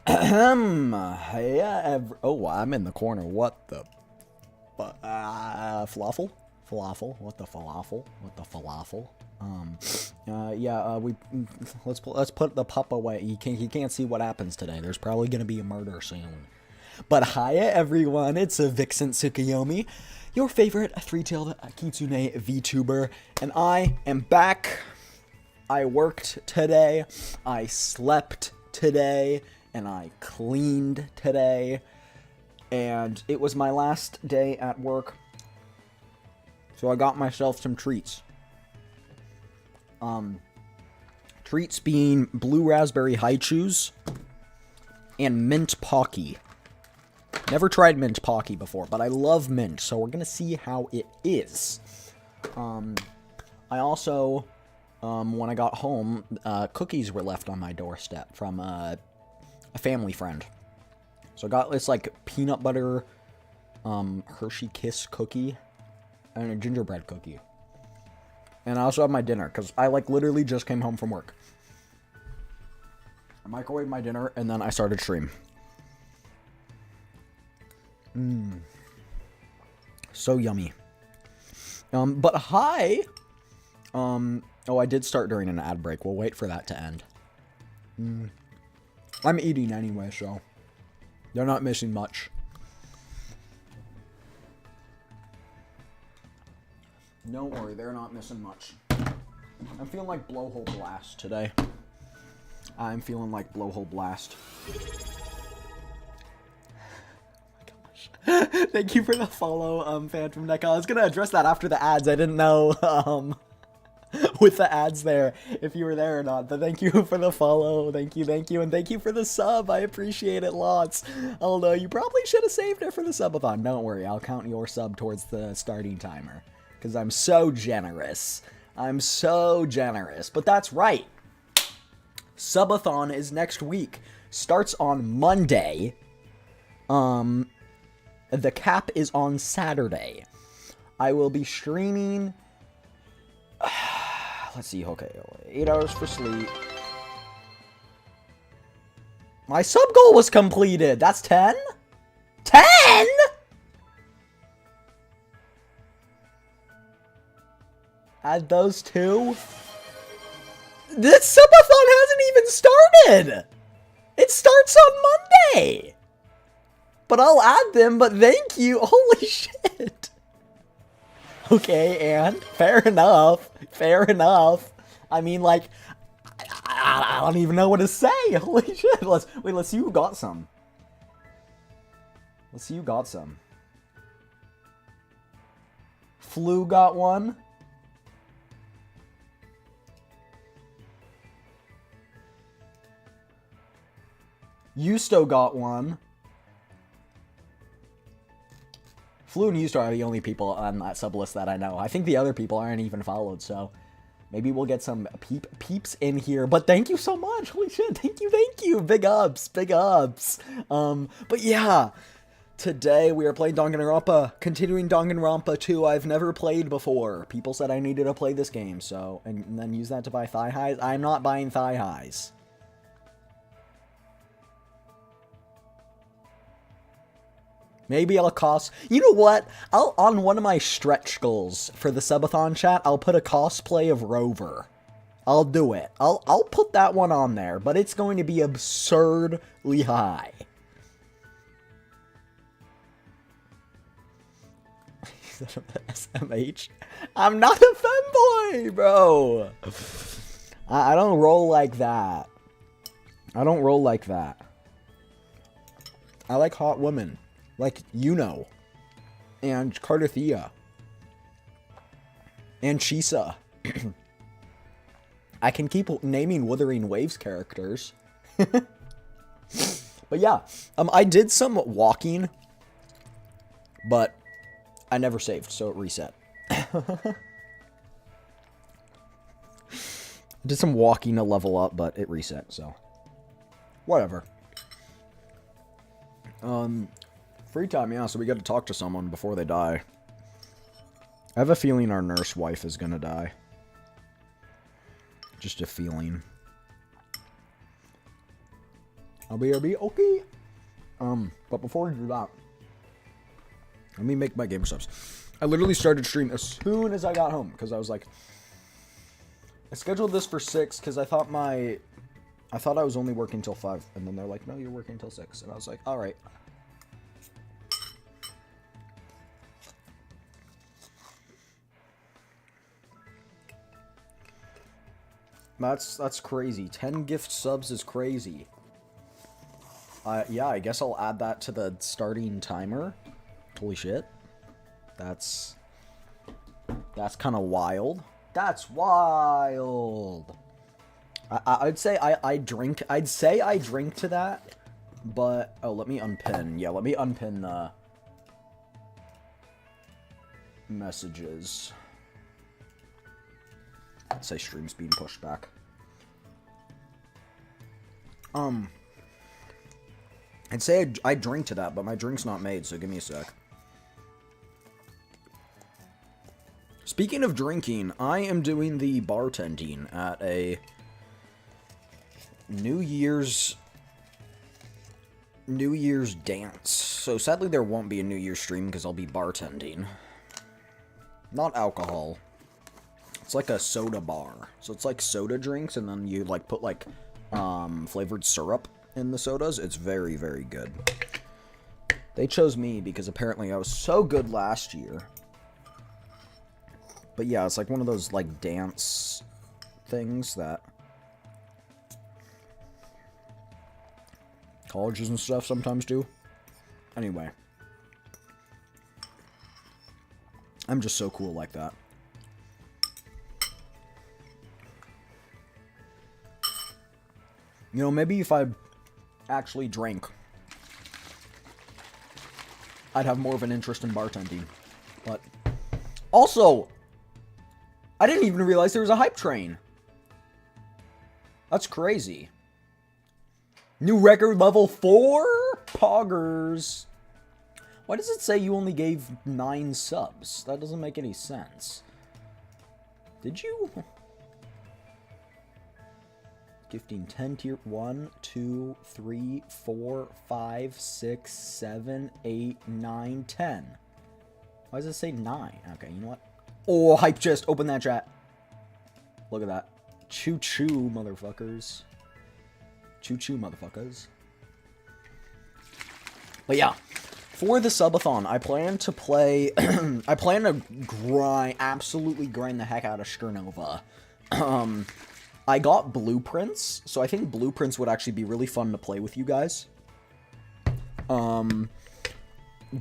Yeah, oh, I'm in the corner. What the? Falafel? Falafel? What the falafel? What the falafel? Let's put the pup away. He can't see what happens today. There's probably gonna be a murder soon. But hiya everyone, it's a Vixen Tsukuyomi, your favorite three-tailed kitsune VTuber, and I am back. I worked today, I slept today, and I cleaned today, and it was my last day at work, so I got myself some treats. Treats being blue raspberry haichus and mint pocky. Never tried mint pocky before, but I love mint, so we're gonna see how it is. I also, when I got home, cookies were left on my doorstep from a family friend. So I got this, like, peanut butter, Hershey Kiss cookie, and a gingerbread cookie. And I also have my dinner, because I, like, literally just came home from work. I microwaved my dinner, and then I started stream. So yummy. But hi! Oh, I did start during an ad break. We'll wait for that to end. I'm eating anyway, so they're not missing much. Don't worry, they're not missing much. I'm feeling like Blowhole Blast today. I'm feeling like Blowhole Blast. Thank you for the follow, Phantom Neck. I was gonna address that after the ads. I didn't know, with the ads there, if you were there or not. But thank you for the follow. Thank you, and thank you for the sub. I appreciate it lots. Although you probably should have saved it for the subathon. Don't worry, I'll count your sub towards the starting timer. Because I'm so generous. I'm so generous. But that's right. Subathon is next week. Starts on Monday. The cap is on Saturday. I will be streaming. Let's see. Okay, 8 hours for sleep. My sub goal was completed. That's 10? 10? Add those two. This subathon hasn't even started. It starts on Monday. But I'll add them, but thank you. Holy shit. Okay, and fair enough. Fair enough. I mean, like, I don't even know what to say. Holy shit. Let's see who got some. Let's see who got some. Flu got one. Yusto got one. Flu and Yusto are the only people on that sub list that I know. I think the other people aren't even followed, so maybe we'll get some peeps in here. But thank you so much. Holy shit. Thank you. Big ups. But yeah, today we are playing Danganronpa, continuing Danganronpa 2. I've never played before. People said I needed to play this game, so, and then use that to buy thigh highs. I'm not buying thigh highs. Maybe I'll cost... You know what? On one of my stretch goals for the subathon chat, I'll put a cosplay of Rover. I'll do it. I'll put that one on there, but it's going to be absurdly high. SMH? I'm not a femboy, bro! I don't roll like that. I don't roll like that. I like hot women. Like, Yuno. And Cardothea. And Chisa. I can keep naming Wuthering Waves characters. But yeah. I did some walking. But I never saved, so it reset. I did some walking to level up, but it reset, so. Whatever. Free time, yeah, so we get to talk to someone before they die. I have a feeling our nurse wife is gonna die. Just a feeling. I'll be okay. But before we do that, let me make my gamer subs. I literally started stream as soon as I got home because I was like, I scheduled this for 6 because I thought I was only working till 5, and then they're like, no, you're working till 6, and I was like, all right. That's crazy. 10 gift subs is crazy. Yeah, I guess I'll add that to the starting timer. Holy shit. That's kind of wild. That's wild. I'd say I'd say I drink to that, but oh, let me unpin. Yeah, let me unpin the messages. Let's say stream's being pushed back. I'd say I drink to that, but my drink's not made, so give me a sec. Speaking of drinking, I am doing the bartending at a New Year's dance. So sadly there won't be a New Year's stream because I'll be bartending. Not alcohol. It's like a soda bar. So it's like soda drinks, and then you like put like flavored syrup in the sodas. It's very, very good. They chose me because apparently I was so good last year. But yeah, it's like one of those like dance things that colleges and stuff sometimes do. Anyway. I'm just so cool like that. You know, maybe if I actually drank, I'd have more of an interest in bartending. But also, I didn't even realize there was a hype train. That's crazy. New record level 4? Poggers. Why does it say you only gave 9 subs? That doesn't make any sense. Did you? Gifting 10 tier 1, 2, 3, 4, 5, 6, 7, 8, 9, 10. Why does it say 9? Okay, you know what? Oh, hype chest. Open that chat. Look at that. Choo-choo, motherfuckers. Choo-choo, motherfuckers. But yeah, for the subathon, I plan to play... I plan to absolutely grind the heck out of Sternova. I got blueprints, so I think blueprints would actually be really fun to play with you guys.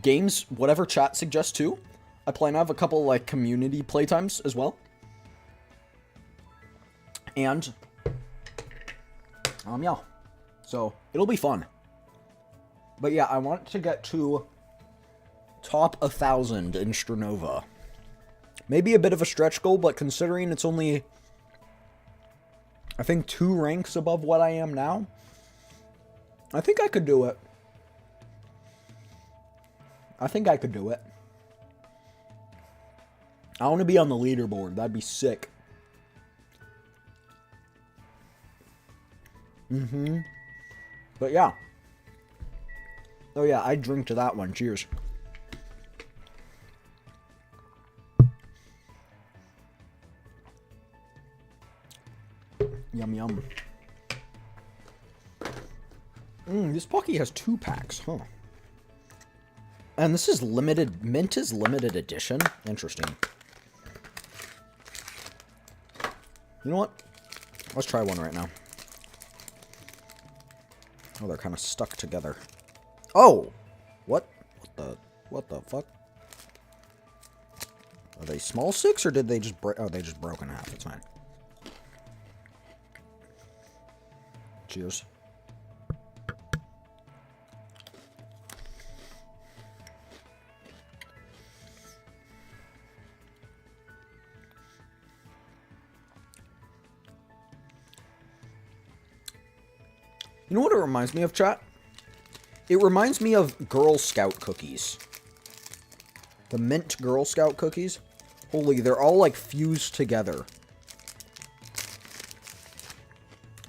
Games, whatever chat suggests too. I plan to have a couple, like, community playtimes as well. And, yeah. So, it'll be fun. But yeah, I want to get to top 1,000 in Sternova. Maybe a bit of a stretch goal, but considering it's only, I think, 2 ranks above what I am now, I think I could do it. I think I could do it. I want to be on the leaderboard. That'd be sick. But yeah. Oh yeah, I drink to that one. Cheers. Yum yum. This Pocky has 2 packs, huh? And this is limited. Mint is limited edition. Interesting. You know what? Let's try one right now. Oh, they're kind of stuck together. Oh! What? What the fuck? Are they small sticks, or did they just break? Oh, they just broke in half. It's fine. Cheers. You know what it reminds me of, chat? It reminds me of Girl Scout cookies. The mint Girl Scout cookies. Holy, they're all, like, fused together.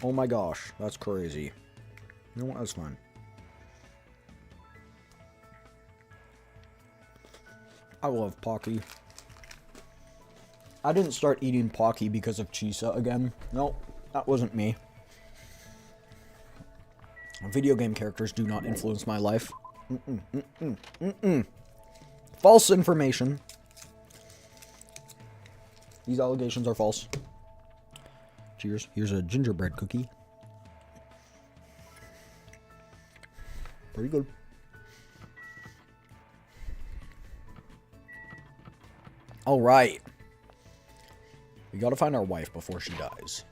Oh my gosh, that's crazy. You know what? That's fine. I love Pocky. I didn't start eating Pocky because of Chisa again. Nope, that wasn't me. Video game characters do not influence my life. False information. These allegations are false. Cheers. Here's a gingerbread cookie. Pretty good. All right. We gotta find our wife before she dies.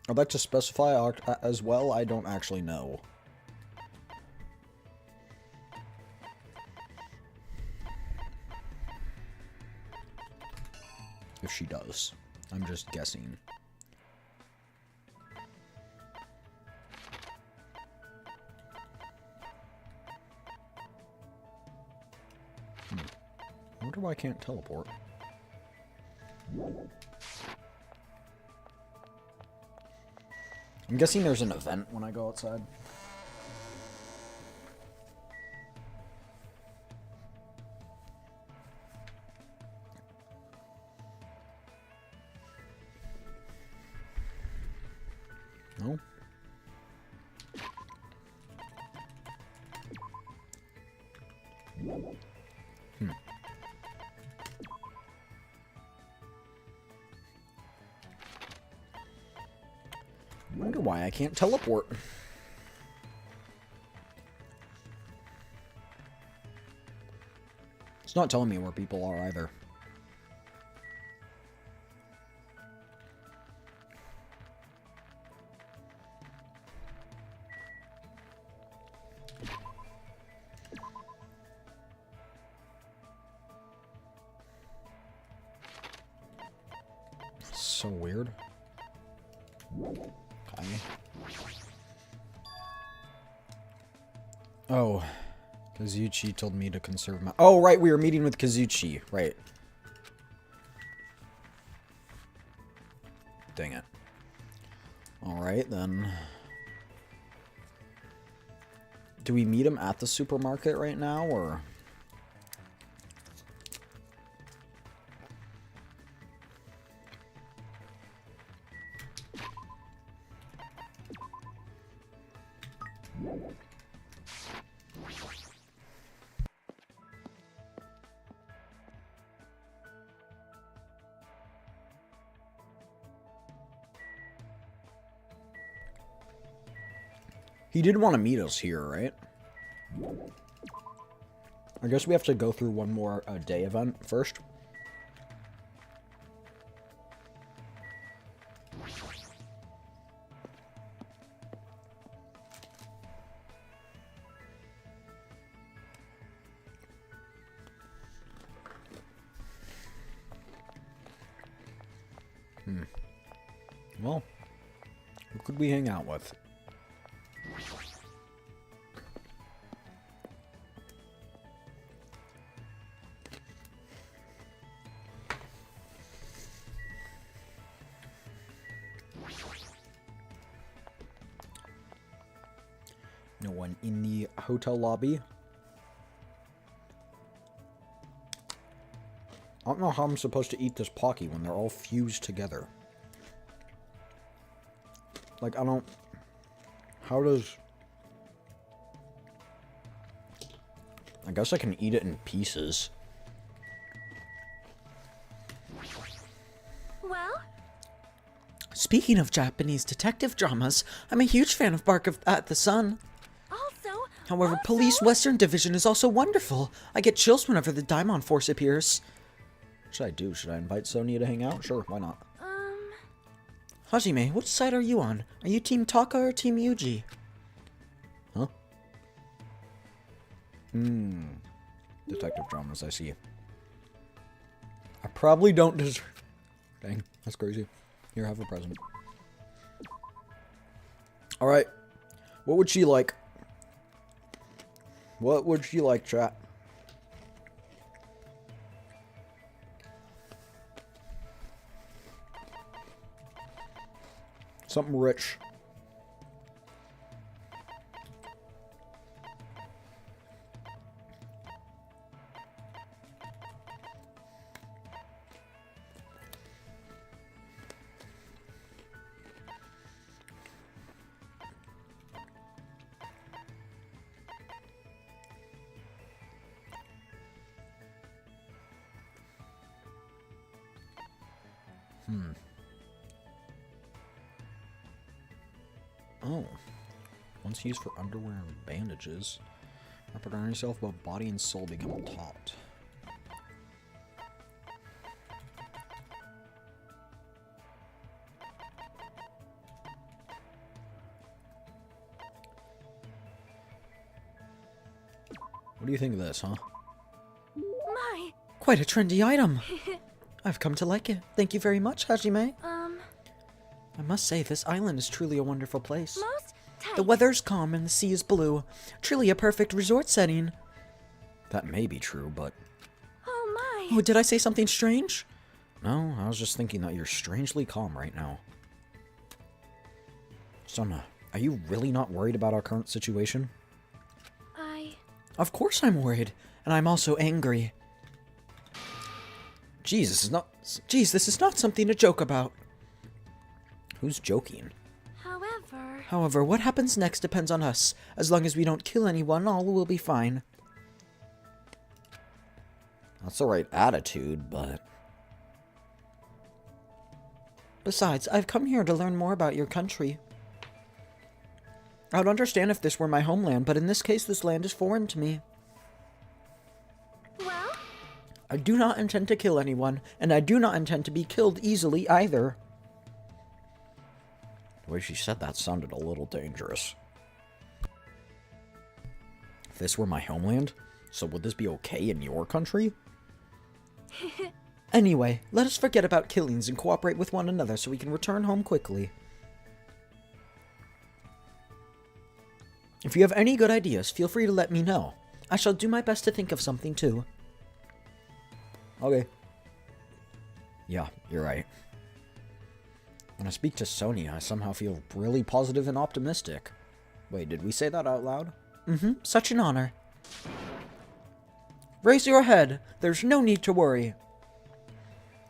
I'd like to specify as well, I don't actually know. If she does. I'm just guessing. I wonder why I can't teleport. I'm guessing there's an event when I go outside. No? I wonder why I can't teleport. It's not telling me where people are either. So weird. Okay. Oh, Kazuchi told me to conserve my... Oh, right, we were meeting with Kazuchi. Right. Dang it. Alright, then. Do we meet him at the supermarket right now, or... He did want to meet us here, right? I guess we have to go through one more day event first. Well, who could we hang out with? No one in the hotel lobby. I don't know how I'm supposed to eat this Pocky when they're all fused together. Like, I don't... How does... I guess I can eat it in pieces. Well? Speaking of Japanese detective dramas, I'm a huge fan of Bark at the Sun. However, Police Western Division is also wonderful. I get chills whenever the Daimon Force appears. What should I do? Should I invite Sonia to hang out? Sure, why not? Hajime, which side are you on? Are you Team Taka or Team Yuji? Huh? Detective dramas, I see. I probably don't deserve... Dang, that's crazy. Here, have a present. Alright. What would she like? What would she like, chat? Something rich. Oh. Once used for underwear and bandages. Wrap it around yourself while body and soul become taut. What do you think of this, huh? My. Quite a trendy item. I've come to like it. Thank you very much, Hajime. I must say, this island is truly a wonderful place. Most tight. The weather's calm and the sea is blue. Truly a perfect resort setting. That may be true, but... Oh my. Oh, did I say something strange? No, I was just thinking that you're strangely calm right now. Sona, are you really not worried about our current situation? Of course I'm worried. And I'm also angry. Jeez, this is not... Geez, this is not something to joke about. Who's joking? However, what happens next depends on us. As long as we don't kill anyone, all will be fine. That's the right attitude, but... Besides, I've come here to learn more about your country. I'd understand if this were my homeland, but in this case, this land is foreign to me. Well? I do not intend to kill anyone, and I do not intend to be killed easily either. The way she said that sounded a little dangerous. If this were my homeland, so would this be okay in your country? Anyway, let us forget about killings and cooperate with one another so we can return home quickly. If you have any good ideas, feel free to let me know. I shall do my best to think of something too. Okay. Yeah, you're right. When I speak to Sonia, I somehow feel really positive and optimistic. Wait, did we say that out loud? Such an honor. Raise your head. There's no need to worry.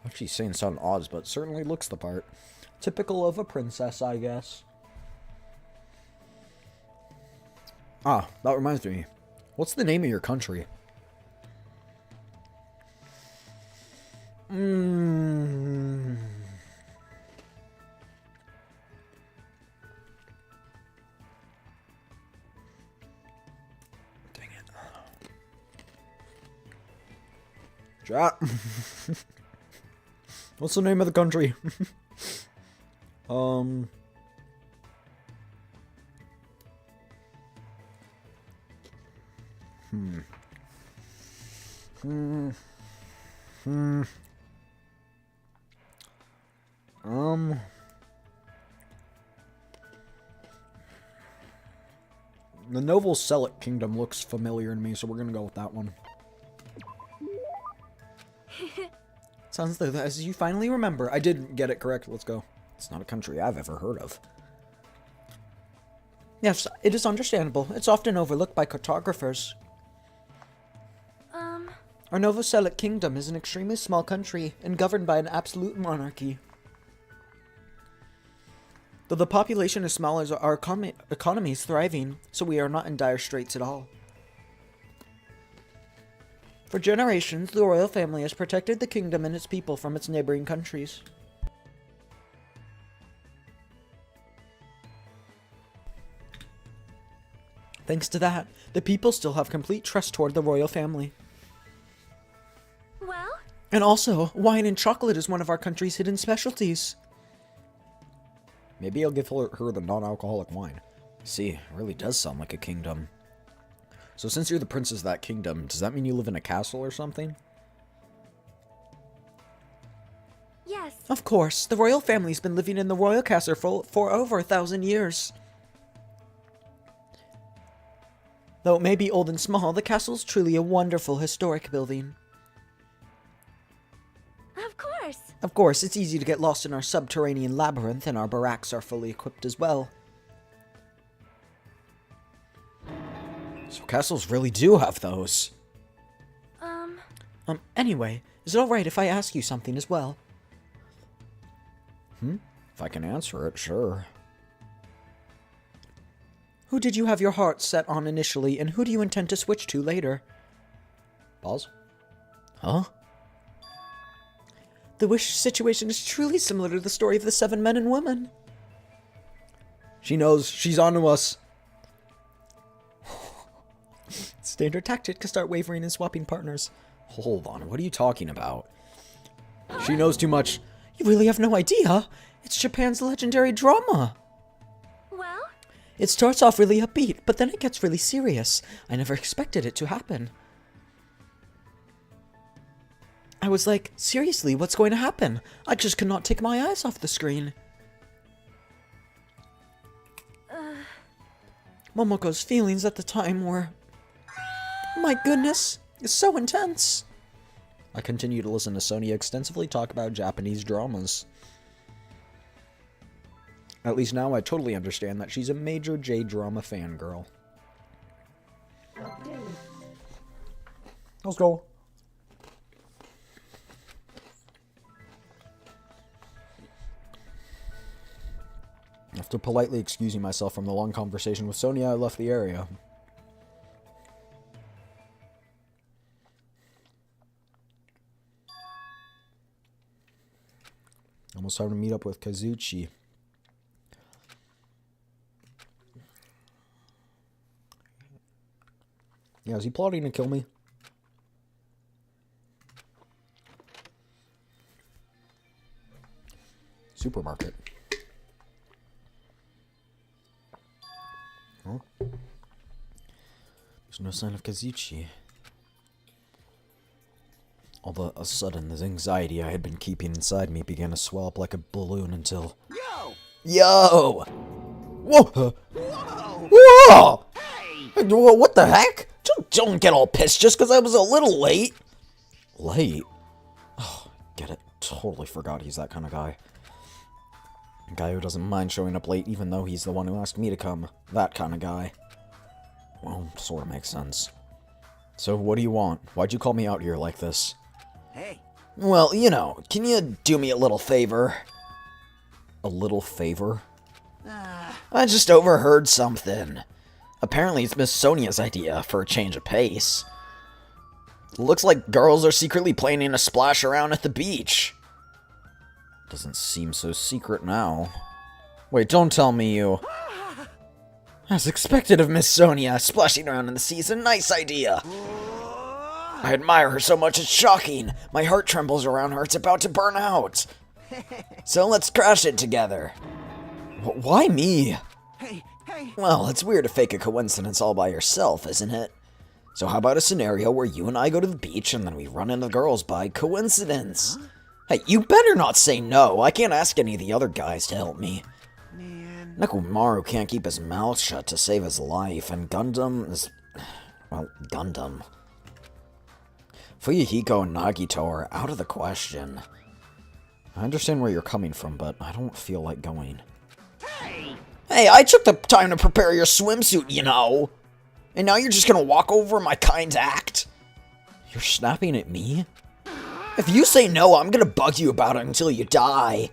What she's saying sound odd, but certainly looks the part. Typical of a princess, I guess. Ah, that reminds me. What's the name of your country? Dang it. Chat. What's the name of the country? The Noble Select Kingdom looks familiar to me, so we're gonna go with that one. Sounds though that as you finally remember. I did get it correct. Let's go. It's not a country I've ever heard of. Yes, it is understandable. It's often overlooked by cartographers. Our Novoselic Kingdom is an extremely small country and governed by an absolute monarchy. Though the population is small, as our economy is thriving, so we are not in dire straits at all. For generations, the royal family has protected the kingdom and its people from its neighboring countries. Thanks to that, the people still have complete trust toward the royal family. Well? And also, wine and chocolate is one of our country's hidden specialties. Maybe I'll give her the non-alcoholic wine. See, it really does sound like a kingdom. So since you're the princess of that kingdom, does that mean you live in a castle or something? Yes. Of course, the royal family's been living in the royal castle for over 1,000 years. Though it may be old and small, the castle's truly a wonderful historic building. Of course. Of course, it's easy to get lost in our subterranean labyrinth, and our barracks are fully equipped as well. So castles really do have those. Anyway, is it alright if I ask you something as well? If I can answer it, sure. Who did you have your heart set on initially, and who do you intend to switch to later? Pause. Huh? The wish situation is truly similar to the story of the 7 men and women. She knows. She's onto us. Standard tactic to start wavering and swapping partners. Hold on. What are you talking about? She knows too much. You really have no idea. It's Japan's legendary drama. Well? It starts off really upbeat, but then it gets really serious. I never expected it to happen. I was like, seriously, what's going to happen? I just could not take my eyes off the screen. Momoko's feelings at the time were... My goodness, it's so intense. I continue to listen to Sonia extensively talk about Japanese dramas. At least now I totally understand that she's a major J-drama fangirl. Let's go. After politely excusing myself from the long conversation with Sonia, I left the area. Almost time to meet up with Kazuchi. Yeah, is he plotting to kill me? Supermarket. Huh? There's no sign of Kazuchi. All of a sudden, the anxiety I had been keeping inside me began to swell up like a balloon until... Yo! Whoa! Whoa! Whoa! Hey! What the heck? Don't get all pissed just because I was a little late. Late? Oh, get it. Totally forgot he's that kind of guy. A guy who doesn't mind showing up late even though he's the one who asked me to come. That kind of guy. Well, sort of makes sense. So, what do you want? Why'd you call me out here like this? Hey. Well, you know, can you do me a little favor? A little favor? I just overheard something. Apparently it's Miss Sonia's idea for a change of pace. Looks like girls are secretly planning a splash around at the beach. Doesn't seem so secret now. Wait, don't tell me you... As expected of Miss Sonia, splashing around in the sea's a nice idea. I admire her so much it's shocking. My heart trembles around her, it's about to burn out. So let's crash it together. Why me? Hey. Well, it's weird to fake a coincidence all by yourself, isn't it? So how about a scenario where you and I go to the beach and then we run into the girls by coincidence? Huh? Hey, you better not say no. I can't ask any of the other guys to help me. Man. Nekomaru can't keep his mouth shut to save his life, and Gundam is... well, Gundam. Fuyuhiko and Nagito are out of the question. I understand where you're coming from, but I don't feel like going. Hey, I took the time to prepare your swimsuit, you know. And now you're just gonna walk over my kind act? You're snapping at me? If you say no, I'm gonna bug you about it until you die.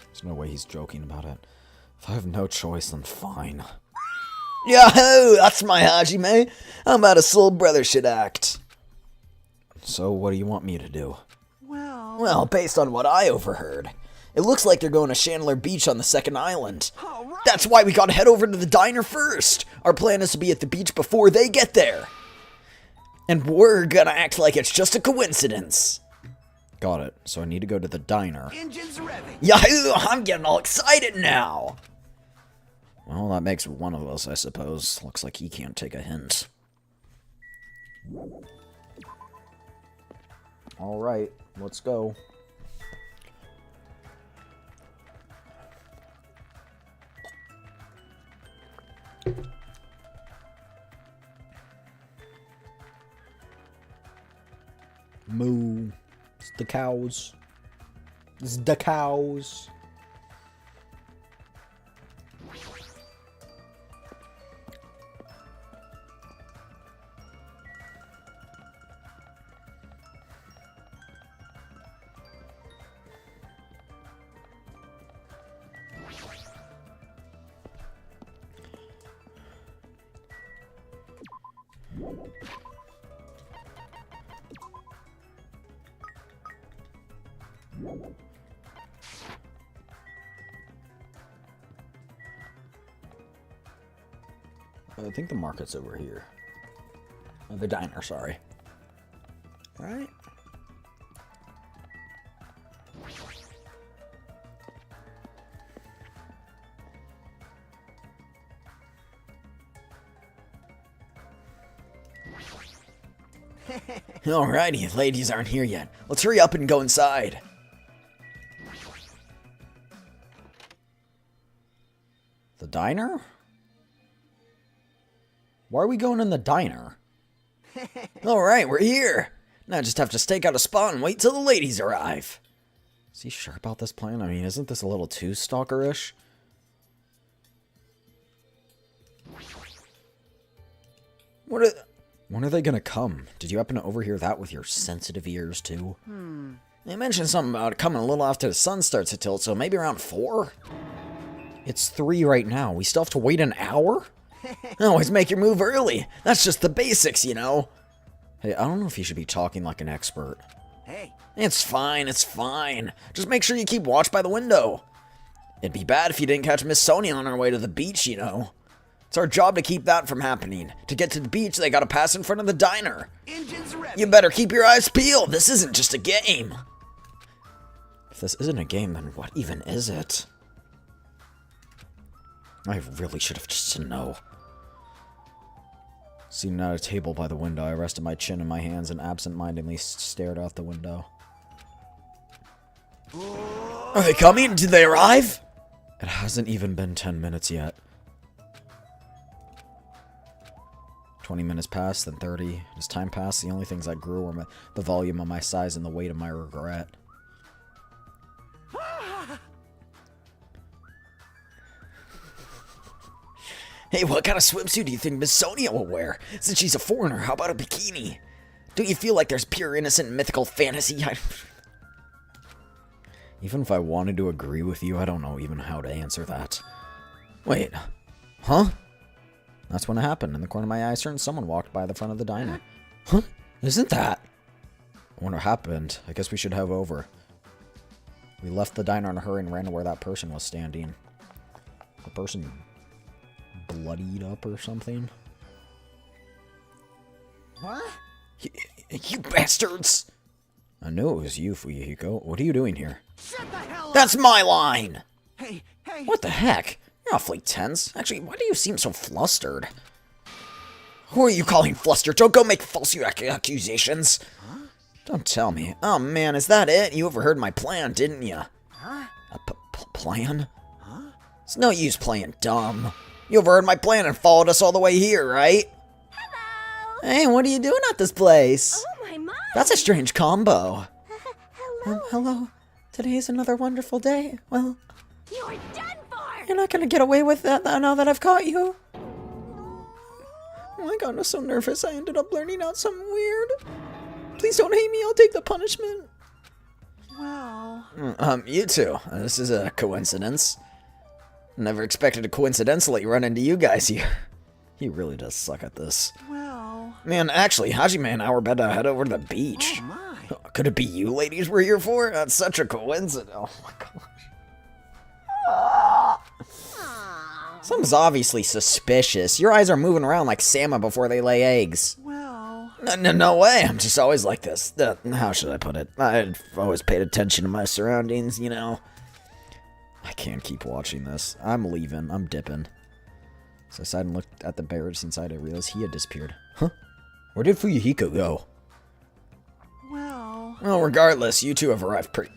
There's no way he's joking about it. If I have no choice, then fine. Yahoo! That's my Hajime. How about a soul brother should act? So, what do you want me to do? Well, based on what I overheard, it looks like they're going to Chandler Beach on the second island. Right. That's why we gotta head over to the diner first. Our plan is to be at the beach before they get there. And we're gonna act like it's just a coincidence. Got it. So I need to go to the diner. Engines revving. Yahoo! I'm getting all excited now. Well, that makes one of us, I suppose. Looks like he can't take a hint. Alright, let's go. Moo. It's the cows. It's the cows. I think the market's over here. The diner, sorry. Right? Alrighty, ladies aren't here yet. Let's hurry up and go inside. The diner? Why are we going in the diner? Alright, we're here. Now I just have to stake out a spot and wait till the ladies arrive. Is he sure about this plan? I mean, isn't this a little too stalkerish? When are they gonna come? Did you happen to overhear that with your sensitive ears, too? They mentioned something about it coming a little after the sun starts to tilt, so maybe around 4? It's 3 right now. We still have to wait an hour? Always make your move early. That's just the basics, you know. Hey, I don't know if you should be talking like an expert. Hey. It's fine, it's fine. Just make sure you keep watch by the window. It'd be bad if you didn't catch Miss Sonia on her way to the beach, you know. It's our job to keep that from happening. To get to the beach, they gotta pass in front of the diner. Engines revving. You better keep your eyes peeled. This isn't just a game. If this isn't a game, then what even is it? I really should have just to know. Seated at a table by the window, I rested my chin in my hands and absent-mindedly stared out the window. Are they coming? Did they arrive? It hasn't even been 10 minutes yet. 20 minutes passed, then 30. As time passed, the only things that grew were the volume of my sighs and the weight of my regret. Hey, what kind of swimsuit do you think Miss Sonia will wear? Since she's a foreigner, how about a bikini? Don't you feel like there's pure innocent mythical fantasy? Even if I wanted to agree with you, I don't know even how to answer that. Wait. Huh? That's when it happened. In the corner of my eye, someone walked by the front of the diner. Huh? Isn't that? I wonder what happened. I guess we should head over. We left the diner in a hurry and ran to where that person was standing. The person bloodied up or something? What? You bastards! I knew it was you, Fuyuhiko. What are you doing here? Shut the hell up! That's my line! Hey. What the heck? You're awfully tense. Actually, why do you seem so flustered? Who are you calling flustered? Don't go make false accusations. Huh? Don't tell me. Oh man, is that it? You overheard my plan, didn't you? Huh? A plan? Huh? It's no use playing dumb. You overheard my plan and followed us all the way here, right? Hello. Hey, what are you doing at this place? Oh my. That's a strange combo. Hello. Hello. Today is another wonderful day. Well, You're done for. you're not gonna get away with that now that I've caught you. Oh my god, I'm so nervous. I ended up blurting out something weird. Please don't hate me. I'll take the punishment. Well. You two. This is a coincidence. Never expected to coincidentally run into you guys here. He really does suck at this. Well. Man, actually, Hajime and I were about to head over to the beach. Oh my. Could it be you ladies we're here for? That's such a coincidence. Oh my gosh. Something's obviously suspicious. Your eyes are moving around like salmon before they lay eggs. Well. No way. I'm just always like this. How should I put it? I've always paid attention to my surroundings, you know. I can't keep watching this. I'm leaving. I'm dipping. So I sat and looked at the barrels inside. I realized he had disappeared. Huh? Where did Fuyuhiko go? Well, regardless, you two have arrived pretty...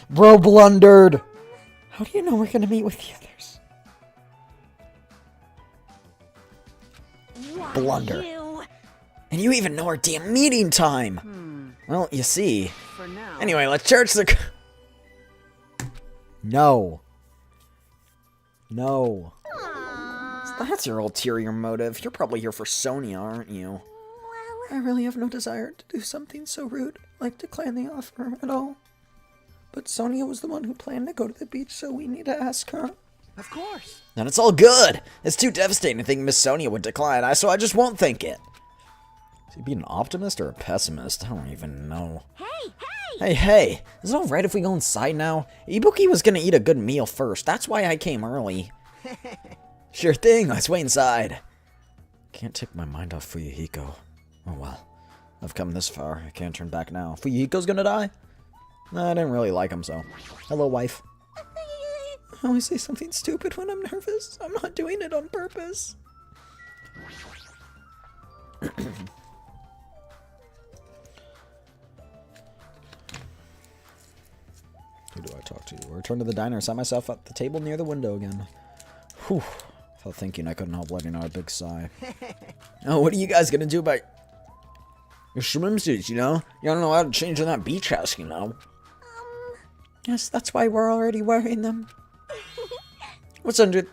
Bro blundered! How do you know we're gonna meet with the others? Why Blunder. You? And you even know our damn meeting time! Well, you see. for now. Anyway, let's charge the... No. No. That's your ulterior motive. You're probably here for Sonia, aren't you? I really have no desire to do something so rude, like decline the offer at all. But Sonia was the one who planned to go to the beach, so we need to ask her. Of course. Then it's all good. It's too devastating to think Miss Sonia would decline, so I just won't think it. Is he being an optimist or a pessimist? I don't even know. Hey. Hey, Is it alright if we go inside now? Ibuki was gonna eat a good meal first. That's why I came early. Sure thing, let's wait inside. Can't take my mind off Fuyuhiko. Oh well. I've come this far. I can't turn back now. Fuyuhiko's gonna die? Nah, I didn't really like him, so. Hello, wife. I always say something stupid when I'm nervous. I'm not doing it on purpose. Who do I talk to? I returned to the diner and sat myself at the table near the window again. Whew. Without thinking, I couldn't help letting out a big sigh. Oh, what are you guys gonna do about your swimsuits, you know? You don't know how to change in that beach house, you know? Yes, that's why we're already wearing them. What's underneath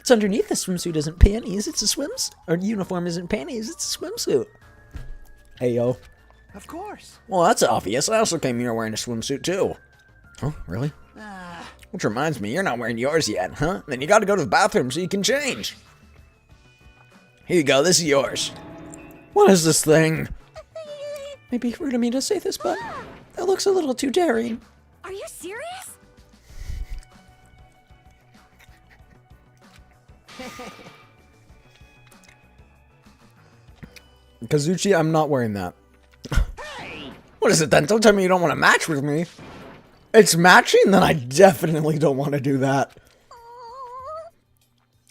the swimsuit isn't panties, it's a swimsuit. Or uniform isn't panties, it's a swimsuit. Hey, yo. Of course. Well, that's obvious. I also came here wearing a swimsuit, too. Oh, really? Which reminds me, you're not wearing yours yet, huh? Then you gotta go to the bathroom so you can change. Here you go, this is yours. What is this thing? Maybe rude of me to say this, but that looks a little too daring. Are you serious? Kazuchi, I'm not wearing that. What is it then? Don't tell me you don't want to match with me. It's matching? Then I definitely don't want to do that.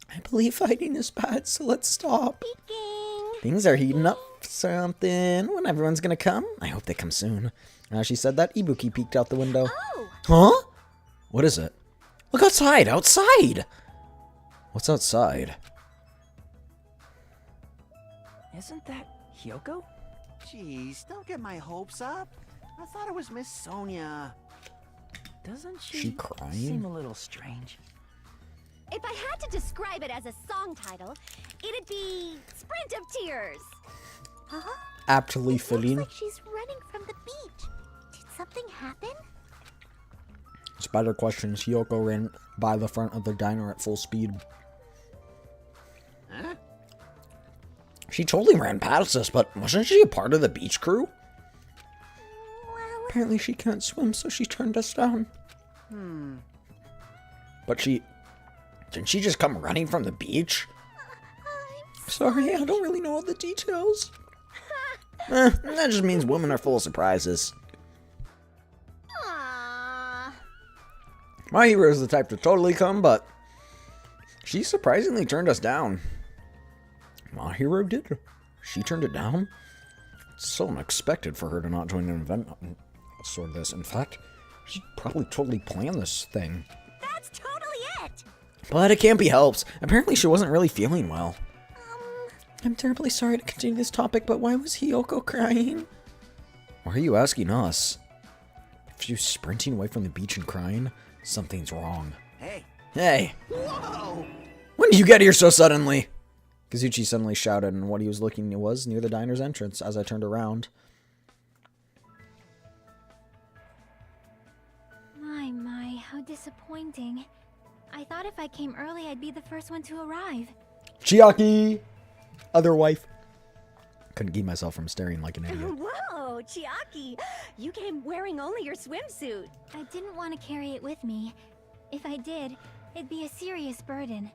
I believe fighting is bad, so let's stop. Speaking. Things are heating up for something. When everyone's gonna come? I hope they come soon. As she said that, Ibuki peeked out the window. Oh. Huh? What is it? Look outside! Outside! What's outside? Isn't that Hyoko? Jeez, don't get my hopes up. I thought it was Miss Sonia. Doesn't She she crying? seem a little strange? If I had to describe it as a song title, it'd be Sprint of Tears. Huh? Aptly It fitting. looks like she's running from the beach. Did something happen? Spider questions. Hyoko ran by the front of the diner at full speed. Huh? She totally ran past us, but wasn't she a part of the beach crew? Well, Apparently she can't swim, so she turned us down. But didn't she just come running from the beach? Sorry, I don't really know all the details. That just means women are full of surprises. Aww. My hero is the type to totally come, but she surprisingly turned us down. My hero did. She turned it down? It's so unexpected for her to not join an event sort of this. In fact, she probably totally planned this thing. That's totally it. But it can't be helped. Apparently she wasn't really feeling well. I'm terribly sorry to continue this topic, but why was Hyoko crying? Why are you asking us? If she's sprinting away from the beach and crying, something's wrong. Hey. Hey, Whoa! when did you get here so suddenly? Kazuchi suddenly shouted, and what he was looking was near the diner's entrance as I turned around. My, how disappointing. I thought if I came early, I'd be the first one to arrive. Chiaki! Other wife. Couldn't keep myself from staring like an idiot. Whoa, Chiaki! You came wearing only your swimsuit. I didn't want to carry it with me. If I did, it'd be a serious burden.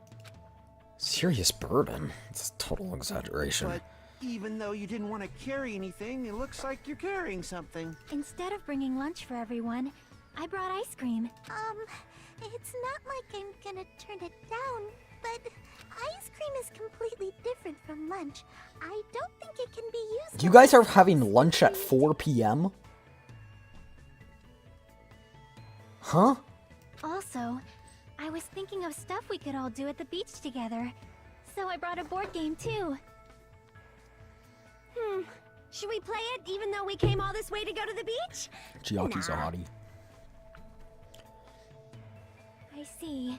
Serious burden? It's a total exaggeration. But even though you didn't want to carry anything, it looks like you're carrying something. Instead of bringing lunch for everyone, I brought ice cream. It's not like I'm gonna turn it down, but ice cream is completely different from lunch. I don't think it can be used. You guys are having lunch at 4 p.m.? Huh? Also, I was thinking of stuff we could all do at the beach together. So I brought a board game too. Should we play it even though we came all this way to go to the beach? Chiaki's a Nah. hottie. I see.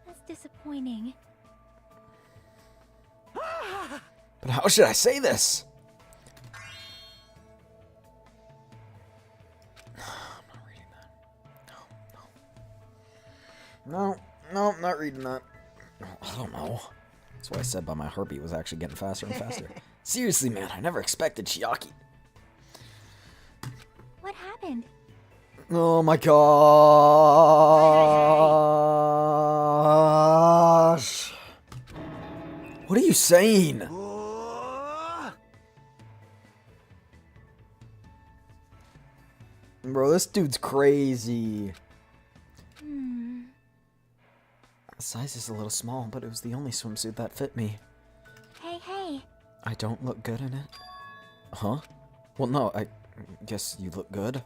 That's disappointing. But how should I say this? No, not reading that. I don't know. That's what I said, but my heartbeat was actually getting faster and faster. Seriously, man, I never expected Chiaki. What happened? happened? Oh my gosh. What are you saying? Bro, this dude's crazy. The size is a little small, but it was the only swimsuit that fit me. Hey. I don't look good in it? Huh? Well, no, I guess you look good.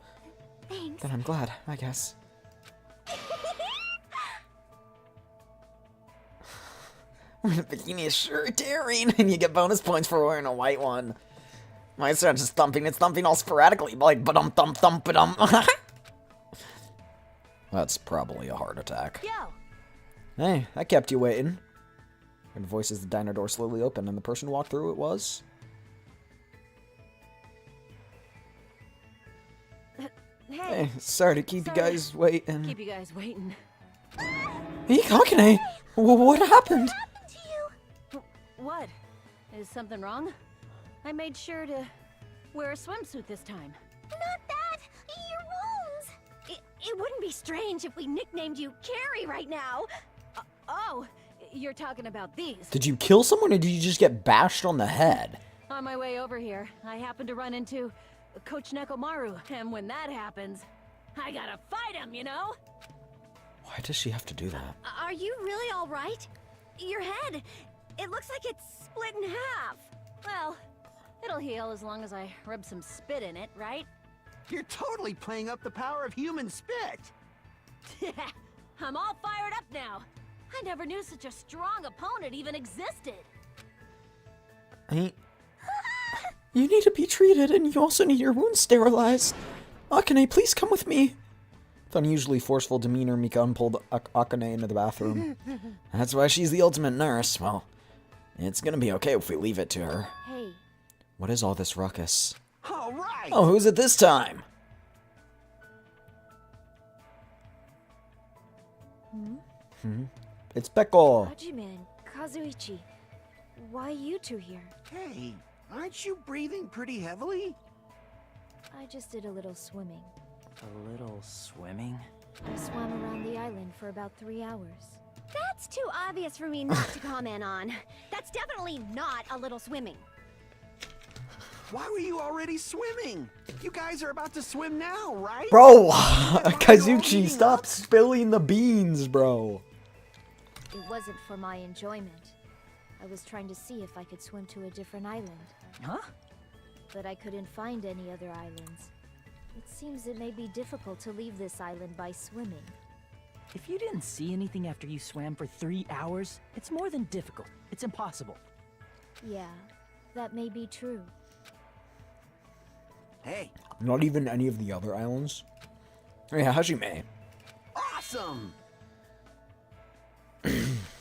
Thanks. Then I'm glad, I guess. Wearing a bikini is sure daring, and you get bonus points for wearing a white one. Mine's not just thumping, it's thumping all sporadically, like ba-dum thump thump ba-dum. That's probably a heart attack. Yo! Hey, I kept you waiting. And voice as the diner door slowly opened, and the person who walked through it was... Hey, sorry to keep you guys waiting. Keep you guys waiting. Hey, Hakane! What happened? To you? What? Is something wrong? I made sure to wear a swimsuit this time. Not that! Your wounds! It wouldn't be strange if we nicknamed you Carrie right now. Oh, you're talking about these. Did you kill someone, or did you just get bashed on the head? On my way over here, I happened to run into Coach Nekomaru, and when that happens, I gotta fight him, you know? Why does she have to do that? Are you really all right? Your head, it looks like it's split in half. Well, it'll heal as long as I rub some spit in it, right? You're totally playing up the power of human spit. I'm all fired up now. I never knew such a strong opponent even existed. You need to be treated, and you also need your wounds sterilized. Akane, please come with me. With unusually forceful demeanor, Mika pulled Akane into the bathroom. That's why she's the ultimate nurse. Well, it's gonna be okay if we leave it to her. Hey. What is all this ruckus? All right. Oh, who's it this time? It's Peko. Hajime and Kazuichi. Why you two here? Hey, aren't you breathing pretty heavily? I just did a little swimming. A little swimming? I swam around the island for about 3 hours. That's too obvious for me not to comment on. That's definitely not a little swimming. Why were you already swimming? You guys are about to swim now, right? Bro, Kazuchi, stop spilling the beans, bro. It wasn't for my enjoyment. I was trying to see if I could swim to a different island. Huh? But I couldn't find any other islands. It seems it may be difficult to leave this island by swimming. If you didn't see anything after you swam for 3 hours, it's more than difficult. It's impossible. Yeah, that may be true. Hey, Not even any of the other islands? Yeah, Hajime. awesome!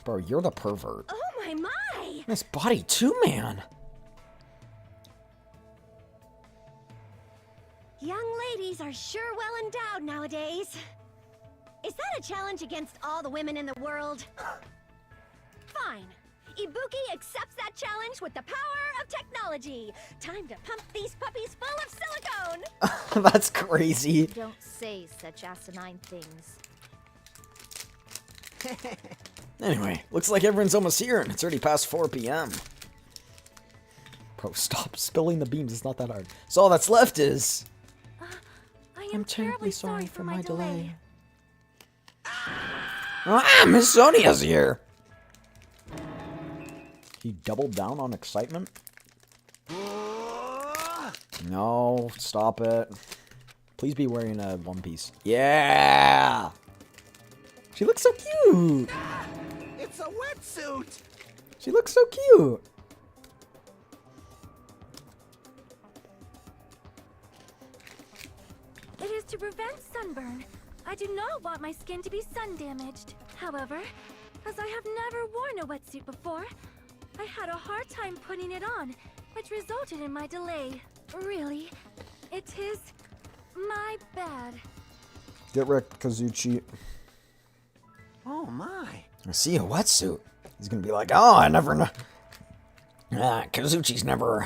Bro, you're the pervert. Oh my! This body too, man. Young ladies are sure well endowed nowadays. Is that a challenge against all the women in the world? Fine. Ibuki accepts that challenge with the power of technology. Time to pump these puppies full of silicone. That's crazy. Don't say such asinine things. Anyway, looks like everyone's almost here, and it's already past 4 p.m. Bro, stop spilling the beans. It's not that hard. So all that's left is... I am terribly sorry for my delay. Ah, Miss Sonia's here. He doubled down on excitement? No, stop it. Please be wearing a one piece. Yeah! She looks so cute! It's a wetsuit! She looks so cute! It is to prevent sunburn. I do not want my skin to be sun damaged. However, as I have never worn a wetsuit before, I had a hard time putting it on, which resulted in my delay. Really, it is my bad. Get wrecked, Kazuchi. Oh my. I see a wetsuit. He's gonna be like, oh, I never know. Kazuchi's never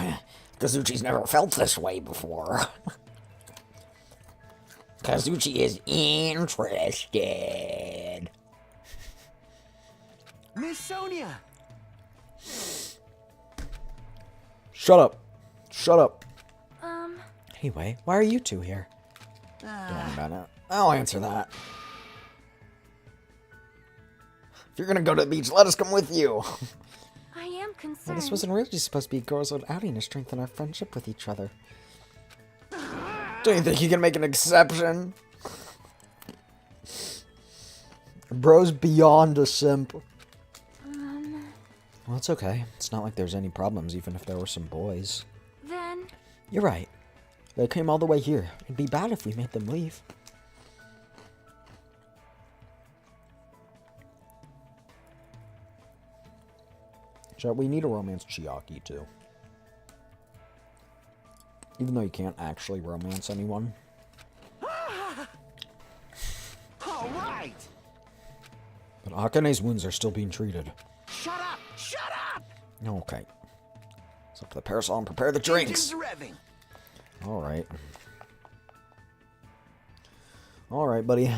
felt this way before. Kazuchi is interested. Miss Sonia! Shut up. Shut up. Anyway, why are you two here? Don't worry about it. I'll answer that. If you're gonna go to the beach, let us come with you. I am concerned. Well, this wasn't really supposed to be a girls' own outing to strengthen our friendship with each other. Don't you think you can make an exception? Bro's beyond a simp. Well, it's okay. It's not like there's any problems, even if there were some boys. Then You're right. They came all the way here. It'd be bad if we made them leave. We need a romance Chiaki, too. Even though you can't actually romance anyone. All right! But Akane's wounds are still being treated. Shut up! Shut up! Okay. It's up to the parasol and prepare the drinks. Engines revving. Alright. Alright, buddy.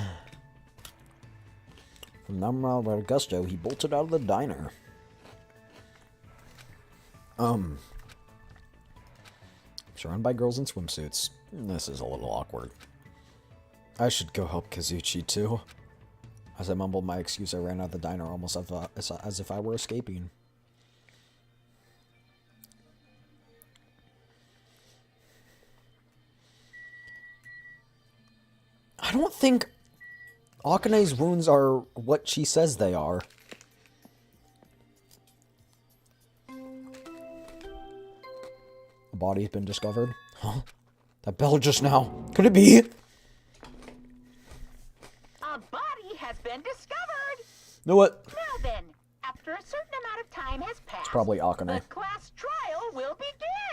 From Namra Gusto, he bolted out of the diner. Surrounded by girls in swimsuits. This is a little awkward. I should go help Kazuchi, too. As I mumbled my excuse, I ran out of the diner almost as if I were escaping. I don't think Akane's wounds are what she says they are. A body's been discovered. Huh? That bell just now. Could it be? A body has been discovered. You know what? Now then, after a certain amount of time has passed, It's probably Akane. the class trial will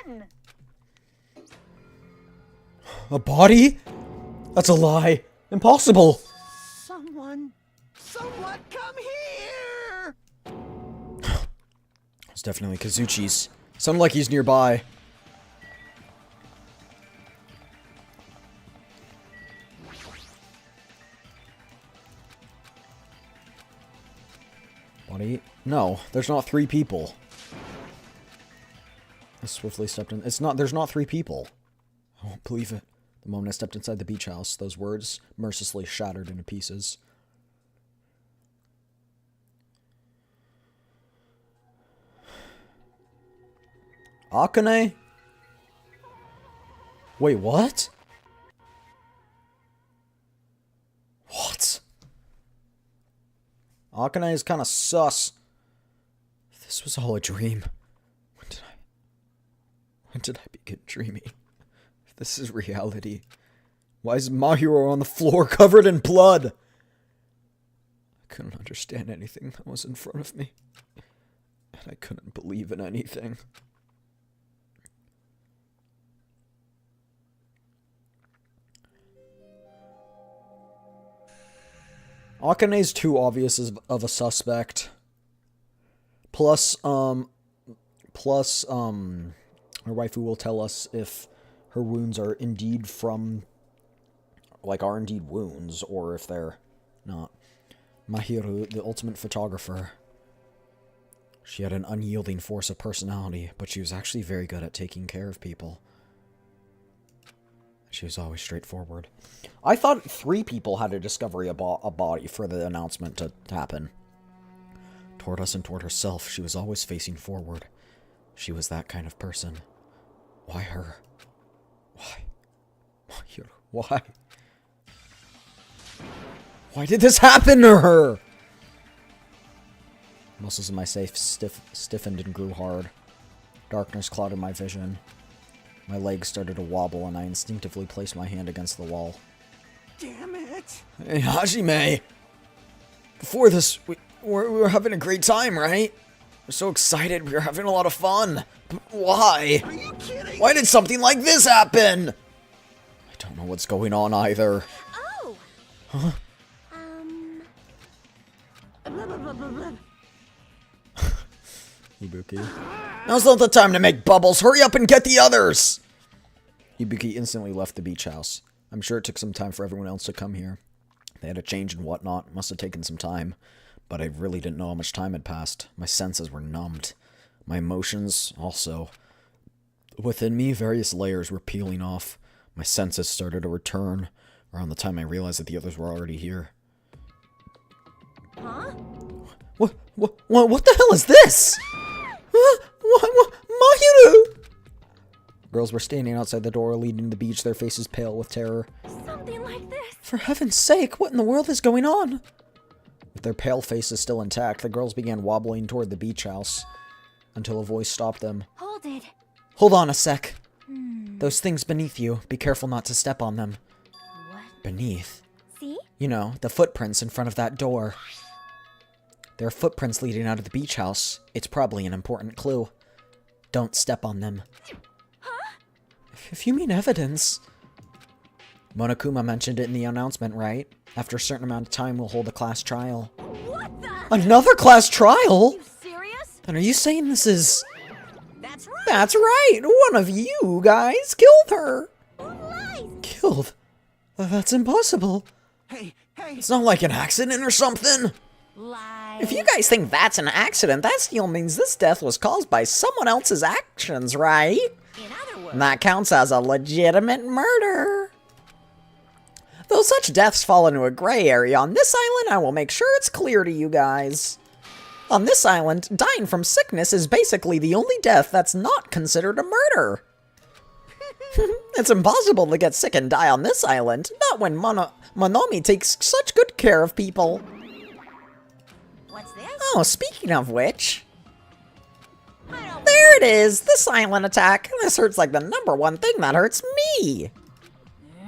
begin. A body? That's a lie. Impossible. Someone come here! It's definitely Kazuchi's. Sounded like he's nearby. Body? No, there's not 3 people. I swiftly stepped in. There's not 3 people. I won't believe it. The moment I stepped inside the beach house, those words mercilessly shattered into pieces. Akane? Wait, what? What? Akane is kind of sus. This was all a dream. When did I begin dreaming? If this is reality, why is Mahiro on the floor covered in blood? I couldn't understand anything that was in front of me. And I couldn't believe in anything. Akane's too obvious of a suspect. Plus, her waifu will tell us if her wounds are indeed from, are indeed wounds, or if they're not. Mahiro, the ultimate photographer. She had an unyielding force of personality, but she was actually very good at taking care of people. She was always straightforward. I thought 3 people had to discover a body for the announcement to happen. Toward us and toward herself, she was always facing forward. She was that kind of person. Why her? Why? Why? Why did this happen to her? Muscles in my safe stiffened and grew hard. Darkness clouded my vision. My legs started to wobble, and I instinctively placed my hand against the wall. Damn it! Hey, Hajime! Before this, we were having a great time, right? We're so excited, we were having a lot of fun. But why? Are you kidding? Why did something like this happen? I don't know what's going on either. Oh. Huh? Ibuki. Now's not the time to make bubbles. Hurry up and get the others! Ibuki instantly left the beach house. I'm sure it took some time for everyone else to come here. They had a change and whatnot. Must have taken some time. But I really didn't know how much time had passed. My senses were numbed. My emotions also. Within me, various layers were peeling off. My senses started to return around the time I realized that the others were already here. Huh? What the hell is this? Mahiru! Girls were standing outside the door leading to the beach, their faces pale with terror. Something like this. For heaven's sake, what in the world is going on? With their pale faces still intact, the girls began wobbling toward the beach house until a voice stopped them. Hold it. Hold on a sec. Those things beneath you, be careful not to step on them. What? Beneath? See? You know, the footprints in front of that door. There are footprints leading out of the beach house. It's probably an important clue. Don't step on them. Huh? If you mean evidence... Monokuma mentioned it in the announcement, right? After a certain amount of time, we'll hold a class trial. What the? Another class trial? You serious? Then are you saying this is... That's right. That's right! One of you guys killed her! Lies! Killed? That's impossible. Hey, It's not like an accident or something. Lies. If you guys think that's an accident, that still means this death was caused by someone else's actions, right? In other words, And that counts as a legitimate murder. Though such deaths fall into a gray area on this island, I will make sure it's clear to you guys. On this island, dying from sickness is basically the only death that's not considered a murder. It's impossible to get sick and die on this island, not when Monomi takes such good care of people. what's this? Oh, speaking of which... There it is, the silent attack. This hurts like the #1 thing that hurts me.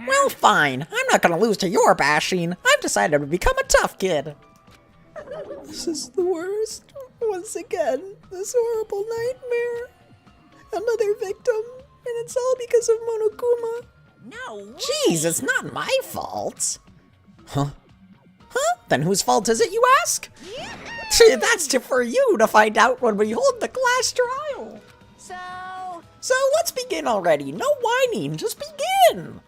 Well, fine. I'm not gonna lose to your bashing. I've decided to become a tough kid. This is the worst. Once again, this horrible nightmare. Another victim, and it's all because of Monokuma. No. Jeez, it's not my fault. Huh? Then whose fault is it, you ask? That's for you to find out when we hold the class trial. So let's begin already. No whining, just begin.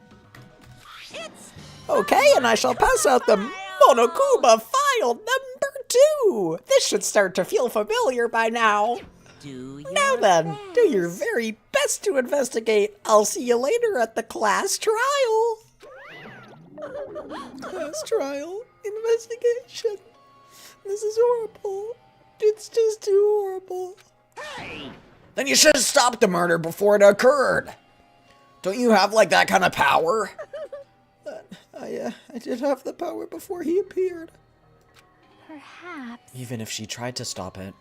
It's Okay, and I shall pass out the Monokuma file number 2. This should start to feel familiar by now. do Now then, do your very best to investigate. I'll see you later at the class trial. Class trial? Investigation? This is horrible. It's just too horrible. Then you should have stopped the murder before it occurred. Don't you have, like, that kind of power? I did have the power before he appeared. Perhaps. Even if she tried to stop it,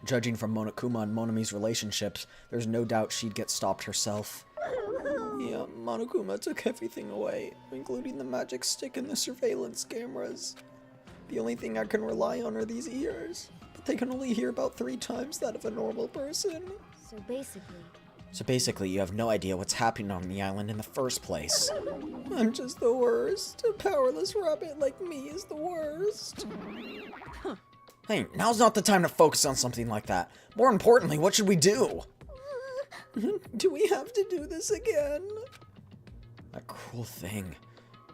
judging from Monokuma and Monomi's relationships, there's no doubt she'd get stopped herself. Yeah, Monokuma took everything away, including the magic stick and the surveillance cameras. The only thing I can rely on are these ears, but they can only hear about 3 times that of a normal person. So basically, you have no idea what's happening on the island in the first place. I'm just the worst. A powerless rabbit like me is the worst. Hey, now's not the time to focus on something like that. More importantly, what should we do? Do we have to do this again? That cruel thing.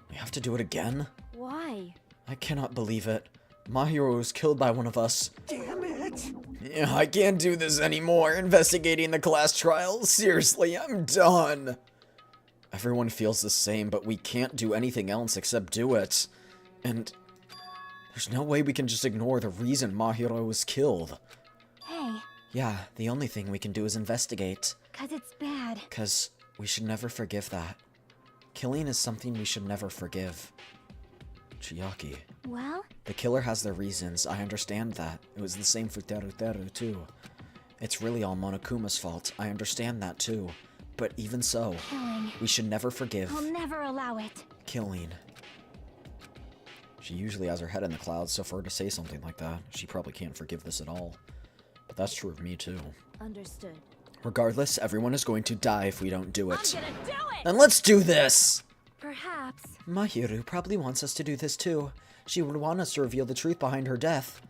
We have to do it again? why? I cannot believe it. Mahiro was killed by one of us. damn it! Yeah, I can't do this anymore. Investigating the class trial. Seriously, I'm done. Everyone feels the same, but we can't do anything else except do it. And there's no way we can just ignore the reason Mahiro was killed. Hey, Yeah, the only thing we can do is investigate. 'cause it's bad. 'Cause we should never forgive that. Killing is something we should never forgive. Chiaki. Well, The killer has their reasons, I understand that. It was the same for Teru too. It's really all Monokuma's fault, I understand that too. But even so, killing. we should never forgive I'll never allow it. killing. She usually has her head in the clouds, so for her to say something like that, she probably can't forgive this at all. But that's true of me too. understood. Regardless, everyone is going to die if we don't do I'm it. gonna do it. Then let's do this! Perhaps. Mahiru probably wants us to do this too. She would want us to reveal the truth behind her death.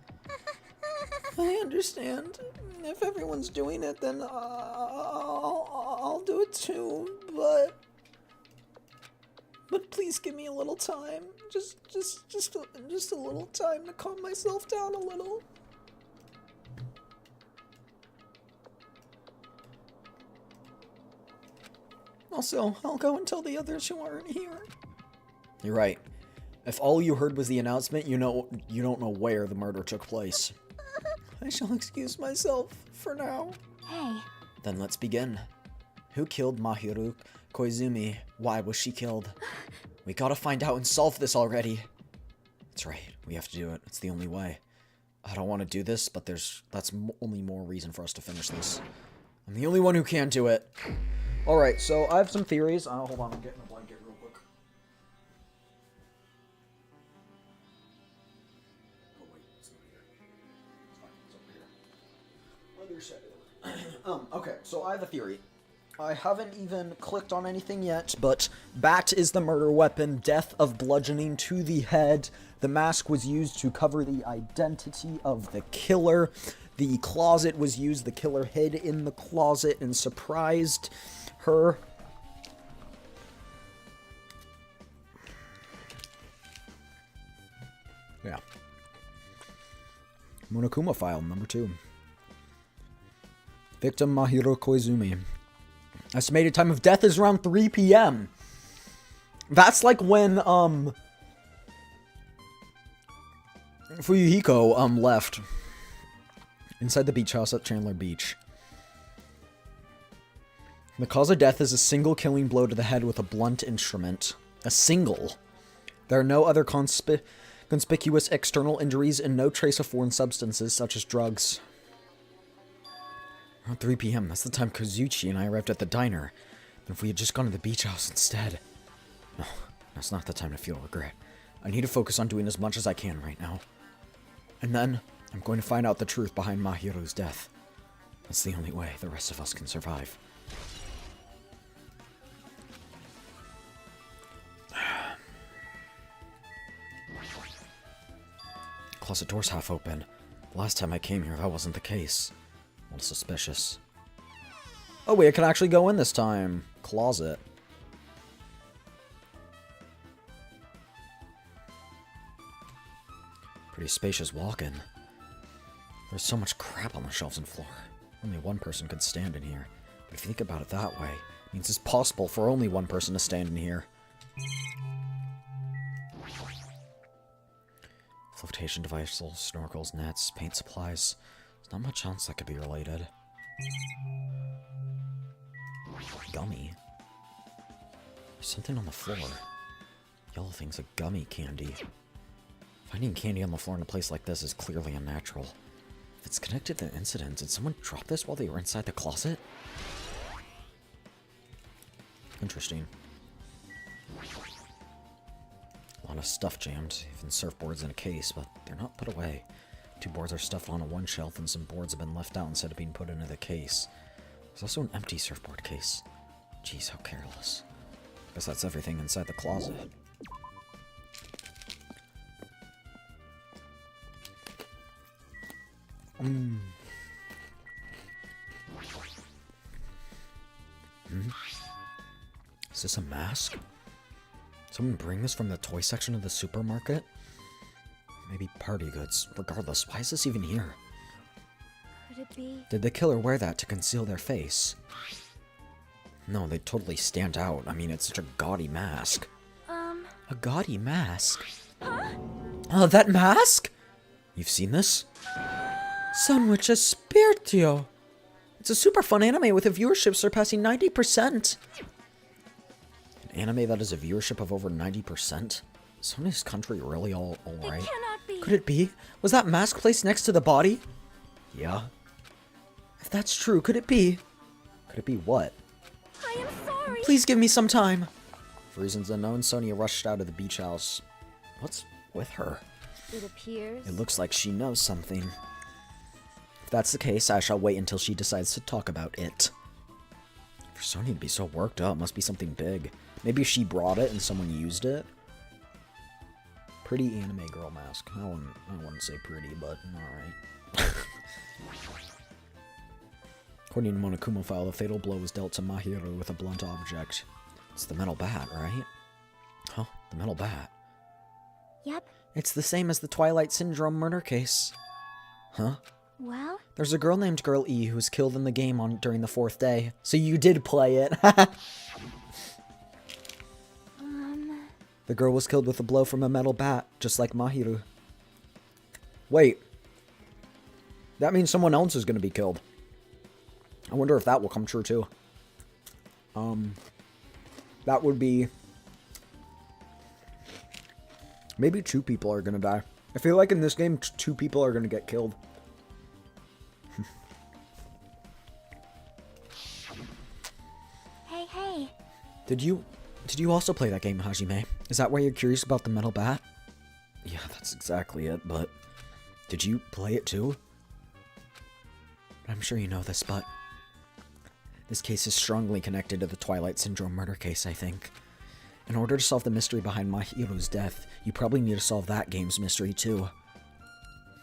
I understand. If everyone's doing it, then I'll do it too, but... But please give me a little time. Just a little time to calm myself down a little. Also, I'll go and tell the others who aren't here. You're right. If all you heard was the announcement, you don't know where the murder took place. I shall excuse myself for now. Hey, Then let's begin. Who killed Mahiru Koizumi? Why was she killed? We gotta find out and solve this already. That's right. We have to do it. It's the only way. I don't want to do this, but that's only more reason for us to finish this. I'm the only one who can do it. Alright, so I have some theories. Hold on, I'm getting a blanket real quick. Oh wait, it's not here. It's fine, it's over here. Other side. Okay, so I have a theory. I haven't even clicked on anything yet, but bat is the murder weapon, death of bludgeoning to the head. The mask was used to cover the identity of the killer. The closet was used, the killer hid in the closet and surprised her. Yeah. Monokuma file number 2. Victim Mahiru Koizumi. Estimated time of death is around 3 p.m. That's like when, Fuyuhiko, left. Inside the beach house at Chandler Beach. The cause of death is a single killing blow to the head with a blunt instrument. A single. There are no other conspicuous external injuries and no trace of foreign substances, such as drugs. Around 3 p.m., that's the time Kazuchi and I arrived at the diner. But if we had just gone to the beach house instead... No, that's not the time to feel regret. I need to focus on doing as much as I can right now. And then, I'm going to find out the truth behind Mahiru's death. That's the only way the rest of us can survive. Closet door's half open. Last time I came here, that wasn't the case. A little suspicious. Oh wait, I can actually go in this time. Closet. Pretty spacious walk-in. There's so much crap on the shelves and floor. Only one person could stand in here. But if you think about it that way, it means it's possible for only one person to stand in here. Flotation devices, snorkels, nets, paint supplies. There's not much else that could be related. Gummy? There's something on the floor. Yellow thing's a gummy candy. Finding candy on the floor in a place like this is clearly unnatural. If it's connected to the incident, did someone drop this while they were inside the closet? Interesting. A lot of stuff jammed, even surfboards in a case, but they're not put away. 2 boards are stuffed onto one shelf and some boards have been left out instead of being put into the case. There's also an empty surfboard case. Jeez, how careless. Guess that's everything inside the closet. Is this a mask? Someone bring this from the toy section of the supermarket? Maybe party goods. Regardless, why is this even here? could it be? Did the killer wear that to conceal their face? No, they totally stand out. I mean, it's such a gaudy mask. A gaudy mask? Huh? That mask? You've seen this? Sandwich Espirtio. It's a super fun anime with a viewership surpassing 90%. An anime that has a viewership of over 90%? Sony's country really all right? It cannot be. Could it be? Was that mask placed next to the body? Yeah. If that's true, could it be? Could it be what? I am sorry. Please give me some time. For reasons unknown, Sonia rushed out of the beach house. What's with her? It appears. It looks like she knows something. If that's the case, I shall wait until she decides to talk about it. For Sonia to be so worked up, must be something big. Maybe she brought it and someone used it? Pretty anime girl mask. I wouldn't say pretty, but alright. According to Monokuma file, the fatal blow was dealt to Mahiru with a blunt object. It's the metal bat, right? Huh? The metal bat. Yep. It's the same as the Twilight Syndrome murder case. Huh? Well, There's a girl named Girl E who was killed in the game during the 4th day. So you did play it. The girl was killed with a blow from a metal bat, just like Mahiru. Wait. That means someone else is going to be killed. I wonder if that will come true, too. That would be... Maybe 2 people are going to die. I feel like in this game, 2 people are going to get killed. hey. Did you also play that game, Hajime? Is that why you're curious about the metal bat? Yeah, that's exactly it, but... Did you play it too? I'm sure you know this, but... This case is strongly connected to the Twilight Syndrome murder case, I think. In order to solve the mystery behind Mahiru's death, you probably need to solve that game's mystery too.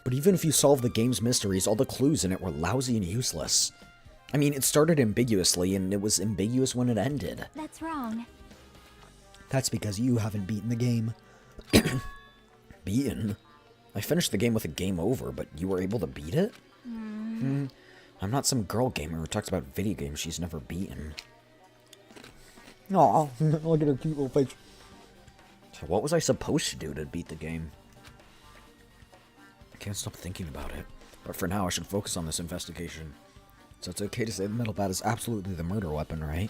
But even if you solve the game's mysteries, all the clues in it were lousy and useless. I mean, it started ambiguously, and it was ambiguous when it ended. That's wrong. That's because you haven't beaten the game. Beaten? I finished the game with a game over, but you were able to beat it? I'm not some girl gamer who talks about video games she's never beaten. Aw, look at her cute little face. So what was I supposed to do to beat the game? I can't stop thinking about it. But for now, I should focus on this investigation. So it's okay to say the metal bat is absolutely the murder weapon, right?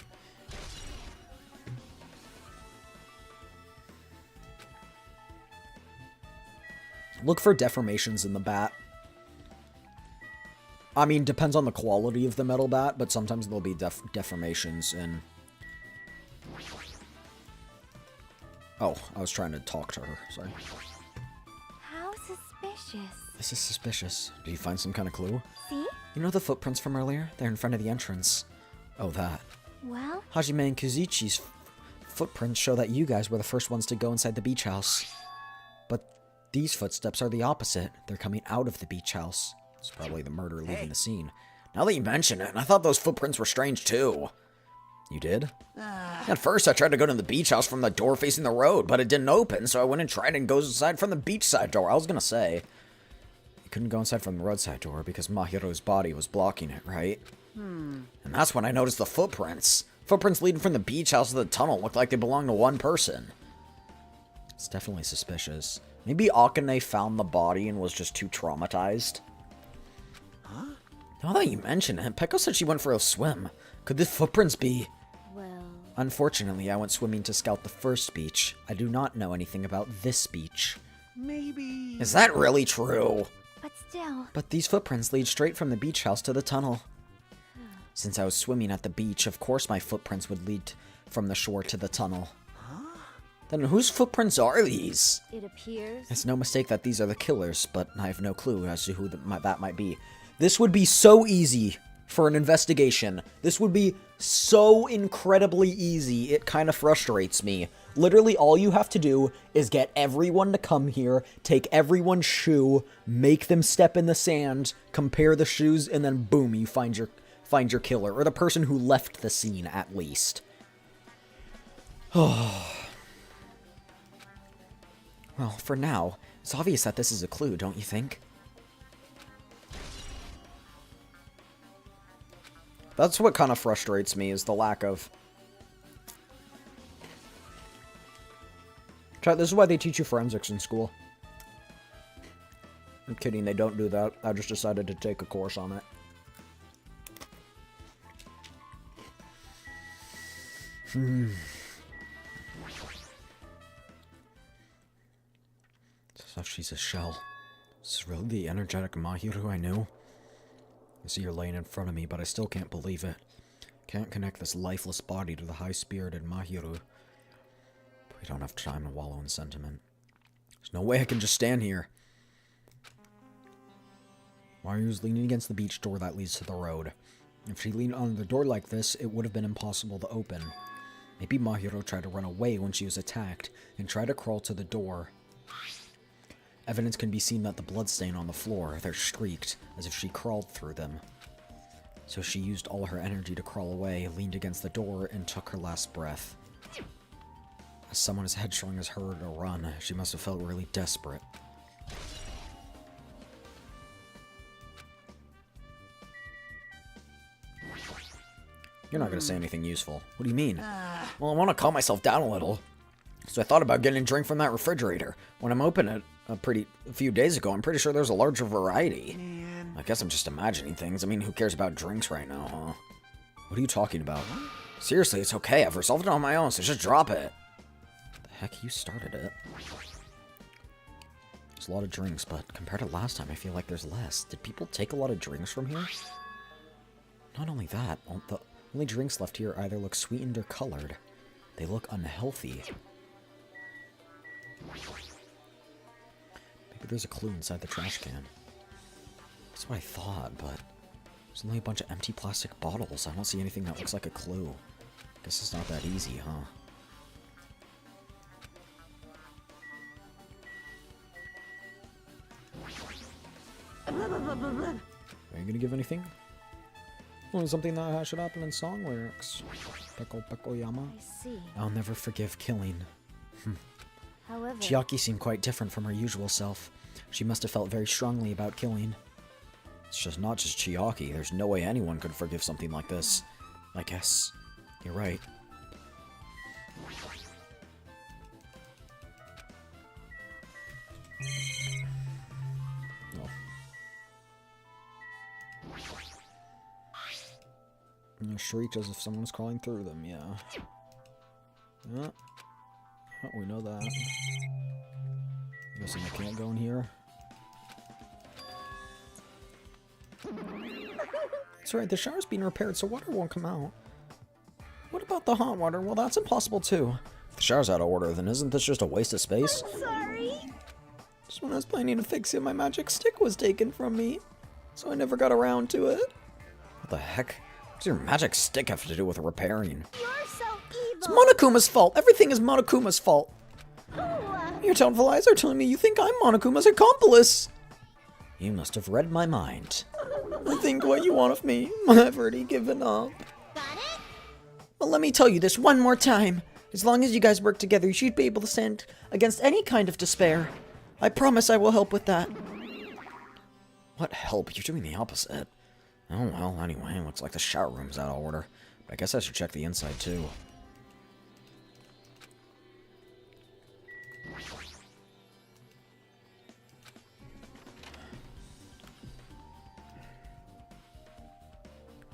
Look for deformations in the bat. I mean, depends on the quality of the metal bat, but sometimes there'll be deformations in... Oh, I was trying to talk to her, sorry. How suspicious. This is suspicious. Did you find some kind of clue? See? You know the footprints from earlier? They're in front of the entrance. Oh, that. Well, Hajime and Kuzuchi's footprints show that you guys were the first ones to go inside the beach house. But these footsteps are the opposite. They're coming out of the beach house. It's probably the murderer leaving the scene. Now that you mention it, I thought those footprints were strange too. You did? At first, I tried to go to the beach house from the door facing the road, but it didn't open, so I went and tried and goes inside from the beachside door. I was gonna say, you couldn't go inside from the roadside door because Mahiro's body was blocking it, right? And that's when I noticed the footprints. Footprints leading from the beach house to the tunnel looked like they belonged to one person. It's definitely suspicious. Maybe Akane found the body and was just too traumatized. Huh? Now that you mention it, Peko said she went for a swim. Could the footprints be... Well... Unfortunately, I went swimming to scout the first beach. I do not know anything about this beach. Maybe... Is that really true? but still. But these footprints lead straight from the beach house to the tunnel. Since I was swimming at the beach, of course my footprints would lead from the shore to the tunnel. Then whose footprints are these? It appears... It's no mistake that these are the killers, but I have no clue as to who that might be. This would be so easy for an investigation. This would be so incredibly easy, it kind of frustrates me. Literally, all you have to do is get everyone to come here, take everyone's shoe, make them step in the sand, compare the shoes, and then boom, you find your killer, or the person who left the scene, at least. Well, for now, it's obvious that this is a clue, don't you think? That's what kind of frustrates me, is the lack of... Chat, this is why they teach you forensics in school. I'm kidding, they don't do that. I just decided to take a course on it. So she's a shell. Is this really the energetic Mahiru I knew? I see her laying in front of me, but I still can't believe it. Can't connect this lifeless body to the high-spirited Mahiru. But we don't have time to wallow in sentiment. There's no way I can just stand here. Mahiru's leaning against the beach door that leads to the road. If she leaned on the door like this, it would have been impossible to open. Maybe Mahiru tried to run away when she was attacked, and tried to crawl to the door. Evidence can be seen that the bloodstain on the floor, they're streaked, as if she crawled through them. So she used all her energy to crawl away, leaned against the door, and took her last breath. As someone as headstrong as her to run, she must have felt really desperate. You're not going to say anything useful. What do you mean? Well, I want to calm myself down a little. So I thought about getting a drink from that refrigerator. When I'm opening it a few days ago, I'm pretty sure there's a larger variety. Man. I guess I'm just imagining things. I mean, who cares about drinks right now, huh? What are you talking about? Seriously, it's okay. I've resolved it on my own, so just drop it. The heck, you started it. There's a lot of drinks, but compared to last time, I feel like there's less. Did people take a lot of drinks from here? Not only that, the only drinks left here either look sweetened or colored. They look unhealthy. Maybe there's a clue inside the trash can. That's what I thought, but there's only a bunch of empty plastic bottles. I don't see anything that looks like a clue. Guess it's not that easy, huh? Are you gonna give anything? Well, something that should happen in song lyrics. Peko Peko Yama. I see. I'll never forgive killing. However, Chiaki seemed quite different from her usual self. She must have felt very strongly about killing. It's just not just Chiaki. There's no way anyone could forgive something like this. I guess you're right. Oh. Shriek as if someone's crawling through them, yeah. Yeah. Oh, we know that. Guessing I can't go in here. That's right, the shower's being repaired, so water won't come out. What about the hot water? Well, that's impossible too. If the shower's out of order, then isn't this just a waste of space? sorry. Just when I was planning to fix it, my magic stick was taken from me. So I never got around to it. What the heck? What does your magic stick have to do with repairing? You're so It's evil. Monokuma's fault. Everything is Monokuma's fault. Ooh, Your doubtful eyes are telling me you think I'm Monokuma's accomplice. You must have read my mind. I think what you want of me. I've already given up. got it? Well, let me tell you this one more time. As long as you guys work together, you should be able to stand against any kind of despair. I promise I will help with that. What help? You're doing the opposite. Oh well, anyway, looks like the shower room's out of order. But I guess I should check the inside too.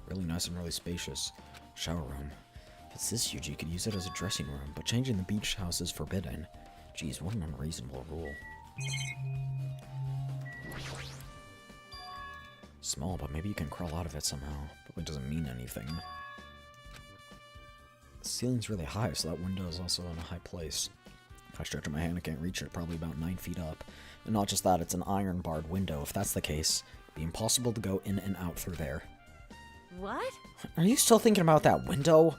Really nice and really spacious. Shower room. If it's this huge, you could use it as a dressing room, but changing the beach house is forbidden. Geez, what an unreasonable rule. Small, but maybe you can crawl out of it somehow. Probably doesn't mean anything. The ceiling's really high, so that window is also in a high place. If I stretch out my hand, I can't reach it, probably about 9 feet up. And not just that, it's an iron-barred window. If that's the case, it'd be impossible to go in and out through there. What? Are you still thinking about that window?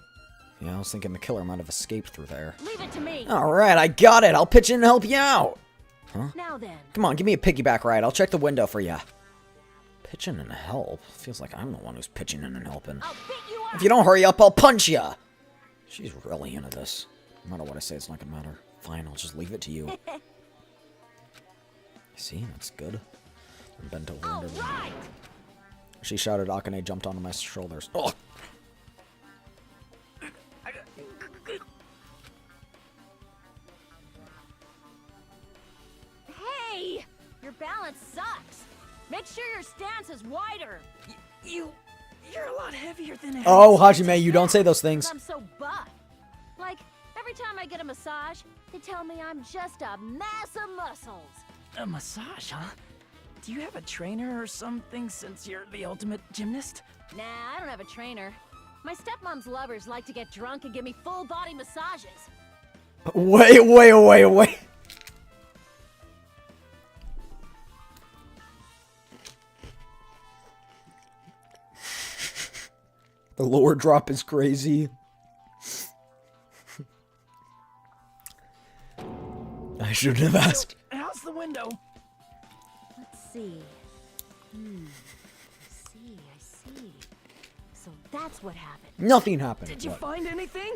Yeah, I was thinking the killer might have escaped through there. Leave it to me. Alright, I got it! I'll pitch in and help you out! Huh? Now then. Come on, give me a piggyback ride. I'll check the window for you. Pitching and help? Feels like I'm the one who's pitching in and helping. I'll beat you up. If you don't hurry up, I'll punch ya! She's really into this. No matter what I say, it's not gonna matter. Fine, I'll just leave it to you. See, that's good. I'm bent over All under the right. She shouted. Akane jumped onto my shoulders. Oh! Hey, your balance sucks. Make sure your stance is wider. You're a lot heavier than I Oh, Hajime, you don't say those things. I'm so buff. Like, every time I get a massage, they tell me I'm just a mass of muscles. A massage, huh? Do you have a trainer or something since you're the ultimate gymnast? Nah, I don't have a trainer. My stepmom's lovers like to get drunk and give me full body massages. Wait. The lower drop is crazy. I shouldn't have asked. How's the window? Let's see. I see. So that's what happened. Nothing happened. Did you What? find anything?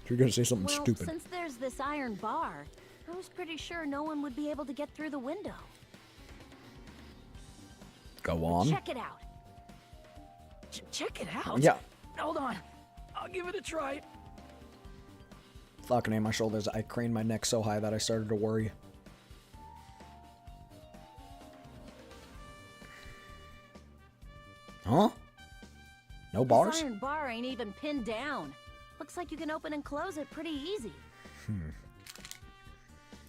You're gonna say something Well, stupid. since there's this iron bar, I was pretty sure no one would be able to get through the window. Go on. Check it out. Check it out? Yeah. Hold on. I'll give it a try. Fucking my shoulders. I craned my neck so high that I started to worry. Huh? No bars? This iron bar ain't even pinned down. Looks like you can open and close it pretty easy.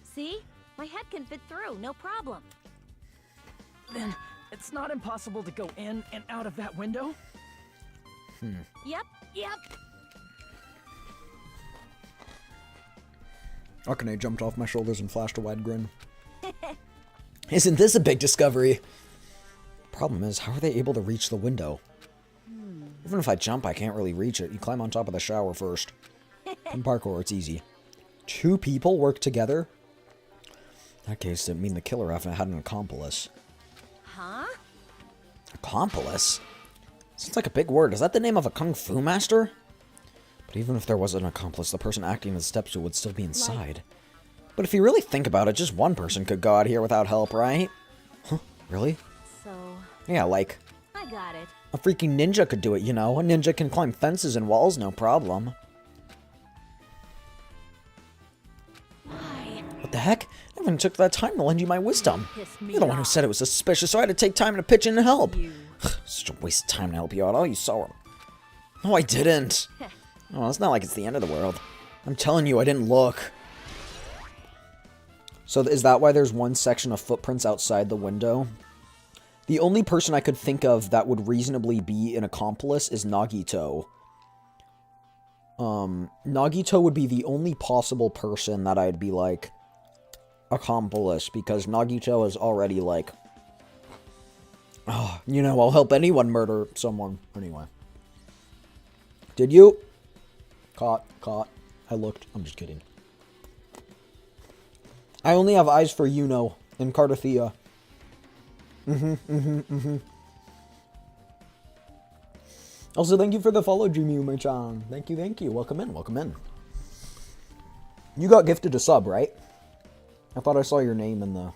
See? My head can fit through, no problem. Then it's not impossible to go in and out of that window? Yep. Akane jumped off my shoulders and flashed a wide grin. Isn't this a big discovery? Problem is, how are they able to reach the window? Even if I jump, I can't really reach it. You climb on top of the shower first. In parkour, it's easy. 2 people work together? In that case, it mean the killer had an accomplice. Huh? Accomplice? Sounds like a big word. Is that the name of a kung fu master? But even if there was an accomplice, the person acting as Stepstool would still be inside. But if you really think about it, just one person could go out here without help, right? Huh? Really? So, Yeah, like, I got it. a freaking ninja could do it, you know? A ninja can climb fences and walls, no problem. Why? What the heck? I even took that time to lend you my wisdom. Piss me You're the one who off. said it was suspicious, so I had to take time to pitch in and help. You. Such a waste of time to help you out. Oh, you saw him. No, I didn't. Oh, it's not like it's the end of the world. I'm telling you, I didn't look. So is that why there's one section of footprints outside the window? The only person I could think of that would reasonably be an accomplice is Nagito. Nagito would be the only possible person that I'd be like, accomplice, because Nagito is already like, oh, you know, I'll help anyone murder someone. Anyway. Did you? Caught. I looked. I'm just kidding. I only have eyes for Yuno and Cardathea. Also, thank you for the follow, Jimmy-chan. Thank you. Welcome in. You got gifted a sub, right? I thought I saw your name in the...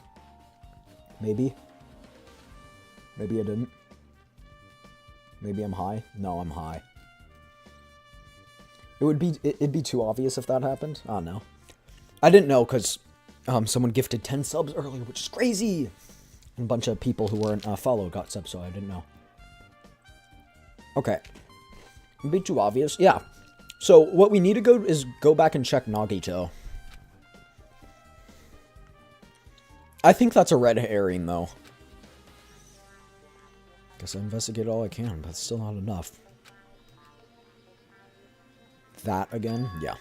Maybe? Maybe I didn't. Maybe I'm high? No, I'm high. It'd be too obvious if that happened. I don't know. I didn't know because someone gifted 10 subs earlier, which is crazy. And a bunch of people who weren't follow got subs, so I didn't know. Okay. It'd be too obvious. Yeah. So what we need to go is go back and check Nagito. I think that's a red herring, though. Guess I investigate all I can, but it's still not enough. That again? Yeah.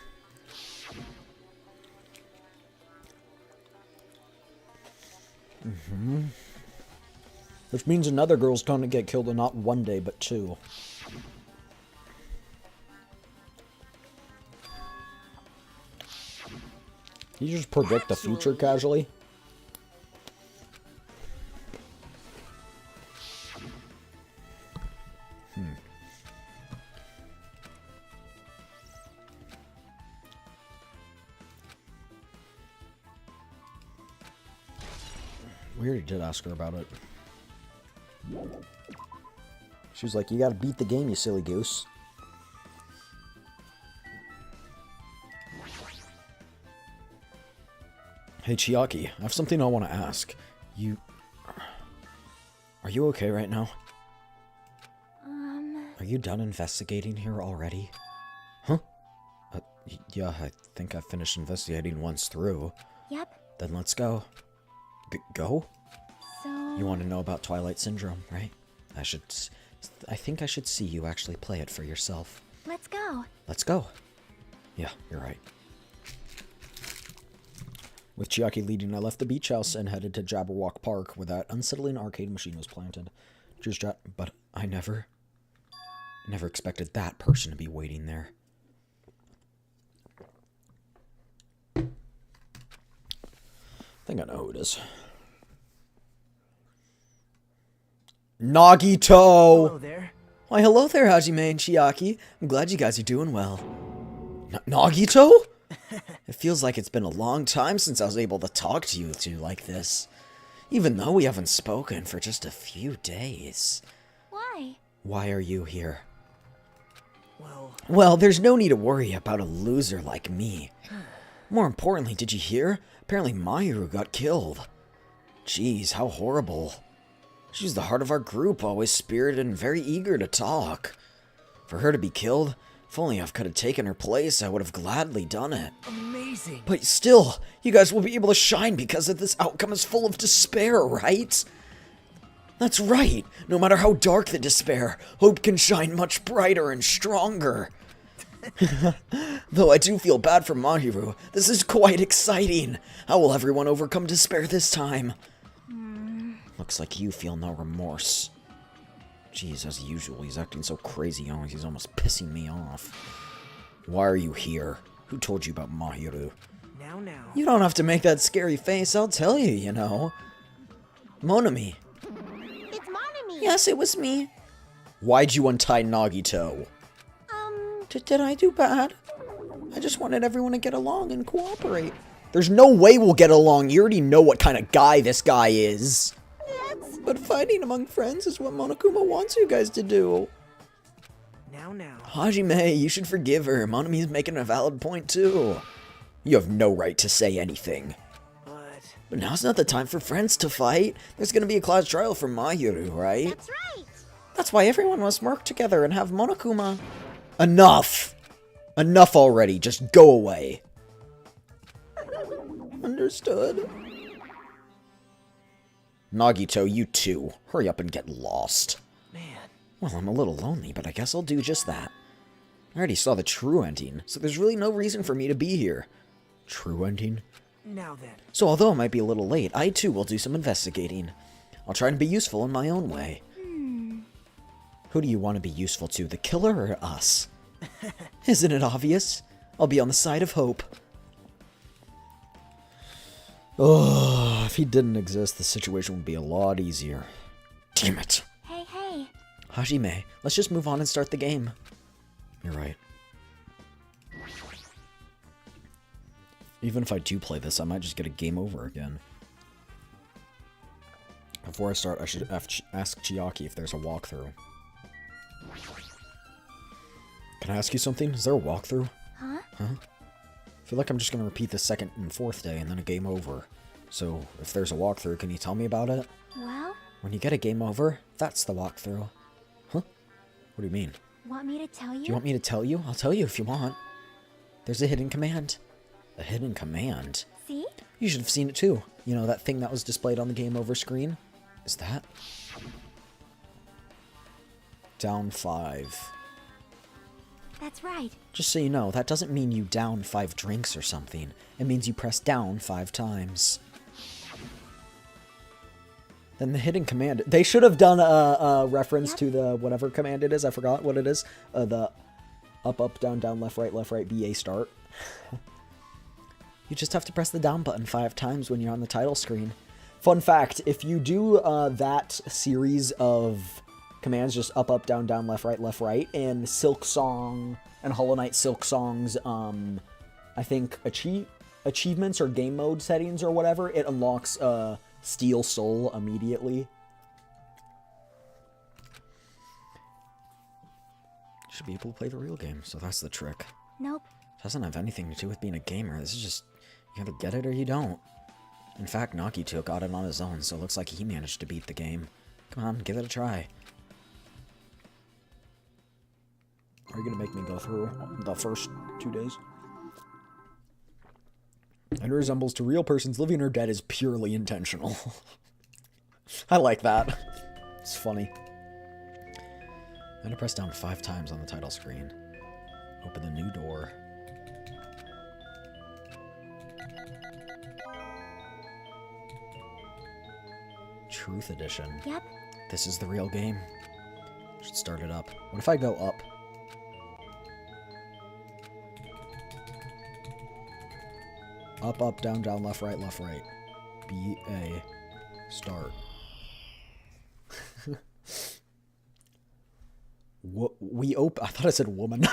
Which means another girl's gonna get killed, and not one day, but 2. You just predict the future casually? We already did ask her about it. She was like, you gotta beat the game, you silly goose. Hey, Chiaki, I have something I want to ask. Are you okay right now? Are you done investigating here already? Huh? Yeah, I think I finished investigating once through. Yep. Then let's go. Go? So... You want to know about Twilight Syndrome, right? I think I should see you actually play it for yourself. Let's go. Let's go. Yeah, you're right. With Chiaki leading, I left the beach house and headed to Jabberwock Park, where that unsettling arcade machine was planted. Cheers, chat. But I never expected that person to be waiting there. I think I know who it is. Nagito! Hello there. Why, hello there, Hajime and Chiaki. I'm glad you guys are doing well. Nagito? It feels like it's been a long time since I was able to talk to you two like this. Even though we haven't spoken for just a few days. Why? Why are you here? Well, There's no need to worry about a loser like me. More importantly, did you hear? Apparently Mayuru got killed. Jeez, how horrible. She was the heart of our group, always spirited and very eager to talk. For her to be killed, if only I could have taken her place, I would have gladly done it. Amazing. But still, you guys will be able to shine because of this outcome is full of despair, right? That's right. No matter how dark the despair, hope can shine much brighter and stronger. Though I do feel bad for Mahiru, this is quite exciting. How will everyone overcome despair this time? Looks like you feel no remorse. Jeez, as usual, he's acting so crazy. Oh, he's almost pissing me off. Why are you here? Who told you about Mahiru? Now. You don't have to make that scary face, I'll tell you, you know. Monami. It's Monami. Yes, it was me. Why'd you untie Nagito? Did I do bad? I just wanted everyone to get along and cooperate. There's no way we'll get along. You already know what kind of guy this guy is. But fighting among friends is what Monokuma wants you guys to do. Now. Hajime, you should forgive her. Monami's making a valid point, too. You have no right to say anything. But now's not the time for friends to fight. There's gonna be a class trial for Mahiru, right? That's right. That's why everyone must work together and have Monokuma. Enough! Enough already. Just go away. Understood. Nagito, you too. Hurry up and get lost. Man. Well, I'm a little lonely, but I guess I'll do just that. I already saw the true ending, so there's really no reason for me to be here. True ending? Now then. So although I might be a little late, I too will do some investigating. I'll try and be useful in my own way. Who do you want to be useful to, the killer or us? Isn't it obvious? I'll be on the side of hope. Oh, if he didn't exist, the situation would be a lot easier. Damn it. Hey. Hajime, let's just move on and start the game. You're right. Even if I do play this, I might just get a game over again. Before I start, I should ask Chiaki if there's a walkthrough. Can I ask you something? Is there a walkthrough? Huh? I feel like I'm just going to repeat the second and fourth day and then a game over. So, if there's a walkthrough, can you tell me about it? Well, When you get a game over, that's the walkthrough. Huh? What do you mean? want me to tell you? Do you want me to tell you? I'll tell you if you want. There's a hidden command. A hidden command? See? You should have seen it too. You know, that thing that was displayed on the game over screen? Is that? Down 5. That's right. Just so you know, that doesn't mean you down 5 drinks or something. It means you press down 5 times. Then the hidden command... They should have done a reference to the whatever command it is. I forgot what it is. The up, down, left, right, BA start. You just have to press the down button 5 times when you're on the title screen. Fun fact, if you do that series of commands, just up, down, left, right, and Silk Song and Hollow Knight Silk Song's, I think, achievements or game mode settings or whatever, it unlocks Steel Soul immediately. Should be able to play the real game, so that's the trick. Nope. It doesn't have anything to do with being a gamer. This is just, you either get it or you don't. In fact, Nagito got it on his own, so it looks like he managed to beat the game. Come on, give it a try. Are you gonna make me go through the first 2 days? And resembles to real persons living or dead is purely intentional. I like that. It's funny. I'm gonna press down 5 times on the title screen. Open the new door. Truth Edition. Yep. This is the real game. Should start it up. What if I go up? Up, down, left, right. B-A. Start. I thought I said woman.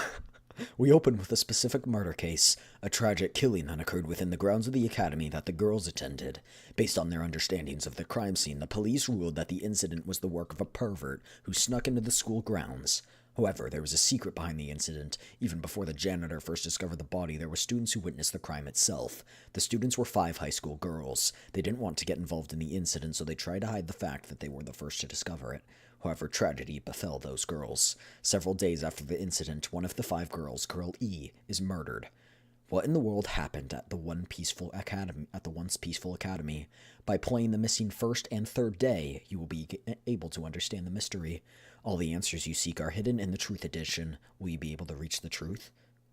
We open with a specific murder case, a tragic killing that occurred within the grounds of the academy that the girls attended. Based on their understandings of the crime scene, the police ruled that the incident was the work of a pervert who snuck into the school grounds. However, there was a secret behind the incident. Even before the janitor first discovered the body, there were students who witnessed the crime itself. The students were 5 high school girls. They didn't want to get involved in the incident, so they tried to hide the fact that they were the first to discover it. However, tragedy befell those girls. Several days after the incident, one of the 5 girls, Girl E, is murdered. What in the world happened at the once peaceful academy? By playing the missing first and third day, you will be able to understand the mystery. All the answers you seek are hidden in the Truth Edition. Will you be able to reach the truth?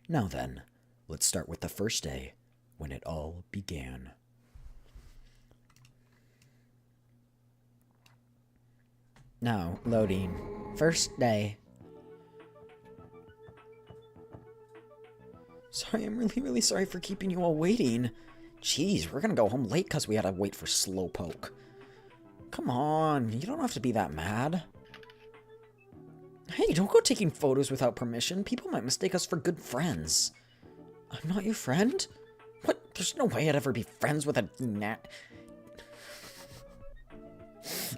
Now then, let's start with the first day, when it all began. Now, loading. First day. Sorry, I'm really sorry for keeping you all waiting. Jeez, we're gonna go home late because we had to wait for Slowpoke. Come on, you don't have to be that mad. Hey, don't go taking photos without permission. People might mistake us for good friends. I'm not your friend? What? There's no way I'd ever be friends with a gnat.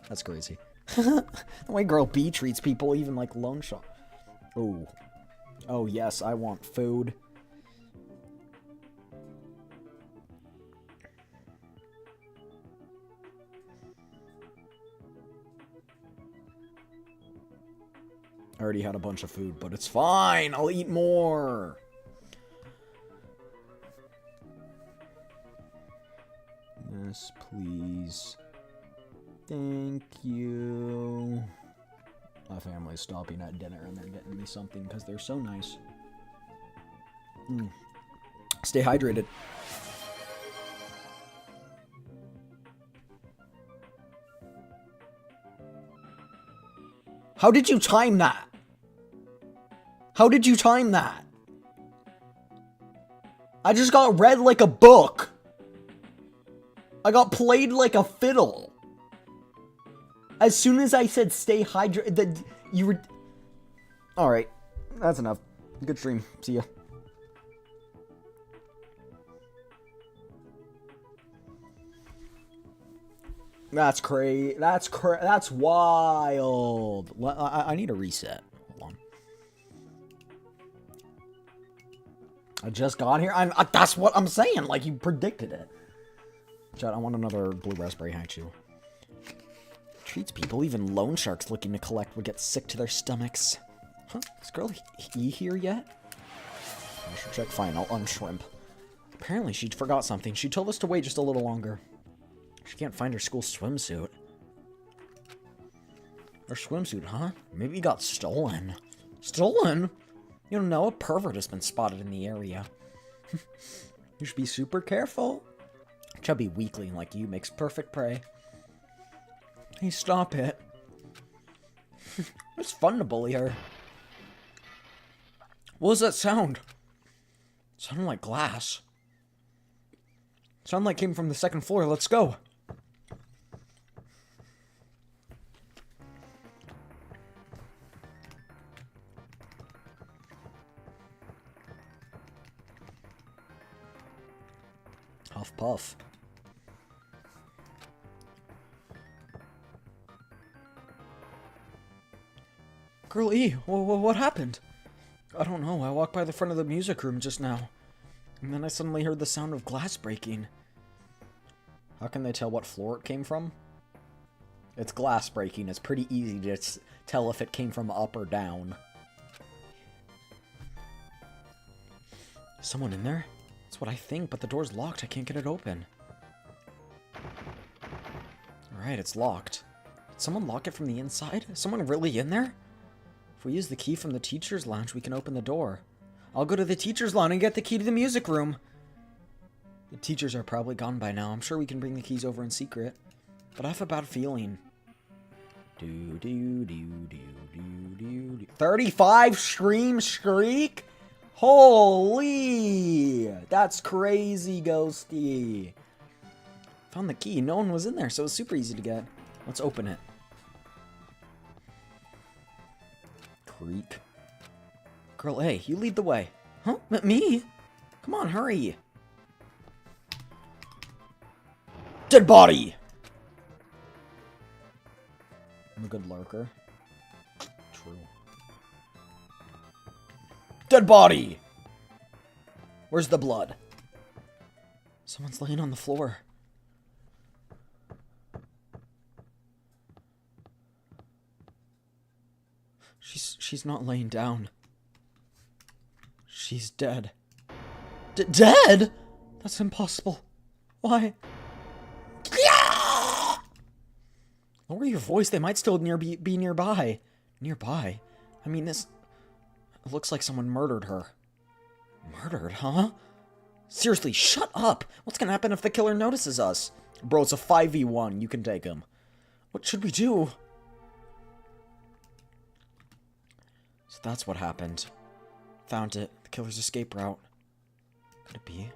That's crazy. The way Girl B treats people, even like loan shop. Oh. Oh, yes, I want food. I already had a bunch of food, but it's fine. I'll eat more. Yes, please. Thank you. My family's stopping at dinner and they're getting me something because they're so nice. Stay hydrated. How did you time that? How did you time that? I just got read like a book. I got played like a fiddle. As soon as I said stay hydrated, you were... Alright, that's enough. Good stream. See ya. That's crazy. That's wild. I need a reset. Hold on. I just got here. That's what I'm saying. Like, you predicted it. Chat, I want another blue raspberry high chew. Treats people. Even loan sharks looking to collect would get sick to their stomachs. Huh? Is Girl E here yet? I should check. Fine, I'll unshrimp. Apparently, she forgot something. She told us to wait just a little longer. She can't find her school swimsuit. Her swimsuit, huh? Maybe it got stolen. Stolen? You don't know, a pervert has been spotted in the area. You should be super careful. Chubby weakling like you makes perfect prey. Hey, stop it. It's fun to bully her. What was that sound? It sounded like glass. It sounded like it came from the second floor. Let's go. Huff puff. Girl E, what happened? I don't know. I walked by the front of the music room just now. And then I suddenly heard the sound of glass breaking. How can they tell what floor it came from? It's glass breaking. It's pretty easy to tell if it came from up or down. Is someone in there? That's what I think, but the door's locked. I can't get it open. Alright, it's locked. Did someone lock it from the inside? Is someone really in there? If we use the key from the teacher's lounge, we can open the door. I'll go to the teacher's lounge and get the key to the music room. The teachers are probably gone by now. I'm sure we can bring the keys over in secret. But I have a bad feeling. 35 stream streak? Holy! That's crazy, Ghosty. Found the key. No one was in there, so it's super easy to get. Let's open it. Creak. Girl A, you lead the way. Huh? Me? Come on, hurry. Dead body! I'm a good lurker. True. Dead body! Where's the blood? Someone's laying on the floor. She's not laying down. She's dead. Dead? That's impossible. Why? Lower your voice. They might still be nearby. Nearby? I mean, this... It looks like someone murdered her. Murdered, huh? Seriously, shut up! What's gonna happen if the killer notices us? Bro, it's a 5v1. You can take him. What should we do? So that's what happened. Found it. The killer's escape route. Could it be?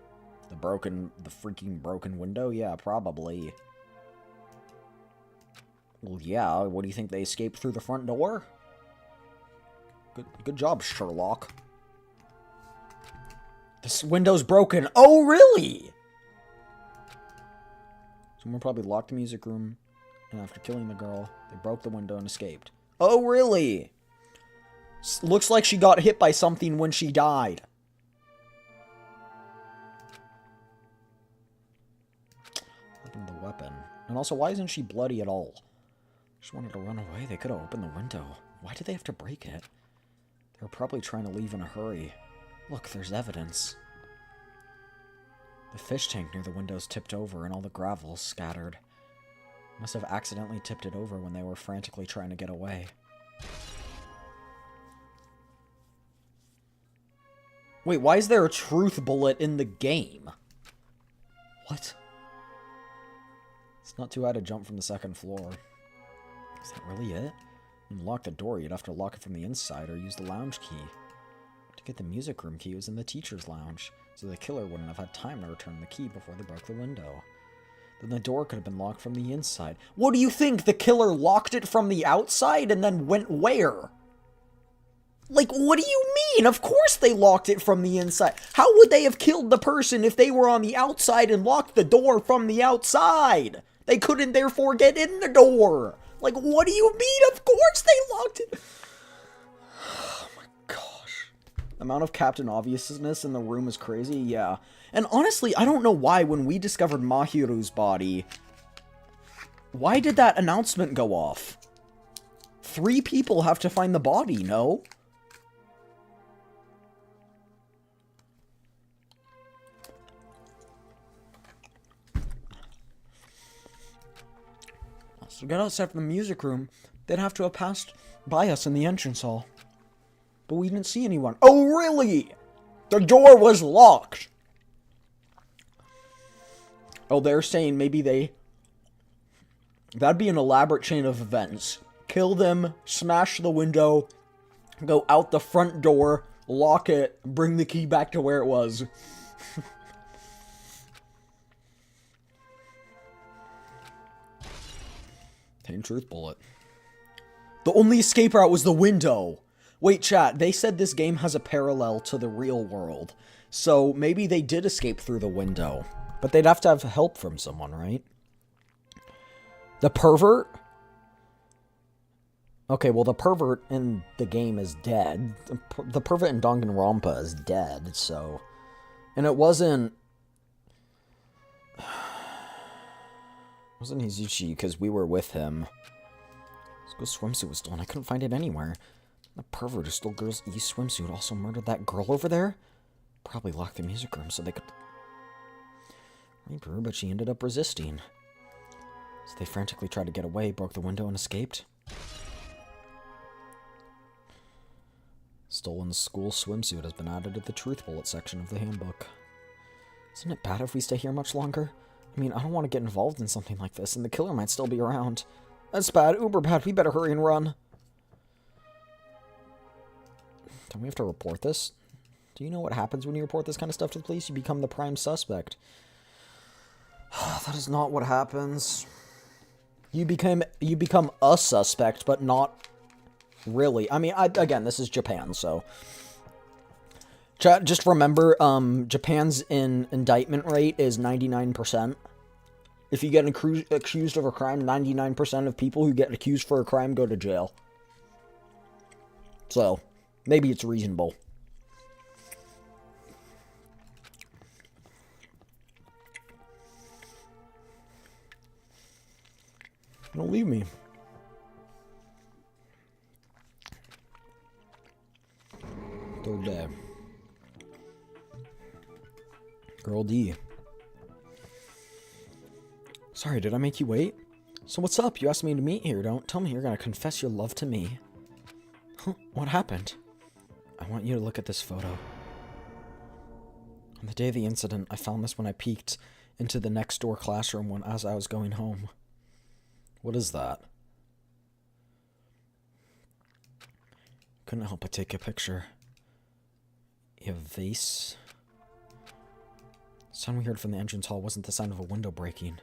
The freaking broken window? Yeah, probably. Well, yeah. What do you think? They escaped through the front door? Good job, Sherlock. This window's broken. Oh, really? Someone probably locked the music room, and after killing the girl, they broke the window and escaped. Oh, really? Looks like she got hit by something when she died. Opened the weapon. And also, why isn't she bloody at all? She wanted to run away. They could have opened the window. Why did they have to break it? They were probably trying to leave in a hurry. Look, there's evidence. The fish tank near the window's tipped over and all the gravel's scattered. Must have accidentally tipped it over when they were frantically trying to get away. Wait, why is there a truth bullet in the game? What? It's not too high to jump from the second floor. Is that really it? When you lock the door, you'd have to lock it from the inside or use the lounge key. To get the music room key was in the teacher's lounge, so the killer wouldn't have had time to return the key before they broke the window. Then the door could have been locked from the inside. What do you think? The killer locked it from the outside and then went where? Like, what do you mean? Of course they locked it from the inside. How would they have killed the person if they were on the outside and locked the door from the outside? They couldn't therefore get in the door. Like, what do you mean? Of course they locked it. Oh my gosh. The amount of Captain Obviousness in the room is crazy, yeah. And honestly, I don't know why when we discovered Mahiru's body, why did that announcement go off? 3 people have to find the body, no? So to get outside from the music room, they'd have to have passed by us in the entrance hall. But we didn't see anyone. Oh, really? The door was locked. Oh, they're saying maybe they... That'd be an elaborate chain of events. Kill them, smash the window, go out the front door, lock it, bring the key back to where it was. Tame truth bullet. The only escape route was the window. Wait, chat, they said this game has a parallel to the real world. So maybe they did escape through the window. But they'd have to have help from someone, right? The pervert? Okay, well, the pervert in the game is dead. The pervert in Danganronpa is dead, so... And it wasn't... It wasn't Hizuchi, because we were with him. His swimsuit was stolen. I couldn't find it anywhere. The pervert who stole girl's swimsuit also murdered that girl over there? Probably locked the music room so they could... rape her, but she ended up resisting. So they frantically tried to get away, broke the window, and escaped. Stolen school swimsuit has been added to the truth bullet section of the handbook. Isn't it bad if we stay here much longer? I mean, I don't want to get involved in something like this, and the killer might still be around. That's bad, uber bad, we better hurry and run. Don't we have to report this? Do you know what happens when you report this kind of stuff to the police? You become the prime suspect. That is not what happens. You become a suspect, but not really. I mean, again, this is Japan, so Just remember, Japan's indictment rate is 99%. If you get accused of a crime, 99% of people who get accused for a crime go to jail. So, maybe it's reasonable. Don't leave me. Third day. Girl D. Sorry, did I make you wait? So what's up? You asked me to meet here. Don't tell me you're gonna confess your love to me. Huh? What happened? I want you to look at this photo. On the day of the incident, I found this when I peeked into the next door classroom as I was going home. What is that? Couldn't help but take a picture. You have a vase? The sound we heard from the entrance hall wasn't the sound of a window breaking.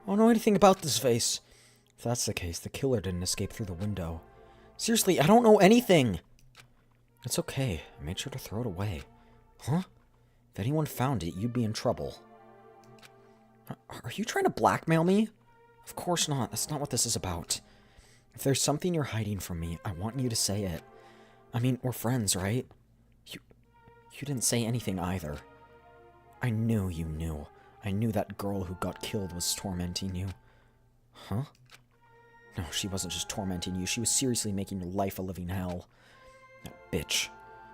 I don't know anything about this vase. If that's the case, the killer didn't escape through the window. Seriously, I don't know anything. It's okay. I made sure to throw it away. Huh? If anyone found it, you'd be in trouble. Are you trying to blackmail me? Of course not. That's not what this is about. If there's something you're hiding from me, I want you to say it. I mean, we're friends, right? You didn't say anything either. I knew you knew. I knew that girl who got killed was tormenting you. Huh? No, she wasn't just tormenting you. She was seriously making your life a living hell. That bitch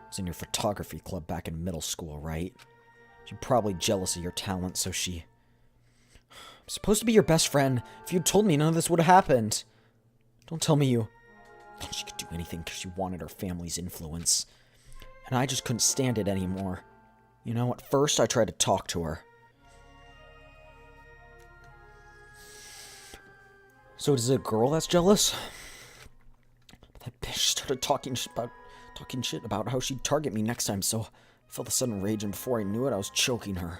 was in your photography club back in middle school, right? She's probably jealous of your talent, so she... I'm supposed to be your best friend. If you'd told me, none of this would have happened. Don't tell me you... She could do anything because she wanted her family's influence. And I just couldn't stand it anymore. You know, at first I tried to talk to her. So is it a girl that's jealous? That bitch started talking shit about how she'd target me next time, so I felt a sudden rage, and before I knew it, I was choking her.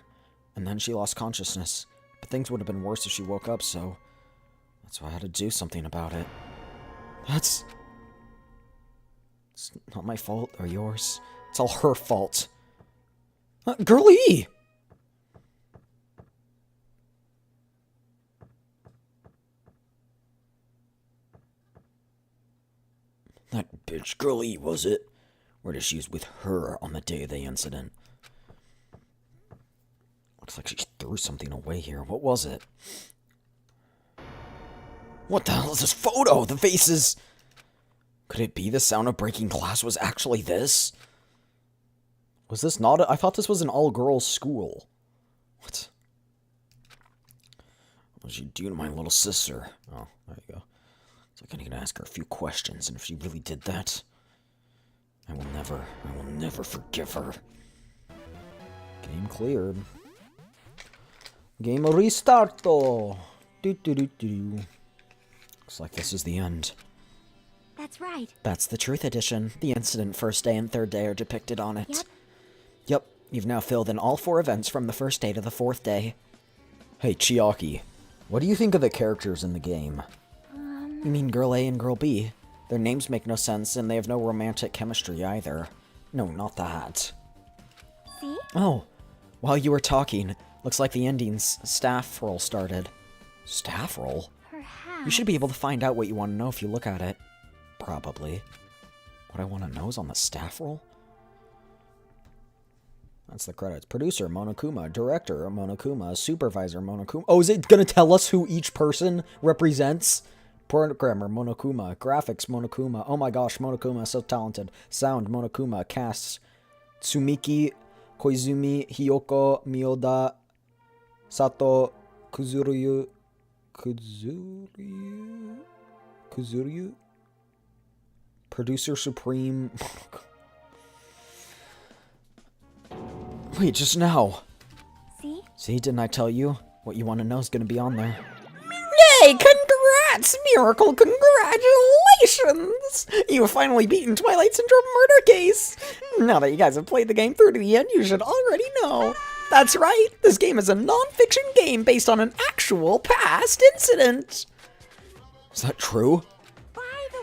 And then she lost consciousness. But things would have been worse if she woke up, so that's why I had to do something about it. It's not my fault or yours. It's all her fault. Girlie! That bitch Girlie, was it? Or did she was with her on the day of the incident? Looks like she threw something away here. What was it? What the hell is this photo? The faces... Could it be the sound of breaking glass was actually this? Was this not I thought this was an all-girls school. What? What did you do to my little sister? Oh, there you go. So I need to ask her a few questions, and if she really did that, I will never forgive her. Game cleared. Game restarto. Looks like this is the end. That's right. That's the Truth Edition. The incident, first day, and third day are depicted on it. Yep. You've now filled in all 4 events from the first day to the 4th day. Hey, Chiaki, what do you think of the characters in the game? You mean Girl A and Girl B? Their names make no sense, and they have no romantic chemistry either. No, not that. See? Oh, while you were talking, looks like the ending's staff roll started. Staff roll? Perhaps. You should be able to find out what you want to know if you look at it. Probably. What I want to know is on the staff roll? That's the credits. Producer, Monokuma. Director, Monokuma. Supervisor, Monokuma. Oh, is it going to tell us who each person represents? Programmer, Monokuma. Graphics, Monokuma. Oh my gosh, Monokuma is so talented. Sound, Monokuma. Cast, Tsumiki, Koizumi, Hiyoko, Miyoda, Sato, Kuzuryu. Producer Supreme. Wait, just now. See? See, didn't I tell you? What you want to know is going to be on there. Yay! Congrats! Miracle congratulations! You have finally beaten Twilight Syndrome Murder Case! Now that you guys have played the game through to the end, you should already know. That's right, this game is a non-fiction game based on an actual past incident. Is that true?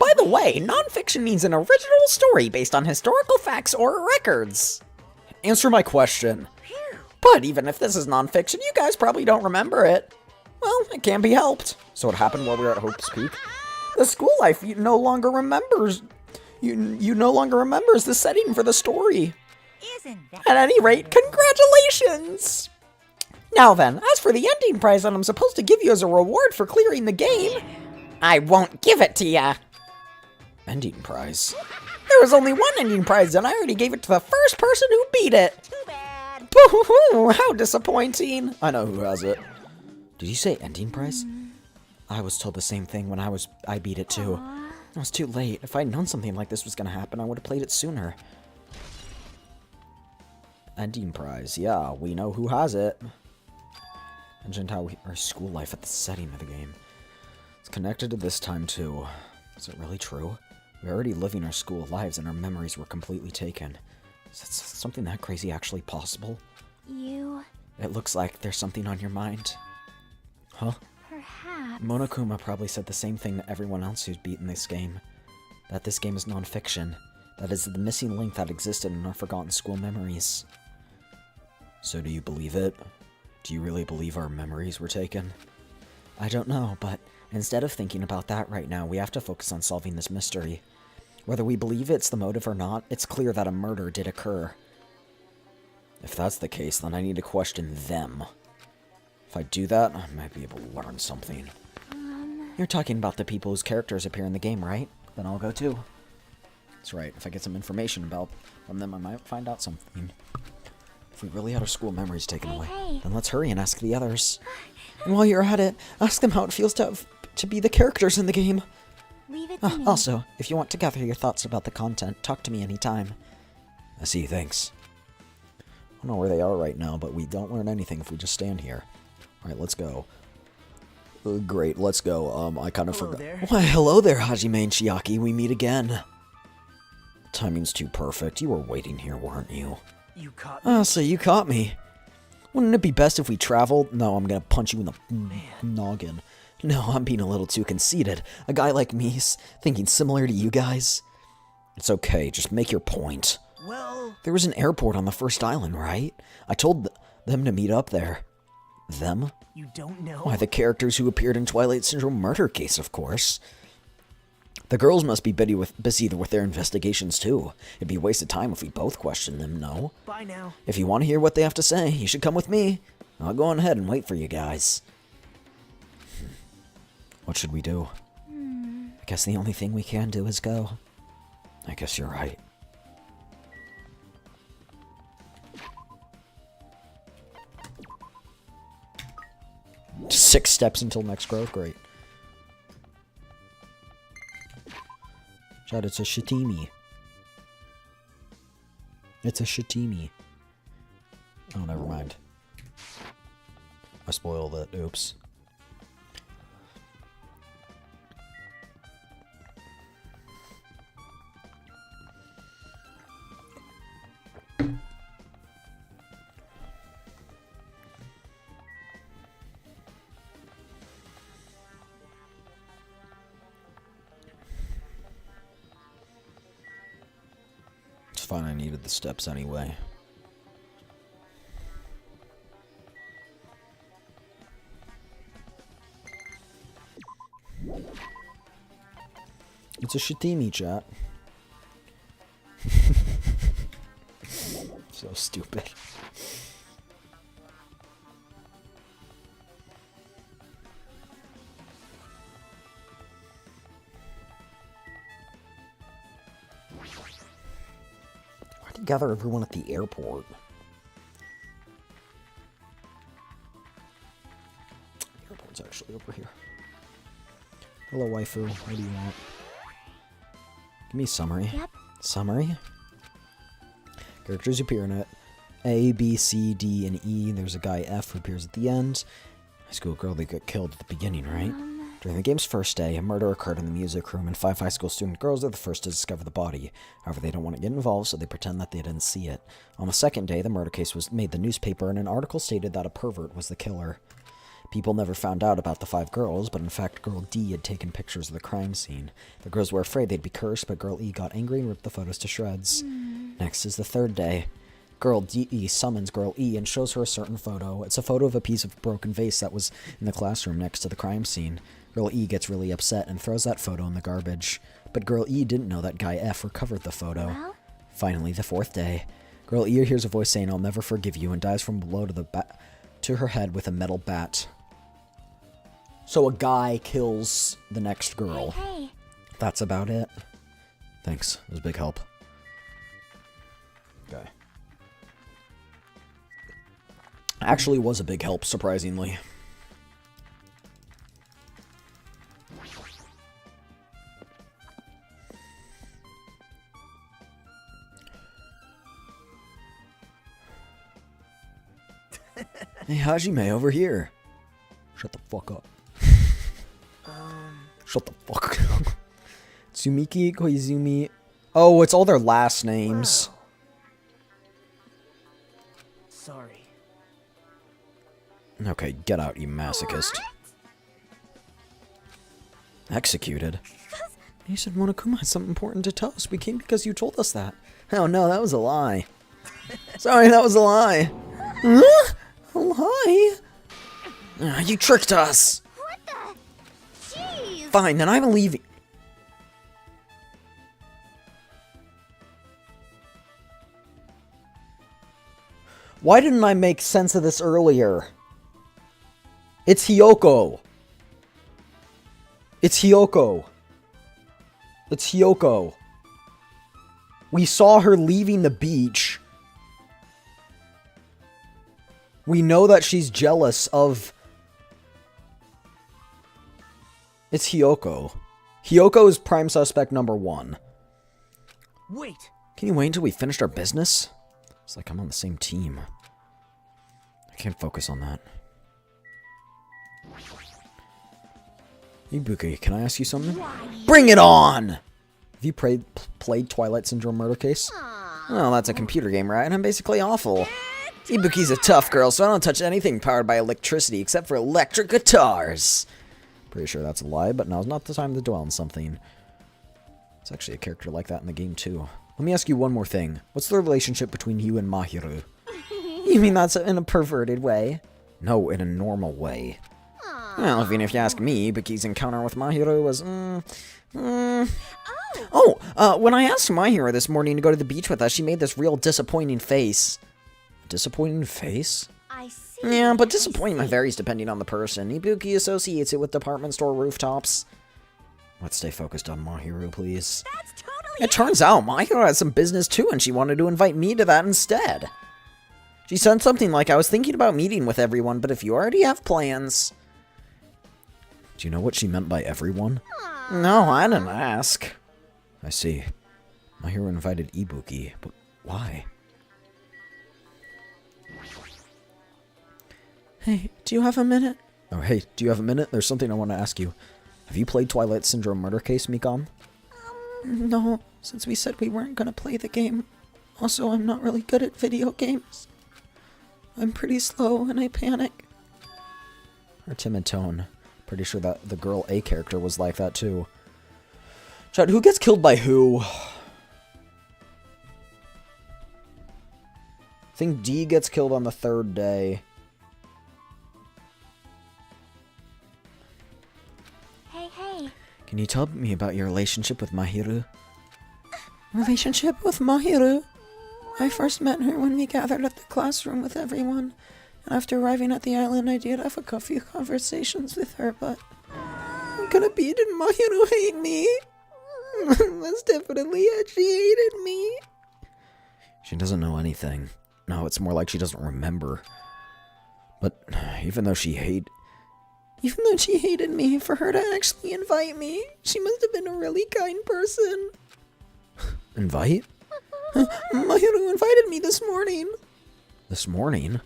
By the way, non-fiction means an original story based on historical facts or records. answer my question. But even if this is nonfiction, you guys probably don't remember it. Well, it can't be helped. So what happened while we were at Hope's Peak? The school life no longer remembers. You no longer remembers the setting for the story. Isn't that At any rate, congratulations! Now then, as for the ending prize that I'm supposed to give you as a reward for clearing the game, I won't give it to ya. Ending prize? There was only one ending prize, and I already gave it to the first person who beat it. too bad? Boo-hoo-hoo, how disappointing. I know who has it. Did you say ending prize? I was told the same thing when I beat it too. It was too late. If I'd known something like this was gonna happen, I would have played it sooner. Ending prize. Yeah, we know who has it. Mentioned how our school life at the setting of the game. It's connected to this time too. Is it really true? We're already living our school lives and our memories were completely taken. Is something that crazy actually possible? It looks like there's something on your mind. Huh? Perhaps. Monokuma probably said the same thing to everyone else who's beaten this game. That this game is non-fiction. That is the missing link that existed in our forgotten school memories. So do you believe it? Do you really believe our memories were taken? I don't know, but instead of thinking about that right now, we have to focus on solving this mystery. Whether we believe it's the motive or not, it's clear that a murder did occur. If that's the case, then I need to question them. If I do that, I might be able to learn something. You're talking about the people whose characters appear in the game, right? Then I'll go too. That's right, if I get some information from them, I might find out something. If we really had our school memories taken away, then let's hurry and ask the others. And while you're at it, ask them how it feels to be the characters in the game. Leave it to me. Also, if you want to gather your thoughts about the content, talk to me anytime. I see, thanks. I don't know where they are right now, but we don't learn anything if we just stand here. Alright, let's go. Great, let's go. I kind of forgot. there. Why, hello there, Hajime and Chiaki. We meet again. Timing's too perfect. You were waiting here, weren't you? You caught me. Ah, so you caught me. Wouldn't it be best if we traveled? No, I'm gonna punch you in the noggin. No, I'm being a little too conceited. A guy like me thinking similar to you guys. It's okay, just make your point. Well, There was an airport on the first island, right? I told them to meet up there. Them? you don't know. Why, the characters who appeared in Twilight Syndrome murder case, of course. The girls must be busy with their investigations, too. It'd be a waste of time if we both questioned them, no? Bye now. If you want to hear what they have to say, you should come with me. I'll go on ahead and wait for you guys. What should we do? I guess the only thing we can do is go. I guess you're right. Just 6 steps until next growth, great. Chad, it's a Shitimi. It's a Shitimi. Oh, never mind. I spoiled it. Oops. It's fine, I needed the steps anyway. It's a Shitimi, chat. So stupid. Why'd you gather everyone at the airport? The airport's actually over here. Hello, waifu. What do you want? Give me a summary. Yep. Summary? Characters who appear in it. A, B, C, D, and E. There's a guy F who appears at the end. High school girl, they got killed at the beginning, right? During the game's first day, a murder occurred in the music room, and 5 high school student girls are the first to discover the body. However, they don't want to get involved, so they pretend that they didn't see it. On the second day, the murder case was made the newspaper, and an article stated that a pervert was the killer. People never found out about the 5 girls, but in fact, Girl D had taken pictures of the crime scene. The girls were afraid they'd be cursed, but Girl E got angry and ripped the photos to shreds. Next is the third day. Girl D summons Girl E and shows her a certain photo. It's a photo of a piece of broken vase that was in the classroom next to the crime scene. Girl E gets really upset and throws that photo in the garbage. But Girl E didn't know that Guy F recovered the photo. Well? Finally, the 4th day. Girl E hears a voice saying, "I'll never forgive you," and dives from below to her head with a metal bat. So a guy kills the next girl. Hey. That's about it. Thanks. It was a big help. Okay. Actually was a big help, surprisingly. Hey, Hajime, over here. Shut the fuck up. Shut the fuck up. Tsumiki, Koizumi. Oh, it's all their last names. Wow. Sorry. Okay, get out, you masochist. Executed? You said Monokuma had something important to tell us. We came because you told us that. Oh no, that was a lie. Sorry, that was a lie. Huh? A lie? You tricked us! What the? Jeez. Fine, then I'm leaving. Why didn't I make sense of this earlier? It's Hiyoko. It's Hiyoko. It's Hiyoko. We saw her leaving the beach. We know that she's jealous of... It's Hiyoko. Hiyoko is prime suspect number 1. Wait. Can you wait until we finished our business? It's like I'm on the same team. I can't focus on that. Ibuki, can I ask you something? Bring it on! Have you played Twilight Syndrome Murder Case? Well, that's a computer game, right? And I'm basically awful. Ibuki's a tough girl, so I don't touch anything powered by electricity except for electric guitars. Pretty sure that's a lie, but now's not the time to dwell on something. It's actually a character like that in the game, too. Let me ask you one more thing. What's the relationship between you and Mahiru? You mean that's in a perverted way? No, in a normal way. Well, even if you ask me, Ibuki's encounter with Mahiru was, when I asked Mahiru this morning to go to the beach with us, she made this real disappointing face. Disappointing face? I see. Yeah, but disappointment varies depending on the person. Ibuki associates it with department store rooftops. Let's stay focused on Mahiru, please. That's totally It turns out Mahiru had some business too, and she wanted to invite me to that instead. She said something like, "I was thinking about meeting with everyone, but if you already have plans..." Do you know what she meant by everyone? No, I didn't ask. I see. Mahiru invited Ibuki, but why? Hey, do you have a minute? Oh, hey, do you have a minute? There's something I want to ask you. Have you played Twilight Syndrome Murder Case, Mikam? No, since we said we weren't gonna play the game. Also, I'm not really good at video games. I'm pretty slow and I panic. Her timid tone. Pretty sure that the girl A character was like that too. Chad, who gets killed by who? I think D gets killed on the 3rd day. Hey. Can you tell me about your relationship with Mahiru? Relationship with Mahiru? I first met her when we gathered at the classroom with everyone. And after arriving at the island, I did have a few conversations with her, but... I'm gonna beat and Mahiru hate me. That's definitely it. She hated me. She doesn't know anything. No, it's more like she doesn't remember. But even though she hated me, for her to actually invite me, she must have been a really kind person. Invite? Mahiru invited me this morning. This morning?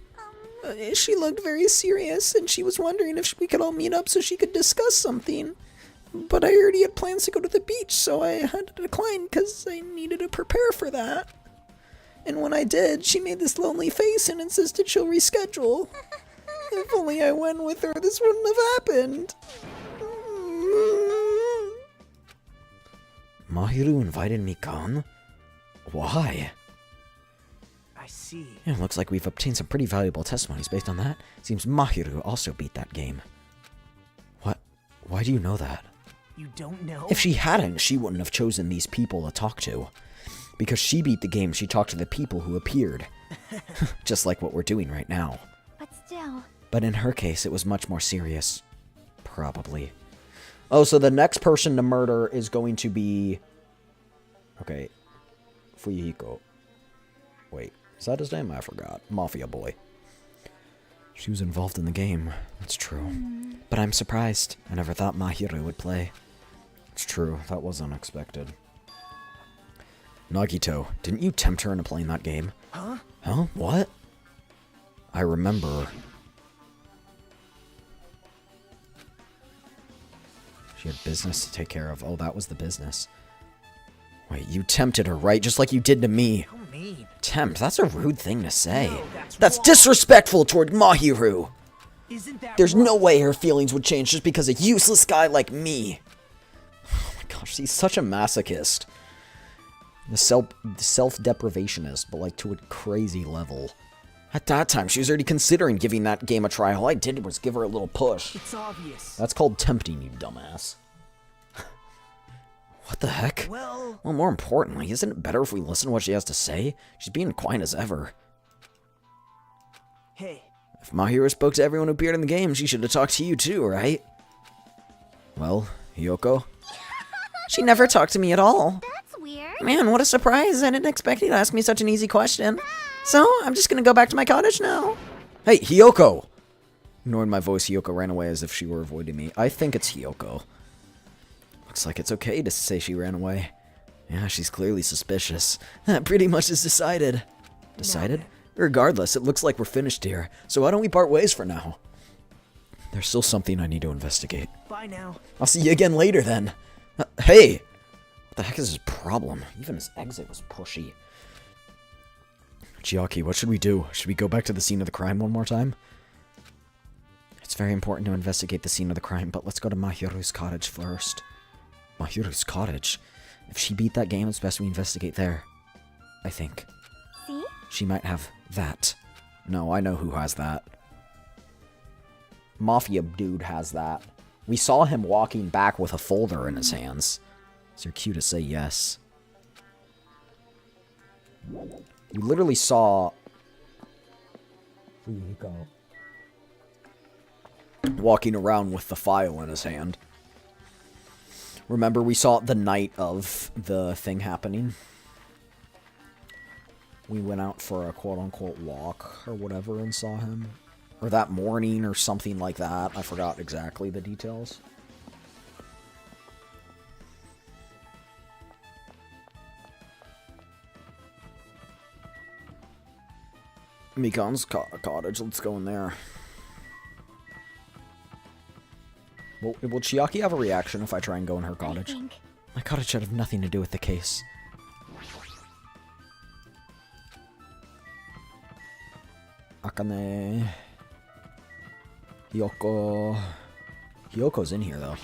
She looked very serious, and she was wondering if we could all meet up so she could discuss something. But I already had plans to go to the beach, so I had to decline because I needed to prepare for that. And when I did, she made this lonely face and insisted she'll reschedule. If only I went with her, this wouldn't have happened. Mahiru invited me gone? Why? I see. Yeah, looks like we've obtained some pretty valuable testimonies based on that. Seems Mahiru also beat that game. What? Why do you know that? You don't know? If she hadn't, she wouldn't have chosen these people to talk to. Because she beat the game, she talked to the people who appeared. Just like what we're doing right now. But still. But in her case, it was much more serious. Probably. Oh, so the next person to murder is going to be... Okay. Fuyuhiko. Wait, is that his name? I forgot. Mafia boy. She was involved in the game. That's true. But I'm surprised. I never thought Mahiru would play. It's true. That was unexpected. Nagito, didn't you tempt her into playing that game? Huh? Huh? What? I remember. She had business to take care of. Oh, that was the business. Wait, you tempted her, right? Just like you did to me. How mean. Tempt? That's a rude thing to say. No, That's wrong. disrespectful toward Mahiru. Isn't that There's wrong? no way her feelings would change just because a useless guy like me. Oh my gosh, he's such a masochist. The self-deprivationist, but like to a crazy level. At that time, she was already considering giving that game a try. All I did was give her a little push. It's obvious. That's called tempting, you dumbass. What the heck? Well, More importantly, isn't it better if we listen to what she has to say? She's being quiet as ever. hey, If Mahiru spoke to everyone who appeared in the game, she should have talked to you too, right? Well, Hiyoko? She never talked to me at all. That's weird. Man, what a surprise. I didn't expect you to ask me such an easy question. So, I'm just gonna go back to my cottage now. Hey, Hiyoko! Ignoring my voice, Hiyoko ran away as if she were avoiding me. I think it's Hiyoko. Looks like it's okay to say she ran away. Yeah, she's clearly suspicious. That pretty much is decided. Decided? Regardless, it looks like we're finished here, so why don't we part ways for now? There's still something I need to investigate. bye now. I'll see you again later, then. Hey! What the heck is his problem? Even his exit was pushy. Chiaki, what should we do? Should we go back to the scene of the crime one more time? It's very important to investigate the scene of the crime, but let's go to Mahiru's cottage first. Mahiru's cottage? If she beat that game, it's best we investigate there. I think. See? She might have that. No, I know who has that. Mafia dude has that. We saw him walking back with a folder in his hands. Is your cue to say yes? We literally saw... walking around with the file in his hand. Remember, we saw it the night of the thing happening. We went out for a quote-unquote walk or whatever and saw him. Or that morning or something like that. I forgot exactly the details. Mikan's cottage. Let's go in there. Will Chiaki have a reaction if I try and go in her cottage? I think. My cottage should have nothing to do with the case. Akane... Hiyoko... Hiyoko's in here, though.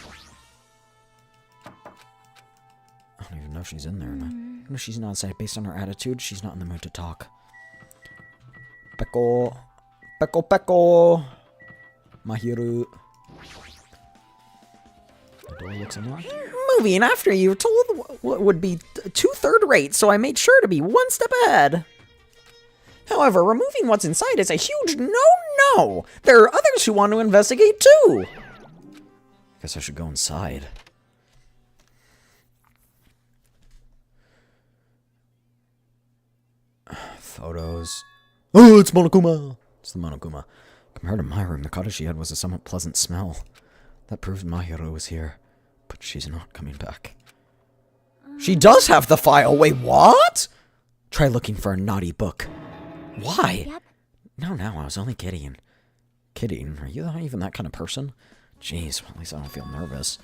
I don't even know if she's in there or not. No, she's not inside. Based on her attitude, she's not in the mood to talk. Peko... Peko! Mahiru... The door looks unlocked. Moving after you told what would be 2/3 rate, so I made sure to be one step ahead. However, removing what's inside is a huge no-no. There are others who want to investigate too. Guess I should go inside. Photos. Oh, it's Monokuma! It's the Monokuma. Compared to my room, the cottage she had was a somewhat pleasant smell. That proves Mahiru was here. But she's not coming back. She does have the file! Wait, what? Try looking for a naughty book. Why? Yep. No, I was only kidding. Kidding? Are you not even that kind of person? Jeez, well, at least I don't feel nervous.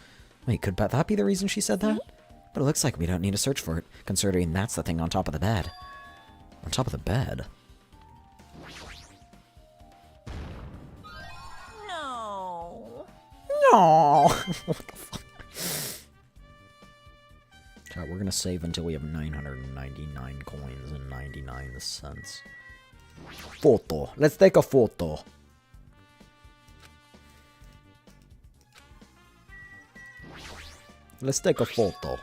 Wait, could that be the reason she said that? But it looks like we don't need to search for it, considering that's the thing on top of the bed. On top of the bed? No. No. What the fuck? Alright, we're gonna save until we have 999 coins and 99 cents. Photo. Let's take a photo. Let's take a photo.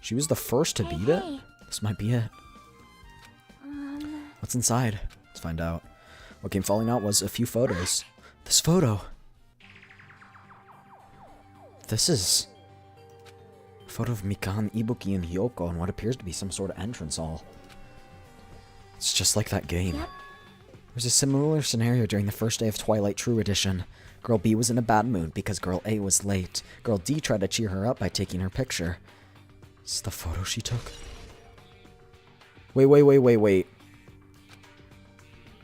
She was the first to beat it? This might be it. What's inside? Let's find out. What came falling out was a few photos. This photo. This is a photo of Mikan, Ibuki, and Hyoko in what appears to be some sort of entrance hall. It's just like that game. There was a similar scenario during the first day of Twilight True Edition. Girl B was in a bad mood because Girl A was late. Girl D tried to cheer her up by taking her picture. Is this the photo she took? Wait.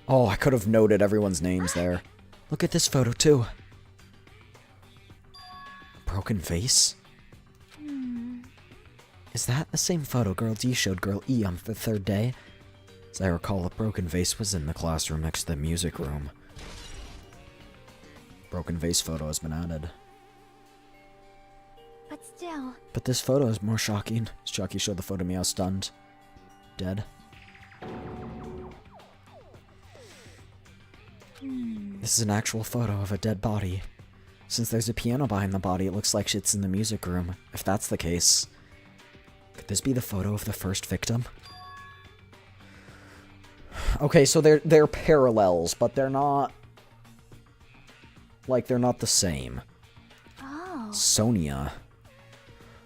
Oh, I could have noted everyone's names there. Look at this photo, too. Broken vase? Is that the same photo Girl D showed Girl E on the third day? As I recall, a broken vase was in the classroom next to the music room. Broken vase photo has been added. But still. But this photo is more shocking. As Chucky showed the photo to me, I was stunned. Dead. This is an actual photo of a dead body. Since there's a piano behind the body, it looks like it's in the music room. If that's the case, could this be the photo of the first victim? Okay, so they're parallels, but they're not... Like, they're not the same. Oh. Sonia.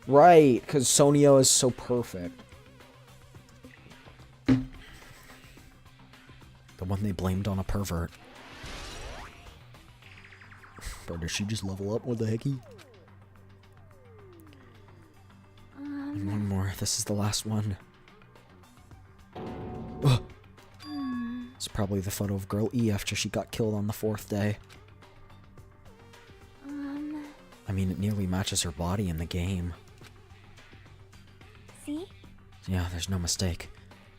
Right, because Sonia is so perfect. The one they blamed on a pervert. Bro, did she just level up? What the hecky? And one more. This is the last one. It's probably the photo of Girl E after she got killed on the 4th day. I mean, it nearly matches her body in the game. See? Yeah, there's no mistake.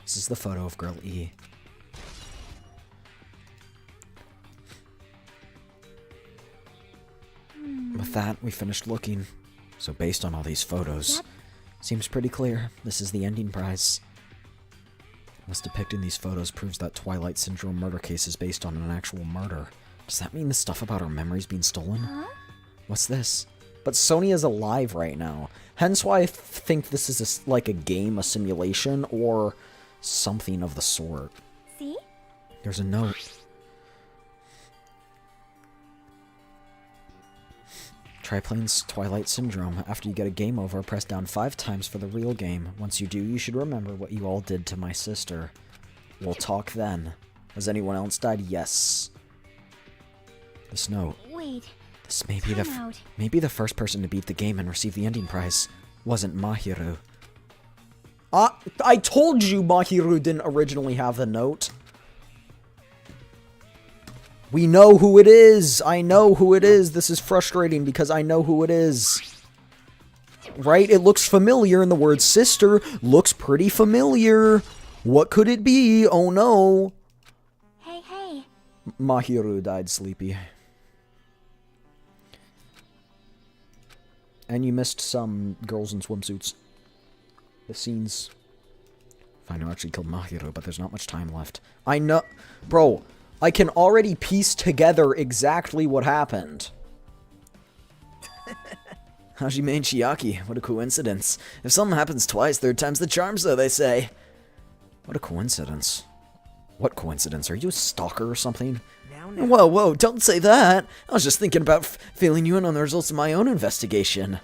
This is the photo of Girl E. With that, we finished looking. So based on all these photos, seems pretty clear. This is the ending prize. What's depicted in these photos proves that Twilight Syndrome murder case is based on an actual murder. Does that mean the stuff about her memories being stolen? What's this? But Sonia's alive right now. Hence why I think this is like a game, a simulation, or something of the sort. See? There's a note. Try playing Twilight Syndrome. After you get a game over, press down 5 times for the real game. Once you do, you should remember what you all did to my sister. We'll talk then. Has anyone else died? Yes. This note. Wait. This may be the first person to beat the game and receive the ending prize. Wasn't Mahiru. I told you Mahiru didn't originally have the note. We know who it is. I know who it is. This is frustrating because I know who it is. Right? It looks familiar, and the word sister looks pretty familiar. What could it be? Oh no. Hey. Mahiru died sleepy. And you missed some girls in swimsuits. The scenes. I know I actually killed Mahiru, but there's not much time left. I know. Bro, I can already piece together exactly what happened. Hajime and Chiaki, what a coincidence. If something happens twice, third time's the charm, so they say. What a coincidence. What coincidence? Are you a stalker or something? Whoa, don't say that. I was just thinking about filling you in on the results of my own investigation.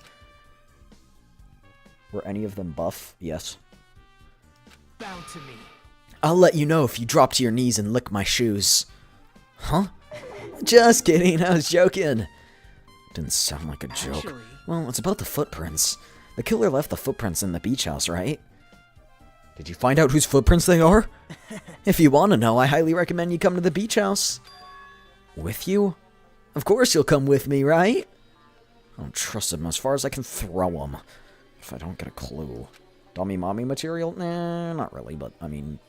Were any of them buff? Yes. Bow to me. I'll let you know if you drop to your knees and lick my shoes. Huh? Just kidding, I was joking. Didn't sound like a joke. Actually... Well, it's about the footprints. The killer left the footprints in the beach house, right? Did you find out whose footprints they are? If you want to know, I highly recommend you come to the beach house. With you? Of course you'll come with me, right? I don't trust him as far as I can throw him. If I don't get a clue. Dummy mommy material? Nah, not really, but, I mean,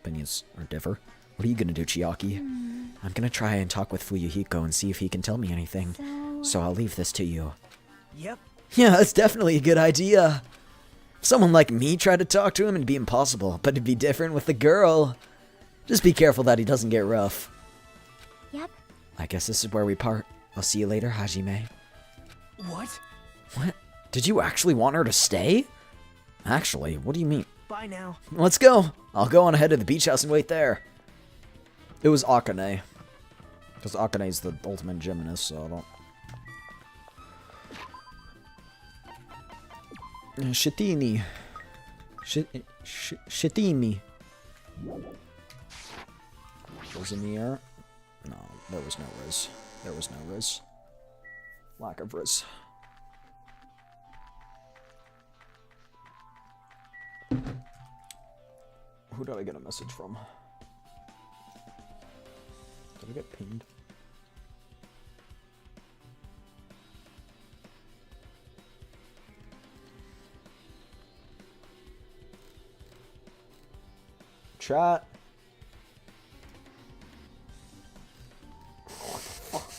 opinions are differ. What are you gonna do, Chiaki? I'm gonna try and talk with Fuyuhiko and see if he can tell me anything. So I'll leave this to you. Yep. Yeah, that's definitely a good idea. If someone like me tried to talk to him, it'd be impossible, but it'd be different with the girl. Just be careful that he doesn't get rough. Yep. I guess this is where we part. I'll see you later, Hajime. What? What? Did you actually want her to stay? Actually, what do you mean? Bye now. Let's go. I'll go on ahead to the beach house and wait there. It was Akane. Because Akane's the ultimate gymnast, so I don't... Shitini. Shitini. Was in the air? No, there was no riz. There was no riz. Lack of riz. Who did I get a message from? Did I get pinged? Chat. What the fuck?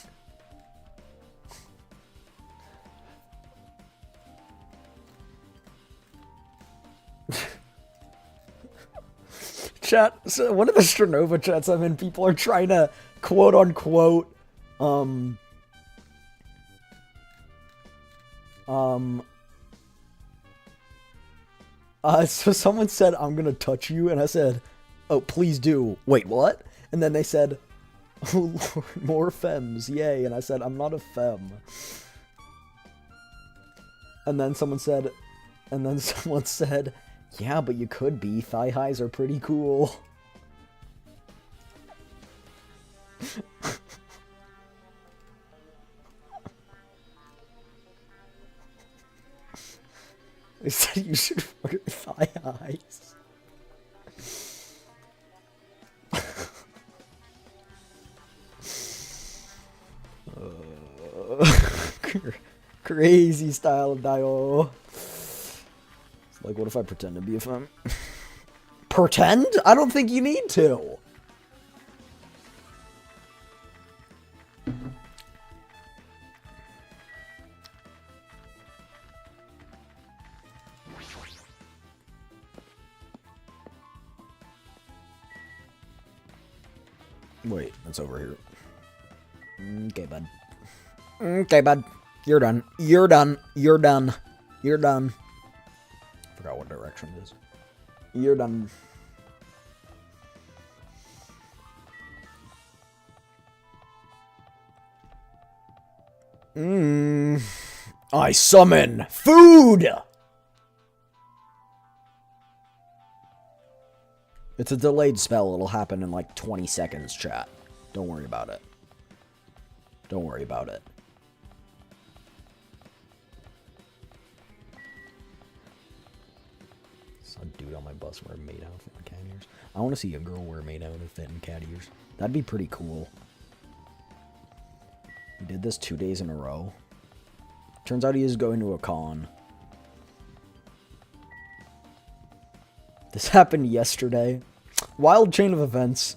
Chat, so one of the Stranova chats I'm in, people are trying to quote unquote so someone said, I'm gonna touch you, and I said, oh, please do. Wait, what? And then they said, oh Lord, more femmes, yay. And I said, I'm not a femme. And then someone said, yeah, but you could be. Thigh highs are pretty cool. They said you should wear thigh highs. Crazy style of Dio. It's like, what if I pretend to be a femme? Pretend? I don't think you need to. Wait, that's over here. Okay, bud. Okay, bud. You're done. You're done. You're done. You're done. Forgot what direction it is. You're done. I summon food! It's a delayed spell. It'll happen in like 20 seconds, chat. Don't worry about it. Don't worry about it. Saw a dude on my bus wear a maid outfit and cat ears. I want to see a girl wear a maid outfit and cat ears. That'd be pretty cool. He did this 2 days in a row. Turns out he is going to a con. This happened yesterday. Wild chain of events.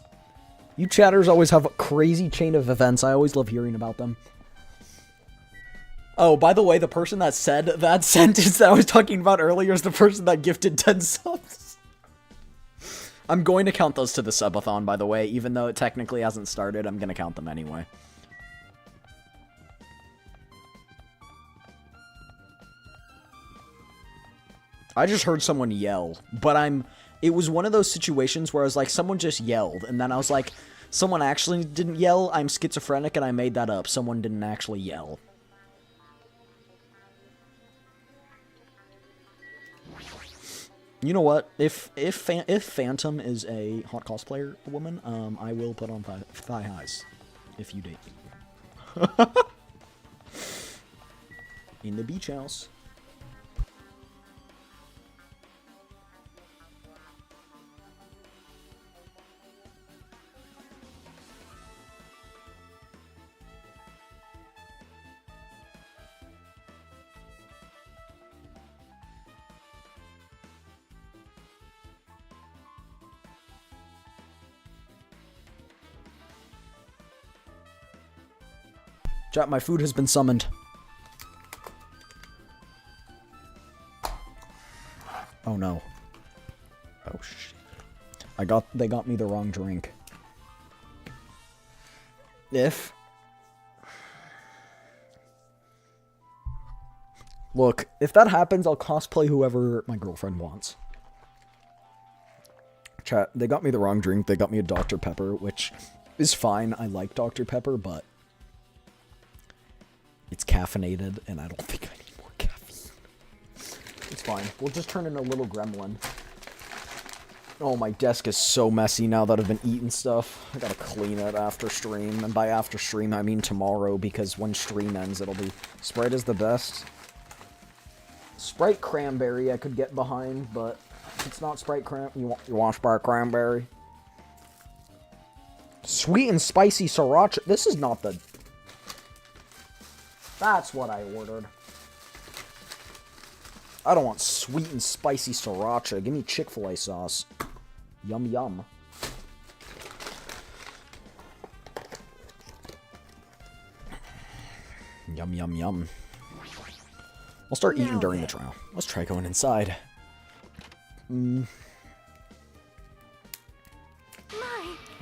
You chatters always have a crazy chain of events. I always love hearing about them. Oh, by the way, the person that said that sentence that I was talking about earlier is the person that gifted 10 subs. I'm going to count those to the subathon, by the way. Even though it technically hasn't started, I'm going to count them anyway. I just heard someone yell, but it was one of those situations where I was like, someone just yelled, and then I was like, someone actually didn't yell, I'm schizophrenic, and I made that up. Someone didn't actually yell. You know what? If Phantom is a hot cosplayer woman, I will put on thigh highs. If you date me. In the beach house. Chat, my food has been summoned. Oh no. Oh shit. They got me the wrong drink. If... Look, if that happens, I'll cosplay whoever my girlfriend wants. Chat, they got me the wrong drink. They got me a Dr. Pepper, which is fine. I like Dr. Pepper, but it's caffeinated, and I don't think I need more caffeine. It's fine. We'll just turn in a little gremlin. Oh, my desk is so messy now that I've been eating stuff. I gotta clean it after stream, and by after stream, I mean tomorrow, because when stream ends, it'll be... Sprite is the best. Sprite Cranberry I could get behind, but... It's not Sprite you want Sprite Cranberry? Sweet and spicy sriracha. This is not the... That's what I ordered. I don't want sweet and spicy sriracha. Give me Chick-fil-A sauce. Yum yum. Yum yum yum. I'll start eating during the trial. Let's try going inside. I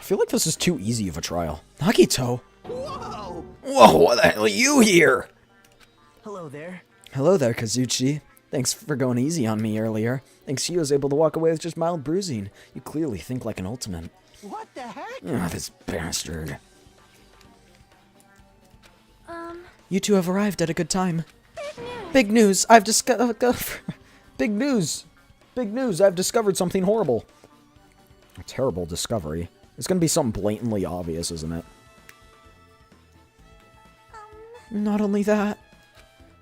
feel like this is too easy of a trial. Nagito! Whoa! Whoa, what the hell are you here? Hello there. Hello there, Kazuchi. Thanks for going easy on me earlier. Thanks to you, I was able to walk away with just mild bruising. You clearly think like an ultimate. What the heck? Oh, this bastard. You two have arrived at a good time. Big news! I've discovered... Big news! Big news! I've discovered something horrible. A terrible discovery. It's gonna be something blatantly obvious, isn't it? Not only that,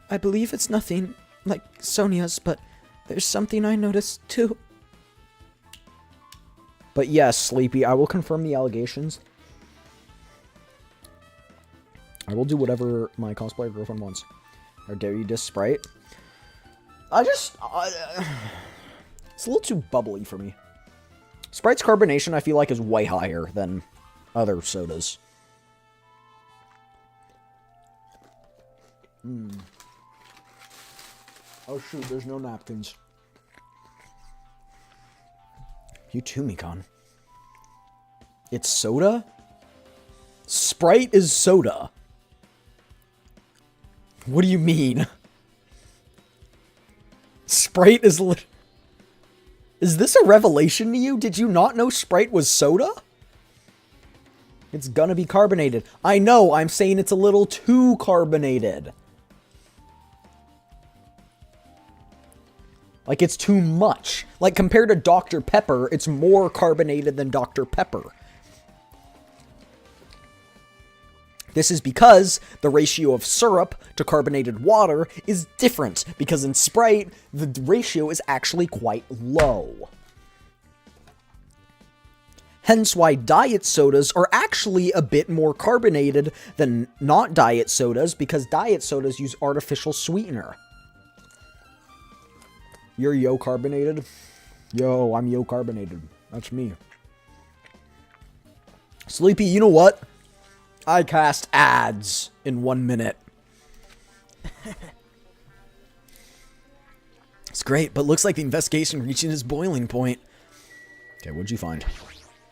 I believe it's nothing like Sonia's, but there's something I noticed too. But yes, Sleepy, I will confirm the allegations. I will do whatever my cosplayer girlfriend wants. How dare you diss Sprite? It's a little too bubbly for me. Sprite's carbonation, I feel like, is way higher than other sodas. Oh shoot, there's no napkins. You too, Mikan. It's soda? Sprite is soda. What do you mean? Sprite is lit... Is this a revelation to you? Did you not know Sprite was soda? It's gonna be carbonated. I know, I'm saying it's a little too carbonated. Like, it's too much. Like, compared to Dr. Pepper, it's more carbonated than Dr. Pepper. This is because the ratio of syrup to carbonated water is different, because in Sprite, the ratio is actually quite low. Hence why diet sodas are actually a bit more carbonated than not diet sodas, because diet sodas use artificial sweetener. You're yo carbonated? Yo, I'm yo carbonated. That's me. Sleepy, you know what? I cast ads in 1 minute. It's great, but looks like the investigation reaching its boiling point. Okay, what'd you find?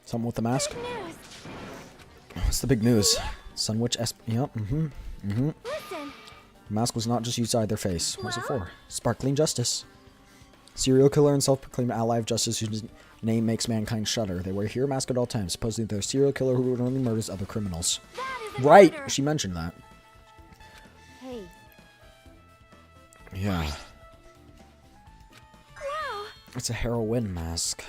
Something with the mask? What's the big news? Sunwitch Yep, The mask was not just used to hide their face. What was it for? Sparkling justice. Serial killer and self-proclaimed ally of justice whose name makes mankind shudder. They wear a hero mask at all times. Supposedly they're a serial killer who only murders other criminals. Right! She mentioned that. Hey. Yeah. Wow. It's a heroin mask.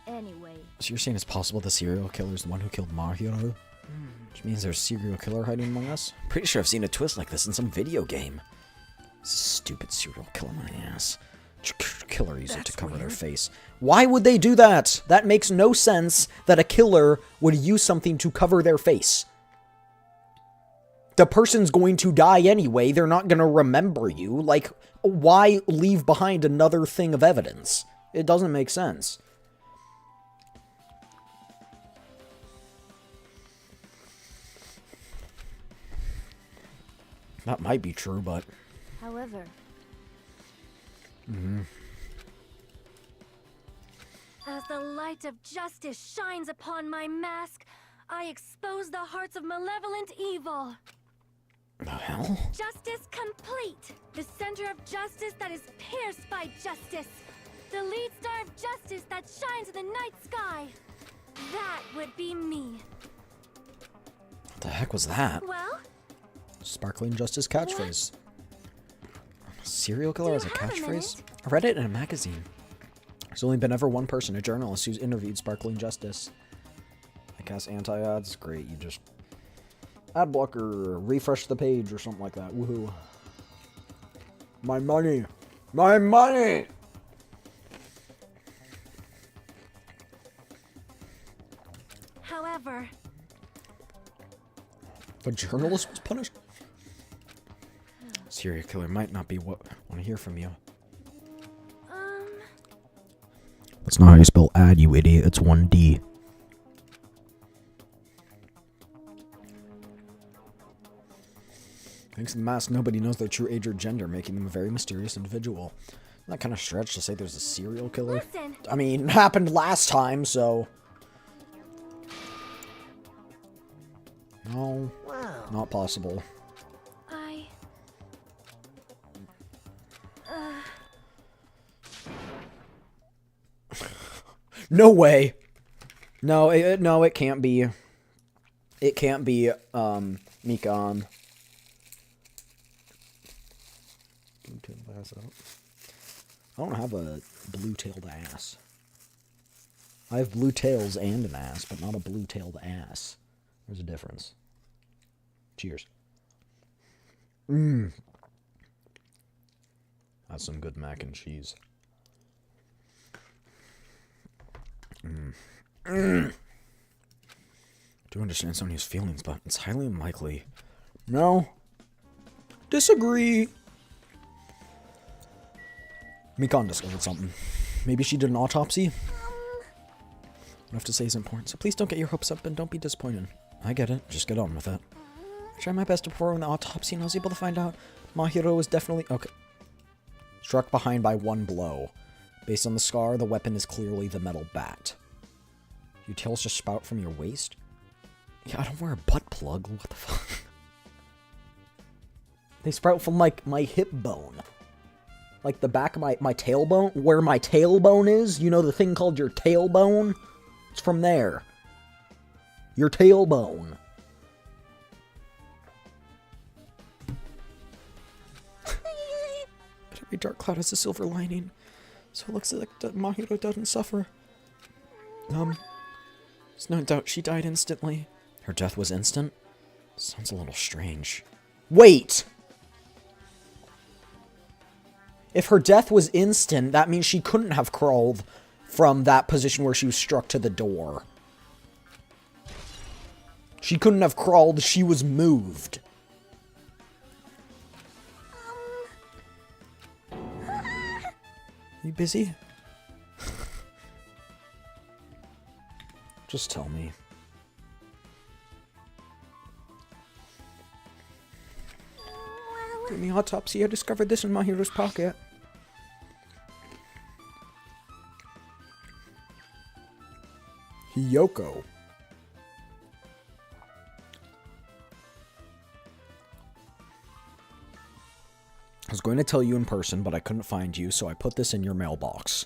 Anyway. So you're saying it's possible the serial killer is the one who killed Mahiro? Which means there's a serial killer hiding among us? Pretty sure I've seen a twist like this in some video game. This stupid serial killer my ass. Killer use it to cover their face. Why would they do that? That makes no sense that a killer would use something to cover their face. The person's going to die anyway. They're not going to remember you. Like, why leave behind another thing of evidence? It doesn't make sense. That might be true, but... However... As the light of justice shines upon my mask, I expose the hearts of malevolent evil. The hell? Justice complete. The center of justice that is pierced by justice. The lead star of justice that shines in the night sky. That would be me. What the heck was that? Well? Sparkling Justice catchphrase. A serial killer has a have a catchphrase? minute? I read it in a magazine. There's only been ever one person, a journalist, who's interviewed Sparkling Justice. I cast anti-ads. Great, you just... ad blocker, refresh the page or something like that. Woohoo. My money! My money! However, The journalist was punished? Serial killer might not be what I want to hear from you. That's not how you spell ad, you idiot. It's 1D. Thanks to the mask, nobody knows their true age or gender, making them a very mysterious individual. Isn't that kind of stretch to say there's a serial killer? listen. I mean, it happened last time, so... No, not possible. No way. No, it can't be. It can't be, Mikan. Blue-tailed ass out. I don't have a blue-tailed ass. I have blue tails and an ass, but not a blue-tailed ass. There's a difference. Cheers. That's some good mac and cheese. I do understand Sonia's feelings, but it's highly unlikely. No. Disagree. Mikan discovered something. Maybe she did an autopsy? What I have to say is important, so please don't get your hopes up and don't be disappointed. I get it. Just get on with it. I tried my best to perform the autopsy and I was able to find out Mahiro was definitely... Okay. Struck behind by one blow. Based on the scar, the weapon is clearly the metal bat. Your tails just spout from your waist? Yeah, I don't wear a butt plug. What the fuck? They sprout from, like, my hip bone. Like, the back of my tailbone. Where my tailbone is. You know the thing called your tailbone? It's from there. Your tailbone. But every dark cloud has a silver lining. So it looks like Mahiro doesn't suffer. There's no doubt she died instantly. Her death was instant? Sounds a little strange. Wait! If her death was instant, that means she couldn't have crawled from that position where she was struck to the door. She couldn't have crawled, she was moved. You busy? Just tell me. During the autopsy, I discovered this in Mahiro's pocket. Hiyoko. I was going to tell you in person, but I couldn't find you, so I put this in your mailbox.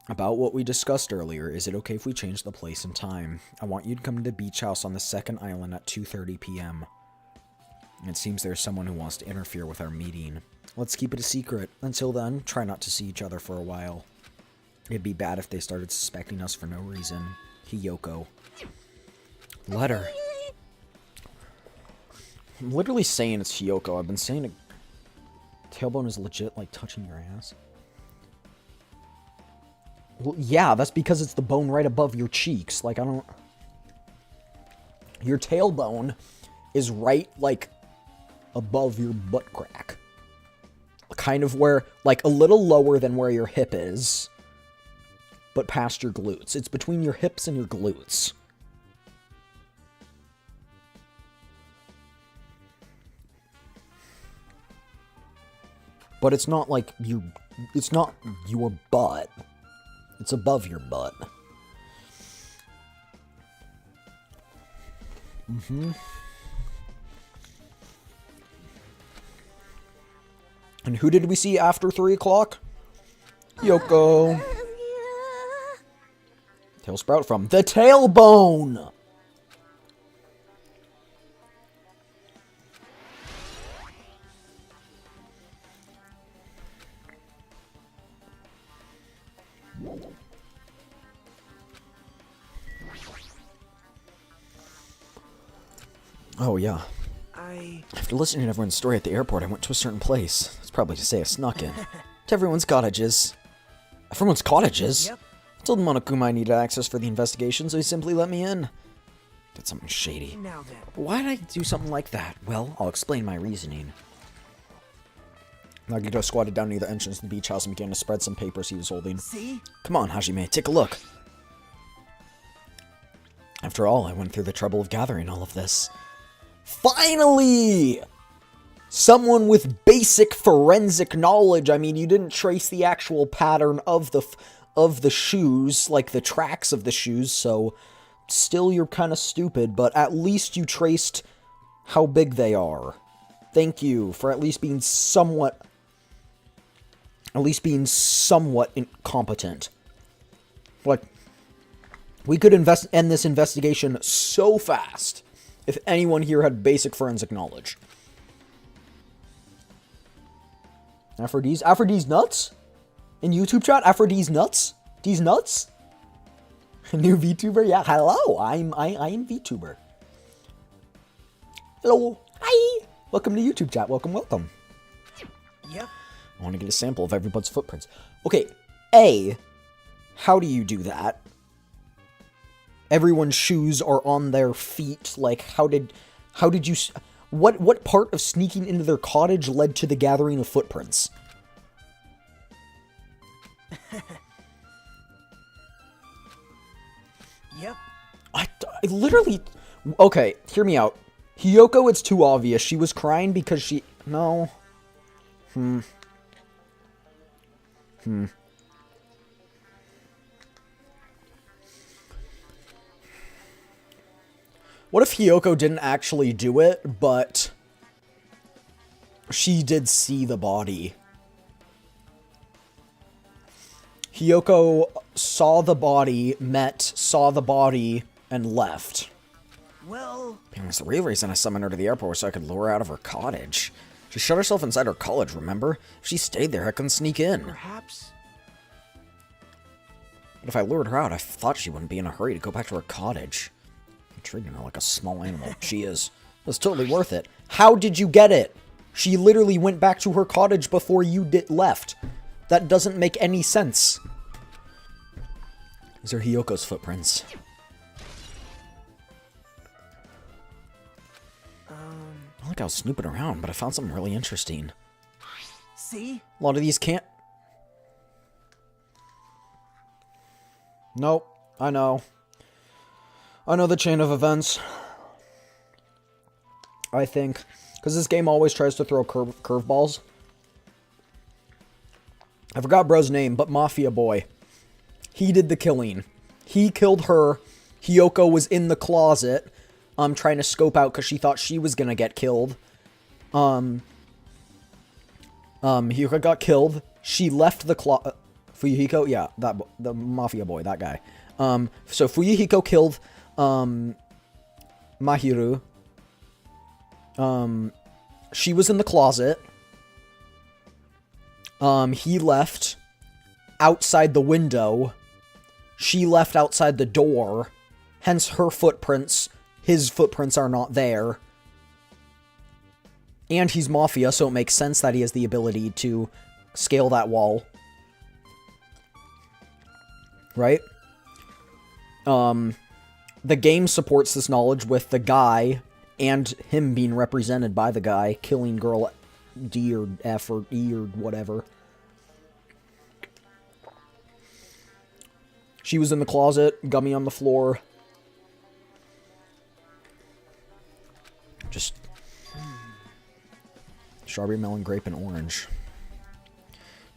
About what we discussed earlier, is it okay if we change the place and time? I want you to come to the beach house on the second island at 2:30 p.m. It seems there's someone who wants to interfere with our meeting. Let's keep it a secret. Until then, try not to see each other for a while. It'd be bad if they started suspecting us for no reason. Hiyoko. Letter. I'm literally saying it's Hiyoko. I've been saying it. Tailbone is legit like touching your ass. Well, yeah, that's because it's the bone right above your cheeks. Like, I don't... Your tailbone is right, like, above your butt crack. Kind of where, like, a little lower than where your hip is, but past your glutes. It's between your hips and your glutes. But it's not like it's not your butt. It's above your butt. And who did we see after 3 o'clock? Hiyoko. Tail sprout from the tailbone! Oh, yeah. After listening to everyone's story at the airport, I went to a certain place. That's probably to say I snuck in. To everyone's cottages. Everyone's cottages? Yep. I told Monokuma I needed access for the investigation, so he simply let me in. Did something shady. Now then. But why did I do something like that? Well, I'll explain my reasoning. Nagito squatted down near the entrance to the beach house and began to spread some papers he was holding. See? Come on, Hajime, take a look. After all, I went through the trouble of gathering all of this. Finally! Someone with basic forensic knowledge. I mean, you didn't trace the actual pattern of the shoes, like the tracks of the shoes, so still you're kind of stupid, but at least you traced how big they are. Thank you for at least being somewhat incompetent. Like, we could end this investigation so fast if anyone here had basic forensic knowledge. Aphrodite's nuts? In YouTube chat, Aphrodite's nuts? These nuts? New VTuber? Yeah, hello, I'm VTuber. Hello, hi! Welcome to YouTube chat, welcome. Yep. I want to get a sample of everybody's footprints. Okay, A, how do you do that? Everyone's shoes are on their feet, like, how did you... What part of sneaking into their cottage led to the gathering of footprints? Yep. I literally... Okay, hear me out. Hiyoko, it's too obvious. She was crying because she... No. What if Hiyoko didn't actually do it, but she did see the body? Hiyoko saw the body, saw the body, and left. Well... It was the real reason I summoned her to the airport so I could lure her out of her cottage. She shut herself inside her college, remember? If she stayed there, I couldn't sneak in. Perhaps... But if I lured her out, I thought she wouldn't be in a hurry to go back to her cottage. I'm treating her like a small animal. She is. It was totally worth it. How did you get it? She literally went back to her cottage before you left. That doesn't make any sense. These are Hiyoko's footprints. Not like I was snooping around, but I found something really interesting. See? A lot of these can't... Nope. I know. I know the chain of events. I think. Because this game always tries to throw curveballs. I forgot bro's name, but Mafia Boy. He did the killing. He killed her. Hiyoko was in the closet, trying to scope out because she thought she was gonna get killed. Hiyoko got killed. She left the closet. Fuyuhiko? Yeah, the Mafia Boy, that guy. So Fuyuhiko killed, Mahiru. She was in the closet. He left outside the window. She left outside the door. Hence her footprints. His footprints are not there. And he's Mafia, so it makes sense that he has the ability to scale that wall. Right? The game supports this knowledge with the guy and him being represented by the guy killing girl D or F or E or whatever. She was in the closet, gummy on the floor. Just strawberry, melon, grape, and orange.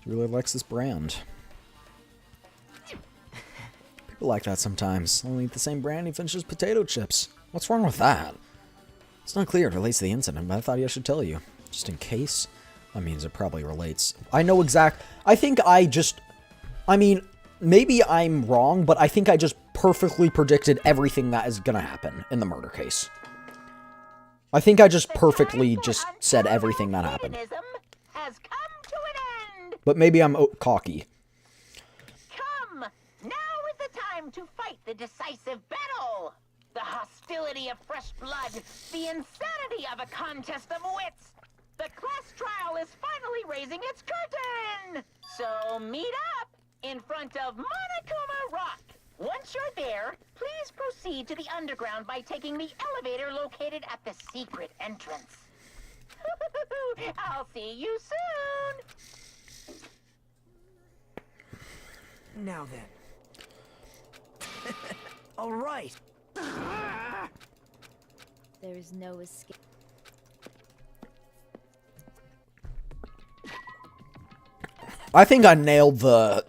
She really likes this brand. like that sometimes. I'll eat the same brand he finishes potato chips. What's wrong with that? It's not clear it relates to the incident, but I thought I should tell you. Just in case. That means it probably relates. I know I think I mean, maybe I'm wrong, but I think I just perfectly predicted everything that is gonna happen in the murder case. I think I just perfectly just said everything that happened. Has come to an end. But maybe I'm cocky. Come, now is the time to fight the decisive battle. The hostility of fresh blood, the insanity of a contest of wits. The class trial is finally raising its curtain. So meet up in front of Monokuma Rock. Once you're there, please proceed to the underground by taking the elevator located at the secret entrance. I'll see you soon. Now then. All right. There is no escape. I think I nailed the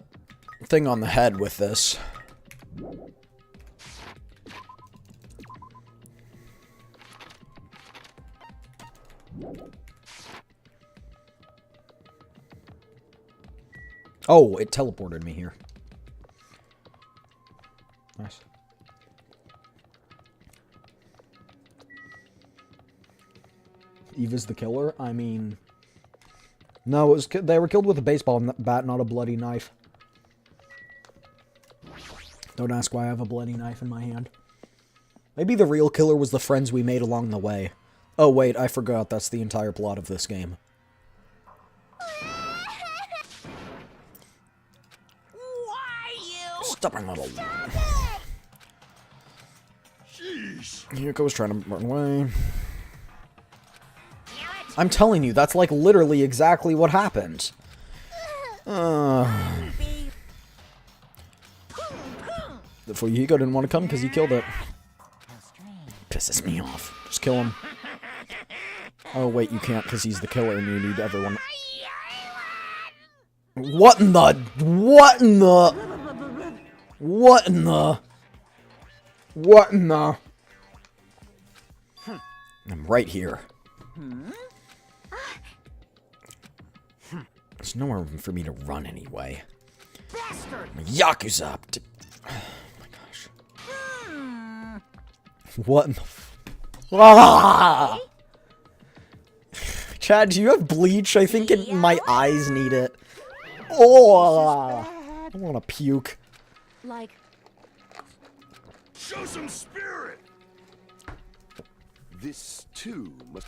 thing on the head with this. Oh, it teleported me here. Nice. Eva's the killer? I mean... No, it was, they were killed with a baseball bat, not a bloody knife. Don't ask why I have a bloody knife in my hand. Maybe the real killer was the friends we made along the way. Oh wait, I forgot, that's the entire plot of this game. Why you? Stubborn little... Yuko's trying to run away. I'm telling you, that's like literally exactly what happened. The Yuko didn't want to come because he killed it. Pisses me off. Just kill him. Oh wait, you can't because he's the killer and you need everyone. What in the... What in the... What in the... What in the... I'm right here. There's nowhere for me to run anyway. Bastard! Yakuza! Oh my gosh. What in the... Ah! Chad, do you have bleach? I think my eyes need it. Oh! I want to puke. Like, Show some spirit. This too must.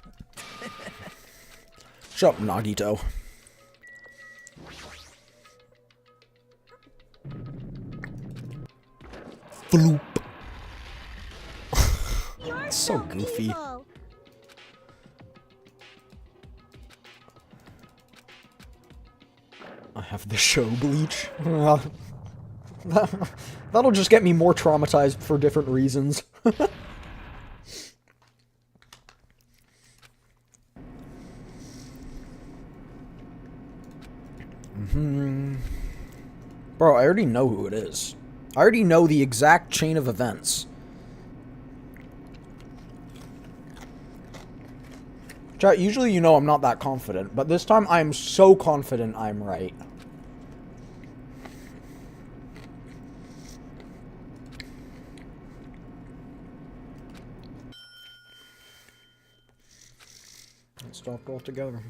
Shut up, Nagito. Floop. It's so goofy. Evil. I have the show bleach. That'll just get me more traumatized for different reasons. Bro, I already know who it is. I already know the exact chain of events. Chat, usually you know I'm not that confident, but this time I am so confident I'm right. It stopped altogether.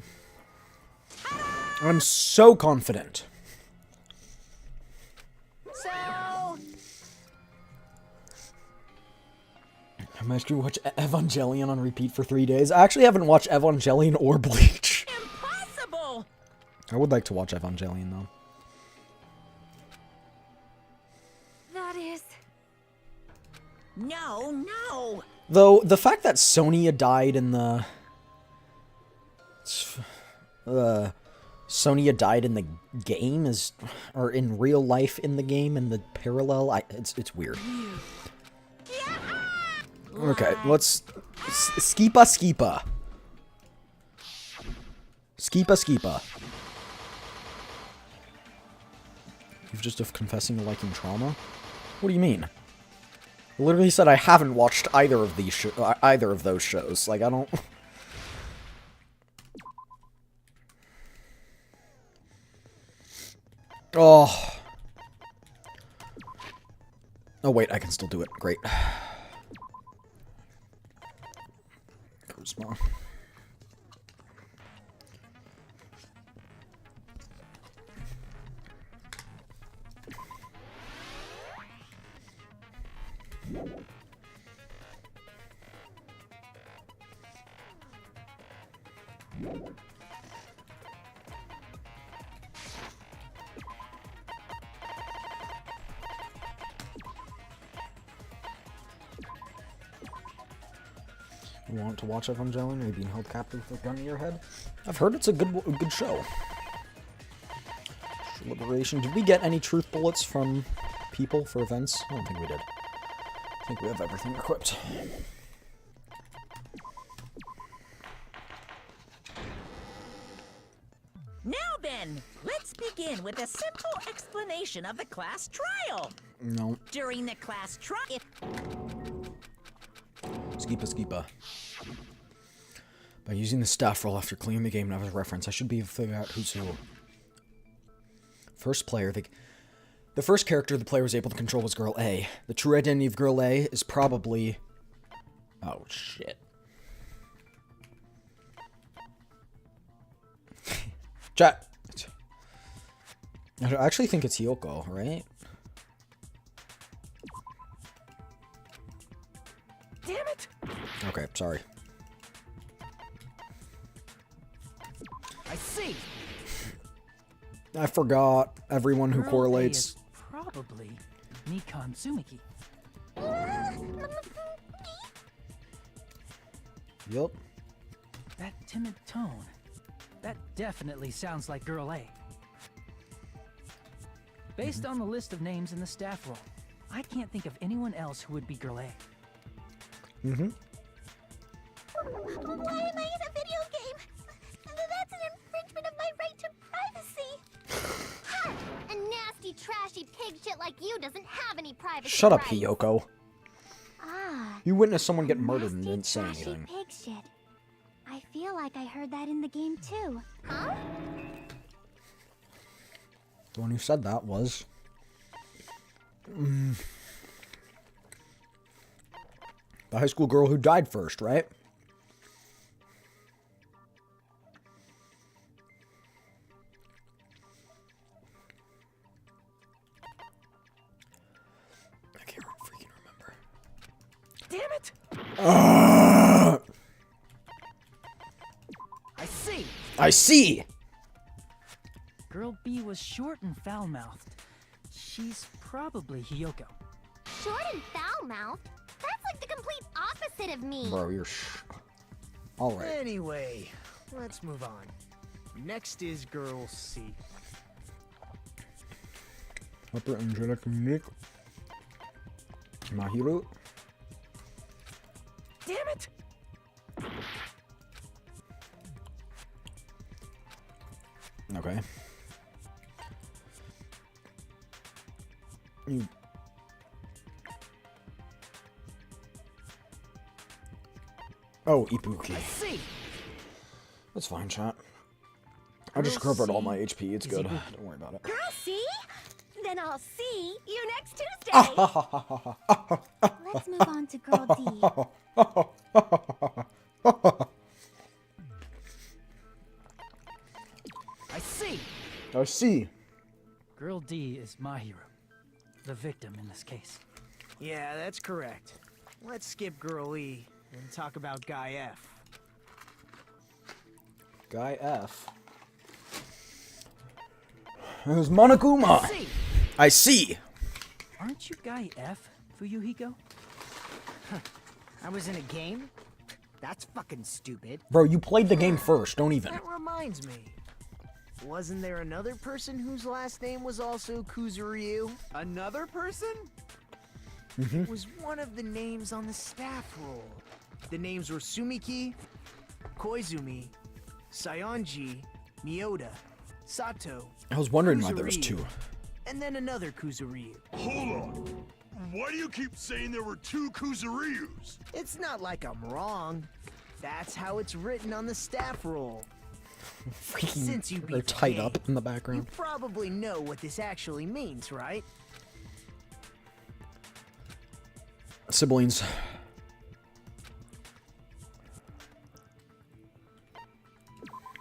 I'm so confident. So, I'm actually watch Evangelion on repeat for 3 days. I actually haven't watched Evangelion or Bleach. impossible! I would like to watch Evangelion though. that is... No, no! Though the fact that Sonya died in the Sonya died in the game is, or in real life in the game in the parallel. It's weird. Okay, let's Skipa. You've just of confessing to liking trauma. What do you mean? I literally said I haven't watched either of those shows. Like, I don't... Oh. Oh, wait, I can still do it. Great. Charisma. You want to watch Evangelion? Are you being held captive with a gun to your head? I've heard it's a good show. Liberation. Did we get any truth bullets from people for events? I don't think we did. I think we have everything equipped. Now then, let's begin with a simple explanation of the class trial. No. During the class trial... Skipa. By using the staff roll after clearing the game, and as a reference, I should be able to figure out who's who. First player, the first character the player was able to control was Girl A. The true identity of Girl A is probably... Oh, shit. Chat. I actually think it's Hiyoko, right? Damn it! Okay, sorry. I see. I forgot everyone who Girl A correlates. is probably Mikan Tsumiki. Yup. That timid tone. That definitely sounds like Girl A. Based on the list of names in the staff roll, I can't think of anyone else who would be Girl A. Mm-hmm. Why am I in a video game? That's an infringement of my right to privacy. Ha! A nasty, trashy pig shit like you doesn't have any privacy. Shut up, rights. Hiyoko. Ah. You witnessed someone get murdered and nasty, didn't say trashy anything. pig shit. I feel like I heard that in the game too. Huh? The one who said that was... the high school girl who died first, right? I can't freaking remember. Damn it! I see. I see! Girl B was short and foul-mouthed. She's probably Hiyoko. Short and foul-mouthed? That's like the complete opposite of me. Bro, you're Alright. Anyway, let's move on. Next is Girl C. Upper angelic unique. Mahiro. Damn it! Okay. You... Oh, Ibuki. I see. That's fine, chat. I just recovered all my HP. It's good. Don't worry about it. Girl, see? Then I'll see you next Tuesday. Let's move on to Girl D. I see. I see. Girl D is my hero. The victim in this case. Yeah, that's correct. Let's skip Girl E and talk about Guy F. Guy F. It was Monokuma. I see. I see. Aren't you Guy F, Fuyuhiko? I was in a game? That's fucking stupid. Bro, you played the game first. Don't even. That reminds me. Wasn't there another person whose last name was also Kuzuryu? Another person? It was one of the names on the staff roll. The names were Sumiki, Koizumi, Sayonji, Miyoda, Sato. I was wondering why there was Kuzuryu, two. And then another Kuzuryu. Hold on. why do you keep saying there were 2 Kuzuryus? It's not like I'm wrong. That's how it's written on the staff roll. Since you They're beat the tied game, up in the you background. probably know what this actually means, right? Siblings.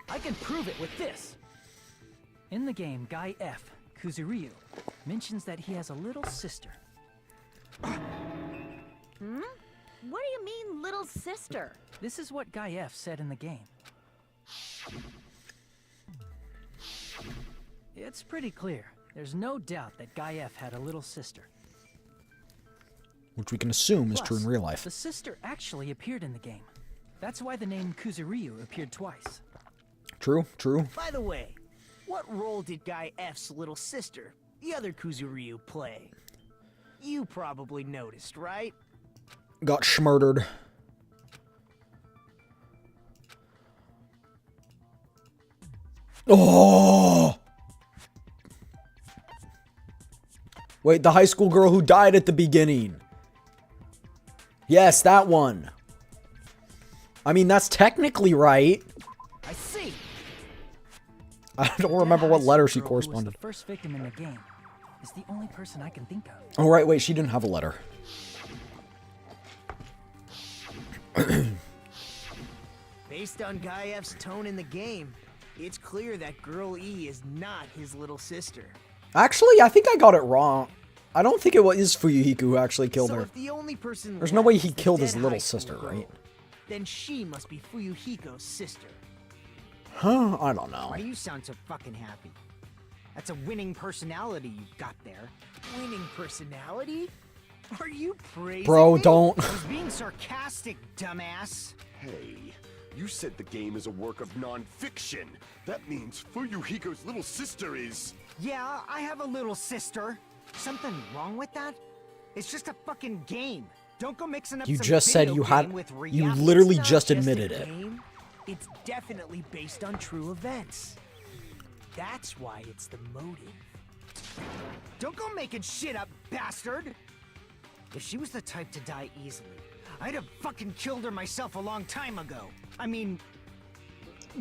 I can prove it with this. In the game, Guy F, Kuzuryu, mentions that he has a little sister. Hmm? What do you mean, little sister? This is what Guy F said in the game. It's pretty clear. There's no doubt that Guy F had a little sister. Which we can assume is true in Plus, real life. The sister actually appeared in the game. That's why the name Kuzuryu appeared twice. True, true. By the way, what role did Guy F's little sister, the other Kuzuryu, play? You probably noticed, right? Got schmurdered. Oh! Wait, the high school girl who died at the beginning. Yes, that one. I mean, that's technically right. I see. I don't remember what letter she Girl who corresponded. was the first victim in the game is the only person I can think of. Oh, right, wait, she didn't have a letter. Based on Guy F's tone in the game, it's clear that Girl E is not his little sister. Actually, I think I got it wrong. I don't think it was Fuyuhiko who actually killed So her. if the only person There's no way left he is the killed his dead little high school sister, girl, right? Then she must be Fuyuhiko's sister. Huh? I don't know. Why do you sound so fucking happy? That's a winning personality you've got there. Winning personality? Are you praising Bro, me? don't. I was being sarcastic, dumbass. Hey, you said the game is a work of non-fiction. That means Fuyuhiko's little sister is... Yeah, I have a little sister. Something wrong with that? It's just a fucking game. Don't go mixing up You some just said video you had. game with You reality. literally It's not just a admitted it. game. It's definitely based on true events. That's why it's the motive. Don't go making shit up, bastard! If she was the type to die easily, I'd have fucking killed her myself a long time ago. I mean,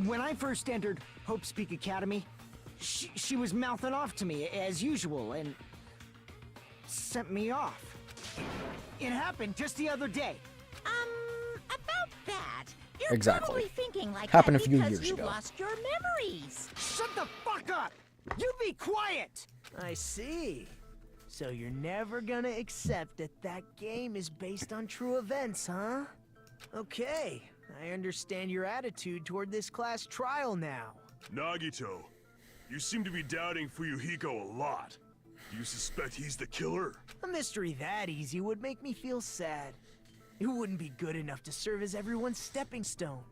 when I first entered Hope Speak Academy, she was mouthing off to me as usual and sent me off. It happened just the other day. About that, you're Exactly. probably thinking like Happened that a few because years you ago. lost your memories. Shut the fuck up! You be quiet! I see. So you're never gonna accept that that game is based on true events, huh? Okay, I understand your attitude toward this class trial now. Nagito, you seem to be doubting Fuyuhiko a lot. Do you suspect he's the killer? A mystery that easy would make me feel sad. It wouldn't be good enough to serve as everyone's stepping stone.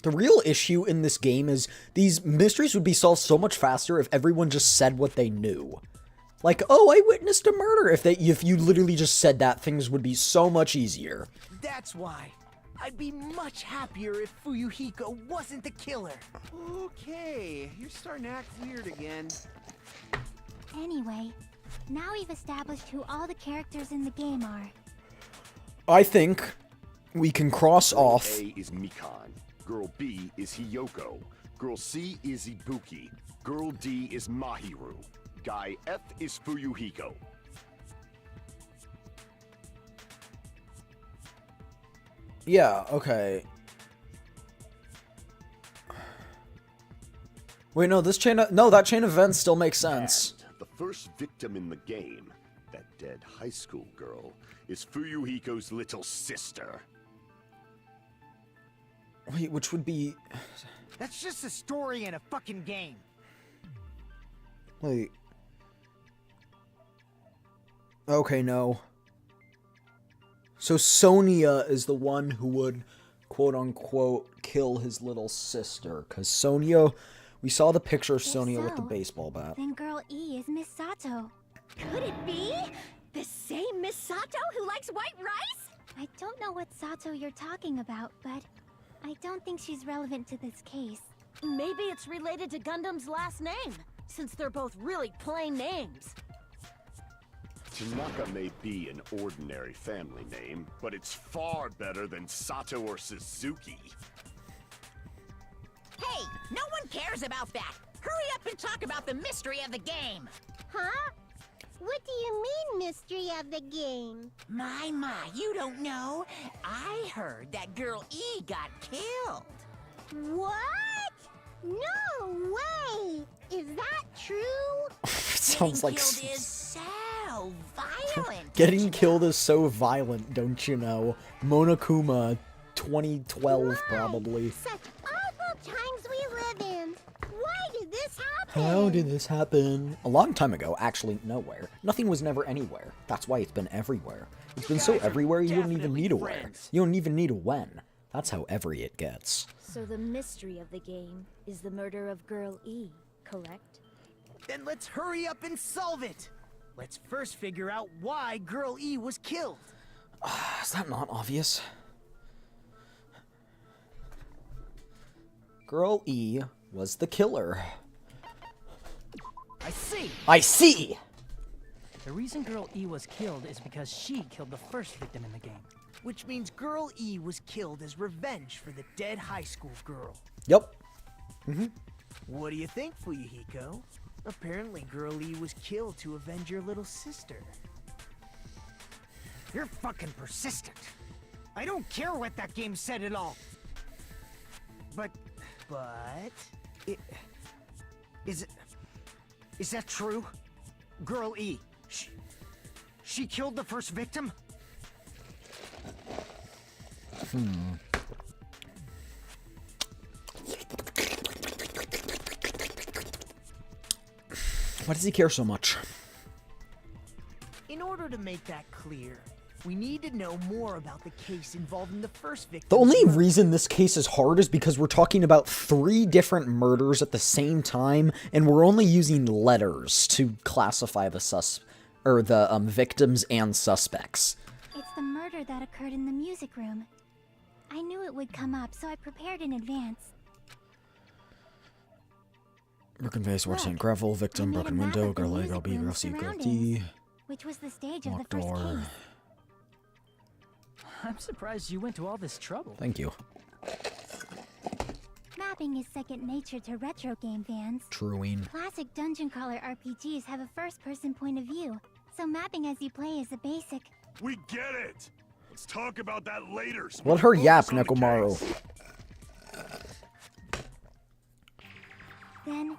The real issue in this game is these mysteries would be solved so much faster if everyone just said what they knew. Like, oh, I witnessed a murder. If you literally just said that, things would be so much easier. That's why. I'd be much happier if Fuyuhiko wasn't the killer. Okay, you're starting to act weird again. Anyway, now we've established who all the characters in the game are. I think we can cross Girl off. A is Mikan. Girl B is Hiyoko. Girl C is Ibuki. Girl D is Mahiru. Guy F is Fuyuhiko. Yeah, okay. Wait, no, this chain of, no, that chain of events still makes sense. And the first victim in the game, that dead high school girl, is Fuyuhiko's little sister. Wait, which would be... That's just a story in a fucking game. Wait. Okay, no. So Sonia is the one who would, quote-unquote, kill his little sister. Because Sonia... We saw the picture of Sonia with the baseball bat. Then Girl E is Miss Sato. Could it be? The same Miss Sato who likes white rice? I don't know what Sato you're talking about, but I don't think she's relevant to this case. Maybe it's related to Gundam's last name, since they're both really plain names. Tanaka may be an ordinary family name, but it's far better than Sato or Suzuki. Hey, no one cares about that. Hurry up and talk about the mystery of the game. Huh? What do you mean, mystery of the game? My, you don't know? I heard that girl E got killed. What? No way! Is that true? Sounds like Getting killed is so violent. getting killed is so violent, don't you know? Monokuma 2012 probably. Such awful times we live in. Why did this happen? How did this happen? A long time ago, actually nowhere. Nothing was never anywhere. That's why it's been everywhere. It's been so everywhere you don't even need a where. You don't even need a when. That's how every it gets. So the mystery of the game is the murder of Girl E, correct? Then let's hurry up and solve it. Let's first figure out why Girl E was killed. Is that not obvious? Girl E was the killer. I see! I see! The reason Girl E was killed is because she killed the first victim in the game. Which means Girl E was killed as revenge for the dead high school girl. Yep. What do you think, Fuyuhiko? Apparently Girl E was killed to avenge your little sister. You're fucking persistent. I don't care what that game said at all. But is that true? Girl E, she killed the first victim? Why does he care so much? In order to make that clear, we need to know more about the case involving the first victim. The only reason this case is hard is because we're talking about 3 different murders at the same time, and we're only using letters to classify the victims and suspects. It's the murder that occurred in the music room. I knew it would come up, so I prepared in advance. Broken vase, Look, St. Gravel, I victim, made a broken map window, of the girl A, music girl B, girl room's C, girl surroundings, D, which was the stage of the locked first door. case. I'm surprised you went to all this trouble. Thank you. Mapping is second nature to retro game fans. Truing. Classic dungeon crawler RPGs have a first-person point of view, so mapping as you play is a basic. We get it! Let's talk about that later. Let her yap, Focus on the Nekomaru. case. Then,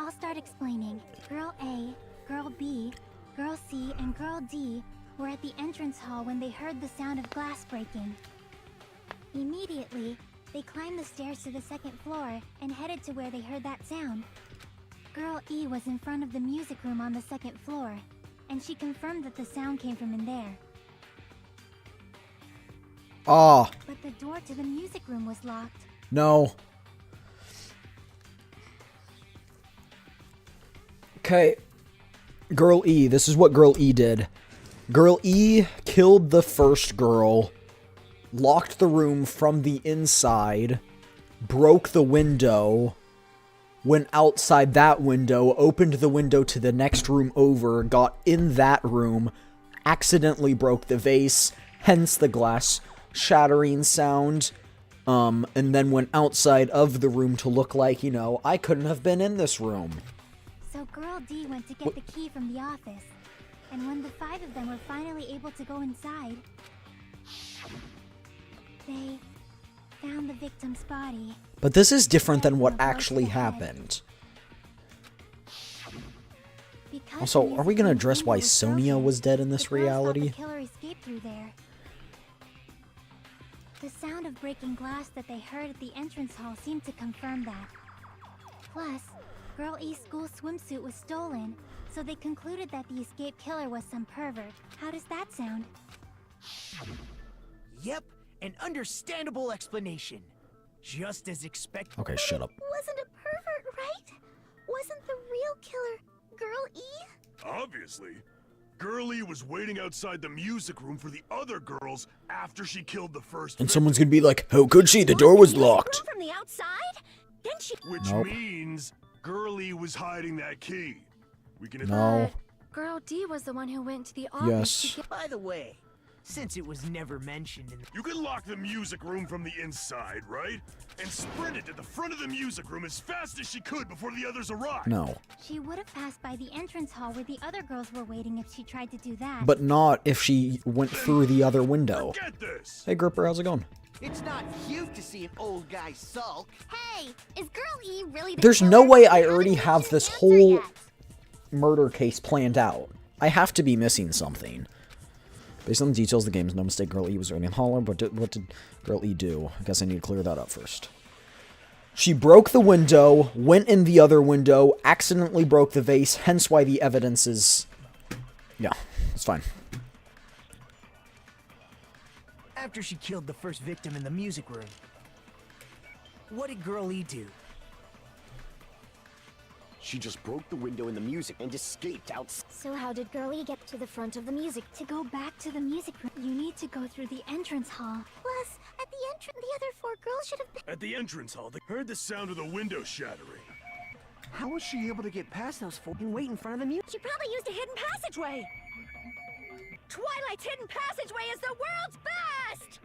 I'll start explaining. Girl A, Girl B, Girl C, and Girl D were at the entrance hall when they heard the sound of glass breaking. Immediately, they climbed the stairs to the second floor and headed to where they heard that sound. Girl E was in front of the music room on the second floor, and she confirmed that the sound came from in there. Ah, But the door to the music room was locked. no. Okay. Girl E, this is what Girl E did. Girl E killed the first girl, locked the room from the inside, broke the window, went outside that window, opened the window to the next room over, got in that room, accidentally broke the vase, hence the glass shattering sound, and then went outside of the room to look like, I couldn't have been in this room. So Girl D went to get the key from the office, and when the 5 of them were finally able to go inside, they found the victim's body. But this is different than what actually happened. Because Also, the are we gonna music address room why was Sonia broken, was dead in this the girls thought reality? The killer escaped through there. The sound of breaking glass that they heard at the entrance hall seemed to confirm that. Plus, Girl E's school swimsuit was stolen, so they concluded that the escaped killer was some pervert. How does that sound? Yep, an understandable explanation. Just as expected. Okay, shut up. Wasn't a pervert, right? Wasn't the real killer Girl E? Obviously. Girlie was waiting outside the music room for the other girls after she killed the first And victim. some's gonna be like, how could she? The door was locked. From the outside? Didn't she? Which Nope. means Girlie was hiding that key. We can No. Girl D was the one who went to the office. Yes. By the way, since it was never mentioned in You can lock the music room from the inside, right? And sprinted to the front of the music room as fast as she could before the others arrived. No. She would have passed by the entrance hall where the other girls were waiting if she tried to do that. But not if she went through the other window. Forget this. Hey, Gripper, how's it going? It's not cute to see an old guy sulk. Hey, is Girl E really the There's killer? no way I haven't already mentioned have the this answer whole yet. murder case planned out. I have to be missing something. Based on the details of the games, no mistake, Girl E was waiting in Hollow, but what did Girl E do? I guess I need to clear that up first. She broke the window, went in the other window, accidentally broke the vase, hence why the evidence is... Yeah, it's fine. after she killed the first victim in the music room. What did Girl E do? She just broke the window in the music and escaped outside. So how did Girlie get to the front of the music? To go back to the music room, you need to go through the entrance hall. Plus, at the entrance, the other four girls should have been... At the entrance hall, they heard the sound of the window shattering. How was she able to get past those four and wait in front of the music? She probably used a hidden passageway. Twilight's hidden passageway is the world's best!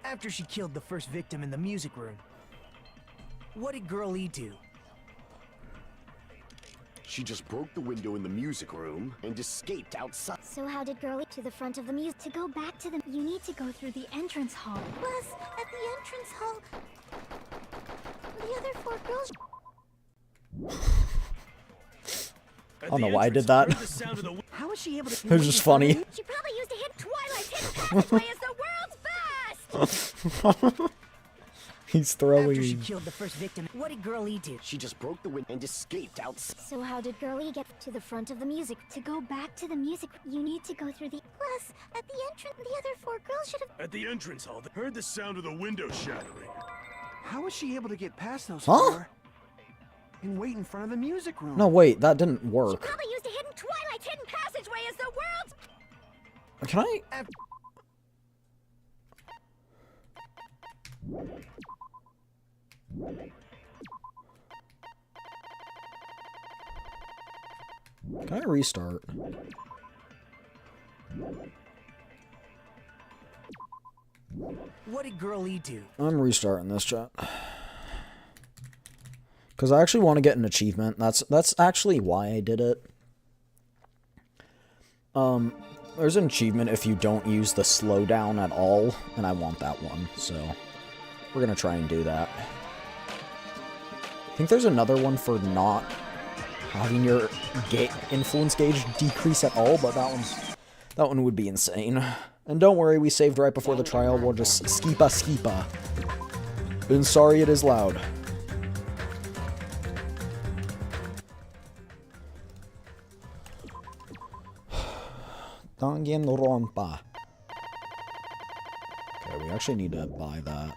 After she killed the first victim in the music room, what did Girl E do? She just broke the window in the music room and escaped outside. So how did Girlie to the front of the music? To go back to the... You need to go through the entrance hall. Plus, at the entrance hall, the other four girls... I don't know why I did that. How was she able to... It was just funny. She probably used a hidden Twilight's hidden passageway is the world's best! He's After she throwing... killed the first victim, what did Girl E do? She just broke the window and escaped outside. So how did Girlie get to the front of the music? To go back to the music, you need to go through the... Plus, at the entrance, the other four girls should have... At the entrance hall, they heard the sound of the window shattering. How was she able to get past those Huh? four and wait in front of the music room? No, wait, that didn't She work. probably used a hidden Twilight's hidden passageway is the world's... Can I... Can I restart? What did Girl E do? I'm restarting this chat. Because I actually want to get an achievement. That's actually why I did it. There's an achievement if you don't use the slowdown at all, and I want that one, so we're gonna try and do that. I think there's another one for not having your influence gauge decrease at all, but that one would be insane. And don't worry, we saved right before the trial. We'll just skipa. And sorry it is loud. Danganronpa. Okay, we actually need to buy that.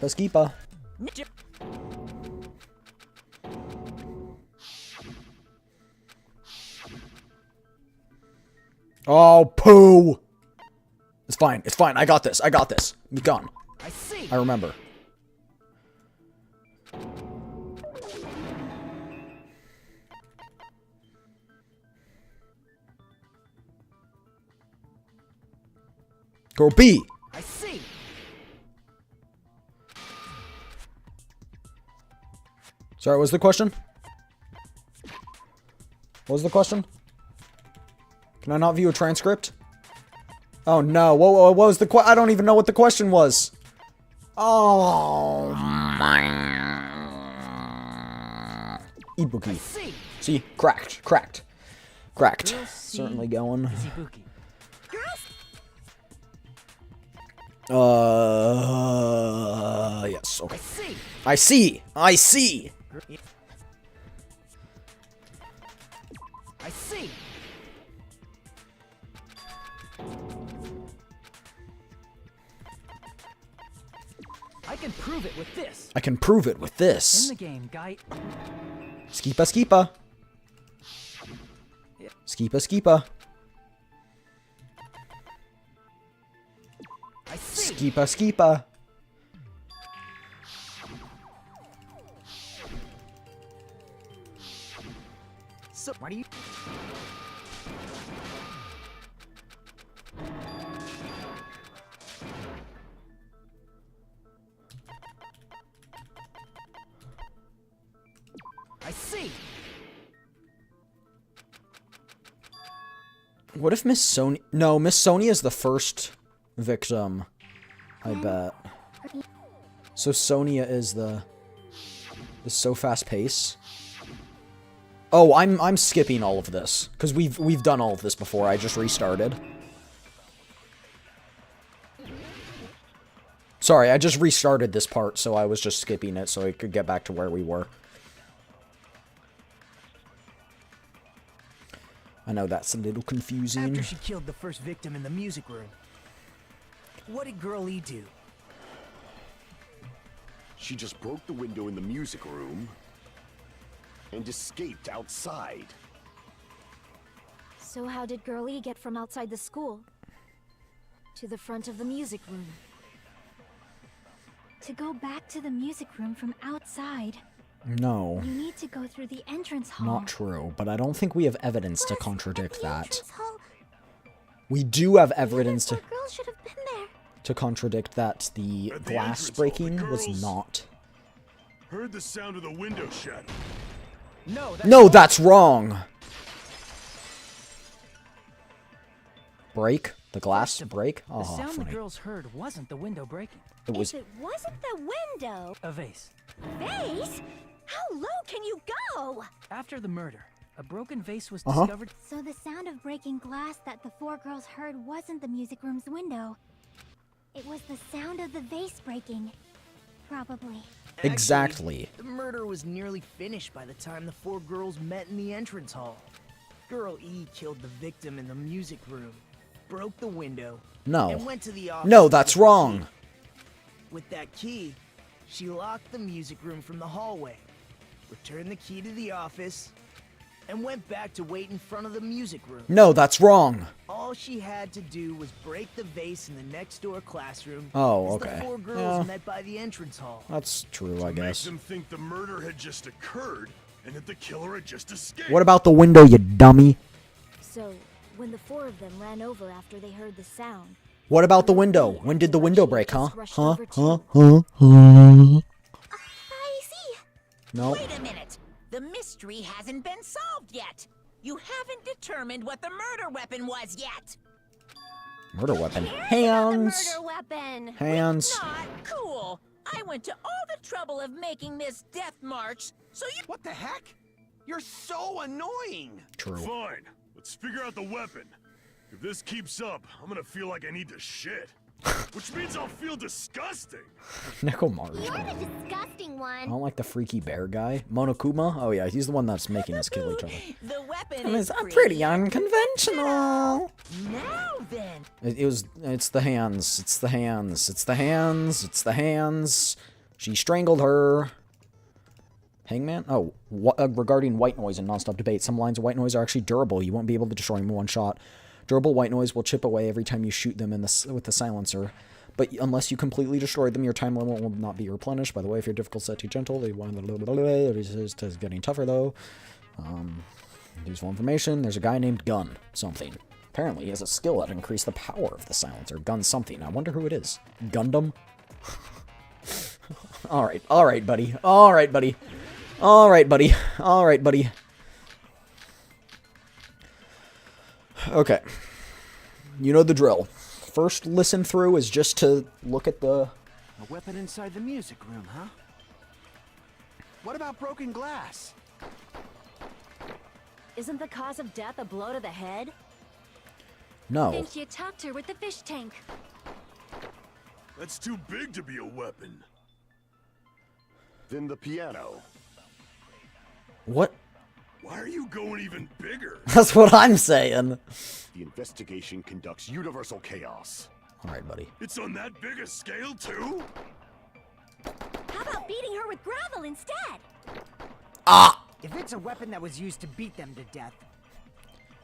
Skipa. Oh, poo! It's fine. I got this. Be gone. I see. I remember. Girl B! I see. Sorry, what was the question? What was the question? Can I not view a transcript? Oh no, what was the I don't even know what the question was. Oh my... Ibuki. See? Cracked. Certainly going. Girls? Yes, okay. I see! I see! I see! I can prove it with this. I can prove it with In this. the game, guy. Skipa skipa. Skipa skipa. I see. Skipa skipa. So, why do you... I see. What if Miss Sony... No, Miss Sony is the first victim. I bet. So Sonia is the so fast pace. Oh, I'm skipping all of this because we've done all of this before. I just restarted. Sorry, I just restarted this part, so I was just skipping it so I could get back to where we were. I know that's a little confusing. After she killed the first victim in the music room, what did Girl E do? She just broke the window in the music room and escaped outside. So how did Girlie get from outside the school to the front of the music room? To go back to the music room from outside, No, you need to go through the entrance hall. not true, but I don't think we have evidence to Plus, contradict at the that. entrance hall, We do have evidence the girls should have been there. to contradict that the At the glass entrance hall, the breaking was girls- not. Heard the sound of the window shattering. No, that's No, that's wrong! Break? The glass break? The Oh, sound the funny. girls heard wasn't the window breaking. It was... If it wasn't the window, A vase. vase? How low can you go? After the murder, a broken vase was Uh-huh. discovered. So the sound of breaking glass that the four girls heard wasn't the music room's window. It was the sound of the vase breaking. Probably. Exactly. The murder was nearly finished by the time the four girls met in the entrance hall. Girl E killed the victim in the music room, broke the window, and No. went to the office. No, to that's get the wrong. key. With that key, she locked the music room from the hallway, returned the key to the office, and went back to wait in front of the music room. No, that's wrong. All she had to do was break the vase in the next door classroom. Oh, as okay. The four girls Yeah. met by the entrance hall. That's true, I Make guess. them think the murder had just occurred and that the killer had just escaped. What about the window, you dummy? So, when the four of them ran over after they heard the sound, What about the window? When did the window break, huh? Rushed Huh? over to- Huh? I see. No. Wait a minute. The mystery hasn't been solved yet. You haven't determined what the murder weapon was yet. Murder weapon. The Hands. murder weapon. Hands. Not cool. I went to all the trouble of making this death march, so you... What the heck? You're so annoying! True. Fine. Let's figure out the weapon. If this keeps up, I'm gonna feel like I need to shit. Which means I'll feel disgusting. Nekomaru's You're good. the disgusting I one. don't like the freaky bear guy. Monokuma? Oh yeah, he's the one that's making us kill each other. The weapon I mean, is it's pretty unconventional. Now then. It's the hands. It's the hands. It's the hands. It's the hands. She strangled her. Hangman? Oh, regarding white noise and non-stop debate, some lines of white noise are actually durable. You won't be able to destroy them in one shot. Durable white noise will chip away every time you shoot them with the silencer. But unless you completely destroy them, your time limit will not be replenished. By the way, if your difficult set too gentle, they wind it's getting tougher though. Useful information. There's a guy named Gun something. Apparently, he has a skill that increases the power of the silencer. Gun something. I wonder who it is. Gundam? Alright, buddy. Alright, buddy. Alright, buddy. Alright, buddy. Okay. You know the drill. First listen through is just to look at the... A weapon inside the music room, huh? What about broken glass? Isn't the cause of death a blow to the head? No. Think you topped her with the fish tank. That's too big to be a weapon. Then the piano. What? Why are you going even bigger? That's what I'm saying. The investigation conducts universal chaos. All right, buddy. It's on that big a scale, too? How about beating her with gravel instead? Ah! If it's a weapon that was used to beat them to death,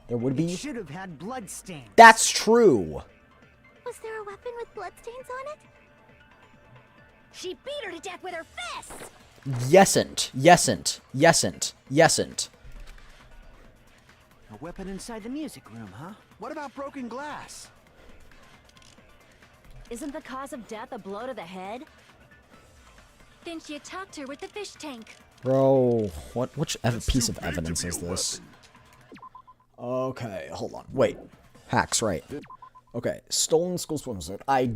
There would it be. should have had bloodstains. That's true. Was there a weapon with bloodstains on it? She beat her to death with her fists! Yesn't. Yesn't. Yesn't. Yesn't. A weapon inside the music room, huh? What about broken glass? Isn't the cause of death a blow to the head? Then she attacked her with the fish tank. Bro, which piece too of big to evidence be a is this? weapon. Okay, hold on. Wait. Hacks, right. Okay, stolen school swimsuit. I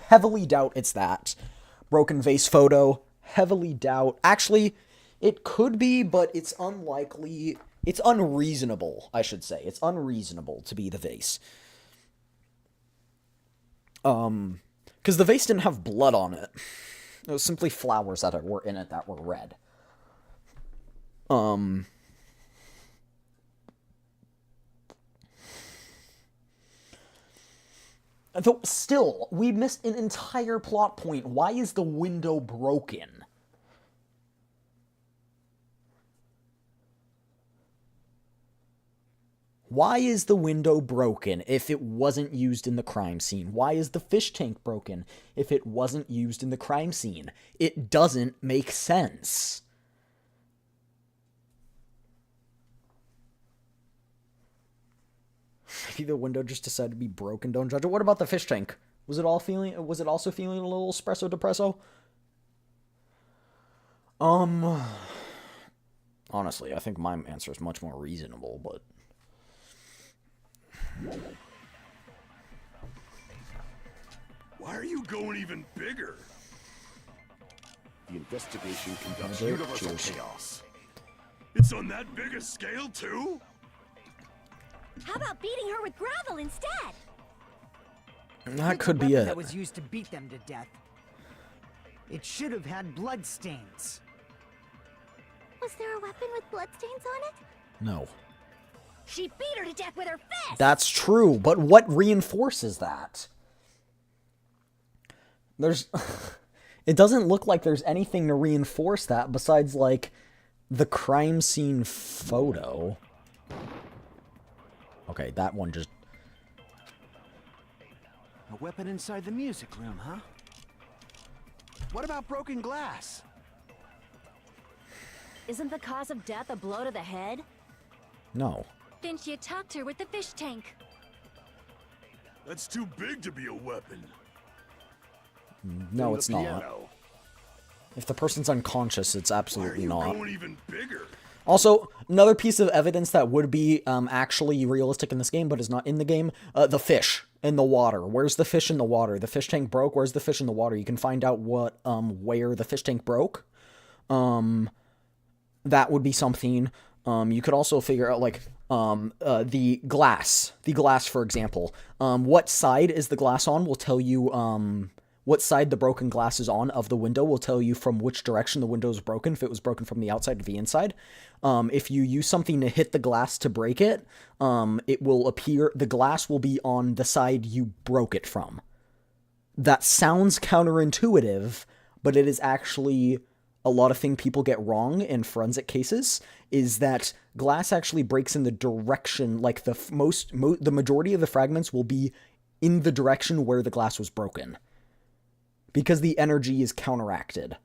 heavily doubt it's that. Broken vase photo. Heavily doubt. Actually, it could be, but it's unlikely. It's unreasonable, I should say. It's unreasonable to be the vase. Because the vase didn't have blood on it. It was simply flowers that were in it that were red. Though, still, we missed an entire plot point. Why is the window broken? Why is the window broken if it wasn't used in the crime scene? Why is the fish tank broken if it wasn't used in the crime scene? It doesn't make sense. Maybe the window just decided to be broken. Don't judge it. What about the fish tank? Was it also feeling a little espresso depresso? Honestly, I think my answer is much more reasonable, but Why are you going even bigger? The investigation conducts Okay, universal cheers. chaos. It's on that big a scale, too? How about beating her with gravel instead? that It's could a be weapon it. that was used to beat them to death. It should have had bloodstains. Was there a weapon with bloodstains on it? No. She beat her to death with her fists! That's true, but what reinforces that? There's... It doesn't look like there's anything to reinforce that besides, like, the crime scene photo. Okay, that one just... A weapon inside the music room, huh? What about broken glass? Isn't the cause of death a blow to the head? No. Then she attacked her with the fish tank. That's too big to be a weapon. No, Then it's the not. piano. If the person's unconscious, it's Why are absolutely you not. going even bigger? Also, another piece of evidence that would be actually realistic in this game, but is not in the game, the fish in the water. Where's the fish in the water? The fish tank broke. Where's the fish in the water? You can find out what where the fish tank broke. That would be something. You could also figure out, like, the glass. The glass, for example. What side is the glass on will tell you, what side the broken glass is on of the window will tell you from which direction the window is broken, if it was broken from the outside to the inside. If you use something to hit the glass to break it, it will appear, the glass will be on the side you broke it from. That sounds counterintuitive, but it is actually a lot of things people get wrong in forensic cases, is that glass actually breaks in the direction, like the majority of the fragments will be in the direction where the glass was broken, because the energy is counteracted.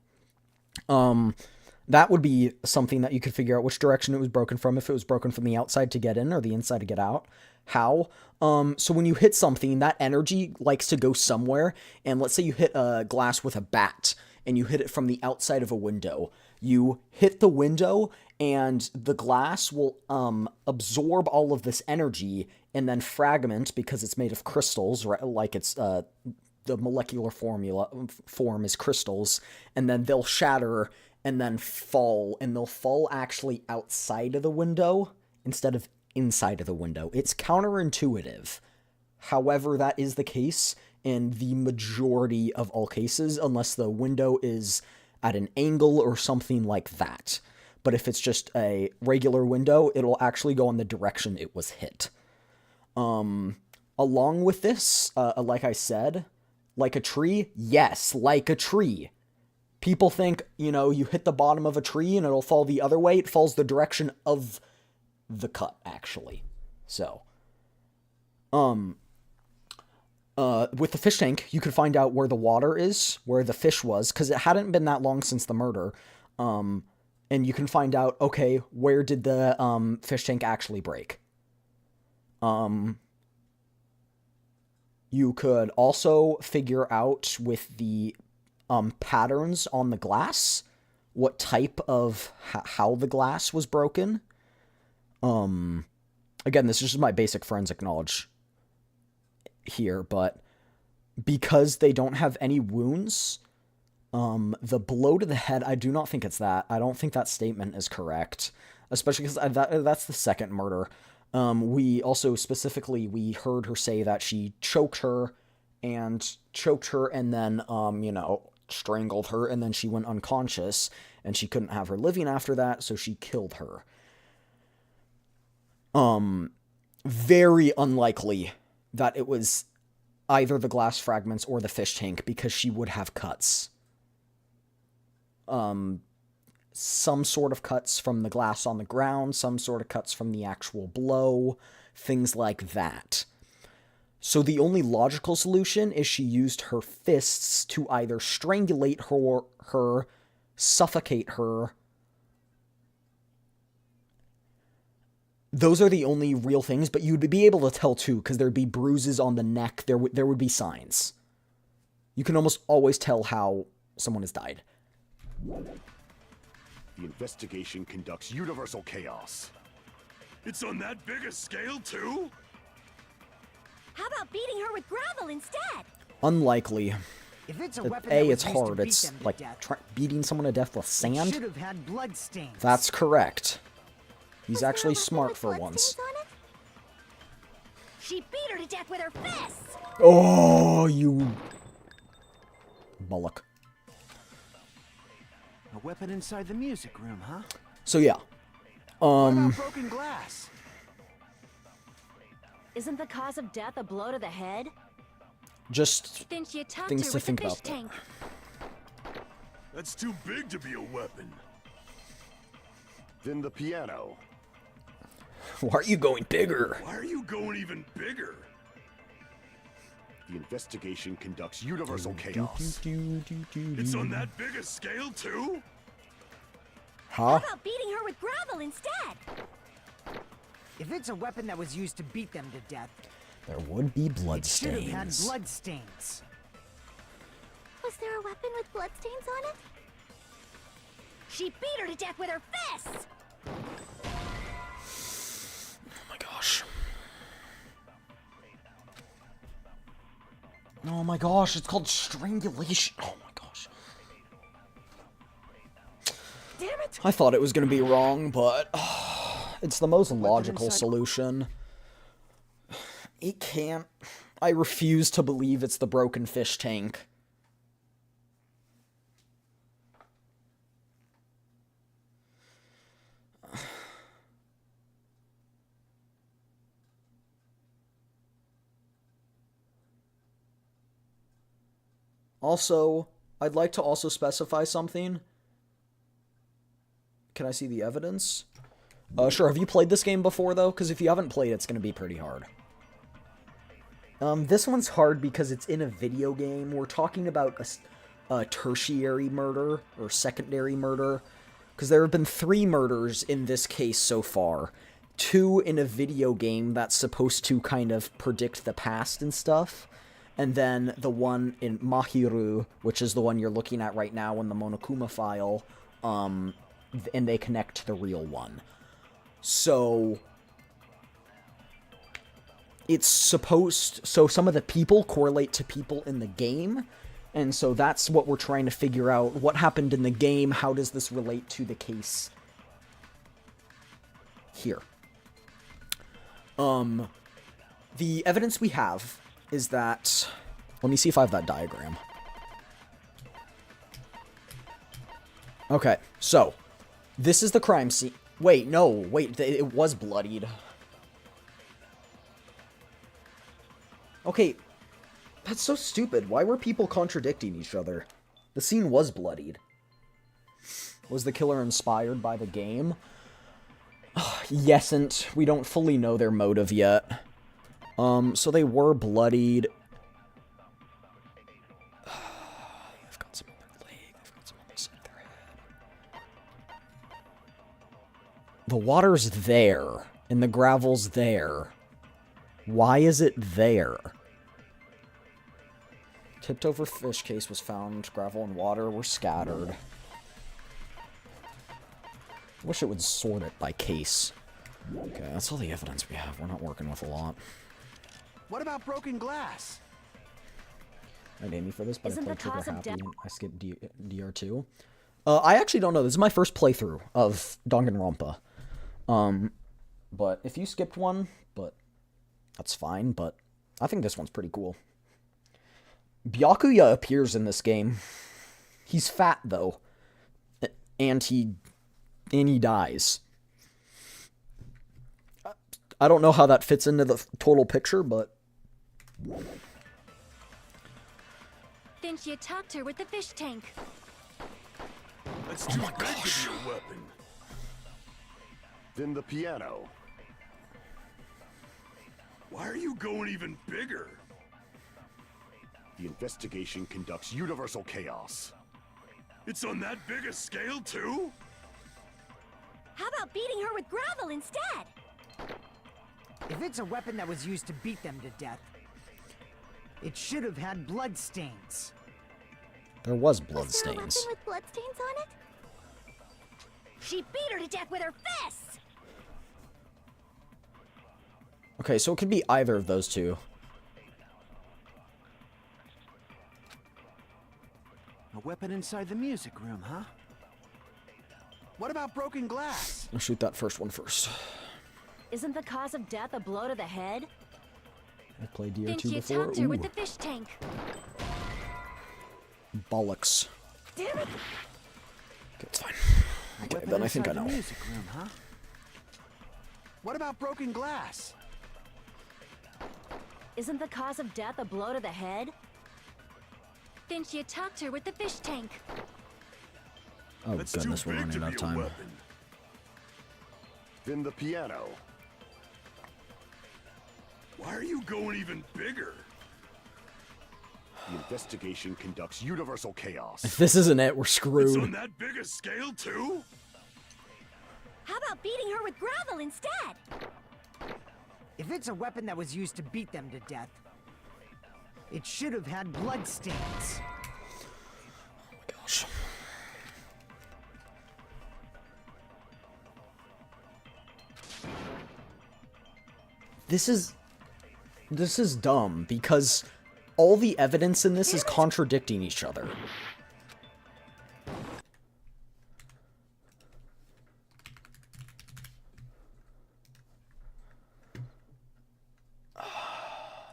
That would be something that you could figure out which direction it was broken from, if it was broken from the outside to get in or the inside to get out. How? So when you hit something, that energy likes to go somewhere, and let's say you hit a glass with a bat, and you hit it from the outside of a window. You hit the window, and the glass will absorb all of this energy and then fragment, because it's made of crystals, right? Like it's the molecular form is crystals, and then they'll shatter and then fall, and they'll fall actually outside of the window instead of inside of the window. It's counterintuitive. However, that is the case, in the majority of all cases, unless the window is at an angle or something like that. But if it's just a regular window, it'll actually go in the direction it was hit. Along with this, like I said, like a tree, yes, like a tree. People think, you know, you hit the bottom of a tree and it'll fall the other way. It falls the direction of the cut, actually. So, with the fish tank, you could find out where the water is, where the fish was, because it hadn't been that long since the murder. And you can find out, okay, where did the fish tank actually break? You could also figure out with the patterns on the glass what type of how the glass was broken. Again, this is just my basic forensic knowledge here, but because they don't have any wounds, the blow to the head, I do not think it's that. I don't think that statement is correct, especially because that's the second murder. We also specifically, we heard her say that she choked her and then, you know, strangled her, and then she went unconscious, and she couldn't have her living after that, so she killed her. Very unlikely that it was either the glass fragments or the fish tank, because she would have cuts. Some sort of cuts from the glass on the ground, some sort of cuts from the actual blow, things like that. So the only logical solution is she used her fists to either strangulate her, suffocate her. Those are the only real things, but you'd be able to tell too, because there'd be bruises on the neck, there would be signs. You can almost always tell how someone has died. The investigation conducts universal chaos. It's on that big a scale, too? How about beating her with gravel instead? Unlikely. If it's a weapon that was It's used to hard. beat It's them to like death, beating someone to death with it sand. should have had blood stains. That's correct. He's Was there a actually weapon smart with for bloodstains once. on it? She beat her to death with her fists! Oh, you bollock. A weapon inside the music room, huh? So yeah. What about broken glass? Isn't the cause of death a blow to the head? Just Then she attacked things her to with think the fish about. tank. That's too big to be a weapon. Then the piano. Why are you going bigger? Why are you going even bigger? The investigation conducts universal chaos. It's on that big a scale, too? Huh? How about beating her with gravel instead? If it's a weapon that was used to beat them to death, There would be blood it should have had stains. blood stains. Was there a weapon with bloodstains on it? She beat her to death with her fists! Oh my gosh. Oh my gosh, it's called strangulation. Oh my gosh. Damn it! I thought it was going to be wrong, but it's the most logical solution. It can't. I refuse to believe it's the broken fish tank. Also, I'd like to also specify something. Can I see the evidence? Sure. Have you played this game before, though? Because if you haven't played, it's going to be pretty hard. This one's hard because it's in a video game. We're talking about a tertiary murder, or secondary murder. Because there have been 3 murders in this case so far. 2 in a video game that's supposed to kind of predict the past and stuff. And then the one in Mahiru, which is the one you're looking at right now in the Monokuma file, and they connect to the real one. So, it's supposed... So some of the people correlate to people in the game, and so that's what we're trying to figure out. What happened in the game? How does this relate to the case here? The evidence we have is that Let me see if I have that diagram. Okay, so this is the crime scene. Wait, no, wait, it was bloodied. Okay, that's so stupid. Why were people contradicting each other? The scene was bloodied. Was the killer inspired by the game? Yesn't. We don't fully know their motive yet. So they were bloodied. I've got some on their leg. I've got some on the side of their head. The water's there, and the gravel's there. Why is it there? Tipped over fish case was found. Gravel and water were scattered. Wish it would sort it by case. Okay, that's all the evidence we have. We're not working with a lot. What about broken glass? I didn't aim me for this, but Isn't I played the cause Trigger of Happy death- and I skipped DR2. I actually don't know. This is my first playthrough of Danganronpa. But if you skipped one, but that's fine, but I think this one's pretty cool. Byakuya appears in this game. He's fat, though. And he dies. I don't know how that fits into the total picture, but... Didn't you talk to her with the fish tank? That's too big to be a weapon. Then the piano. Why are you going even bigger? The investigation conducts universal chaos. It's on that big a scale, too? How about beating her with gravel instead? If it's a weapon that was used to beat them to death, it should have had blood stains. There was Was there a bloodstains. weapon with bloodstains on it? She beat her to death with her fists! Okay, so it could be either of those two. A weapon inside the music room, huh? What about broken glass? I'll shoot that first one first. Isn't the cause of death a blow to the head? I played Didn't DR2 you before. talk to her with Ooh, the fish tank? bollocks. Damn it! Okay, it's fine. A Okay, weapon then I think I inside know. the music room, huh? What about broken glass? Isn't the cause of death a blow to the head? Didn't you talk to her with the fish tank? Oh That's goodness, too we're big running to out be of a time. weapon. Then the piano. Why are you going even bigger? The investigation conducts universal chaos. If this isn't it, we're It's screwed. on that big a scale, too? How about beating her with gravel instead? If it's a weapon that was used to beat them to death, it should have had blood stains. Gosh. This is dumb because all the evidence in this is contradicting each other.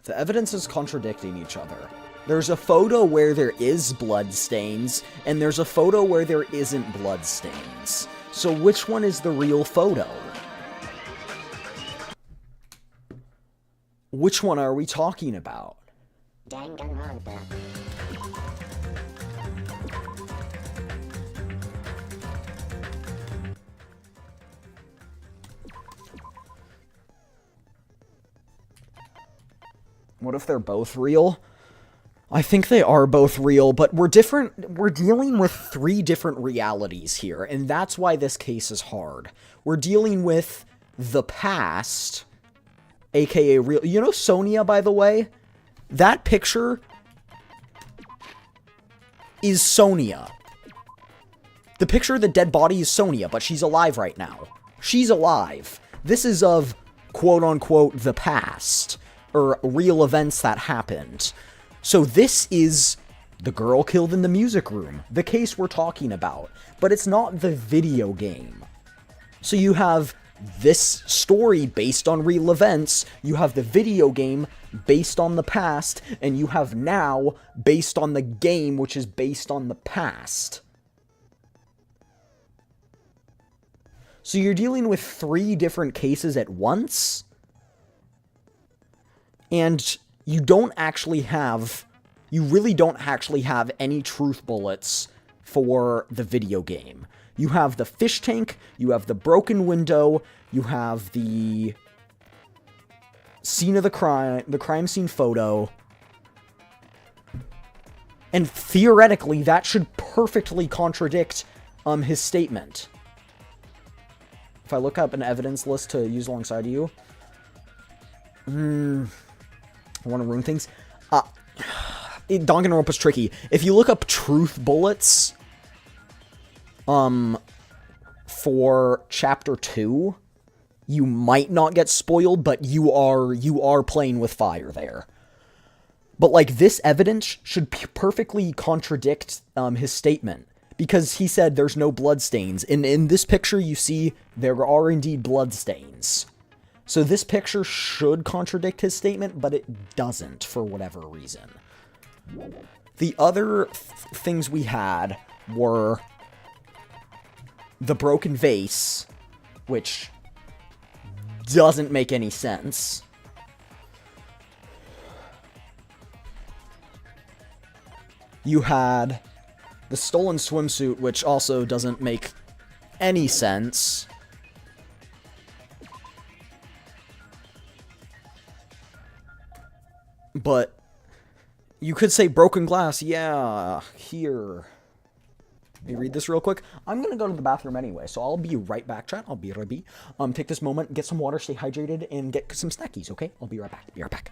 The evidence is contradicting each other. There's a photo where there is blood stains, and there's a photo where there isn't blood stains. So which one is the real photo? Which one are we talking about? Danganronpa. What if they're both real? I think they are both real, but we're dealing with three different realities here, and that's why this case is hard. We're dealing with the past, aka real. You know Sonia, by the way? That picture is Sonia. The picture of the dead body is Sonia, but she's alive right now. She's alive. This is of, quote-unquote, the past, or real events that happened. So this is the girl killed in the music room, the case we're talking about, but it's not the video game. So you have this story based on real events, you have the video game based on the past, and you have now based on the game, which is based on the past. So you're dealing with 3 different cases at once, and you really don't actually have any truth bullets for the video game. You have the fish tank, you have the broken window, you have the scene of the crime scene photo, and theoretically that should perfectly contradict his statement. If I look up an evidence list to use alongside you, I want to ruin things. Danganronpa's tricky. If you look up truth bullets, for Chapter 2, you might not get spoiled, but you are playing with fire there. But, like, this evidence should perfectly contradict, his statement. Because he said there's no bloodstains. In this picture, you see there are indeed bloodstains. So this picture should contradict his statement, but it doesn't, for whatever reason. The other things we had were the broken vase, which doesn't make any sense. You had the stolen swimsuit, which also doesn't make any sense. But you could say broken glass, yeah, here. Let me read this real quick. I'm gonna go to the bathroom anyway, so I'll be right back, chat. I'll be right back. Take this moment, get some water, stay hydrated, and get some snackies, okay? I'll be right back. Be right back.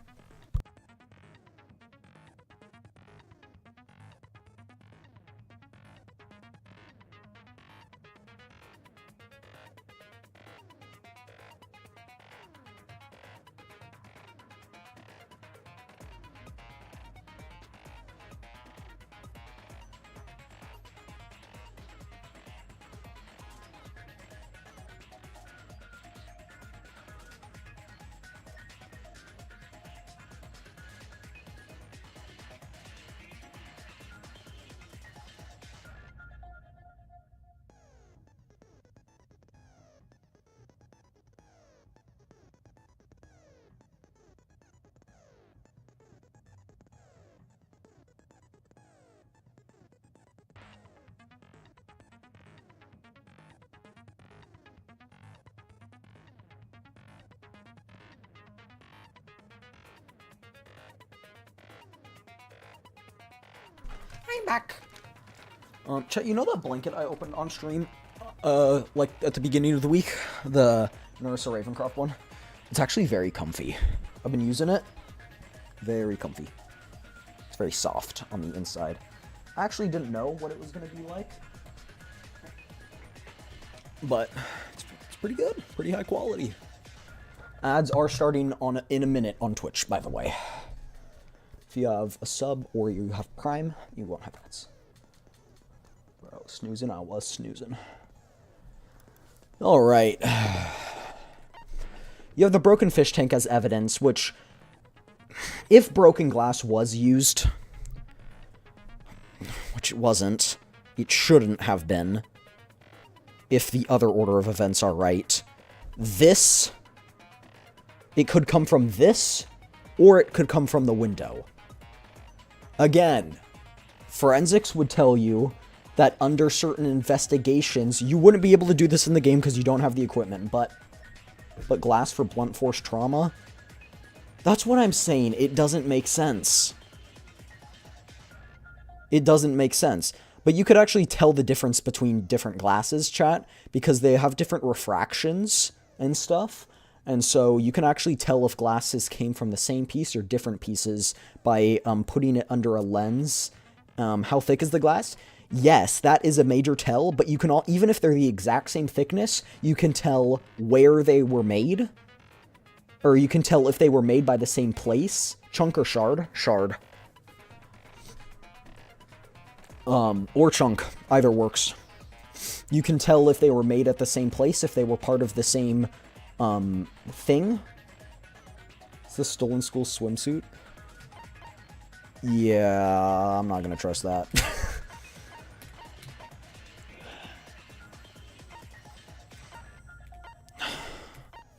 I'm back. Chet, you know that blanket I opened on stream, like at the beginning of the week? The Narissa Ravencroft one? It's actually very comfy. I've been using it. Very comfy. It's very soft on the inside. I actually didn't know what it was going to be like. But it's pretty good. Pretty high quality. Ads are starting in a minute on Twitch, by the way. If you have a sub or you have Prime, you won't have ads. Bro, snoozing, I was snoozing. Alright. You have the broken fish tank as evidence, which, if broken glass was used, which it wasn't, it shouldn't have been, if the other order of events are right. This, it could come from this, or it could come from the window. Again, forensics would tell you that under certain investigations, you wouldn't be able to do this in the game because you don't have the equipment, but glass for blunt force trauma? That's what I'm saying. It doesn't make sense. It doesn't make sense. But you could actually tell the difference between different glasses, chat, because they have different refractions and stuff. And so you can actually tell if glasses came from the same piece or different pieces by putting it under a lens. How thick is the glass? Yes, that is a major tell, but you can even if they're the exact same thickness, you can tell where they were made. Or you can tell if they were made by the same place. Chunk or shard? Shard. Or chunk. Either works. You can tell if they were made at the same place, if they were part of the same, thing. Is this stolen school swimsuit? Yeah, I'm not gonna trust that.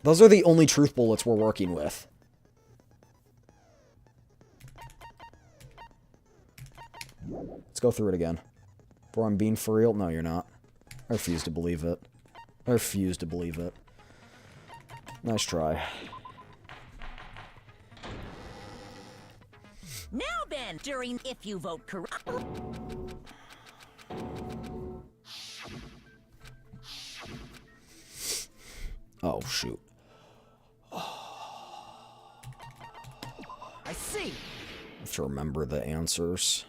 Those are the only truth bullets we're working with. Let's go through it again. Bro, I'm being for real? No, you're not. I refuse to believe it. I refuse to believe it. Nice try. Now then, during if you vote correct. Oh, shoot. I see. I have to remember the answers.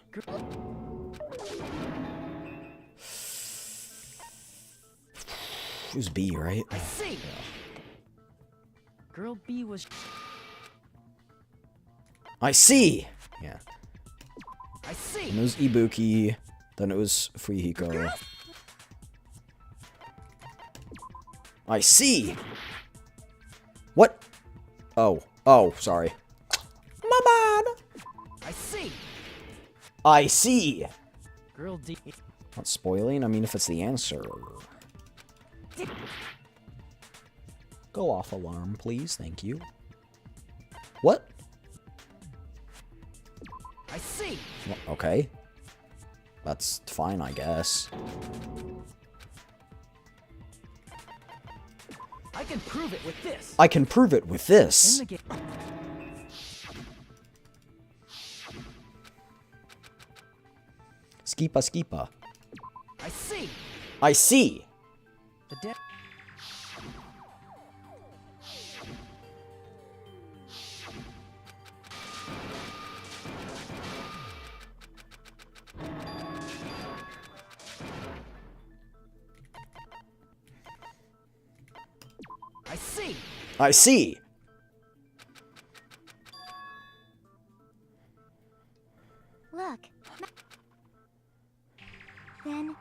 It was B, right? I see. Yeah. Girl B was. I see! Yeah. I see. And it was Ibuki. Then it was Fuyuhiko. I see! What? Oh. Oh, sorry. My bad! I see. I see! Girl D. Not spoiling, I mean if it's the answer. Go off alarm, please, thank you. What? I see. Well, okay. That's fine, I guess. I can prove it with this. I can prove it with this. In the game. Skipa skipa. I see. I see. The dead. I see. I see. Look. Then...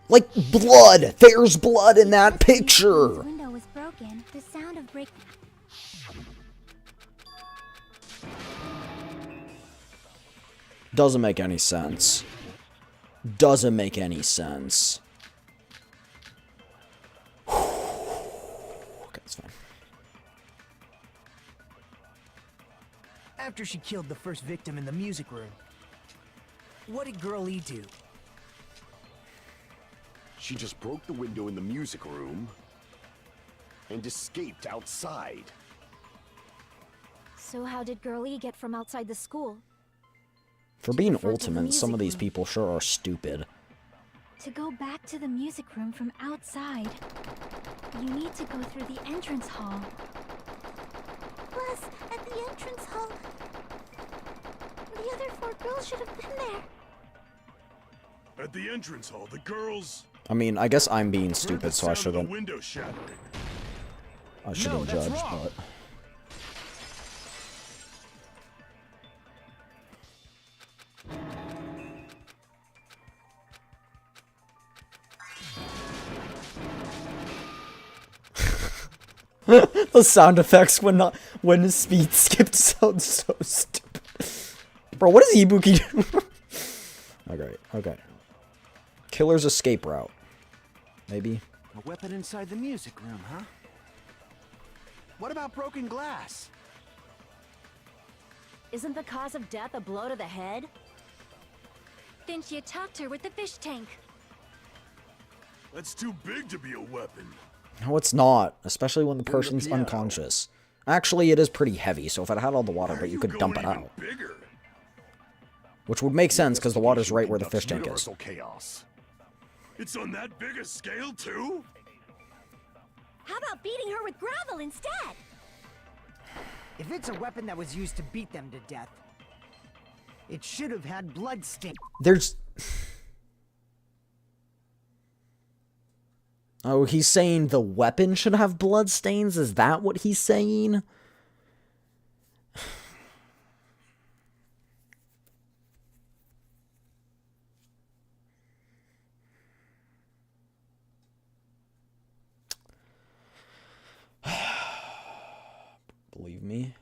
Like blood! There's blood in that picture! The window was broken. The sound of break... Doesn't make any sense. Doesn't make any sense. Okay, that's fine. After she killed the first victim in the music room, what did Girl E do? She just broke the window in the music room and escaped outside. So how did Girlie get from outside the school? For being front of the ultimate, some of these music people sure are stupid. To go back to the music room from outside, you need to go through the entrance hall. Plus, at the entrance hall, the other 4 girls should have been there. At the entrance hall, the girls I mean, I guess I'm being heard stupid, the so I sound of the shouldn't. window shattering. I shouldn't that's judge, wrong. but. Those sound effects when his speed skipped sound so stupid. Bro, what is Ibuki doing? Okay, okay. Killer's escape route. Maybe. A weapon inside the music room, huh? What about broken glass? Isn't the cause of death a blow to the head? Then she attacked her with the fish tank. That's too big to be a weapon. No, it's not. Especially when the the person's piano. unconscious. Actually, it is pretty heavy, so if it had all the water, Why are but you you could dump going it even out. bigger? Which would make sense, because the water's right where the Conducts fish tank is. universal chaos. It's on that big a scale, too? How about beating her with gravel instead? If it's a weapon that was used to beat them to death, it should have had blood stain. There's... Oh, he's saying the weapon should have blood stains? Is that what he's saying? believe me.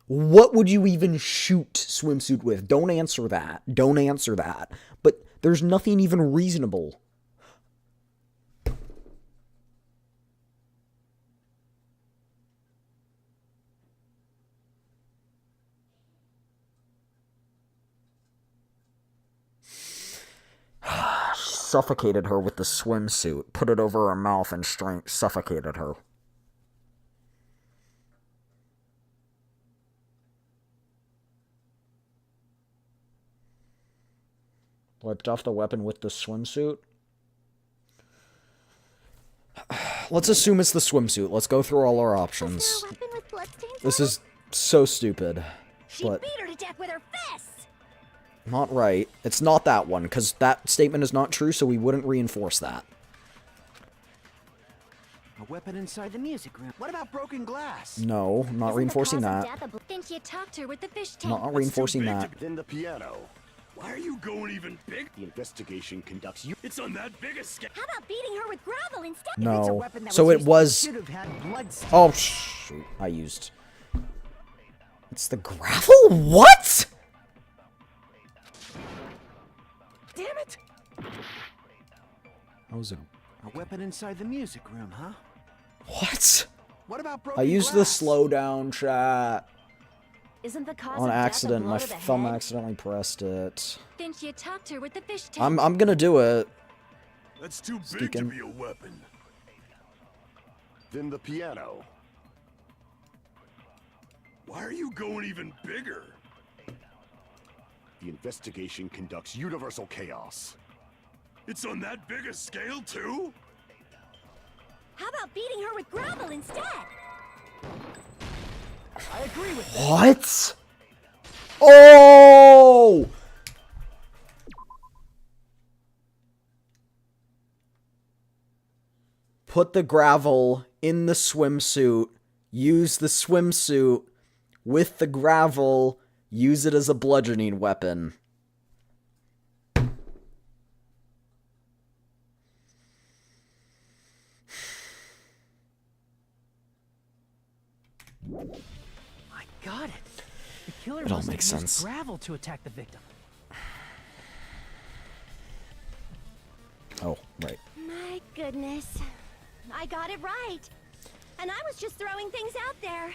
What would you even shoot swimsuit with? Don't answer that. Don't answer that. But there's nothing even reasonable. Suffocated her with the swimsuit. Put it over her mouth and suffocated her. Wiped off the weapon with the swimsuit. Let's assume it's the swimsuit. Let's go through all our options. This is so stupid. She beat her to death with her fists! Not right. It's not that one, because that statement is not true, so we wouldn't reinforce that. A weapon inside the music room. What about broken glass? No, not reinforcing that. Think you talked her with the fish tank. Not reinforcing that. Then the piano. Why are you going even big? The investigation conducts you. It's on that big a scale. How about beating her with gravel instead? No. So it was... Oh, shoot. I used... It's the gravel? What? Damn it! That was a weapon inside the music room, huh? What? What about broken I used glass? the slowdown chat. Isn't the cause On of accident, death a my blow to the thumb head? accidentally pressed it. Think you talked her with the fish tank. I'm gonna do it. That's too big to be a weapon. Then the piano. Why are you going even bigger? The investigation conducts universal chaos. It's on that big a scale, too? How about beating her with gravel instead? I agree with that. What? Oh! Put the gravel in the swimsuit. Use the swimsuit with the gravel. Use it as a bludgeoning weapon. I got it. The killer It all must have makes used sense. gravel to attack the victim. Oh, right. My goodness. I got it right. And I was just throwing things out there.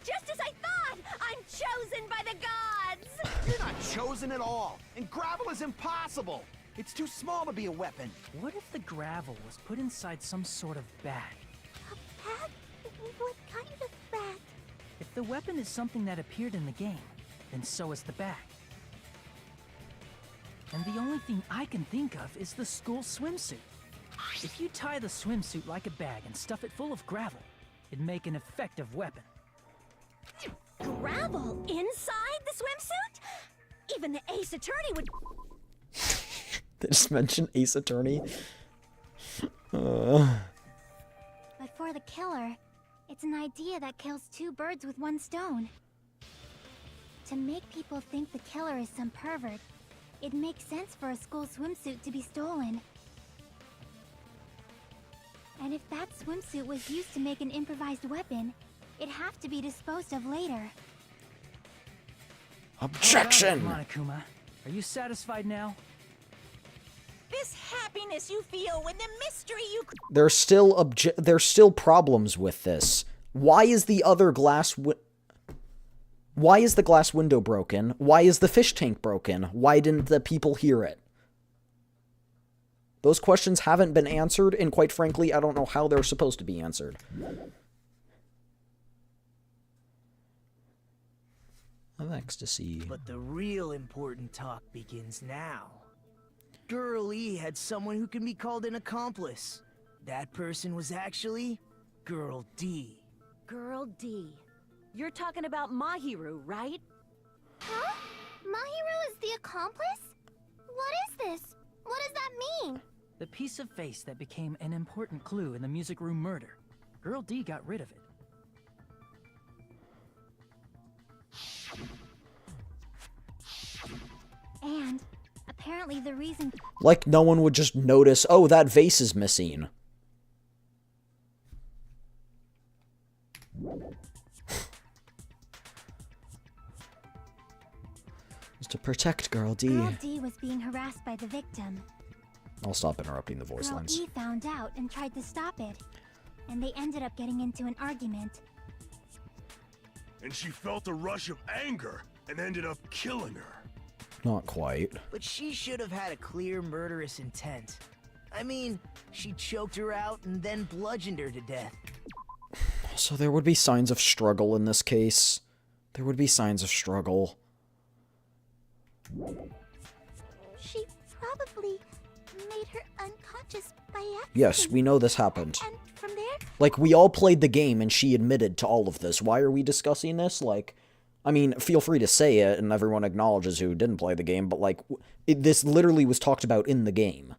Just as I thought! I'm chosen by the gods! You're not chosen at all, and gravel is impossible. It's too small to be a weapon. What if the gravel was put inside some sort of bag? A bag? What kind of bag? If the weapon is something that appeared in the game, then so is the bag. And the only thing I can think of is the school swimsuit. If you tie the swimsuit like a bag and stuff it full of gravel, it'd make an effective weapon. Gravel inside the swimsuit? Even the Ace Attorney would... They just mentioned Ace Attorney. But for the killer, it's an idea that kills two birds with one stone. To make people think the killer is some pervert, it makes sense for a school swimsuit to be stolen. And if that swimsuit was used to make an improvised weapon, it'd have to be disposed of later. Objection! Monokuma, are you satisfied now? This happiness you feel when the mystery you... There's still problems with this. Why is the other glass Why is the glass window broken? Why is the fish tank broken? Why didn't the people hear it? Those questions haven't been answered, and quite frankly, I don't know how they're supposed to be answered. Of ecstasy. But the real important talk begins now. Girl E had someone who can be called an accomplice. That person was actually Girl D. Girl D. You're talking about Mahiru, right? Huh? Mahiru is the accomplice? What is this? What does that mean? The piece of face that became an important clue in the music room murder. Girl D got rid of it. And apparently the reason... Like no one would just notice, oh, that vase is missing. It's to protect Girl D. Girl D was being harassed by the victim. I'll stop interrupting the voice Girl lines. E found out and tried to stop it. And they ended up getting into an argument. And she felt a rush of anger and ended up killing her. Not quite. But she should have had a clear murderous intent. I mean, she choked her out and then bludgeoned her to death. So there would be signs of struggle in this case. There would be signs of struggle. She probably made her unconscious by accident. Yes, we know this happened. And from there, Like, we all played the game and she admitted to all of this. Why are we discussing this? Like, I mean, feel free to say it and everyone acknowledges who didn't play the game, but like, this literally was talked about in the game.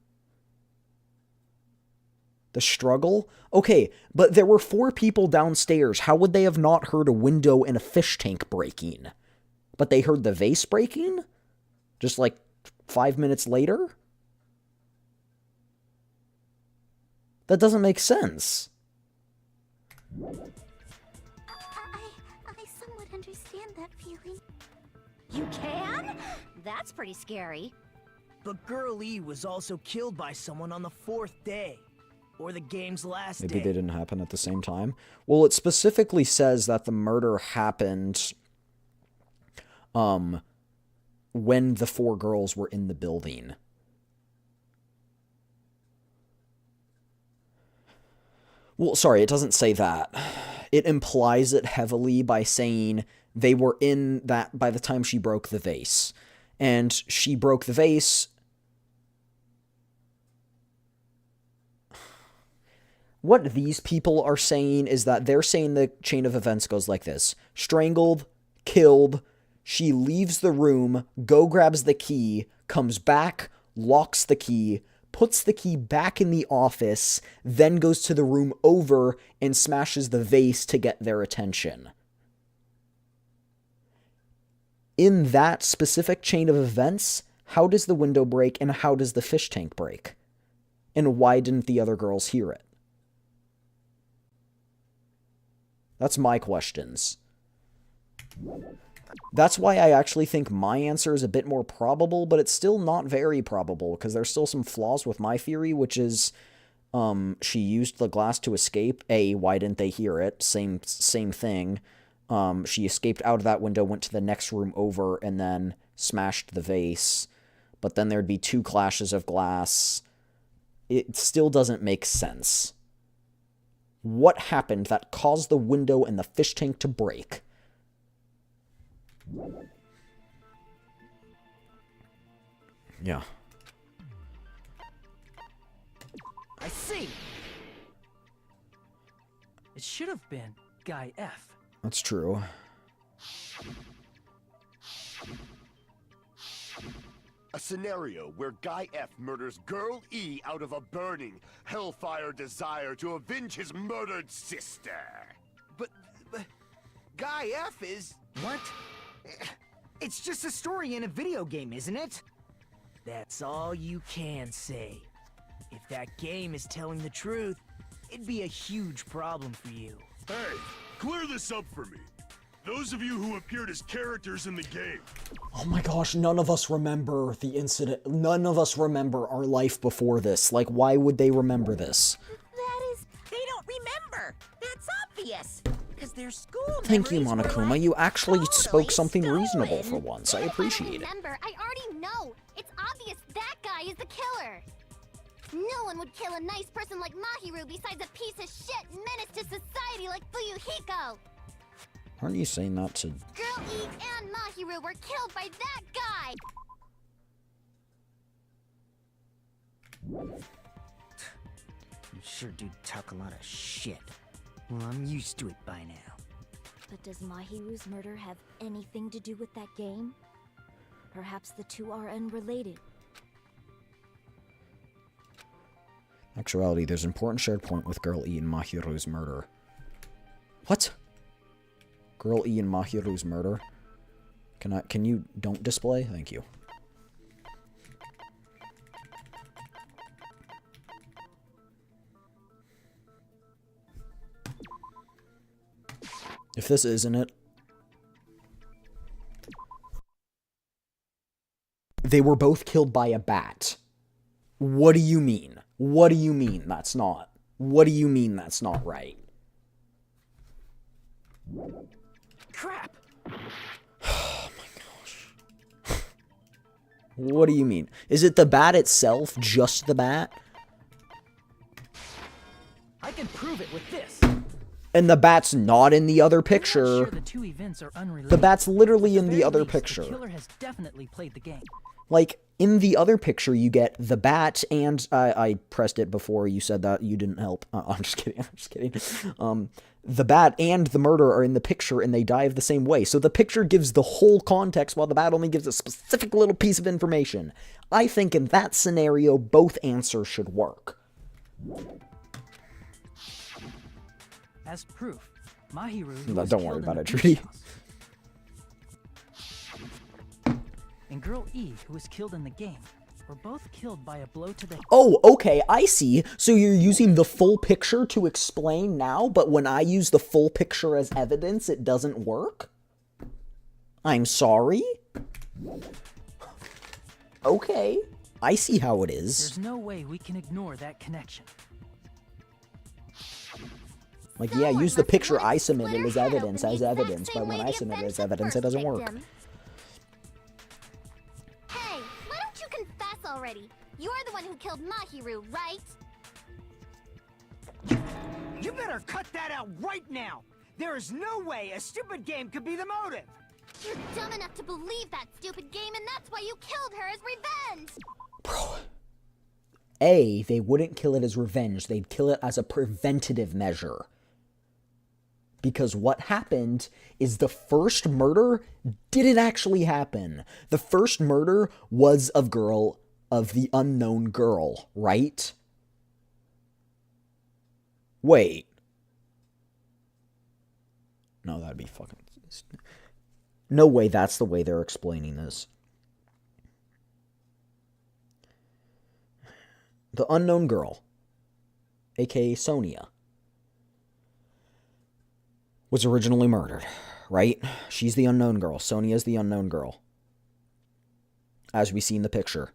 The struggle? Okay, but there were 4 people downstairs. How would they have not heard a window and a fish tank breaking? But they heard the vase breaking? Just like 5 minutes later? That doesn't make sense. I somewhat understand that feeling. You can? That's pretty scary. But Girl E was also killed by someone on the 4th day. Or the game's last Maybe day. they didn't happen at the same time. Well, it specifically says that the murder happened when the 4 girls were in the building. Well, sorry, it doesn't say that. It implies it heavily by saying they were in that by the time she broke the vase. And she broke the vase. What these people are saying is that they're saying the chain of events goes like this. Strangled, killed, she leaves the room, grabs the key, comes back, locks the key, puts the key back in the office, then goes to the room over and smashes the vase to get their attention. In that specific chain of events, how does the window break and how does the fish tank break? And why didn't the other girls hear it? That's my questions. That's why I actually think my answer is a bit more probable, but it's still not very probable, because there's still some flaws with my theory, which is, she used the glass to escape. A, why didn't they hear it? Same thing. She escaped out of that window, went to the next room over, and then smashed the vase. But then there'd be 2 clashes of glass. It still doesn't make sense. What happened that caused the window and the fish tank to break? Yeah. I see. It should have been Guy F. That's true. A scenario where Guy F murders Girl E out of a burning, hellfire desire to avenge his murdered sister. But Guy F is... What? It's just a story in a video game, isn't it? That's all you can say. If that game is telling the truth, it'd be a huge problem for you. Hey, clear this up for me. Those of you who appeared as characters in the game. Oh my gosh, none of us remember the incident. None of us remember our life before this. Like, why would they remember this? That is... They don't remember. That's obvious. Because their school Thank you, memories were, Monokuma. like, You actually totally spoke something stolen. reasonable for once. I appreciate it. Remember, I already know. It's obvious that guy is the killer. No one would kill a nice person like Mahiru besides a piece of shit menace to society like Fuyuhiko. Aren't you saying that to... Girl E and Mahiru were killed by that guy. You sure do talk a lot of shit. Well, I'm used to it by now. But does Mahiru's murder have anything to do with that game? Perhaps the two are unrelated. Actuality, there's an important shared point with Girl E and Mahiru's murder. What? Girl E and Mahiru's murder? Can you don't display? Thank you. If this isn't it. They were both killed by a bat. What do you mean? What do you mean that's not? What do you mean that's not right? Crap! Oh my gosh. What do you mean? Is it the bat itself? Just the bat? I can prove it with this. And the bat's not in the other picture. I'm not sure the two events are unrelated. The bat's literally in the At other least, picture. The killer has definitely played the game. Like, in the other picture, you get the bat and... I pressed it before you said that. You didn't help. I'm just kidding. I'm just kidding. The bat and the murder are in the picture, and they die of the same way. So the picture gives the whole context, while the bat only gives a specific little piece of information. I think in that scenario, both answers should work. As proof, Mahiru... No, don't worry about it, Trudy. And Girl E, who was killed in the game, were both killed by a blow to the... Oh, okay, I see. So you're using the full picture to explain now, but when I use the full picture as evidence, it doesn't work? I'm sorry? Okay, I see how it is. There's no way we can ignore that connection. Like, yeah, use the picture I submitted as evidence, but when I submit it as evidence, it doesn't work. Hey, why don't you confess already? You're the one who killed Mahiru, right? You better cut that out right now! There is no way a stupid game could be the motive! You're dumb enough to believe that stupid game, and that's why you killed her as revenge! Bro. A, they wouldn't kill it as revenge. They'd kill it as a preventative measure. Because what happened is the first murder didn't actually happen. The first murder was of the unknown girl, right? Wait. No, that'd be fucking... No way that's the way they're explaining this. The unknown girl, aka Sonia, was originally murdered, right? She's the unknown girl. Sonia's the unknown girl. As we see in the picture.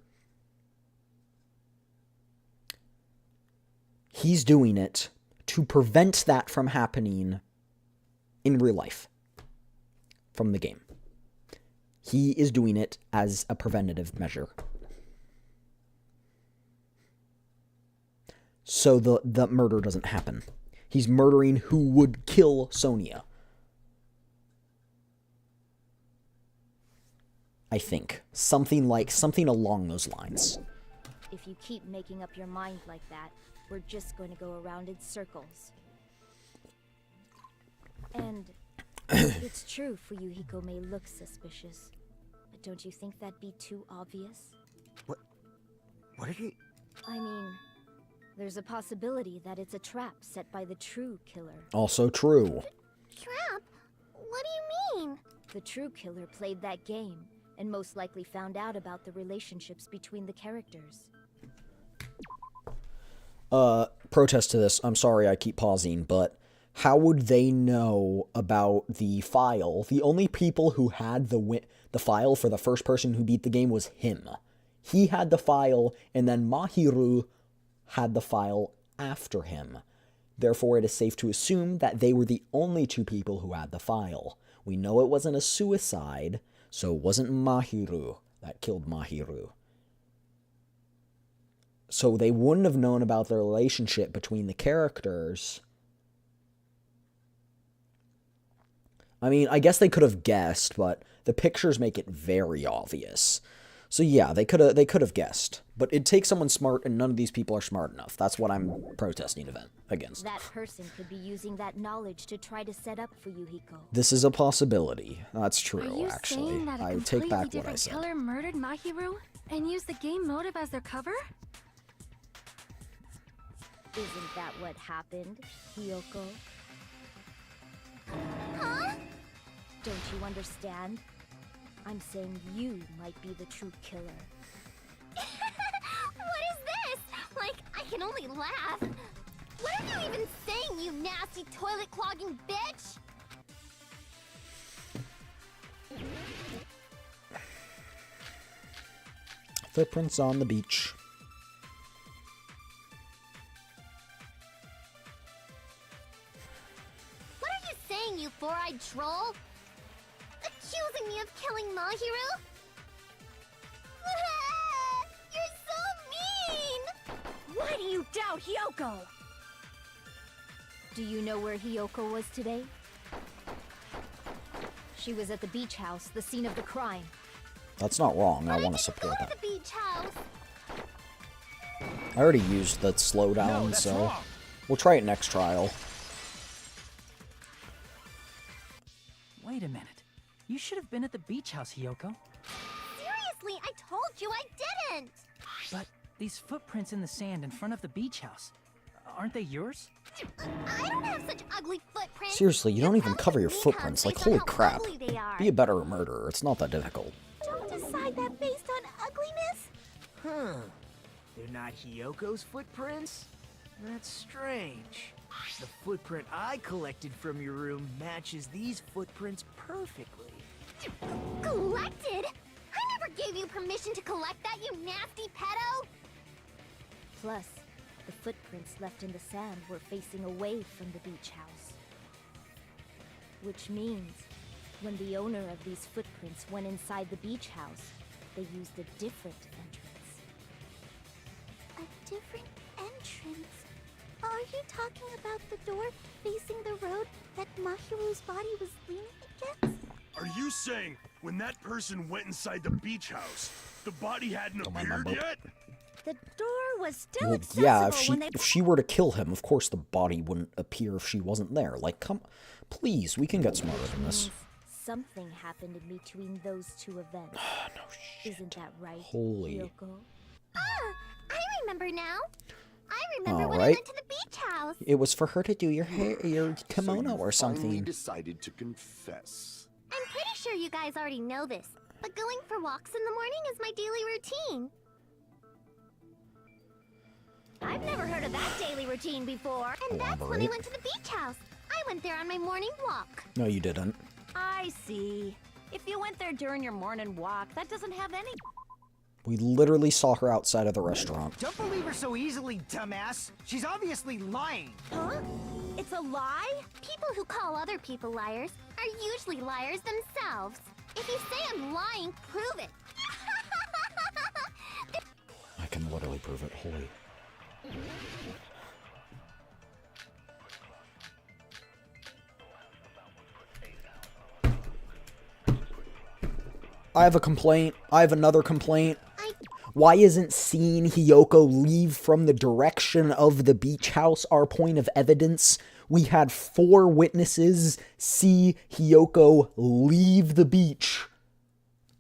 He's doing it to prevent that from happening in real life. From the game. He is doing it as a preventative measure. So the murder doesn't happen. He's murdering who would kill Sonia. I think. Something along those lines. If you keep making up your mind like that, we're just going to go around in circles. And it's true Fuyuhiko may look suspicious, but don't you think that'd be too obvious? What are you... I mean, there's a possibility that it's a trap set by the true killer. Also true. Trap? What do you mean? The true killer played that game, and most likely found out about the relationships between the characters. Protest to this. I'm sorry I keep pausing, but how would they know about the file? The only people who had the file for the first person who beat the game was him. He had the file, and then Mahiru had the file after him. Therefore, it is safe to assume that they were the only two people who had the file. We know it wasn't a suicide, so it wasn't Mahiru that killed Mahiru. So they wouldn't have known about the relationship between the characters. I mean, I guess they could have guessed, but the pictures make it very obvious. So yeah, they could have guessed. But it takes someone smart, and none of these people are smart enough. That's what I'm protesting against. That person could be using that knowledge to try to set up Fuyuhiko. This is a possibility. That's true, Are you actually. saying that I take back what I said. killer murdered Mahiru and used the game motive as their cover? Isn't that what happened, Hiyoko? Huh? Don't you understand? I'm saying you might be the true killer. What is this? Like, I can only laugh. What are you even saying, you nasty toilet clogging bitch? Footprints on the beach. What are you saying, you four-eyed troll? Accusing me of killing Mahiru? You're so mean! Why do you doubt Hyoko? Do you know where Hyoko was today? She was at the beach house, the scene of the crime. That's not wrong. I want to support Go that. to the beach house. I already used the slowdown, so we'll try it next trial. Wait a minute. You should have been at the beach house, Hyoko. Seriously, I told you I didn't! But these footprints in the sand in front of the beach house, aren't they yours? I don't have such ugly footprints. Seriously, you don't even cover your Beacons footprints. Like, based on holy how crap. ugly they are. Be a better murderer. It's not that difficult. Don't decide that based on ugliness. Huh. They're not Hyoko's footprints? That's strange. The footprint I collected from your room matches these footprints perfectly. Collected? I never gave you permission to collect that, you nasty pedo! Plus, the footprints left in the sand were facing away from the beach house. Which means, when the owner of these footprints went inside the beach house, they used a different entrance. A different entrance? Are you talking about the door facing the road that Mahiru's body was leaning against? Are you saying when that person went inside the beach house, the body hadn't appeared yet? The door was still Well, accessible yeah, when they... if she were to kill him, of course the body wouldn't appear if she wasn't there. Like, come, please, we can get smarter than this. Something happened in between those two events. No shit. Isn't that right, Holy. Hyoko? I remember now. I remember when I Alright. went to the beach house. It was for her to do your hair, your kimono So you or finally something. decided to confess. I'm pretty sure you guys already know this, but going for walks in the morning is my daily routine. I've never heard of that daily routine before. And that's when I Elaborate. went to the beach house. I went there on my morning walk. No, you didn't. I see. If you went there during your morning walk, that doesn't have any... We literally saw her outside of the restaurant. Don't believe her so easily, dumbass. She's obviously lying. Huh? It's a lie? People who call other people liars are usually liars themselves. If you say I'm lying, prove it. I can literally prove it. Holy. I have a complaint. I have another complaint. Why isn't seeing Hyoko leave from the direction of the beach house our point of evidence? We had 4 witnesses see Hyoko leave the beach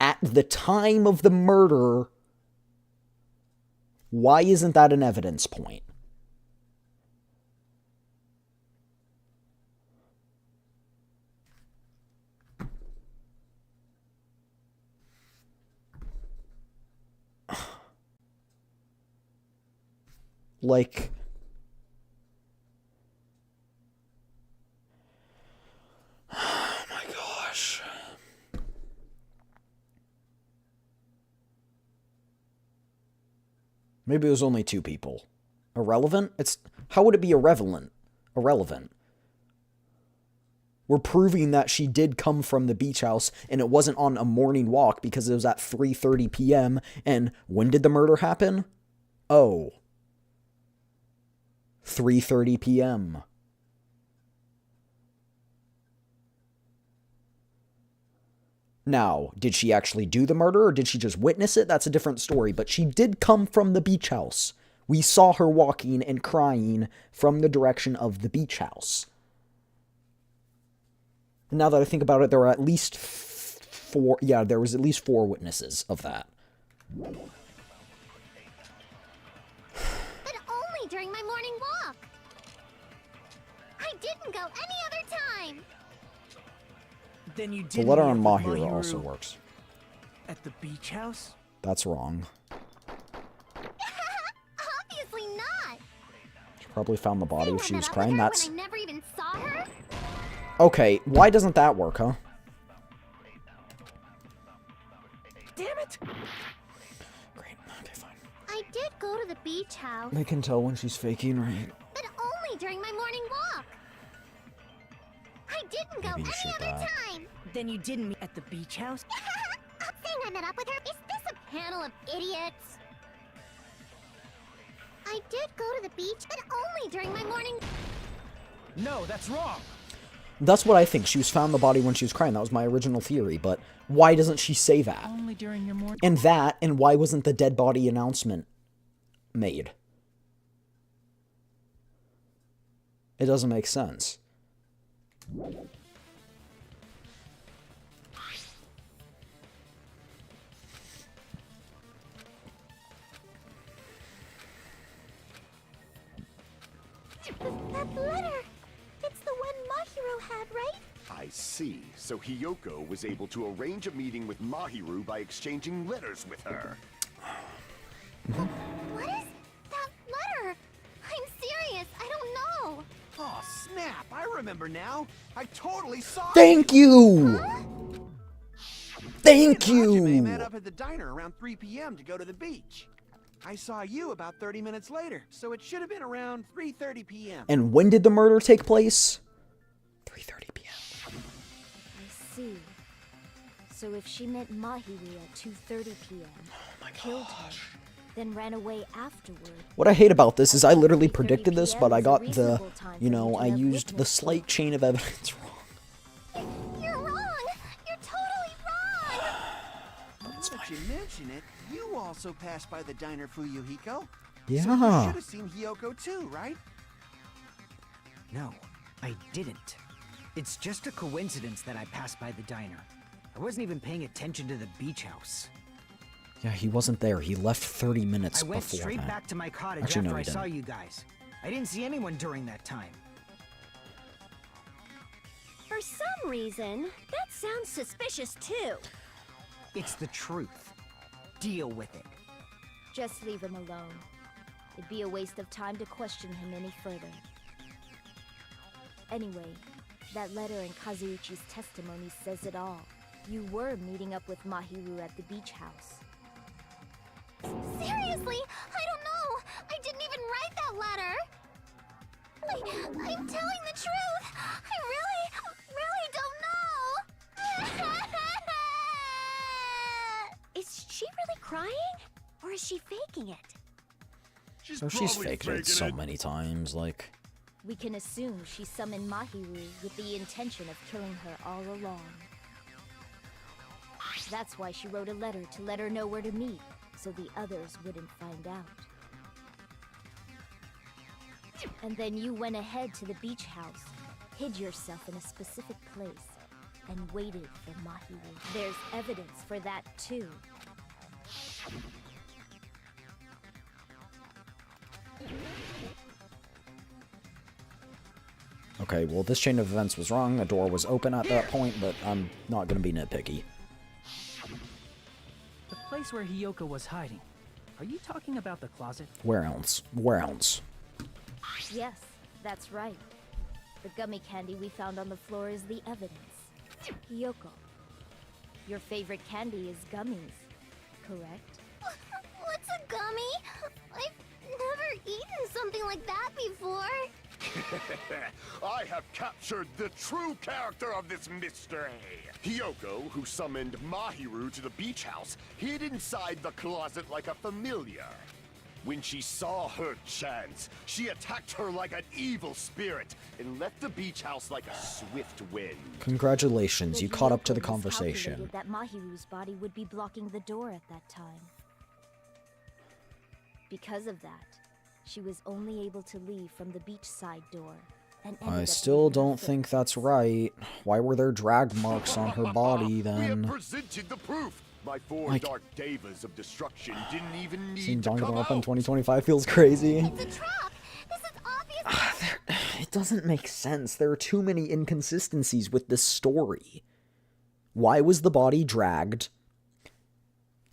at the time of the murder. Why isn't that an evidence point? Like, oh my gosh. Maybe it was only 2 people. Irrelevant? How would it be irrelevant? We're proving that she did come from the beach house and it wasn't on a morning walk because it was at 3:30 p.m. And when did the murder happen? Oh. 3:30 p.m. Now, did she actually do the murder or did she just witness it? That's a different story, but she did come from the beach house. We saw her walking and crying from the direction of the beach house. And now that I think about it, there were at least 4, yeah, there was at least 4 witnesses of that. But only during my morning walk. I didn't go any other time. Then you The did letter meet on up with Mahiru Mahiru also works. at the beach house? That's wrong. Obviously not. She probably found the body if she was Met up crying. with her That's... when I never even saw her. Okay, why doesn't that work, huh? Damn it! Great. beach house. They can tell when she's faking, right? But only during my morning walk. I didn't go Maybe you any should other die. time. Then you didn't meet at the beach house? Saying I met up with her, is this a panel of idiots? I did go to the beach, but only during my morning... No, that's wrong. That's what I think. She was found the body when she was crying. That was my original theory, but why doesn't she say that? Only during your morning. And that, and why wasn't the dead body announcement made? It doesn't make sense. That letter! It's the one Mahiro had, right? I see. So Hiyoko was able to arrange a meeting with Mahiru by exchanging letters with her. What is that letter? I'm serious, I don't know. Oh, snap! I remember now. I totally saw Thank you! Huh? Thank Hajime met you! up at the diner around 3 p.m. to go to the beach. I saw you about 30 minutes later, so it should have been around 3:30 p.m. And when did the murder take place? 3:30 p.m. I see. So if she met Mahiru at 2:30 p.m., killed her, then ran away afterward. What I hate about this is I literally predicted this, 3:30 but I is a got the, reasonable time you for know, you to I have used the witnessed slight it. chain of evidence wrong. You're wrong! You're totally wrong! Now that you mention it, you also passed by the diner, Fuyuhiko. So Yeah. you should have seen Hiyoko too, right? No, I didn't. It's just a coincidence that I passed by the diner. I wasn't even paying attention to the beach house. Yeah, he wasn't there. He left 30 minutes I went before straight that. back to my cottage Actually, no, after I he saw didn't. you guys. I didn't see anyone during that time. For some reason, that sounds suspicious too. It's the truth. Deal with it. Just leave him alone. It'd be a waste of time to question him any further. Anyway, that letter in Kazuichi's testimony says it all. You were meeting up with Mahiru at the beach house. Seriously, I don't know. I didn't even write that letter. I'm telling the truth. I really don't know. Is she really crying? Or is she faking it? She's Oh, she's probably faked it faking so it. many times, like... We can assume she summoned Mahiru with the intention of killing her all along. That's why she wrote a letter to let her know where to meet, so the others wouldn't find out. And then you went ahead to the beach house, hid yourself in a specific place, and waited for Mahiru. There's evidence for that too. Okay, well, this chain of events was wrong. The door was open at that point, but I'm not gonna be nitpicky. The place where Hiyoko was hiding. Are you talking about the closet? Where else? Where else? Yes, that's right. The gummy candy we found on the floor is the evidence. Hiyoko, your favorite candy is gummies, correct? What's a gummy? I've never eaten something like that before. I have captured the true character of this mystery. Hiyoko, who summoned Mahiru to the beach house, hid inside the closet like a familiar. When she saw her chance, she attacked her like an evil spirit and left the beach house like a swift wind. Congratulations, you caught up to the Hiyoko conversation. miscalculated that Mahiru's body would be blocking the door at that time. Because of that, she was only able to leave from the beachside door. And ended I up still leaving don't the think that's right. Why were there drag marks on her body We have then? presented the proof. My four Like- dark devas of destruction didn't even need Seeing to come Danganronpa in out. 2025 feels crazy. It's a trap. This is obvious. It doesn't make sense. There are too many inconsistencies with this story. Why was the body dragged?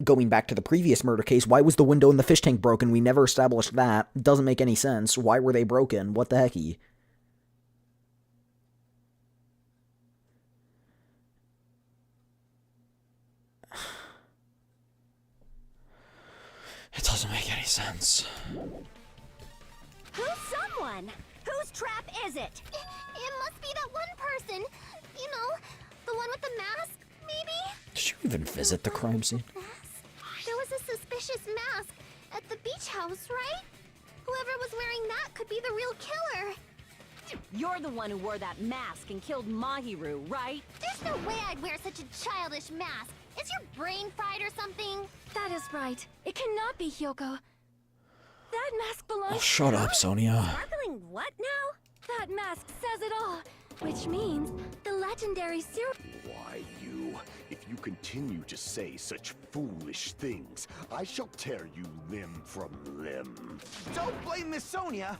Going back to the previous murder case, why was the window in the fish tank broken? We never established that. Doesn't make any sense. Why were they broken? What the hecky? It doesn't make any sense. sense. Who's someone? Whose trap is it? It must be that one person. You know, the one with the mask, maybe? Did you even visit the crime scene? There was a suspicious mask at the beach house, right? Whoever was wearing that could be the real killer. You're the one who wore that mask and killed Mahiru, right? There's no way I'd wear such a childish mask. Is your brain fried or something? That is right. It cannot be Hyoko. That mask belongs Oh, shut up, Sonia. Sparkling what now? That mask says it all. Which means the legendary serial... Why, you? If you continue to say such foolish things, I shall tear you limb from limb. Don't blame Miss Sonia.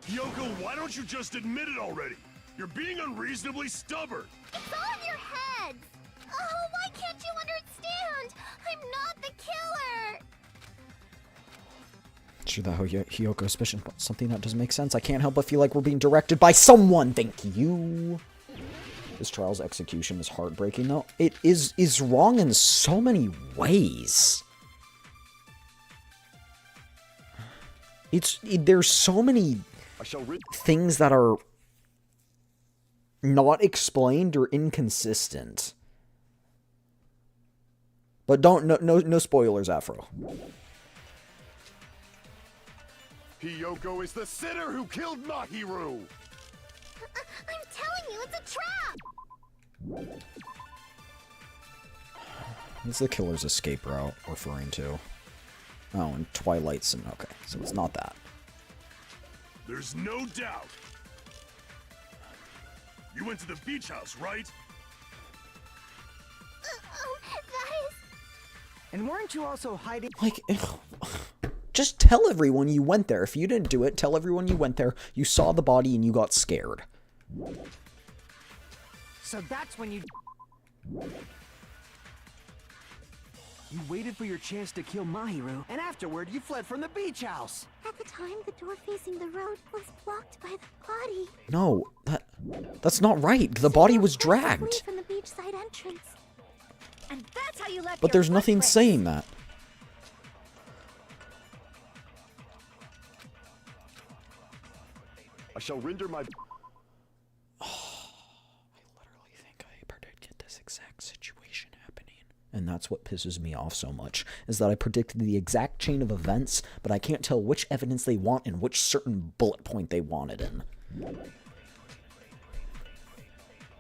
Yoko, why don't you just admit it already? You're being unreasonably stubborn. It's all in your heads. Oh, why can't you understand? I'm not the killer. Sure, the Hyoko suspicion, something that doesn't make sense. I can't help but feel like we're being directed by someone. Thank you. This trial's execution is heartbreaking, though. It is wrong in so many ways. There's so many things that are not explained or inconsistent. But no spoilers, Afro. Hyoko is the sinner who killed Mahiru! I'm telling you, it's a trap! What's the killer's escape route referring to? Oh, and Twilight's and okay, so it's not that. There's no doubt. You went to the beach house, right? That is... And weren't you also hiding? Like, just tell everyone you went there. If you didn't do it, tell everyone you went there, you saw the body, and you got scared. So that's when you... You waited for your chance to kill Mahiru, and afterward you fled from the beach house. At the time, the door facing the road was blocked by the body. No, that's not right. The body was You were forced to dragged. flee from the beachside entrance. And that's how you left But your there's nothing footprints. saying that. I shall render my... I literally think I predicted this exact situation happening. And that's what pisses me off so much, is that I predicted the exact chain of events, but I can't tell which evidence they want and which certain bullet point they want it in.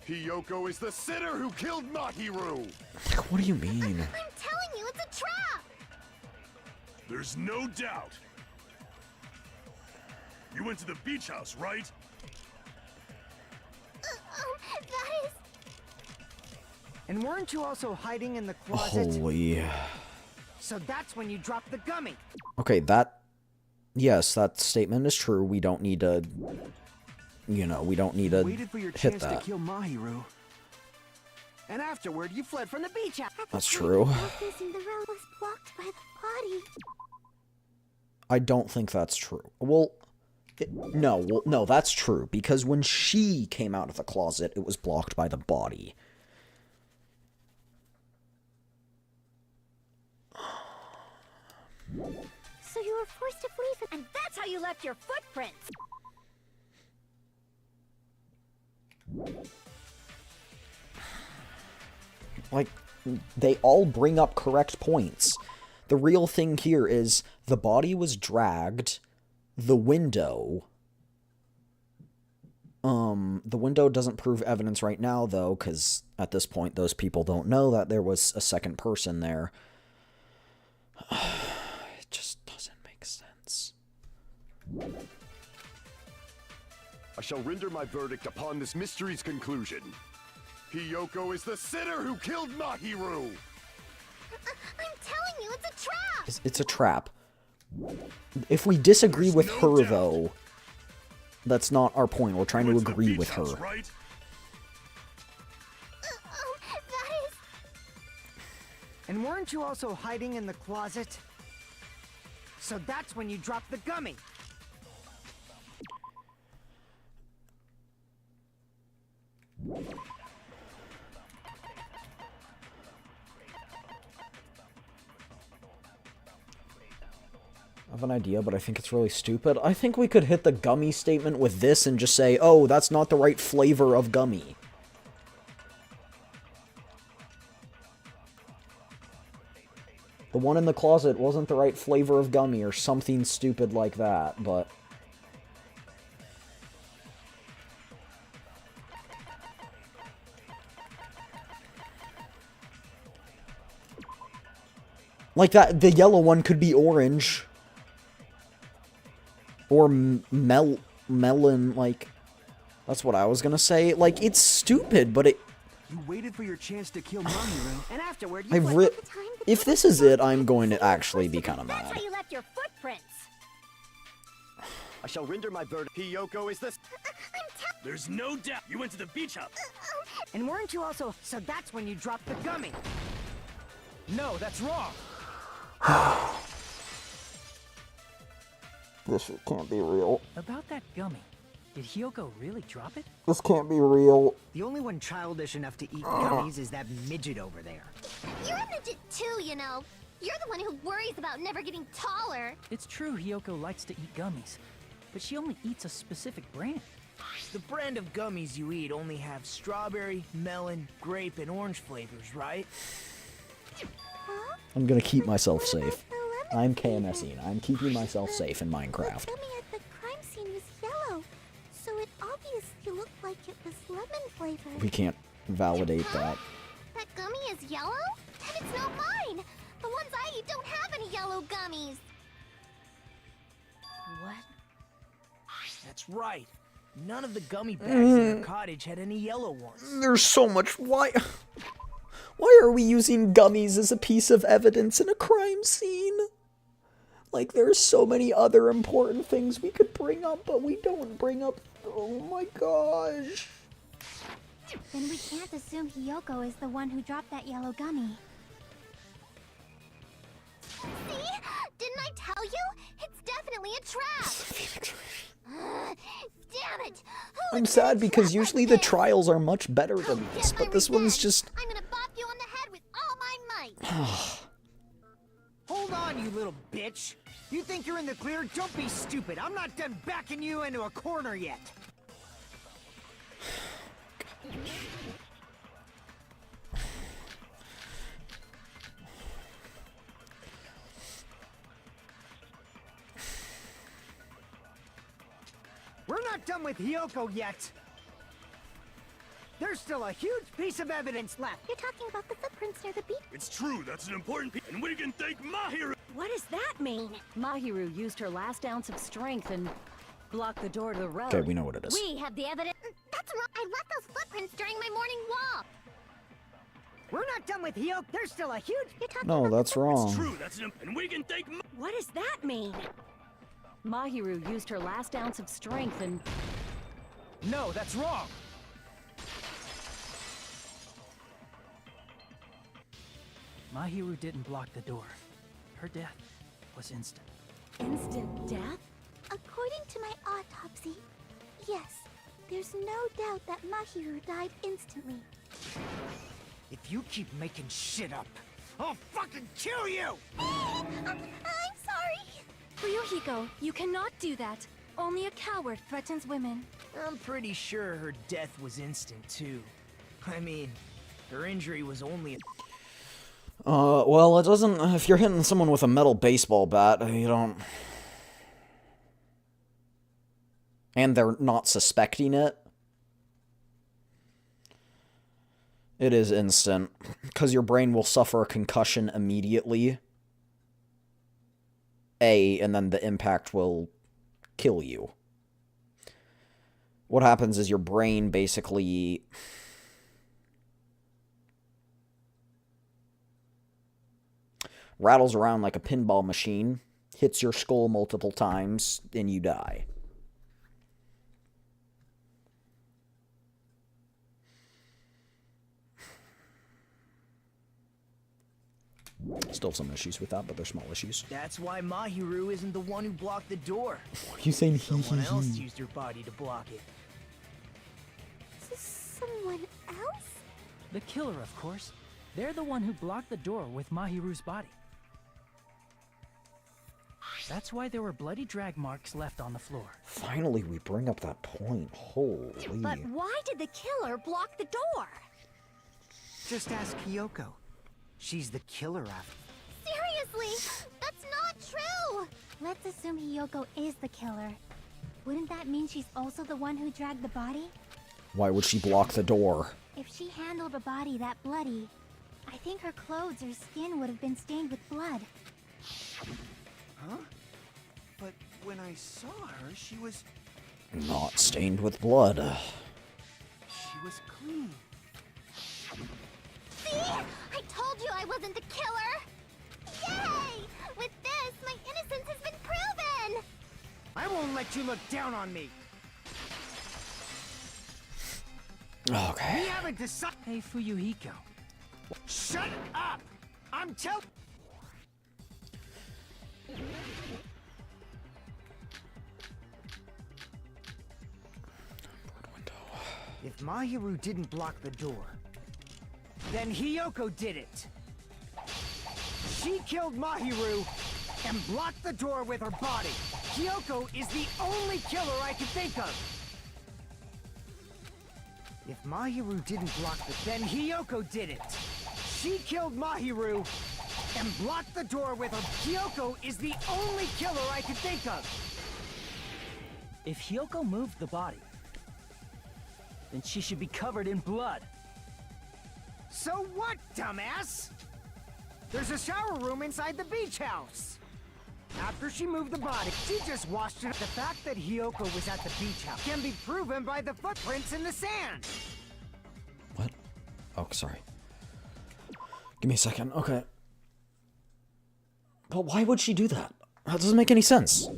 Hyoko is the sinner who killed Mahiru! What do you mean? I'm telling you, it's a trap! There's no doubt. You went to the beach house, right? That is... And weren't you also hiding in the closet? Holy... So that's when you dropped the gummy. Okay, yes, that statement is true. We don't need to... You know, we don't need to Waited for your hit chance that. to kill Mahiru. And afterward, you fled from the beach house. That's true. The door facing the road was blocked by the body. I don't think that's true. Well, no, that's true. Because when she came out of the closet, it was blocked by the body. So you were forced to flee from... And that's how you left your footprints. Like, they all bring up correct points. The real thing here is the body was dragged, the window doesn't prove evidence right now, though, because at this point, those people don't know that there was a second person there. It just doesn't make sense. I shall render my verdict upon this mystery's conclusion. Hyoko is the sinner who killed Mahiru! I'm telling you, it's a trap! It's a trap. If we disagree with her, though, that's not our point. We're trying to agree with her. Right? That is... And weren't you also hiding in the closet? So that's when you dropped the gummy. I have an idea, but I think it's really stupid. I think we could hit the gummy statement with this and just say, oh, that's not the right flavor of gummy. The one in the closet wasn't the right flavor of gummy or something stupid like that, but... Like that, the yellow one could be orange. Or melon, like... That's what I was gonna say. Like, it's stupid, but it... You waited for your chance to kill Mahiru, and afterward you if this is it, I'm going to actually be kind of mad. That's where you left your footprints. I shall render my verdict. Hiyoko, is this? There's no doubt you went to the beach house. And weren't you also... So that's when you dropped the gummy. No, that's wrong. This can't be real. About that gummy, did Hiyoko really drop it? This can't be real. The only one childish enough to eat gummies is that midget over there. You're a midget too, you know. You're the one who worries about never getting taller. It's true Hiyoko likes to eat gummies, but she only eats a specific brand. The brand of gummies you eat only have strawberry, melon, grape, and orange flavors, right? Huh? I'm gonna keep myself safe. I'm KMSing. I'm keeping myself safe in Minecraft. The gummy at the crime scene was yellow, so it obviously looked like it was lemon flavored. We can't validate that. That gummy is yellow? Then it's not mine! The ones I eat don't have any yellow gummies! What? That's right. None of the gummy bags in your cottage had any yellow ones. There's so much... Why are we using gummies as a piece of evidence in a crime scene? Like, there's so many other important things we could bring up, but we don't bring up... Oh my gosh. Then we can't assume Hiyoko is the one who dropped that yellow gummy. See? Didn't I tell you? It's definitely a trap! Damn it! I'm sad because usually the trials are much better than this, but this one's just... I'm gonna bop you on the head with all my might! Hold on, you little bitch! You think you're in the clear? Don't be stupid! I'm not done backing you into a corner yet! We're not done with Hiyoko yet! There's still a huge piece of evidence left! You're talking about the footprints near the beach? It's true, that's an important piece, and we can thank Mahiru. What does that mean? Mahiru used her last ounce of strength and blocked the door to the road. Okay, we know what it is. We have the evidence. That's wrong. I left those footprints during my morning walk. We're not done with Hiyoko. There's still a huge... You're talking No, about that's wrong. It's true, that's an and we can thank What does that mean? Mahiru used her last ounce of strength and... No, that's wrong. Mahiru didn't block the door. Her death was instant. Instant death? According to my autopsy, yes, there's no doubt that Mahiru died instantly. If you keep making shit up, I'll fucking kill you! I'm sorry! Ryuhiko, you cannot do that. Only a coward threatens women. I'm pretty sure her death was instant, too. I mean, her injury was only... Well, it doesn't... If you're hitting someone with a metal baseball bat, you don't... And they're not suspecting it. It is instant. Because your brain will suffer a concussion immediately. And then the impact will kill you. What happens is your brain basically... rattles around like a pinball machine, hits your skull multiple times, and you die. Still some issues with that, but they're small issues. That's why Mahiru isn't the one who blocked the door. What are you saying? Someone else used her body to block it. Someone else? The killer, of course. They're the one who blocked the door with Mahiru's body. That's why there were bloody drag marks left on the floor. Finally, we bring up that point. Holy. But why did the killer block the door? Just ask Hiyoko. She's the killer after. Seriously, that's not true! Let's assume Hiyoko is the killer. Wouldn't that mean she's also the one who dragged the body? Why would she block the door? If she handled a body that bloody, I think her clothes or skin would have been stained with blood. Huh? But when I saw her, she was Not stained with blood. clean. See? I told you I wasn't the killer! Yay! With this, my innocence has been proven! I won't let you look down on me. Okay. We haven't decided. Hey, Fuyuhiko. Shut up! I'm tell. If Mahiru didn't block the door, then Hiyoko did it. She killed Mahiru and blocked the door with her body. Hiyoko is the only killer I can think of. If Mahiru didn't block the... Then Hiyoko did it. She killed Mahiru and blocked the door with her... Hiyoko is the only killer I can think of. If Hiyoko moved the body, then she should be covered in blood. So what, dumbass? There's a shower room inside the beach house. After she moved the body, she just washed it. The fact that Hiyoko was at the beach house can be proven by the footprints in the sand. What? Oh, sorry. Give me a second. Okay. But why would she do that? That doesn't make any sense.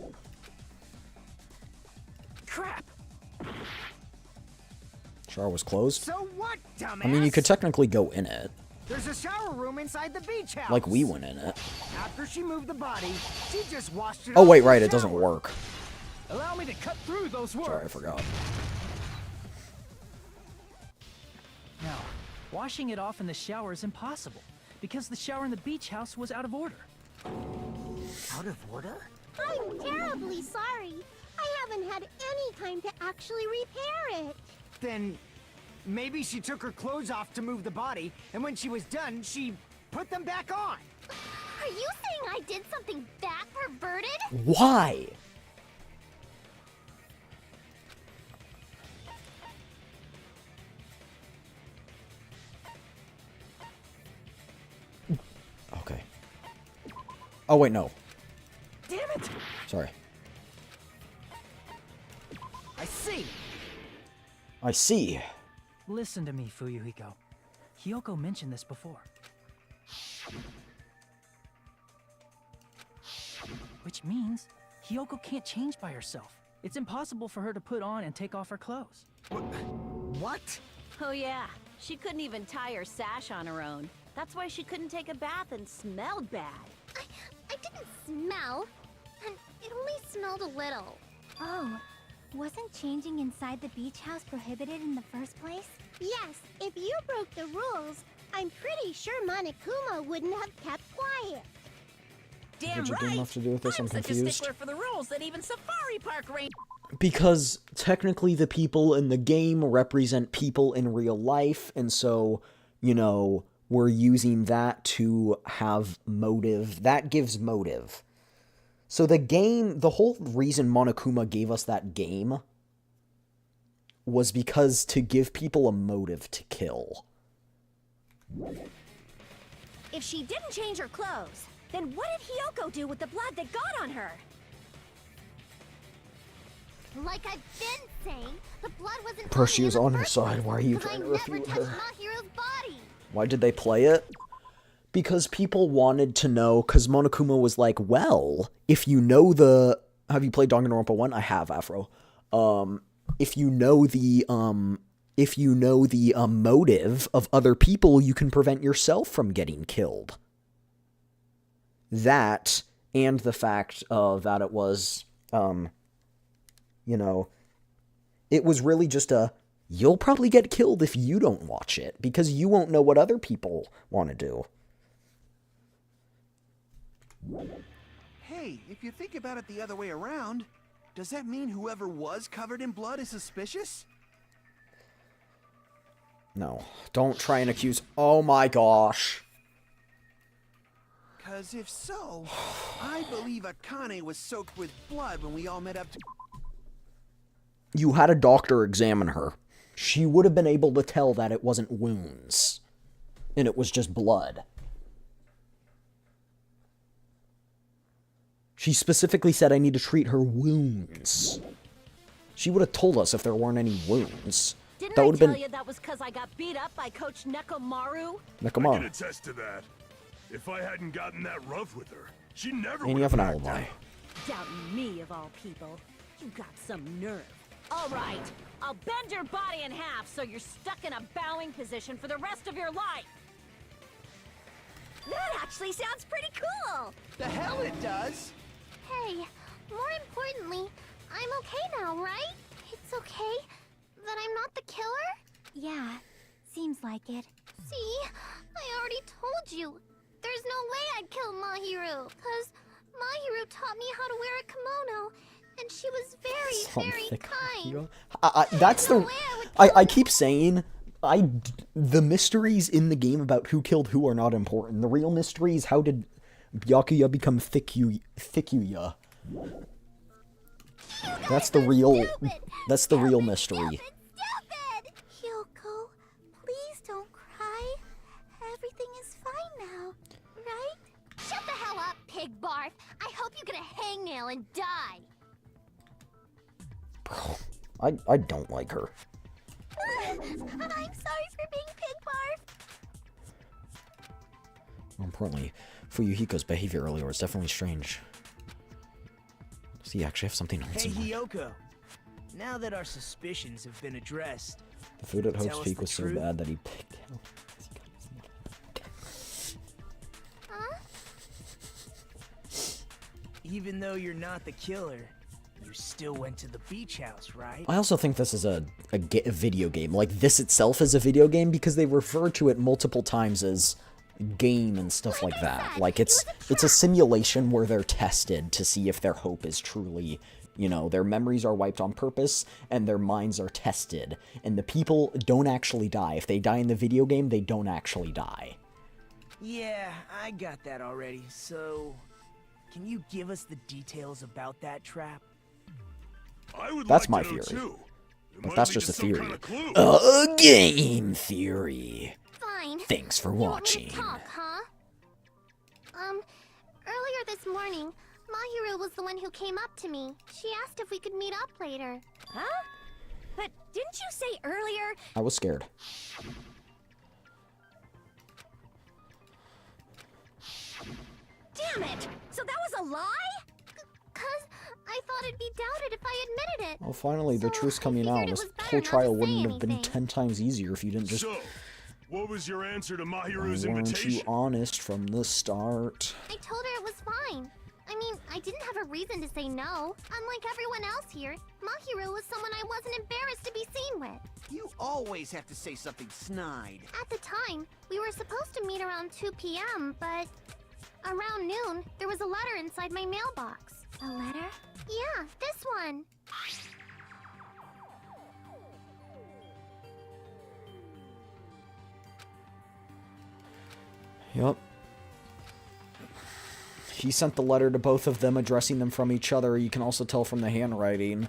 Crap! Shower was closed? So what, dumbass? I mean, you could technically go in it. There's a shower room inside the beach house. Like we went in it. After she moved the body, she just washed it Oh, off wait, in the right. It doesn't shower. work. Allow me to cut through those words. Sorry, I forgot. Now, washing it off in the shower is impossible, because the shower in the beach house was out of order. Out of order? I'm terribly sorry. I haven't had any time to actually repair it. Then maybe she took her clothes off to move the body, and when she was done, she put them back on. Are you saying I did something that perverted? Why? Okay. Oh, wait, no. Damn it! Sorry. I see. I see. Listen to me, Fuyuhiko. Hiyoko mentioned this before. Which means Hiyoko can't change by herself. It's impossible for her to put on and take off her clothes. What? Oh yeah, she couldn't even tie her sash on her own. That's why she couldn't take a bath and smelled bad. I didn't smell. And it only smelled a little. Oh, wasn't changing inside the beach house prohibited in the first place? Yes, if you broke the rules, I'm pretty sure Monokuma wouldn't have kept quiet. Damn Did you do right. enough to do with this? I'm such a confused. stickler for the rules that even Safari Park ranger. Because technically the people in the game represent people in real life, and so, you know, we're using that to have motive. That gives motive. So the game, the whole reason Monokuma gave us that game was because to give people a motive to kill. If she didn't change her clothes, then what did Hiyoko do with the blood that got on her? Like I've been saying, the blood wasn't Bro, she was on her first side. Why are you because trying I to never refute touched her? Mahiru's body. Why did they play it? Because people wanted to know, because Monokuma was like, well, if you know the... Have you played Danganronpa 1? I have, Afro. If you know the motive of other people, you can prevent yourself from getting killed. That, and the fact that it was, you know, it was really just a, you'll probably get killed if you don't watch it, because you won't know what other people want to do. Hey, if you think about it the other way around, does that mean whoever was covered in blood is suspicious? No. Don't try and accuse... Oh my gosh. Cause if so, I believe Akane was soaked with blood when we all met up to... You had a doctor examine her. She would have been able to tell that it wasn't wounds. And it was just blood. She specifically said I need to treat her wounds. She would have told us if there weren't any wounds. Didn't That I would tell have been... you that was because I got beat up by Coach Nekomaru? I Nekomaru. can attest to that. If I hadn't gotten that rough with her, she never And would you have an backed alibi. down. Doubting me of all people. You got some nerve. All right, I'll bend your body in half so you're stuck in a bowing position for the rest of your life. That actually sounds pretty cool! The hell it does! Hey, more importantly, I'm okay now, right? It's okay that I'm not the killer? Yeah, seems like it. See, I already told you. There's no way I'd kill Mahiru, because Mahiru taught me how to wear a kimono, and she was very kind. That's the... I keep saying... The mysteries in the game about who killed who are not important. The real mystery is how did Byakuya become Thikuya? That's the real... That's the real mystery. Stupid! Hyoko, please don't cry. Everything is fine now, right? Shut the hell up, pig barf! I hope you get a hangnail and die! Bro, I don't like her. I'm sorry for being pig barf. More importantly, Fuyuhiko's behavior earlier was definitely strange. Does he actually have something else Hey, in mind? Hyoko. Now that our suspicions have been addressed, The food at tell Hope's us Peak the was so truth? bad that he picked out. Huh? Even though you're not the killer, you still went to the beach house, right? I also think this is a video game. Like, this itself is a video game because they refer to it multiple times as game and stuff like that. Like, it's a simulation where they're tested to see if their hope is truly, you know, their memories are wiped on purpose and their minds are tested. And the people don't actually die. If they die in the video game, they don't actually die. Yeah, I got that already. So, can you give us the details about that trap? I would That's like my to know theory. too. It But might that's lead just to a some theory. kind of clue. A game theory. Fine. Thanks for You want me watching. to talk, huh? Earlier this morning, Mahiru was the one who came up to me. She asked if we could meet up later. Huh? But didn't you say earlier? I was scared. Damn it! So that was a lie? Cause I thought it'd be doubted if I admitted it. Well, finally, the So, truth's I coming out. figured it This was better whole not to trial say wouldn't have been anything. 10 times easier if you didn't just... So, what was your answer to Why Mahiru's weren't you invitation? honest from the start? I told her it was fine. I mean, I didn't have a reason to say no. Unlike everyone else here, Mahiru was someone I wasn't embarrassed to be seen with. You always have to say something snide. At the time, we were supposed to meet around 2 p.m., but around noon, there was a letter inside my mailbox. A letter? Yeah, this one. Yup. He sent the letter to both of them, addressing them from each other. You can also tell from the handwriting.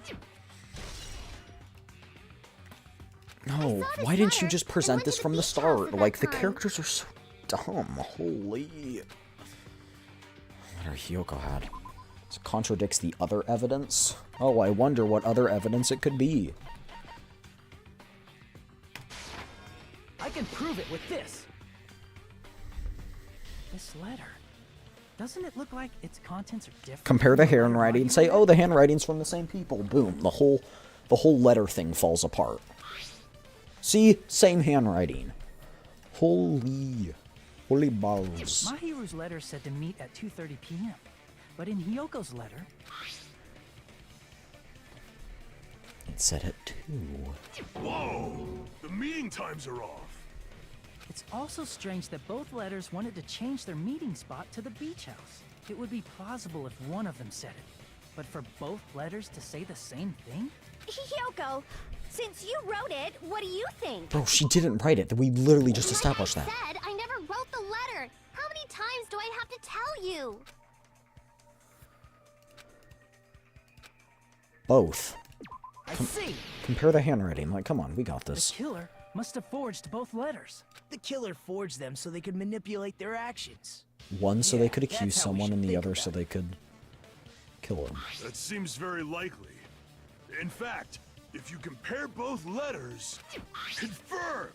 No, why didn't you just present this from the start? Like, the characters are so dumb. Holy... What letter Hyoko had? This contradicts the other evidence? Oh, I wonder what other evidence it could be. I can prove it with this. This letter. Doesn't it look like its contents are different? Compare the handwriting and say, oh, the handwriting's from the same people. Boom. The whole letter thing falls apart. See? Same handwriting. Holy balls. Mahiru's letter said to meet at 2:30 p.m. But in Hyoko's letter... It said it 2. Whoa! The meeting times are off. It's also strange that both letters wanted to change their meeting spot to the beach house. it would be plausible if one of them said it. But for both letters to say the same thing? Hiyoko, since you wrote it, what do you think? Bro, she didn't write it. We literally just established that. Like I said, I never wrote the letter. How many times do I have to tell you? Both. I see. Compare the handwriting. Like, come on, we got The this. killer must have forged both letters. The killer forged them so they could manipulate their actions. One so they could that's accuse how we someone, should and the think other about so they could kill him. That seems very likely. In fact, if you compare both letters, confirmed!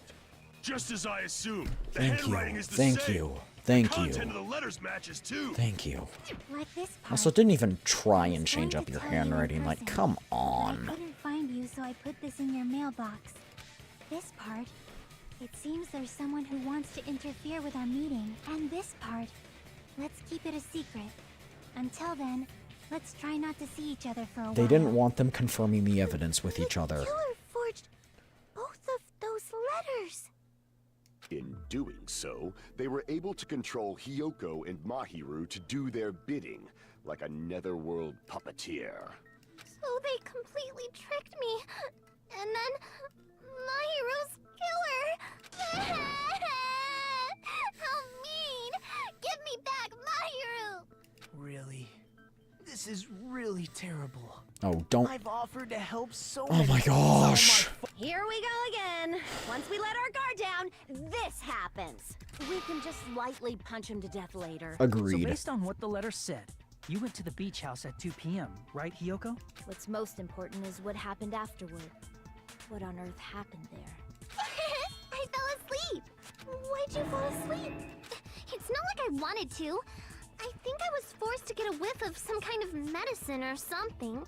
Just as I assumed. The Thank handwriting you. is the Thank same. you. Thank the you. content of the letters matches too. Thank you. Like this part. Also, didn't even try and change going up to your tell you in handwriting. Like, person. come I on. couldn't find you, so I put this in your mailbox. This part, it seems there's someone who wants to interfere with our meeting. And this part, let's keep it a secret. Until then, let's try not to see each other for a while. They didn't want them confirming the evidence with each other. The killer forged both of those letters. In doing so, they were able to control Hiyoko and Mahiru to do their bidding, like a netherworld puppeteer. So they completely tricked me. And then Mahiru's killer. How mean! Give me back Mahiru! Really? This is really terrible. Oh, don't. I've offered to help so Oh many my people. gosh. Here we go again. Once we let our guard down, this happens. We can just lightly punch him to death later. So Agreed. based on what the letter said, you went to the beach house at 2 p.m., right, Hiyoko? What's most important is what happened afterward. What on earth happened there? I fell asleep. Why'd you fall asleep? It's not like I wanted to. I think I was forced to get a whiff of some kind of medicine or something.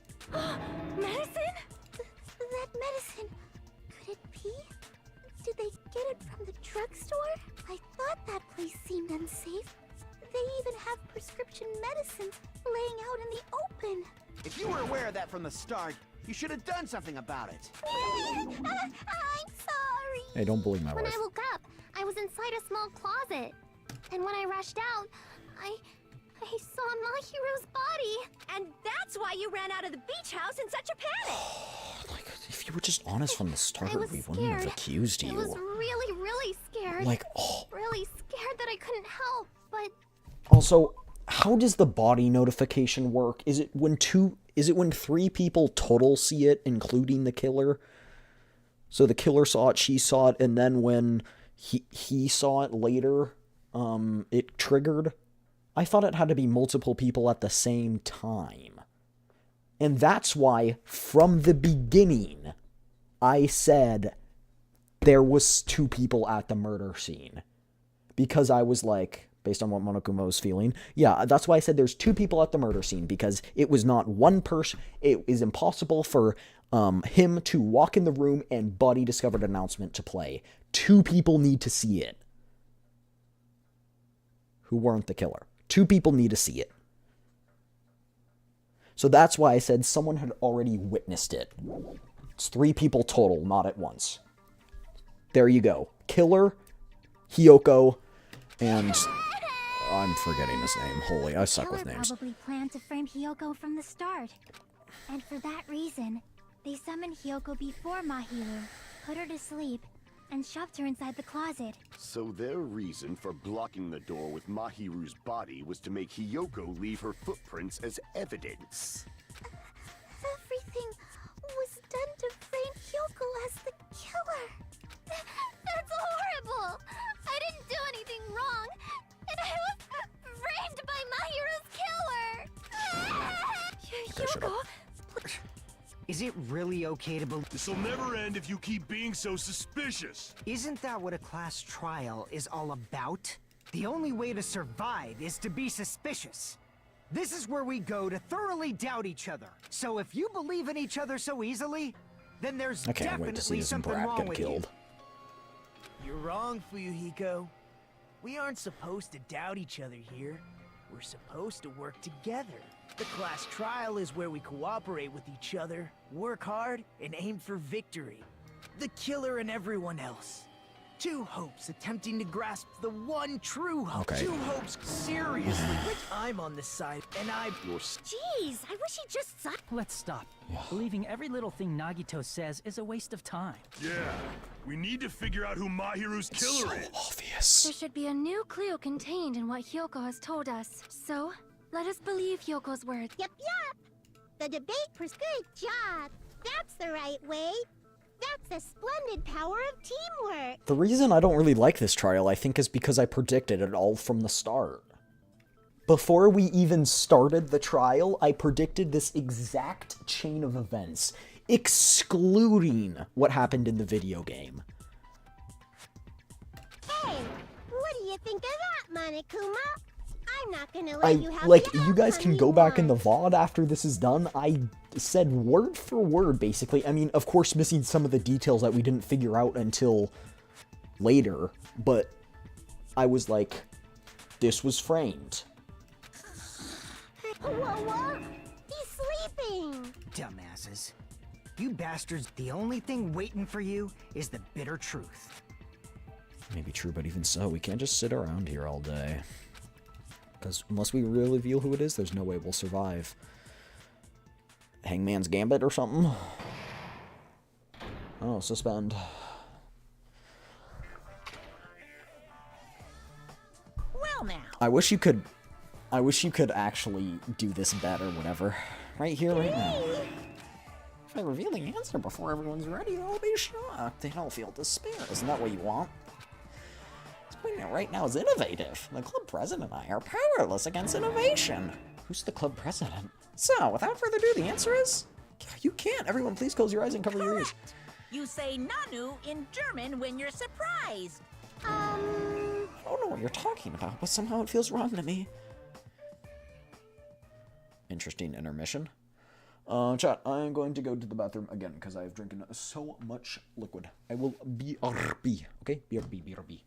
Medicine? That medicine. Could it be? Did they get it from the drugstore? I thought that place seemed unsafe. They even have prescription medicines laying out in the open. If you were aware of that from the start, you should have done something about it. I'm sorry. Hey, don't bully my When wife. I woke up, I was inside a small closet. And when I rushed out, I saw Mahiru's body. And that's why you ran out of the beach house in such a panic. Like, if you were just honest from the start, I was we wouldn't have scared. accused I was you. really, really scared. Like, oh. Really scared that I couldn't help, but Also, how does the body notification work? Is it when 3 people total see it, including the killer? So the killer saw it, she saw it, and then when he saw it later, it triggered? I thought it had to be multiple people at the same time. And that's why, from the beginning, I said there was 2 people at the murder scene. Because I was like, based on what Monokuma was feeling, yeah, that's why I said there's 2 people at the murder scene, because it was not one person. It is impossible for him to walk in the room and Buddy discovered an announcement to play. 2 people need to see it. Who weren't the killer. 2 people need to see it. So that's why I said someone had already witnessed it. It's 3 people total, not at once. There you go. Killer, Hiyoko, and I'm forgetting his name. Holy, I suck with killer names. probably planned to frame Hiyoko from the start. And for that reason, they summoned Hiyoko before Mahiru, put her to sleep, and shoved her inside the closet. So their reason for blocking the door with Mahiru's body was to make Hiyoko leave her footprints as evidence. Everything was done to frame Hiyoko as the killer. That's horrible! I didn't do anything wrong, and I was framed by Mahiru's killer! Hiyoko? Is it really okay to believe? This'll never end if you keep being so suspicious. Isn't that what a class trial is all about? The only way to survive is to be suspicious. This is where we go to thoroughly doubt each other. So if you believe in each other so easily, then there's I can't wait to see definitely this something brat wrong get with killed. You're wrong, Fuyuhiko. We aren't supposed to doubt each other here. We're supposed to work together. The class trial is where we cooperate with each other, work hard, and aim for victory. The killer and everyone else. Two hopes attempting to grasp the one true hope. Okay. Two hopes, seriously. I'm on this side, and Jeez, I wish he just sucked. Let's stop. Believing every little thing Nagito says is a waste of time. Yeah, we need to figure out who Mahiru's killer is. Obvious. There should be a new clue contained in what Hyoko has told us. So, let us believe Hyoko's words. Yep. The debate was good job. That's the right way. That's the splendid power of teamwork. The reason I don't really like this trial, I think, is because I predicted it all from the start. Before we even started the trial, I predicted this exact chain of events, excluding what happened in the video game. Hey, what do you think of that, Monokuma? I'm not gonna let you have Like, the you guys outcome can you go back in the want. VOD after this is done. I said word for word, basically. I mean, of course, missing some of the details that we didn't figure out until later, but I was like, this was framed. Whoa, he's sleeping. Dumbasses. You bastards, the only thing waiting for you is the bitter truth. Maybe true, but even so, we can't just sit around here all day. Because unless we really reveal who it is, there's no way we'll survive. Hangman's Gambit or something? Oh, suspend. Well now. I wish you could actually do this better, whatever. Right here, right now. If I reveal the answer before everyone's ready, they'll all be shocked. They don't feel despair. Isn't that what you want? Explaining it right now is innovative. The club president and I are powerless against innovation. Who's the club president? So, without further ado, the answer is... You can't. Everyone, please close your eyes and cover your ears. You say Nanu in German when you're surprised. I don't know what you're talking about, but somehow it feels wrong to me. Interesting intermission. Chat, I'm going to go to the bathroom again because I've drinking so much liquid. I will BRB, okay? BRB.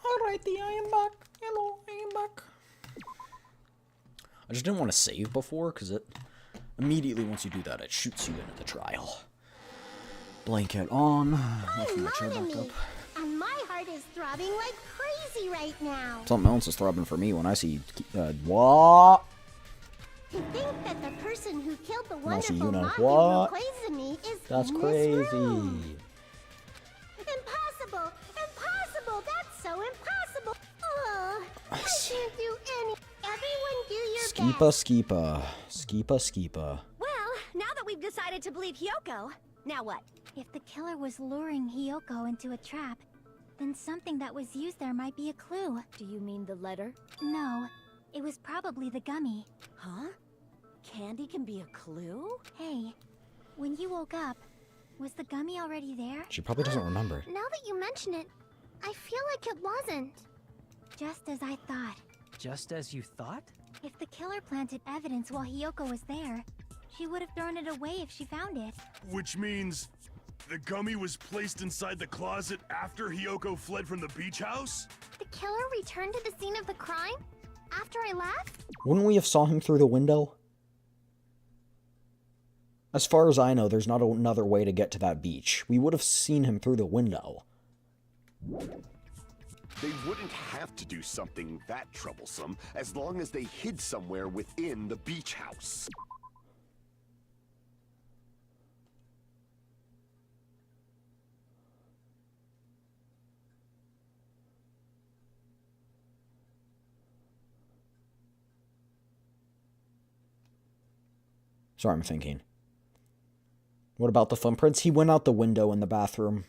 Alrighty, I am back. Hello, I am back. I just didn't want to save before, because it immediately, once you do that, it shoots you into the trial. Blanket on. Lift my chair back up. And my heart is throbbing like crazy right now. Something else is throbbing for me when I see... what? To think that the person who killed the Also, wonderful you know Mahiru what? Koizumi is That's in crazy. this room. Impossible! Impossible! That's so impossible! Ugh, I can't do any. Everyone do your best. Skipa. Well, now that we've decided to believe Hyoko, now what? If the killer was luring Hyoko into a trap, then something that was used there might be a clue. Do you mean the letter? No, it was probably the gummy. Huh? Candy can be a clue? Hey, when you woke up, was the gummy already there? She probably doesn't remember it. Now that you mention it, I feel like it wasn't. Just as I thought. Just as you thought? If the killer planted evidence while Hyoko was there, she would have thrown it away if she found it. Which means the gummy was placed inside the closet after Hyoko fled from the beach house? The killer returned to the scene of the crime? After I left? Wouldn't we have saw him through the window? As far as I know, there's not another way to get to that beach. We would have seen him through the window. They wouldn't have to do something that troublesome as long as they hid somewhere within the beach house. Sorry, I'm thinking. What about the thumbprints? He went out the window in the bathroom.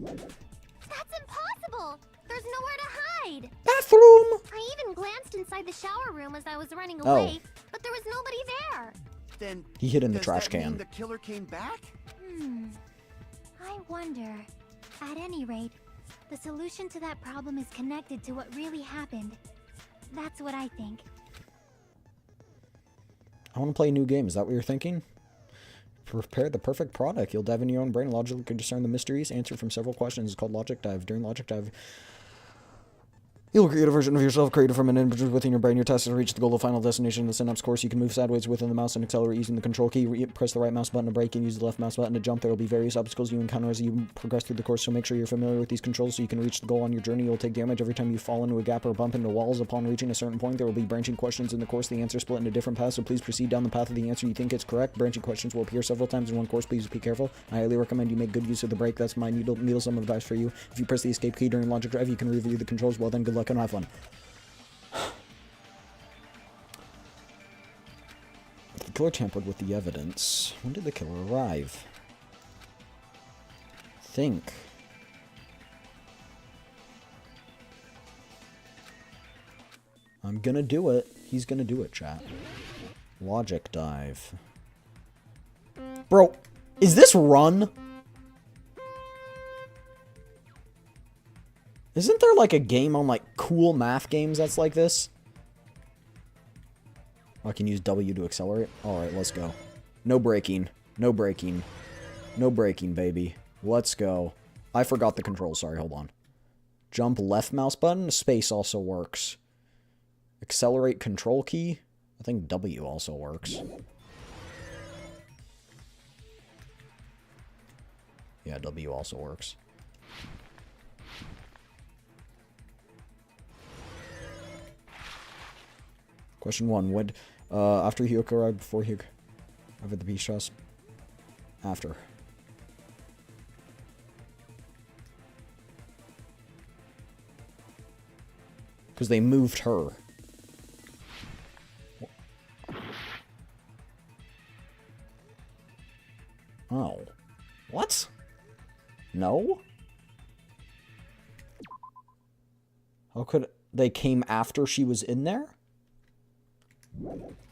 That's impossible! There's nowhere to hide! Bathroom! I even glanced inside the shower room as I was running Oh. away, but there was nobody there. Then He hid in the does trash that mean can. the killer came back? I wonder. At any rate, the solution to that problem is connected to what really happened. That's what I think. I want to play a new game. Is that what you're thinking? Prepare the perfect product. You'll dive into your own brain, logically discern the mysteries, answer from several questions. It's called Logic Dive. During Logic Dive, you'll create a version of yourself created from an image within your brain. Your task is to reach the goal of final destination in the synapse course. You can move sideways within the mouse and accelerate using the control key. Press the right mouse button to brake and use the left mouse button to jump. There will be various obstacles you encounter as you progress through the course, so make sure you're familiar with these controls so you can reach the goal on your journey. You'll take damage every time you fall into a gap or bump into walls. Upon reaching a certain point, there will be branching questions in the course. The answers split into different paths, so please proceed down the path of the answer you think is correct. Branching questions will appear several times in one course. Please be careful. I highly recommend you make good use of the brake. That's my needlesome advice for you. If you press the escape key during Logic Drive, you can review the controls. Well then, good luck and have fun. The killer tampered with the evidence. When did the killer arrive? Think. I'm gonna do it. He's gonna do it, chat. Logic dive. Bro, is this run? Isn't there like a game on like cool math games that's like this? I can use W to accelerate. Alright, let's go. No braking. No braking. No braking, baby. Let's go. I forgot the controls. Sorry, hold on. Jump left mouse button. Space also works. Accelerate control key. I think W also works. Yeah, W also works. Question 1. Would, after Hyoko arrived, before Hyoko arrived at the beach house? After. Because they moved her. Oh. What? No? How could... They came after she was in there?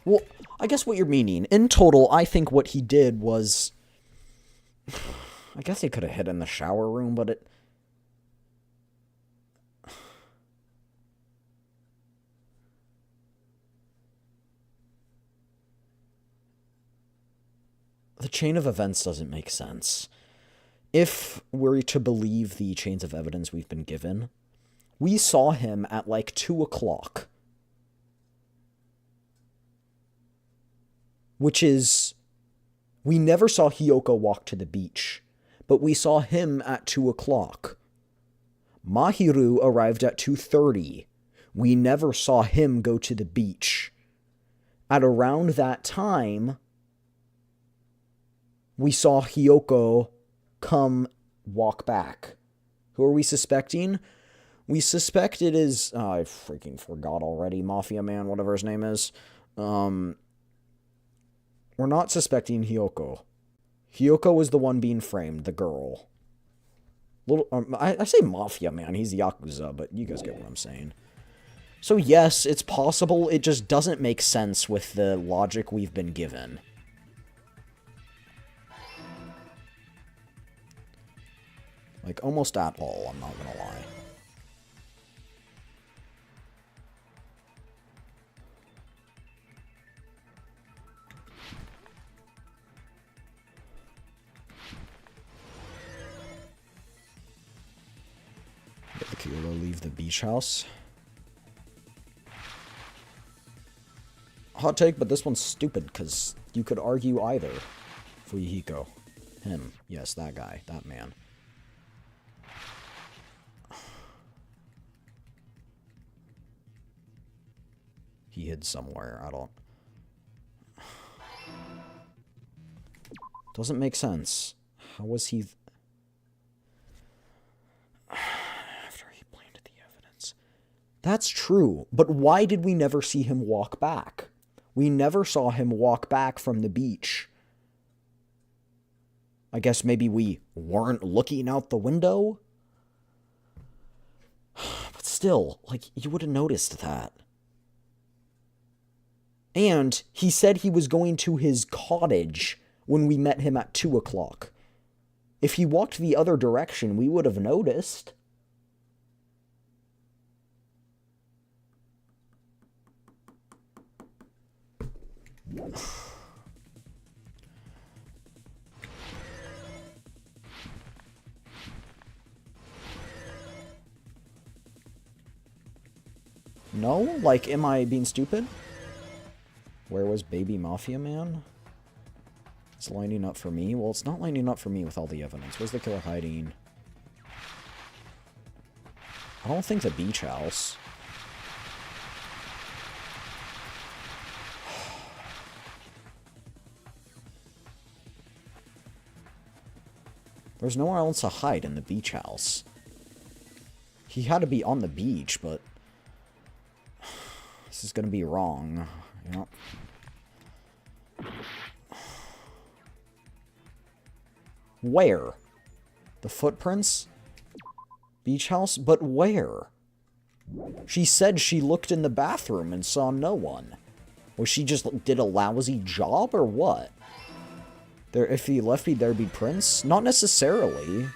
Well, I guess what you're meaning. In total, I think what he did was... I guess he could have hid in the shower room, but it... The chain of events doesn't make sense. If we're to believe the chains of evidence we've been given, we saw him at like 2 o'clock. Which is, we never saw Hyoko walk to the beach, but we saw him at 2 o'clock. Mahiru arrived at 2:30. We never saw him go to the beach. At around that time, we saw Hyoko come walk back. Who are we suspecting? We suspect it is... Oh, I freaking forgot already. Mafia Man, whatever his name is. We're not suspecting Hyoko. Hyoko was the one being framed, the girl. I say Mafia Man, he's Yakuza, but you guys get what I'm saying. So yes, it's possible, it just doesn't make sense with the logic we've been given. Like, almost at all, I'm not gonna lie. Get the killer leave the beach house. Hot take, but this one's stupid, because you could argue either. Fuyuhiko. Him. Yes, that guy. That man. He hid somewhere. I don't... Doesn't make sense. How was he... After he planted the evidence. That's true, but why did we never see him walk back? We never saw him walk back from the beach. I guess maybe we weren't looking out the window? But still, like, you would have noticed that. And he said he was going to his cottage when we met him at 2 o'clock. If he walked the other direction, we would have noticed. No? Like, am I being stupid? Where was Baby Mafia Man? It's lining up for me. Well, it's not lining up for me with all the evidence. Where's the killer hiding? I don't think the beach house. There's nowhere else to hide in the beach house. He had to be on the beach, but... This is gonna be wrong. Yep. Where? The footprints? Beach house? But where? She said she looked in the bathroom and saw no one. Was she just did a lousy job or what? There, if he left me, there'd be prints? Not necessarily.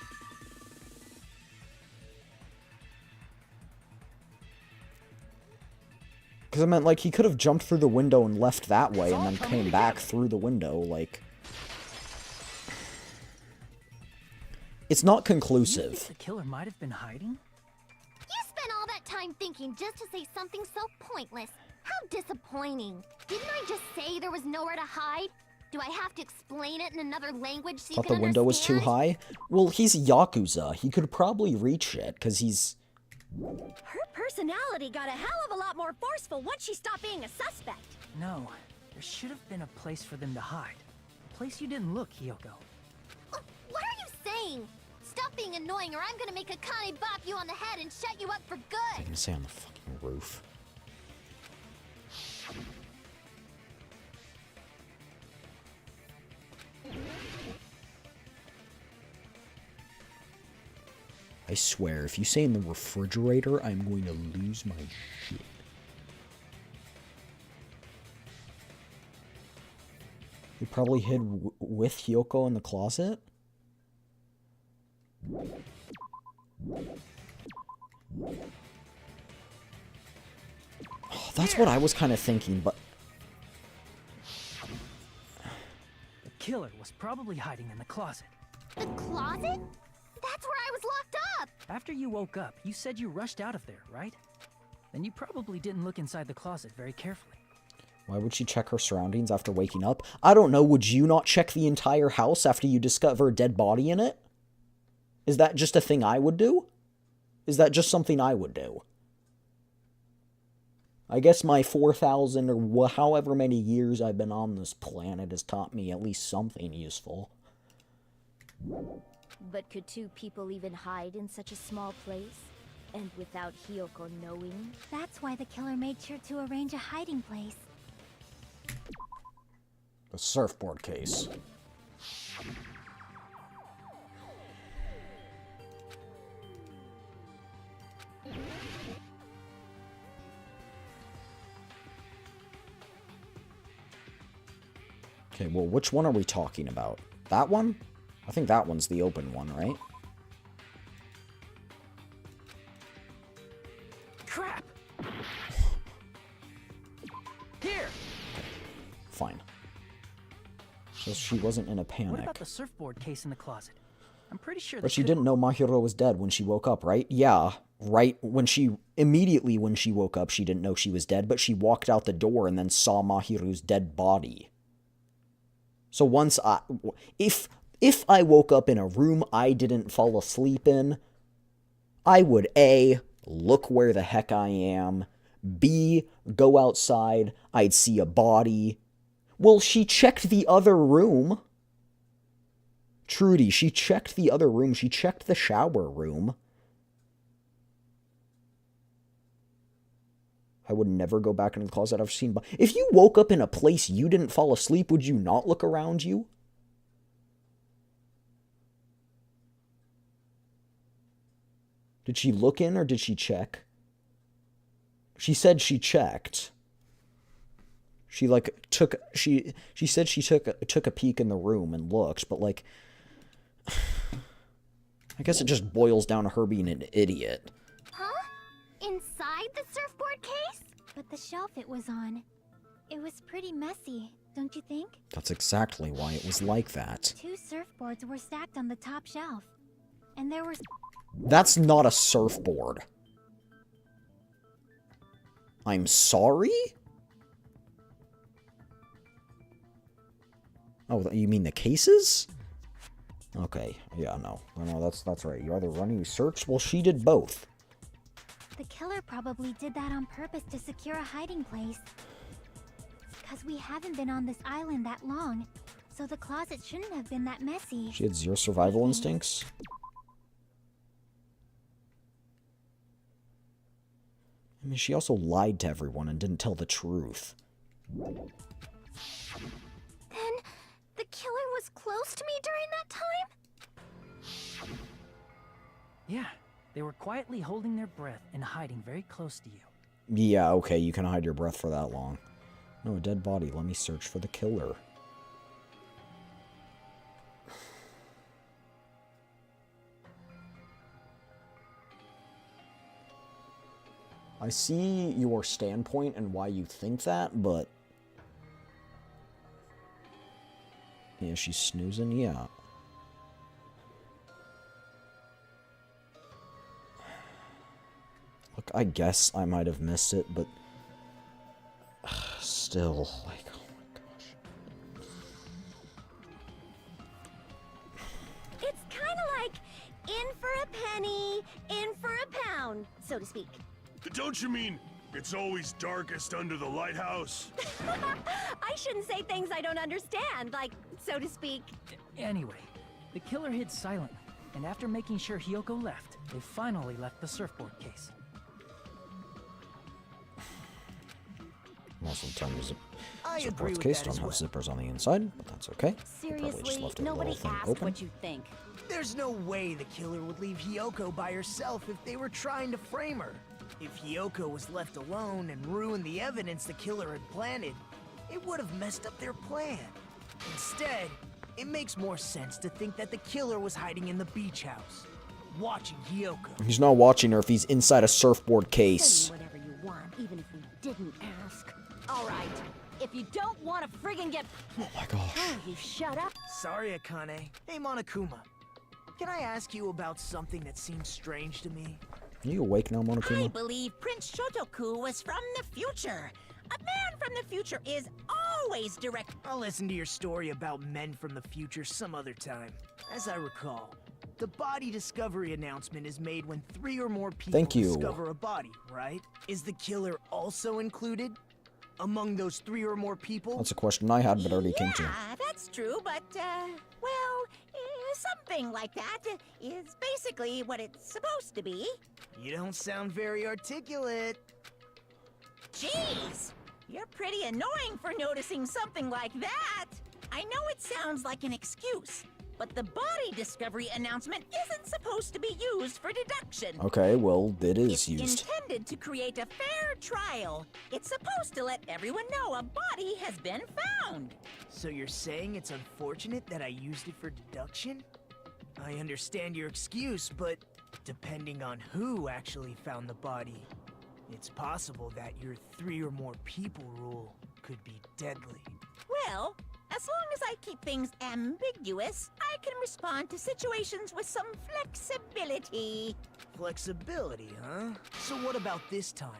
Because I meant, like, he could have jumped through the window and left that way and then came back through the window, like... It's not conclusive. You think the killer might have been hiding? You spent all that time thinking just to say something so pointless. How disappointing. Didn't I just say there was nowhere to hide? Do I have to explain it in another language so you Thought can the window was too understand? high? Well, he's Yakuza. He could probably reach it, because he's... Her personality got a hell of a lot more forceful once she stopped being a suspect. No, there should have been a place for them to hide. A place you didn't look, Hiyoko. What are you saying? Stop being annoying or I'm gonna make Akane bop you on the head and shut you up for good! I'm gonna say on the fucking roof. I swear, if you say in the refrigerator, I'm going to lose my shit. He probably hid with Hiyoko in the closet? Oh, that's what I was kind of thinking, but... The killer was probably hiding in the closet. The closet? That's where I was locked up! After you woke up, you said you rushed out of there, right? Then you probably didn't look inside the closet very carefully. Why would she check her surroundings after waking up? I don't know, would you not check the entire house after you discover a dead body in it? Is that just a thing I would do? Is that just something I would do? I guess my 4,000 or however many years I've been on this planet has taught me at least something useful. But could two people even hide in such a small place? And without Hiyoko knowing? That's why the killer made sure to arrange a hiding place. The surfboard case. Okay, well, which one are we talking about? That one? I think that one's the open one, right? Crap! Here! Fine. So she wasn't in a panic. What about the surfboard case in the closet? I'm pretty sure But she didn't know Mahiro was dead when she woke up, right? Yeah. right when she immediately when she woke up, she didn't know she was dead, but she walked out the door and then saw Mahiru's dead body. So once if I woke up in a room I didn't fall asleep in, I would A, look where the heck I am, B, go outside, I'd see a body. Well, she checked the other room. Trudy, she checked the other room. She checked the shower room. I would never go back into the closet. I've seen... If you woke up in a place you didn't fall asleep, would you not look around you? Did she look in or did she check? She said she checked. She like took she said she took a peek in the room and looked, but like I guess it just boils down to her being an idiot. Huh? Inside the surfboard case? But the shelf it was on, it was pretty messy, don't you think? That's exactly why it was like that. 2 surfboards were stacked on the top shelf. And there were... That's not a surfboard. I'm sorry? Oh, you mean the cases? Okay, yeah, no, that's right. You either run or you search. Well, she did both. The killer probably did that on purpose to secure a hiding place. Because we haven't been on this island that long, so the closet shouldn't have been that messy. She had 0 survival instincts. I mean, she also lied to everyone and didn't tell the truth. Then, the killer was close to me during that time? Yeah, they were quietly holding their breath and hiding very close to you. Yeah, okay, you can hide your breath for that long. No, a dead body. Let me search for the killer. I see your standpoint and why you think that, but... Yeah, she's snoozing, yeah. Look, I guess I might have missed it, but... Still, like, oh my gosh. It's kind of like in for a penny, in for a pound, so to speak. Don't you mean it's always darkest under the lighthouse? I shouldn't say things I don't understand, like, so to speak. Anyway, the killer hid silently, and after making sure Hiyoko left, they finally left the surfboard case. Most of the time, I agree surfboard with case that don't as have well. zippers on the inside, but that's okay. They probably just Seriously, left a nobody little thing asked open. what you think. There's no way the killer would leave Hiyoko by herself if they were trying to frame her. If Hiyoko was left alone and ruined the evidence the killer had planted, it would have messed up their plan. Instead, it makes more sense to think that the killer was hiding in the beach house, watching Hiyoko. He's not watching her if he's inside a surfboard case. Say whatever you want, even if we didn't ask. All right, if you don't want to friggin' get... Oh my gosh. Oh, you shut up. Sorry, Akane. Hey, Monokuma. Can I ask you about something that seems strange to me? Are you awake now, I Monokuma? believe Prince Shotoku was from the future. A man from the future is always direct. I'll listen to your story about men from the future some other time. As I recall, the body discovery announcement is made when 3 or more people Thank you. discover a body, right? Is the killer also included among those 3 or more people? That's a question I had, but already came to. Yeah, that's true, but, well, something like that is basically what it's supposed to be. You don't sound very articulate. Jeez, you're pretty annoying for noticing something like that. I know it sounds like an excuse, but the body discovery announcement isn't supposed to be used for deduction. Okay, well, it is It's used. intended to create a fair trial. It's supposed to let everyone know a body has been found. So you're saying it's unfortunate that I used it for deduction? I understand your excuse, but depending on who actually found the body, it's possible that your 3 or more people rule could be deadly. Well, As long as I keep things ambiguous, I can respond to situations with some flexibility. Flexibility, huh? So what about this time?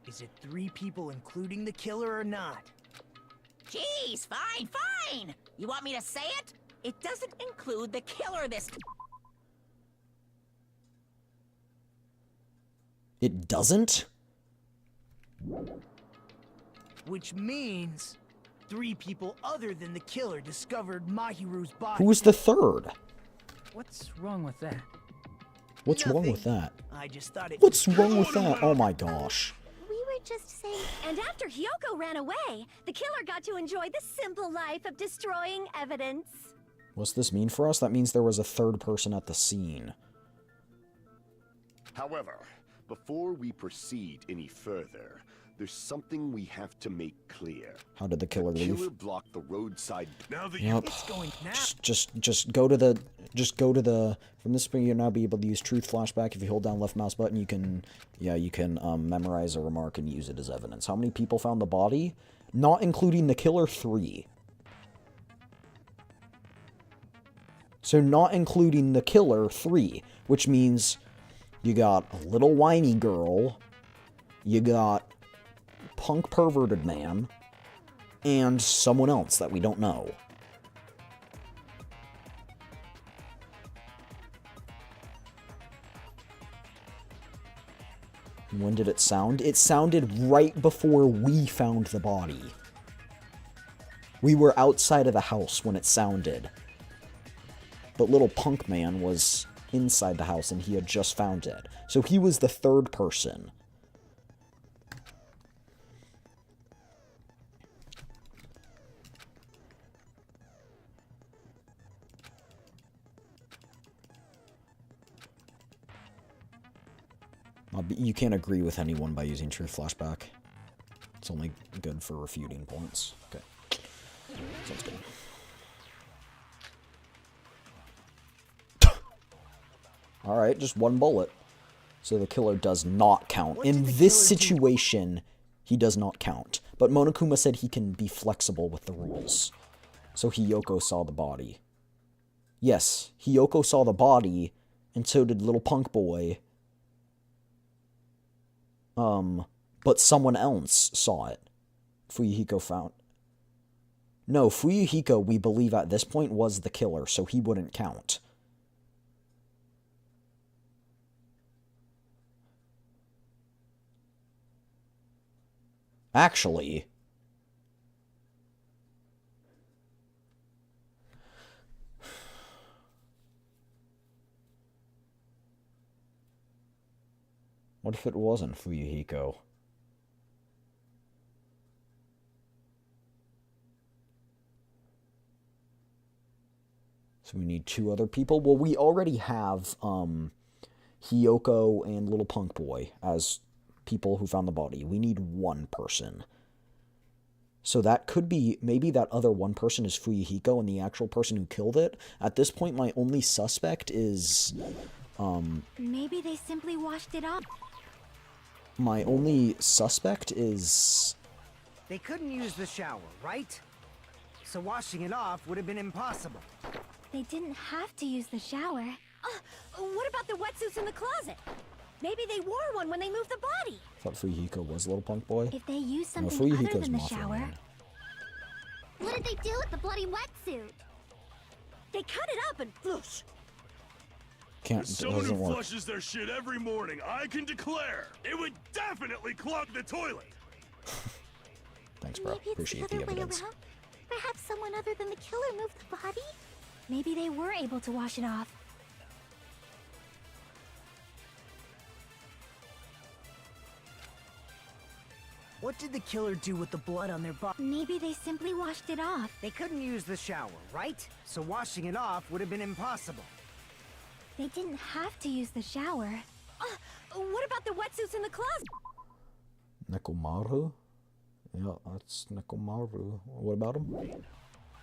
Is it 3 people including the killer or not? Jeez, fine. You want me to say it? It doesn't include the killer this time. It doesn't? Which means 3 people other than the killer discovered Mahiru's body. Who was the third? What's wrong with that? What's wrong Nothing. with that? I just thought it. What's wrong with that? Oh my gosh. We were just saying. And after Hyoko ran away, the killer got to enjoy the simple life of destroying evidence. What's this mean for us? That means there was a third person at the scene. However, before we proceed any further, there's something we have to make clear. How did the killer The killer leave? blocked the roadside. Now that Yep. It's going now. Just go to the from this point you'll now be able to use truth flashback. If you hold down left mouse button, you can memorize a remark and use it as evidence. How many people found the body? Not including the killer, 3. So not including the killer, 3, which means you got a little whiny girl, you got punk perverted man, and someone else that we don't know. When did it sound? It sounded right before we found the body. We were outside of the house when it sounded. But little punk man was inside the house and he had just found it. So he was the third person. You can't agree with anyone by using truth flashback. It's only good for refuting points. Okay. Sounds good. Alright, just 1 bullet. So the killer does not count. In this situation, he does not count. But Monokuma said he can be flexible with the rules. So Hiyoko saw the body. Yes, Hiyoko saw the body, and so did little punk boy. But someone else saw it. Fuyuhiko found. No, Fuyuhiko, we believe at this point, was the killer, so he wouldn't count. Actually... What if it wasn't Fuyuhiko? So we need 2 other people? Well, we already have, Hiyoko and Little Punk Boy as people who found the body. We need 1 person. So that could be, maybe that other 1 person is Fuyuhiko and the actual person who killed it. At this point, my only suspect is, Maybe they simply washed it off. My only suspect is... They couldn't use the shower, right? So washing it off would have been impossible. They didn't have to use the shower. What about the wetsuits in the closet? Maybe they wore one when they moved the body. I thought Fuyuhiko was Little Punk Boy. If they used something Fuyuhiko's other than the Mafia shower. Man. What did they do with the bloody wetsuit? They cut it up and floosh. Can't, As it someone doesn't who work. flushes their shit every morning, I can declare it would definitely clog the toilet. Thanks, bro. Maybe it's Appreciate the the other way evidence. around. Perhaps someone other than the killer moved the body? Maybe they were able to wash it off. What did the killer do with the blood on their body? Maybe they simply washed it off. They couldn't use the shower, right? So washing it off would have been impossible. They didn't have to use the shower. What about the wetsuits in the closet? Nekomaru? Yeah, that's Nekomaru. What about him?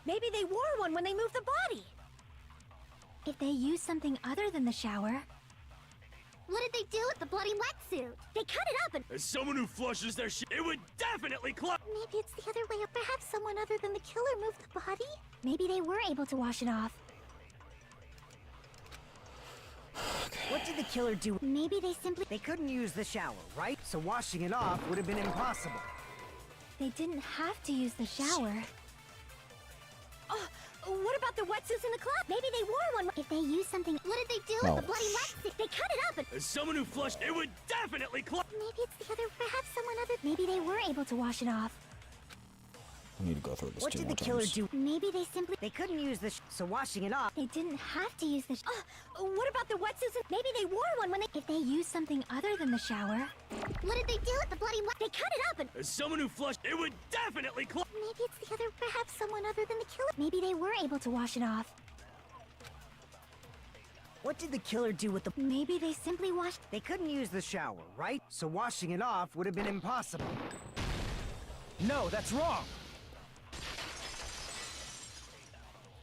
Maybe they wore one when they moved the body. If they used something other than the shower. What did they do with the bloody wetsuit? They cut it up and... As someone who flushes their shit, it would definitely close. Maybe it's the other way, or perhaps someone other than the killer moved the body? Maybe they were able to wash it off. What did the killer do? Maybe they simply... They couldn't use the shower, right? So washing it off would have been impossible. They didn't have to use the shower. What about the wetsuits in the club? Maybe they wore one. If they used something... What did they do with the bloody wetsuit? They cut it up and... As someone who flushed, it would definitely close. Maybe it's the other... Perhaps someone other... Maybe they were able to wash it off. I need to go through this What two did more the killer times. do? Maybe they simply... They couldn't use the so washing it off... They didn't have to use the... What about the wetsuits? Maybe they wore one when they... If they used something other than the shower... What did they do with the bloody wet... They cut it up and... As someone who flushed, it would definitely close. Maybe it's the other... Perhaps someone other than the killer... Maybe they were able to wash it off. What did the killer do with the... Maybe they simply washed... They couldn't use the shower, right? So washing it off would have been impossible. No, that's wrong.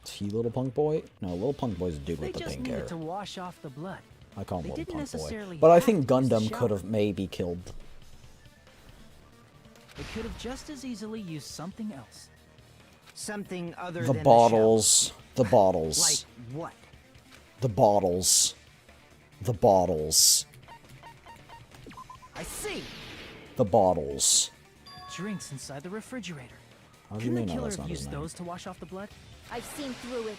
Is he Little Punk Boy? No, Little Punk Boy's a dude They with the just pink needed hair. to wash off the blood. I call him They Little didn't Punk Boy. necessarily But I have think to use the Gundam could have shower. maybe killed... They could have just as easily used something else. Something other The than bottles. The the bottles. Like what? The bottles. The bottles. I see. The bottles. Drinks inside the refrigerator. How do you Couldn't mean the no, killer that's have not his used name? those to wash off the blood? I've seen through it.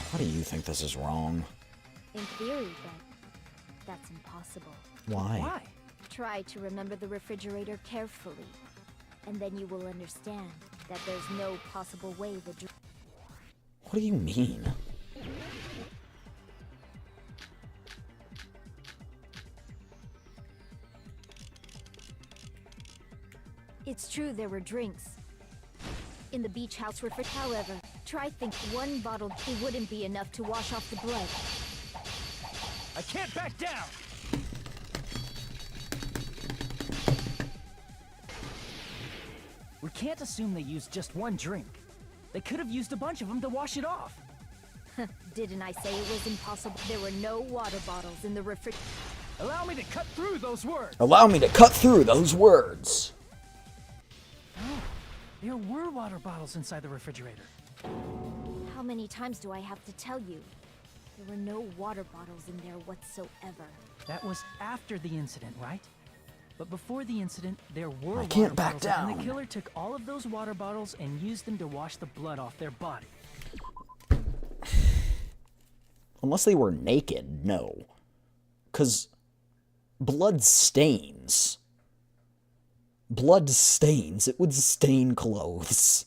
Why do you think this is wrong? In theory, but that's impossible. Why? Try to remember the refrigerator carefully, and then you will understand that there's no possible way the What do you mean? It's true there were drinks in the beach house refrigerator. However, try think one bottle it wouldn't be enough to wash off the blood. I can't back down! We can't assume they used just one drink. They could have used a bunch of them to wash it off. Didn't I say it was impossible? There were no water bottles in the refrigerator. Allow me to cut through those words. Allow me to cut through those words. Oh, there were water bottles inside the refrigerator. How many times do I have to tell you? There were no water bottles in there whatsoever. That was after the incident, right? But before the incident, there were I can't water back bottles, and down. the killer took all of those water bottles and used them to wash the blood off their body. Unless they were naked, no. 'Cause blood stains. Blood stains. It would stain clothes.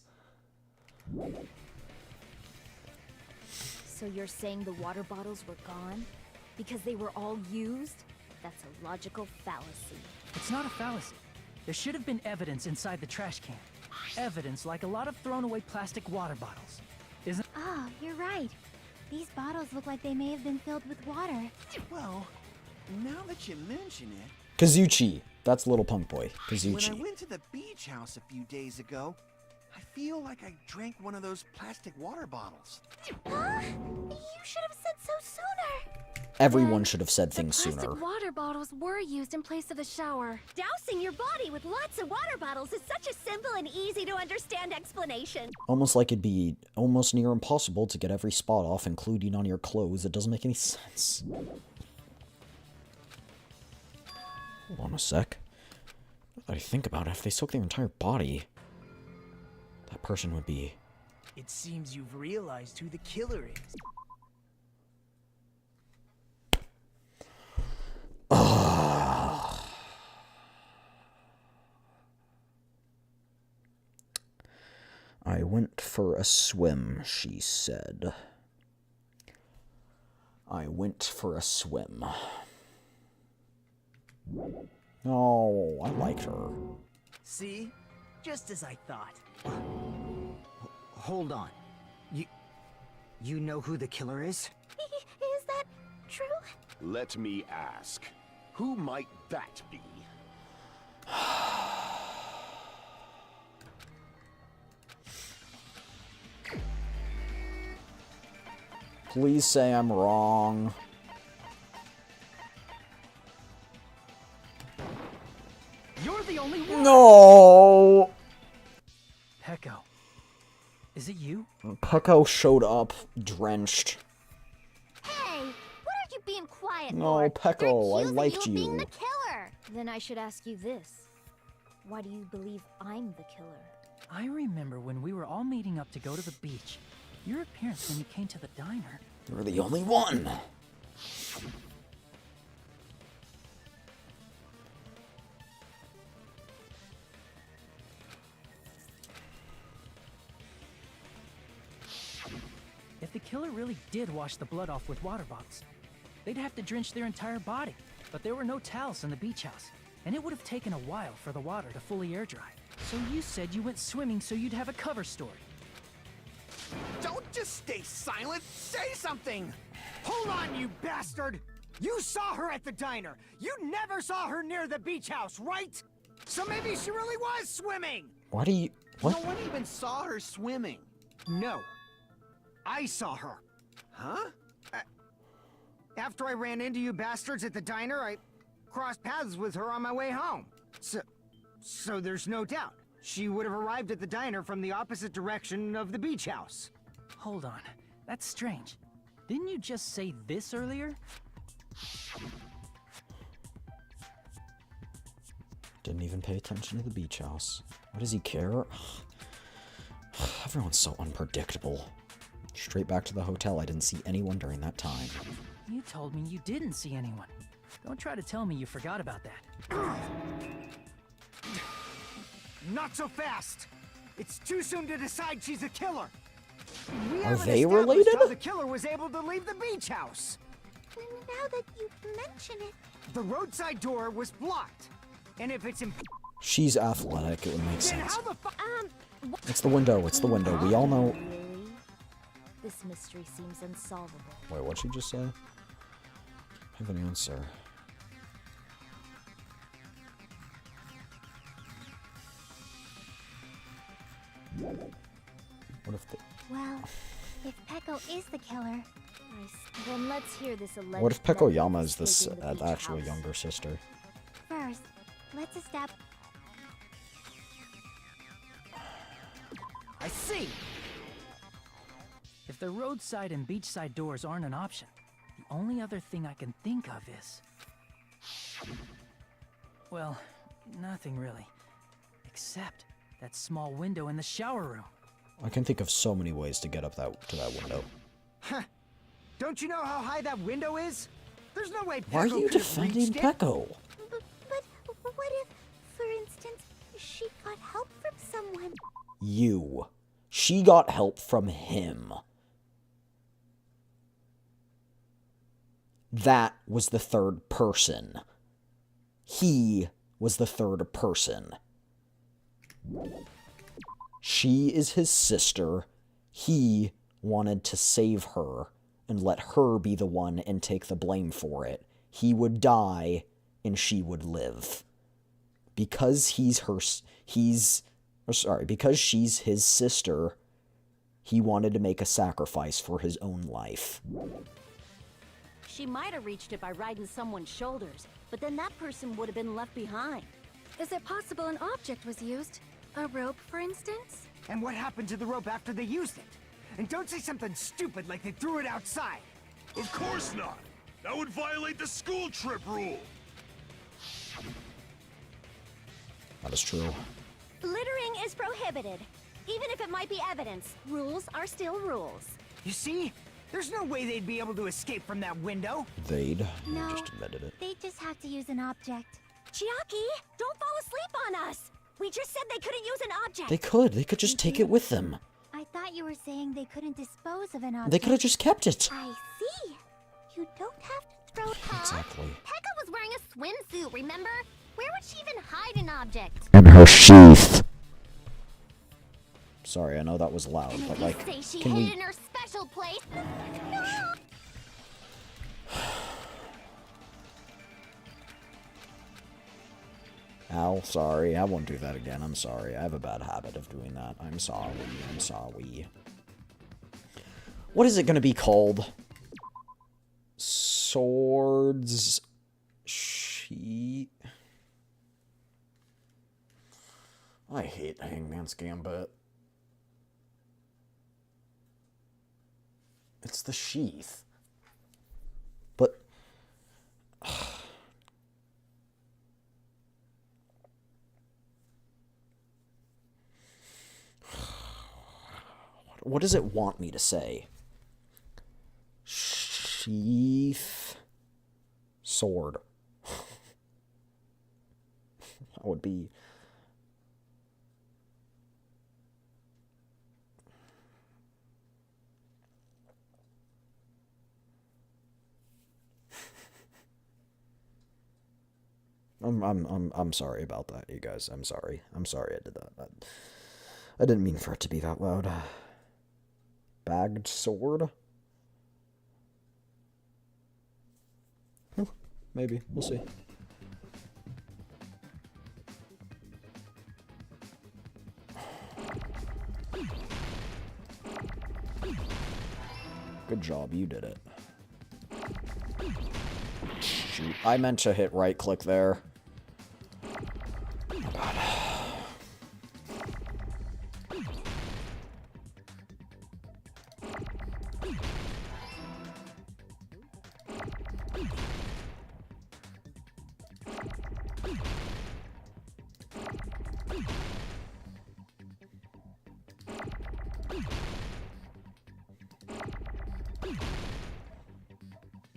So you're saying the water bottles were gone? Because they were all used? That's a logical fallacy. It's not a fallacy. There should have been evidence inside the trash can. Evidence like a lot of thrown away plastic water bottles. Isn't... Oh, you're right. These bottles look like they may have been filled with water. Well, now that you mention it... Kazuchi. That's Little Punk Boy. When I Kazuchi. went to the beach house a few days ago, I feel like I drank one of those plastic water bottles. You should have said so sooner. Everyone should have said things Plastic sooner. water bottles were used in place of the shower. Dousing your body with lots of water bottles is such a simple and easy to understand explanation. Almost like it'd be almost near impossible to get every spot off, including on your clothes. It doesn't make any sense. Hold on a sec. Now that I think about it, if they soak their entire body, that person would be... It seems you've realized who the killer is. I went for a swim, she said. I went for a swim. Oh, I liked her. See? Just as I thought. Hold on. You know who the killer is? Is that true? Let me ask, who might that be? Please say I'm wrong. You're the only one! No! Pecco. Is it you? Pecco showed up drenched. Hey, what are you being quiet No, for? Pecco, They're I accusing liked you of being you. the killer. Then I should ask you this. Why do you believe I'm the killer? I remember when we were all meeting up to go to the beach. Your appearance when you came to the diner. You're the only one. If the killer really did wash the blood off with water bottles, they'd have to drench their entire body. But there were no towels in the beach house, and it would have taken a while for the water to fully air dry. So you said you went swimming so you'd have a cover story. Don't just stay silent. Say something. Hold on, you bastard! You saw her at the diner. You never saw her near the beach house, right? So maybe she really was swimming. Why do you... What? No one even saw her swimming. No. I saw her. Huh? After I ran into you bastards at the diner, I crossed paths with her on my way home. So there's no doubt. She would have arrived at the diner from the opposite direction of the beach house. Hold on. That's strange. Didn't you just say this earlier? Didn't even pay attention to the beach house. Why does he care? Everyone's so unpredictable. Straight back to the hotel. I didn't see anyone during that time. You told me you didn't see anyone. Don't try to tell me you forgot about that. Not so fast! It's too soon to decide she's a killer! We Are haven't they established related? how the killer was able to leave the beach house! Now that you mention it... The roadside door was blocked. And if it's She's athletic, it would make then sense. how the fuck? It's the window, it's the window. We all know... Really? This mystery seems unsolvable. Wait, what'd she just say? I have an answer. What if the... Well, if Pecco is the killer... Then let's hear this alleged... What if Pecco Yama is this escaping the beach actual house. younger sister? First, let's establish... I see! If the roadside and beachside doors aren't an option, the only other thing I can think of is... Well, nothing really. Except that small window in the shower room. I can think of so many ways to get up to that window. Huh. Don't you know how high that window is? There's no way Why are Pecco you could have defending reached it. Pecco? But what if, for instance, she got help from someone? You. She got help from him. That was the third person. He was the third person. She is his sister. He wanted to save her and let her be the one and take the blame for it. He would die and she would live. Because because she's his sister, he wanted to make a sacrifice for his own life. She might have reached it by riding someone's shoulders, but then that person would have been left behind. Is it possible an object was used? A rope, for instance? And what happened to the rope after they used it? And don't say something stupid like they threw it outside. Of course not. That would violate the school trip rule. That is true. Littering is prohibited. Even if it might be evidence, rules are still rules. You see? There's no way they'd be able to escape from that window. They'd. No. Just admitted it. They just have to use an object. Chiaki, don't fall asleep on us! We just said they couldn't use an object! They could. They could just take it with them. I thought you were saying they couldn't dispose of an object. They could have just kept it. I see. You don't have to throw it. Exactly. Pekka was wearing a swimsuit, remember? Where would she even hide an object? In her sheath. Sorry, I know that was loud, but You like, say she can hid we... it in her special place? No! Al, sorry, I won't do that again. I'm sorry. I have a bad habit of doing that. I'm sorry. I'm sorry. What is it going to be called? Swords... I hate Hangman's Gambit. It's the sheath. But... what does it want me to say? Sheath... sword. That would be... I'm sorry about that, you guys. I'm sorry. I'm sorry I did that. I didn't mean for it to be that loud. Bagged sword? Maybe. We'll see. Good job, you did it. Shoot, I meant to hit right click there. Oh god.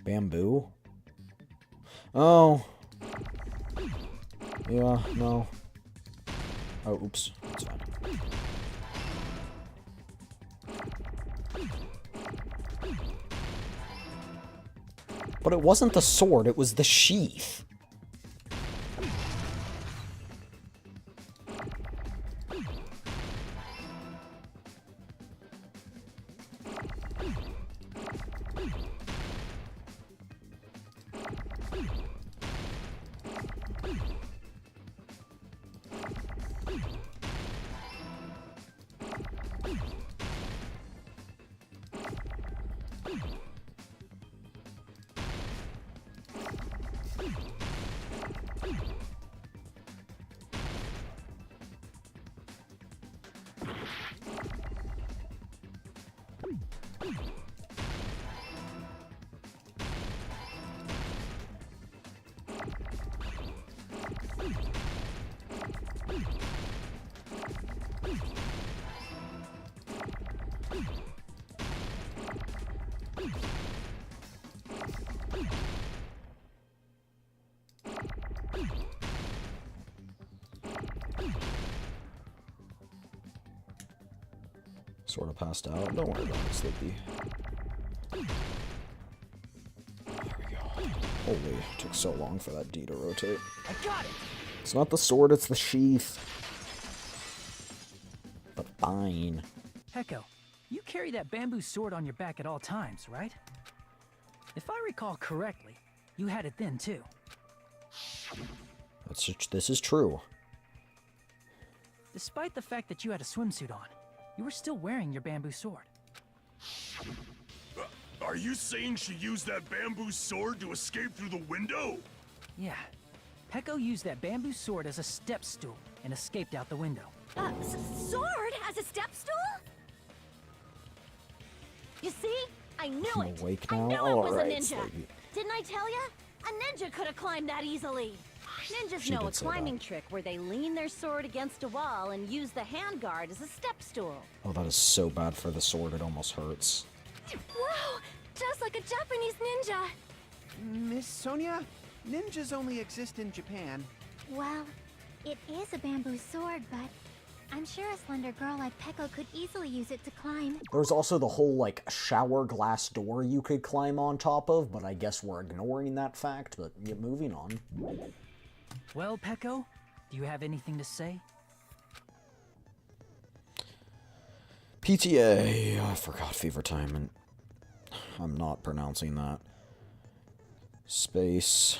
Bamboo? Oh. Yeah, no. Oh, oops. That's fine. But it wasn't the sword, it was the sheath. Sort of passed out. Don't worry about it, Sleepy. There we go. Holy, it took so long for that D to rotate. I got it! It's not the sword, it's the sheath. But fine. Peko, you carry that bamboo sword on your back at all times, right? If I recall correctly, you had it then too. This is true. Despite the fact that you had a swimsuit on, you were still wearing your bamboo sword. Are you saying she used that bamboo sword to escape through the window? Yeah. Peko used that bamboo sword as a step stool and escaped out the window. Sword as a step stool? You see? I knew I'm it! awake I now? knew it was a Alright, ninja! Sleepy. Didn't I tell ya? A ninja could have climbed that easily! Ninjas She know a did say climbing that. trick where they lean their sword against a wall and use the handguard as a step stool. Oh, that is so bad for the sword, it almost hurts. Wow! Just like a Japanese ninja! Miss Sonia, ninjas only exist in Japan. Well, it is a bamboo sword, but I'm sure a slender girl like Peko could easily use it to climb. There's also the whole, like, shower glass door you could climb on top of, but I guess we're ignoring that fact, but yeah, moving on. Well, Peko, do you have anything to say? PTA, I forgot fever time, and I'm not pronouncing that. Space.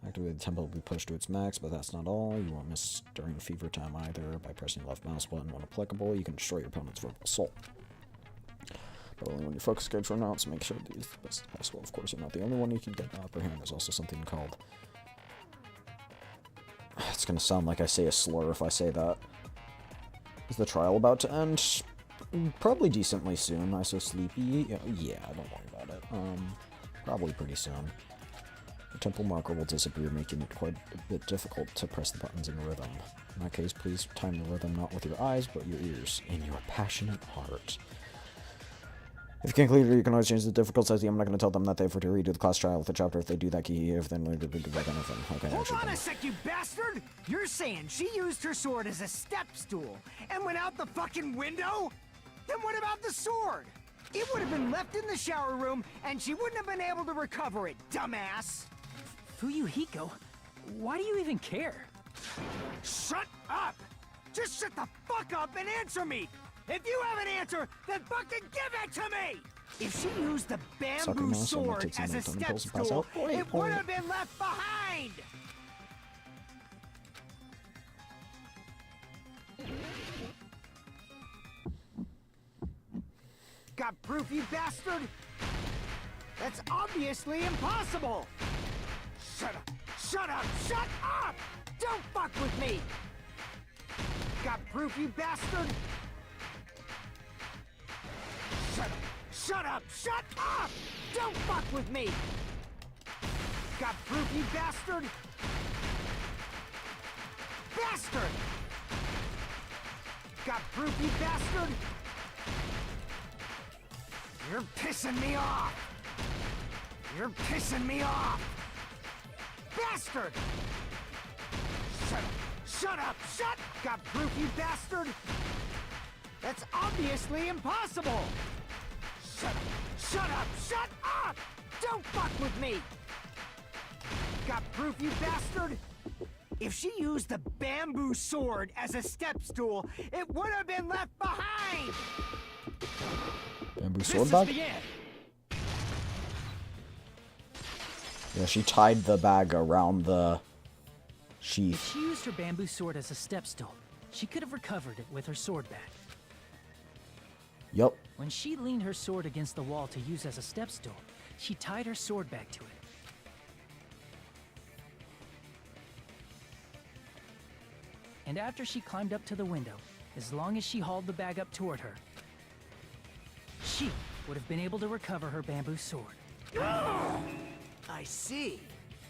Activate the tempo will be pushed to its max, but that's not all. You won't miss during fever time either. By pressing the left mouse button when applicable, you can destroy your opponent's verbal assault. But only when your focus gauge runs out, so make sure that it's the best possible. Of course, you're not the only one you can get the upper hand. There's also something called... It's gonna sound like I say a slur if I say that. Is the trial about to end? Probably decently soon. I so sleepy. Yeah, don't worry about it. Probably pretty soon. The temple marker will disappear, making it quite a bit difficult to press the buttons in rhythm. In that case, please time the rhythm not with your eyes, but your ears, in your passionate heart. If you can't clear it, you can always change the difficult setting. I'm not going to tell them that they have to redo the class trial with the chapter. If they do that, if then later they do anything. Okay, Hold on a sec, you bastard! You're saying she used her sword as a step stool and went out the fucking window? Then what about the sword? It would have been left in the shower room, and she wouldn't have been able to recover it, dumbass! Fuyuhiko, why do you even care? Shut up! Just shut the fuck up and answer me! If you have an answer, then fucking give it to me! If she used the bamboo sword as a step stool, it would have been left behind! Got proof, you bastard? That's obviously impossible! Shut up! Shut up! Shut up! Don't fuck with me! Got proof, you bastard? Shut up! Shut up! Shut up! Don't fuck with me! Got proof, you bastard? Bastard! Got proof, you bastard? You're pissing me off! You're pissing me off! Bastard! Shut up! Shut up! Shut! Got proof, you bastard? That's obviously impossible! Shut up! Shut up! Shut up! Don't fuck with me! Got proof, you bastard? If she used the bamboo sword as a step stool, it would have been left behind! Bamboo sword bag? Yeah, she tied the bag around the sheath. If she used her bamboo sword as a step stool, she could have recovered it with her sword bag. Yup. When she leaned her sword against the wall to use as a step stool, she tied her sword bag to it. And after she climbed up to the window, as long as she hauled the bag up toward her, she would have been able to recover her bamboo sword. I see.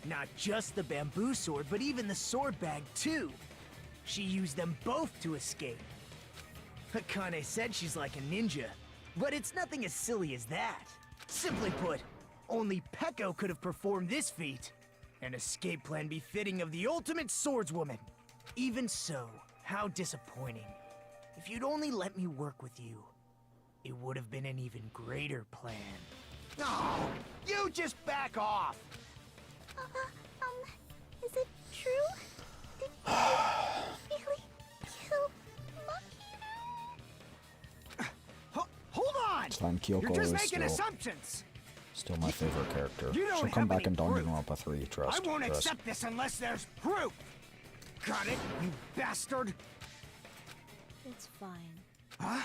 Not just the bamboo sword, but even the sword bag, too. She used them both to escape. Akane said she's like a ninja, but it's nothing as silly as that. Simply put, only Peko could have performed this feat. An escape plan befitting of the ultimate swordswoman. Even so, how disappointing. If you'd only let me work with you, it would have been an even greater plan. No! You just back off! Is it true? Did you really kill Mahiru? Hold on! It's fine, Kyoko You're just is making assumptions! still my favorite character. You don't She'll have come back any in Danganronpa 3, trust. I won't trust. accept this unless there's proof! Got it, you bastard? It's fine. Huh?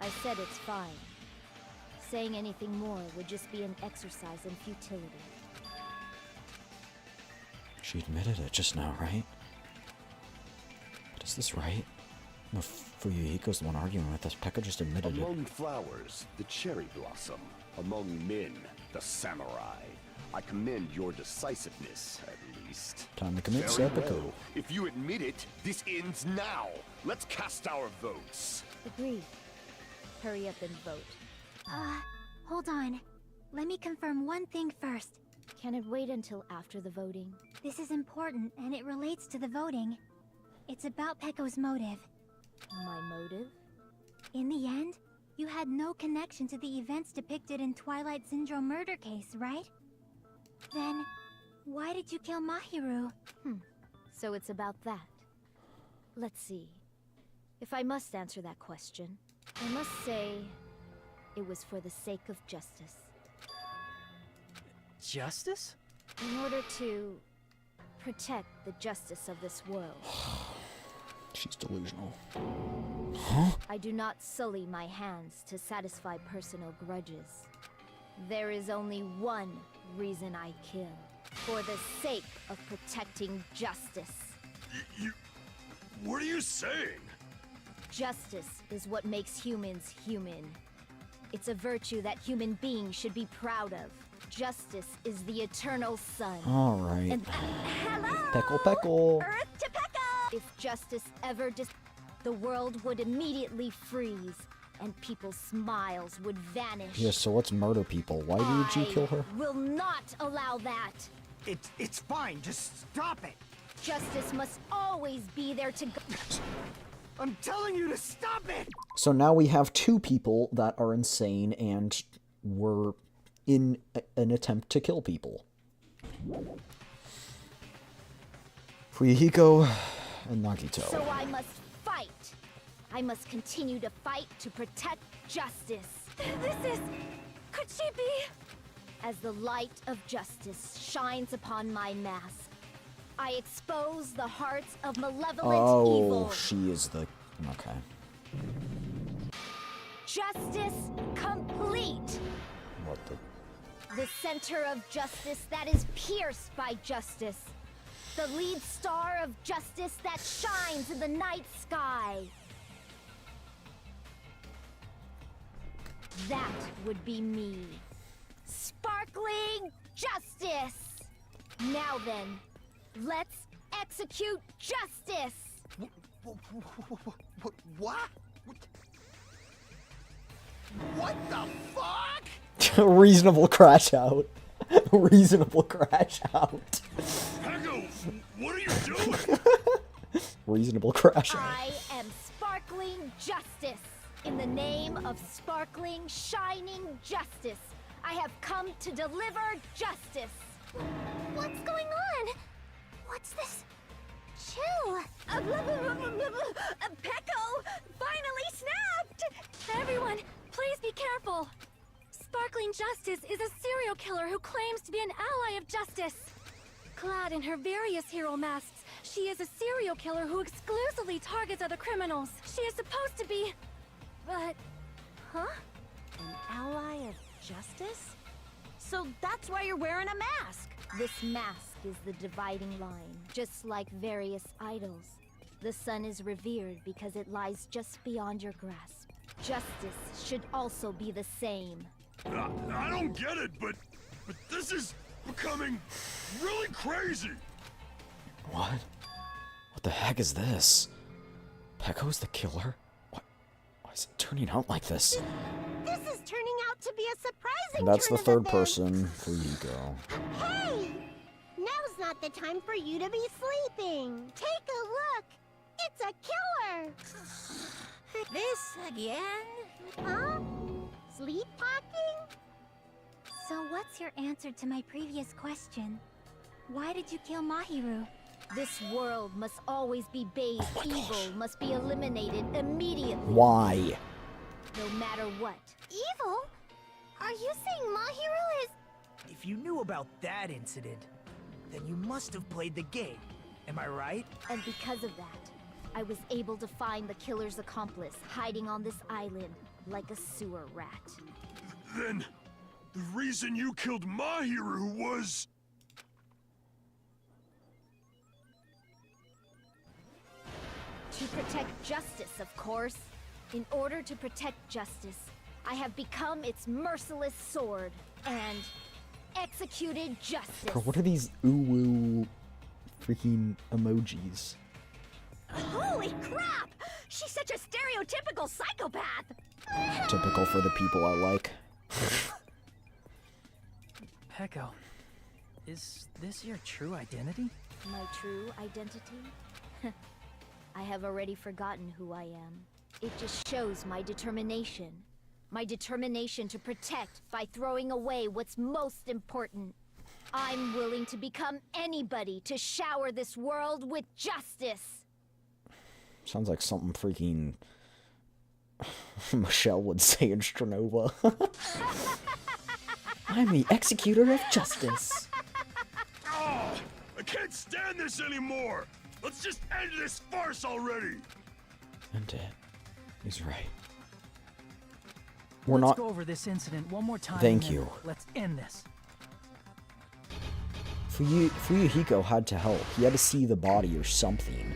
I said it's fine. Saying anything more would just be an exercise in futility. She admitted it just now, right? But is this right? No, Fuyuhiko's the one arguing with us. Pekka just admitted it. Among flowers, the cherry blossom. Among men, the samurai. I commend your decisiveness, at least. Time to commit Very seppuku. well. If you admit it, this ends now. Let's cast our votes. Agreed. Hurry up and vote. Hold on. Let me confirm one thing first. Can it wait until after the voting? This is important, and it relates to the voting. It's about Peko's motive. My motive? In the end, you had no connection to the events depicted in Twilight Syndrome murder case, right? Then, why did you kill Mahiru? So it's about that. Let's see. If I must answer that question, I must say it was for the sake of justice. Justice? In order to protect the justice of this world. She's delusional. I do not sully my hands to satisfy personal grudges. There is only one reason I kill. For the sake of protecting justice. What are you saying? Justice is what makes humans human. It's a virtue that human beings should be proud of. Justice is the eternal sun. Alright. And hello! Peckle peckle. Earth to peckle! If justice ever the world would immediately freeze, and people's smiles would vanish. Yeah, so let's murder people. Why did you kill her? Will not allow that. It's fine. Just stop it. Justice must always be there to go. I'm telling you to stop it! So now we have 2 people that are insane and were in an attempt to kill people. Fuyuhiko and Nagito. So I must fight. I must continue to fight to protect justice. This is... Could she be? As the light of justice shines upon my mask, I expose the hearts of malevolent evil. Oh, she is the... Okay. Justice complete. What the... The center of justice that is pierced by justice. The lead star of justice that shines in the night sky. That would be me. Sparkling justice! Now then, let's execute justice! What? What the fuck? Reasonable crash out. Reasonable crash out. Peko, what are you doing? Reasonable crash out. I am sparkling justice. In the name of sparkling, shining justice, I have come to deliver justice. What's going on? What's this? Chill. Peko finally snapped! Everyone, please be careful. Sparkling Justice is a serial killer who claims to be an ally of justice. Clad in her various hero masks, she is a serial killer who exclusively targets other criminals. She is supposed to be... But... Huh? An ally of justice? So that's why you're wearing a mask. This mask is the dividing line. Just like various idols, the sun is revered because it lies just beyond your grasp. Justice should also be the same. I don't get it, but this is becoming really crazy. What? What the heck is this? Peko's the killer? What? Why is it turning out like this? This is turning out to be a surprising And that's the turn of third events. person for Yugo. Hey! Now's not the time for you to be sleeping. Take a look. It's a killer. This again? Huh? Sleepwalking? So what's your answer to my previous question? Why did you kill Mahiru? This world must always be bathed. Evil must be eliminated immediately. Why? No matter what. Evil? Are you saying Mahiru is... If you knew about that incident, then you must have played the game. Am I right? And because of that, I was able to find the killer's accomplice hiding on this island like a sewer rat. Then, the reason you killed Mahiru was... To protect justice, of course. In order to protect justice, I have become its merciless sword and executed justice. What are these ooh-woo freaking emojis? Holy crap! She's such a stereotypical psychopath! Typical for the people I like. Peko, is this your true identity? My true identity? I have already forgotten who I am. It just shows my determination. My determination to protect by throwing away what's most important. I'm willing to become anybody to shower this world with justice. Sounds like something freaking Michelle would say in Stranova. I'm the executor of justice. Oh, I can't stand this anymore! Let's just end this farce already! And it. He's right. We're Let's not... go over this incident one more time. Thank and then you. Let's end this. Fuyuhiko had to help. He had to see the body or something.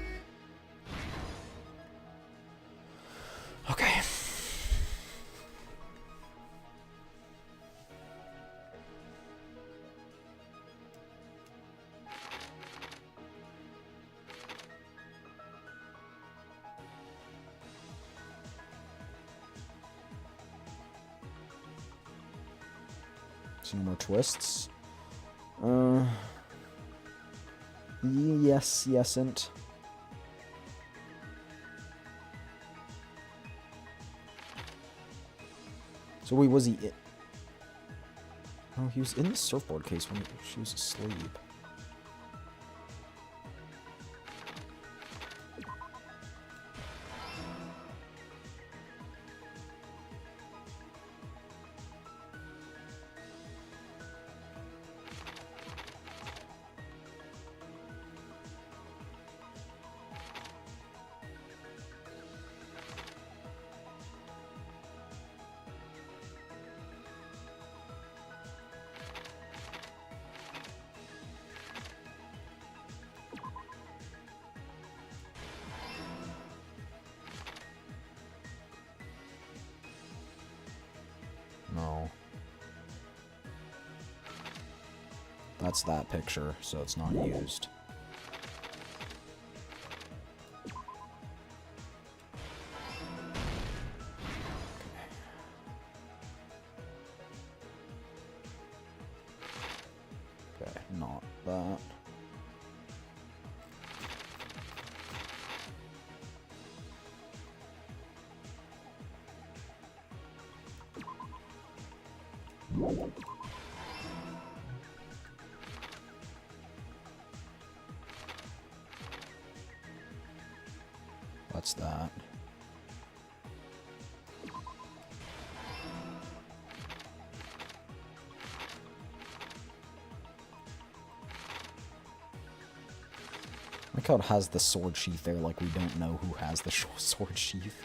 no more twists. Yes, yesn't. So wait, was he in? Oh, he was in the surfboard case when she was asleep. No. That's that picture, so it's not used. Okay, not that. What's that? Like how it has the sword sheath there, like we don't know who has the sword sheath.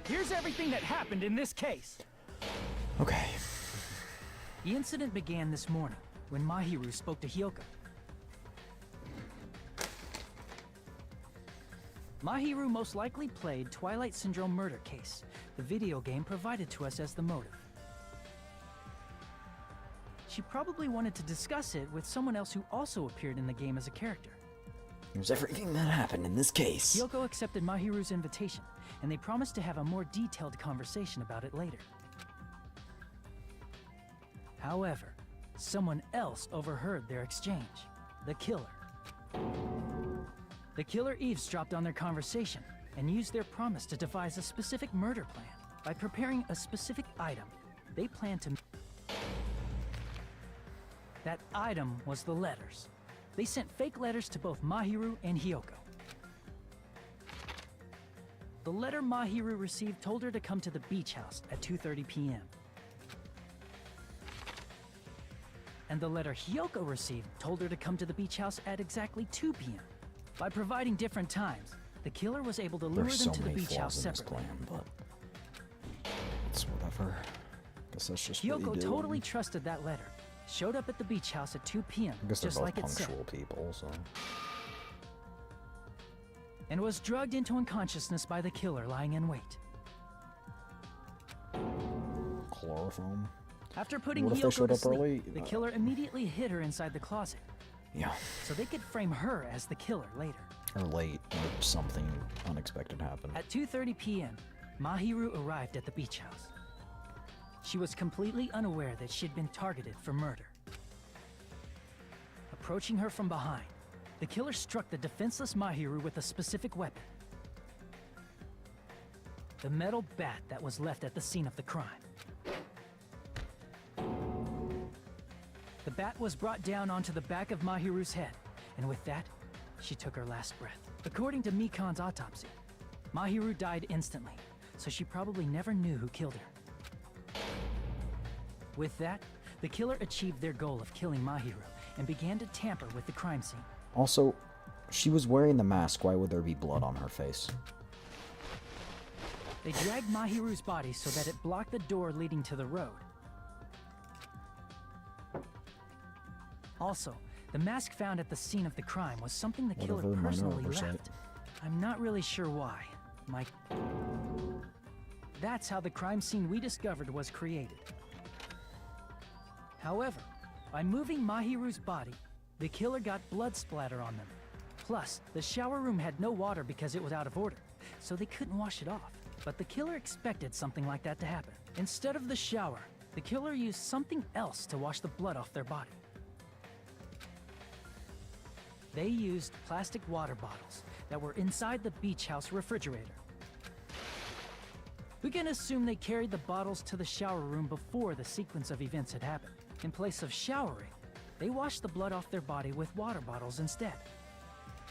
Here's everything that happened in this case. Okay. The incident began this morning when Mahiru spoke to Hyoko. Mahiru most likely played Twilight Syndrome murder case, the video game provided to us as the motive. She probably wanted to discuss it with someone else who also appeared in the game as a character. Here's everything that happened in this case. Hyoko accepted Mahiru's invitation, and they promised to have a more detailed conversation about it later. However, someone else overheard their exchange. The killer. The killer eavesdropped on their conversation and used their promise to devise a specific murder plan. By preparing a specific item, they planned to... That item was the letters. They sent fake letters to both Mahiru and Hyoko. The letter Mahiru received told her to come to the beach house at 2:30 p.m. And the letter Hyoko received told her to come to the beach house at exactly 2 p.m. By providing different times, the killer was able to lure them to the beach house separately. But it's whatever. Guess that's just Hyoko what you do. totally trusted that letter. Showed up at the beach house at 2 p.m. I guess they're just both like it said. punctual people, so. And was drugged into unconsciousness by the killer lying in wait. Chloroform. After putting What if they Hyoko showed to up sleep, early? the killer immediately hid her inside the closet. Yeah. So they could frame her as the killer later. Or late, or something unexpected happened. At 2:30 p.m., Mahiru arrived at the beach house. She was completely unaware that she'd been targeted for murder. Approaching her from behind, the killer struck the defenseless Mahiru with a specific weapon. the metal bat that was left at the scene of the crime. The bat was brought down onto the back of Mahiru's head, and with that, she took her last breath. According to Mikan's autopsy, Mahiru died instantly, so she probably never knew who killed her. With that, the killer achieved their goal of killing Mahiru and began to tamper with the crime scene. Also, she was wearing the mask. Why would there be blood on her face? They dragged Mahiru's body so that it blocked the door leading to the road. Also, the mask found at the scene of the crime was something the killer Whatever, minor personally oversight. left. I'm not really sure why. That's how the crime scene we discovered was created. However, by moving Mahiru's body, the killer got blood splatter on them. Plus, the shower room had no water because it was out of order, so they couldn't wash it off. But the killer expected something like that to happen. Instead of the shower, the killer used something else to wash the blood off their body. They used plastic water bottles that were inside the beach house refrigerator. We can assume they carried the bottles to the shower room before the sequence of events had happened. In place of showering, they washed the blood off their body with water bottles instead.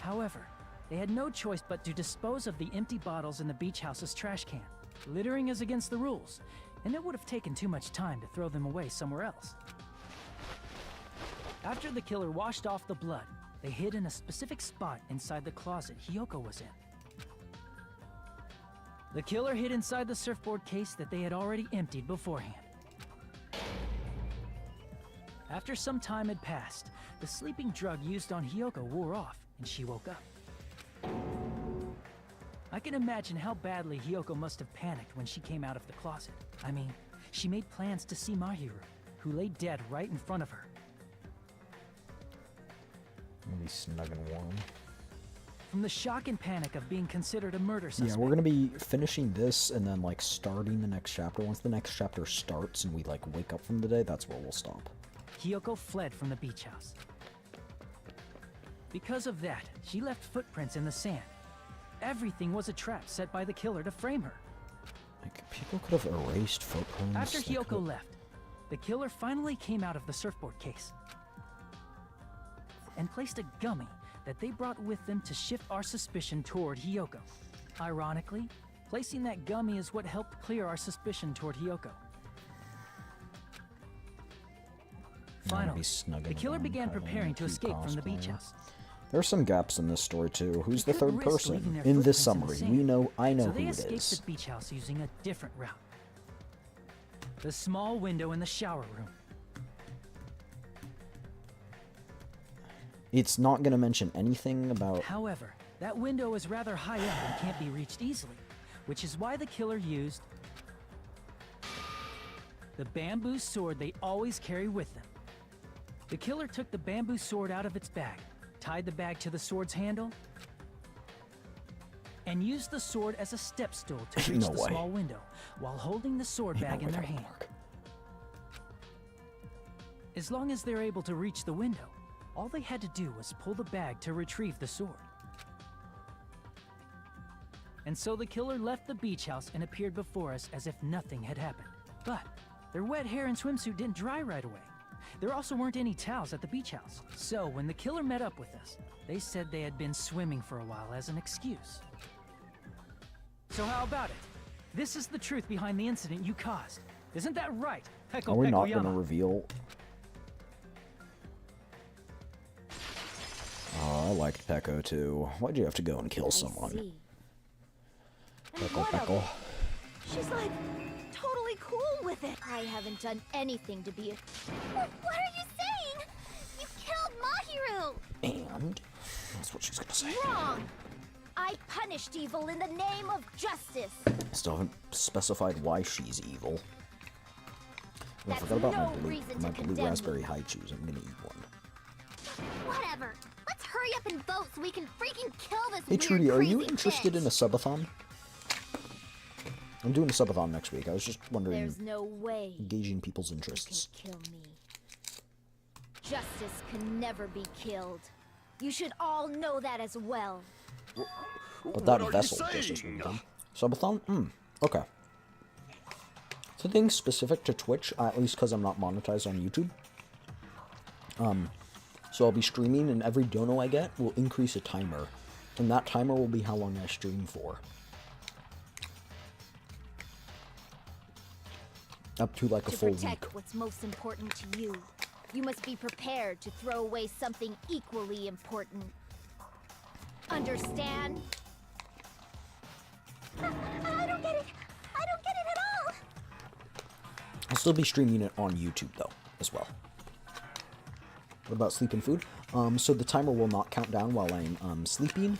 However, they had no choice but to dispose of the empty bottles in the beach house's trash can. Littering is against the rules, and it would have taken too much time to throw them away somewhere else. After the killer washed off the blood, they hid in a specific spot inside the closet Hiyoko was in. The killer hid inside the surfboard case that they had already emptied beforehand. After some time had passed, the sleeping drug used on Hiyoko wore off, and she woke up. I can imagine how badly Hiyoko must have panicked when she came out of the closet. I mean, she made plans to see Mahiru, who lay dead right in front of her. I'm gonna be snug and warm. From the shock and panic of being considered a murder suspect. Yeah, we're gonna be finishing this and then like starting the next chapter. Once the next chapter starts and we like wake up from the day, that's where we'll stop. Hiyoko fled from the beach house. Because of that, she left footprints in the sand. Everything was a trap set by the killer to frame her. Like, people could have erased footprints. After Hiyoko left, the killer finally came out of the surfboard case and placed a gummy that they brought with them to shift our suspicion toward Hiyoko. Ironically, placing that gummy is what helped clear our suspicion toward Hiyoko. Finally, the killer began preparing to escape from the beach house. There are some gaps in this story too. Who's the third Risk person leaving their in this footprints summary? in the sand. I know So who they it escaped is. the beach house using a different route. The small window in the shower room. It's not going to mention anything about... However, that window is rather high up and can't be reached easily, which is why the killer used the bamboo sword they always carry with them. The killer took the bamboo sword out of its bag, tied the bag to the sword's handle, and used the sword as a step stool to reach the small window while holding the sword bag in their hand. As long as they're able to reach the window, all they had to do was pull the bag to retrieve the sword. And so the killer left the beach house and appeared before us as if nothing had happened. But their wet hair and swimsuit didn't dry right away. There also weren't any towels at the beach house. So when the killer met up with us, they said they had been swimming for a while as an excuse. So how about it? This is the truth behind the incident you caused. Isn't that right, Peko Are we not going to Pekoyama? reveal... Oh, I liked Peko too. Why'd you have to go and kill someone? Peko, Peko. She's like totally cool with it. I haven't done anything to be a... What are you saying? You killed Mahiru! And? That's what she's gonna say. Wrong! I punished evil in the name of justice. Still haven't specified why she's evil. Oh, I That's forgot about no my blue reason to blue condemn raspberry me. high chews. I'm gonna eat one. Whatever. Let's hurry up and vote so we can freaking kill this Hey weird, Trudy, are you crazy interested in a subathon? I'm doing a subathon next week. I was just wondering, There's no way gauging people's you interests. can kill me. Justice can never be killed. You should all know that as well. But that vessel just as well. Subathon? Okay. Something specific to Twitch, at least because I'm not monetized on YouTube. So I'll be streaming, and every dono I get will increase a timer. And that timer will be how long I stream for. Up to like a full week. To protect what's most important to you, you must be prepared to throw away something equally important. Understand? I don't get it. I don't get it at all. I'll still be streaming it on YouTube, though, as well. What about sleep and food? So the timer will not count down while I'm sleeping,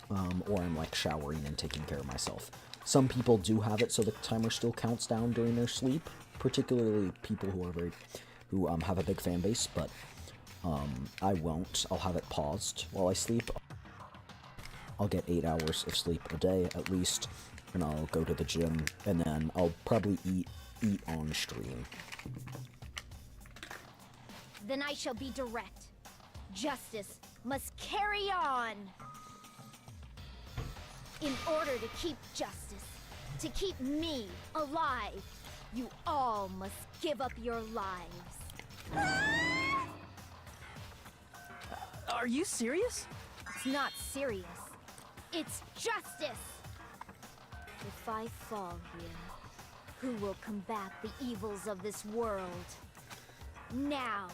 or I'm, like, showering and taking care of myself. Some people do have it so the timer still counts down during their sleep, particularly people who have a big fan base, but I won't. I'll have it paused while I sleep. I'll get 8 hours of sleep a day, at least, and I'll go to the gym, and then I'll probably eat on stream. Then I shall be direct. Justice must carry on. In order to keep justice, to keep me alive, you all must give up your lives. Are you serious? It's not serious. It's justice! If I fall here, who will combat the evils of this world? Now,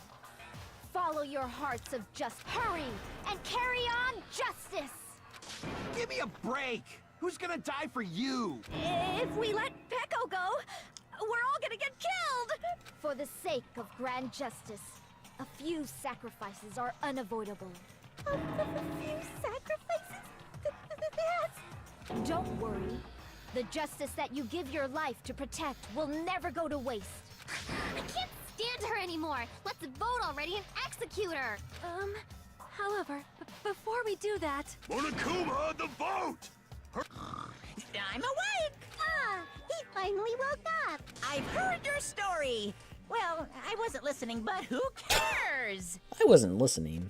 follow your hearts of justice. Hurry and carry on justice! Give me a break! Who's gonna die for you? If we let Pecco go, we're all gonna get killed! For the sake of grand justice, a few sacrifices are unavoidable. A few sacrifices? That's... Don't worry. The justice that you give your life to protect will never go to waste. I can't stand her anymore. Let's vote already and execute her. However, before we do that... Monokuma, the vote! I'm awake! Ah, he finally woke up. I've heard your story. Well, I wasn't listening, but who cares? I wasn't listening.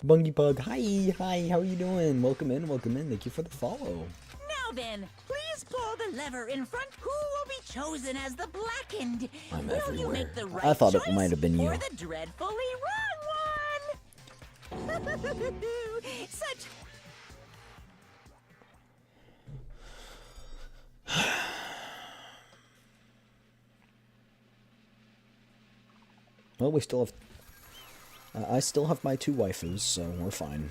Bungie Pug, hi, how are you doing? Welcome in, thank you for the follow. Now then, please pull the lever in front. Who will be chosen as the blackened? I'm will everywhere. you make the right I thought it choice might have been you. or the dreadfully wrong one? Such... Well, we still have... I still have my 2 waifus, so we're fine.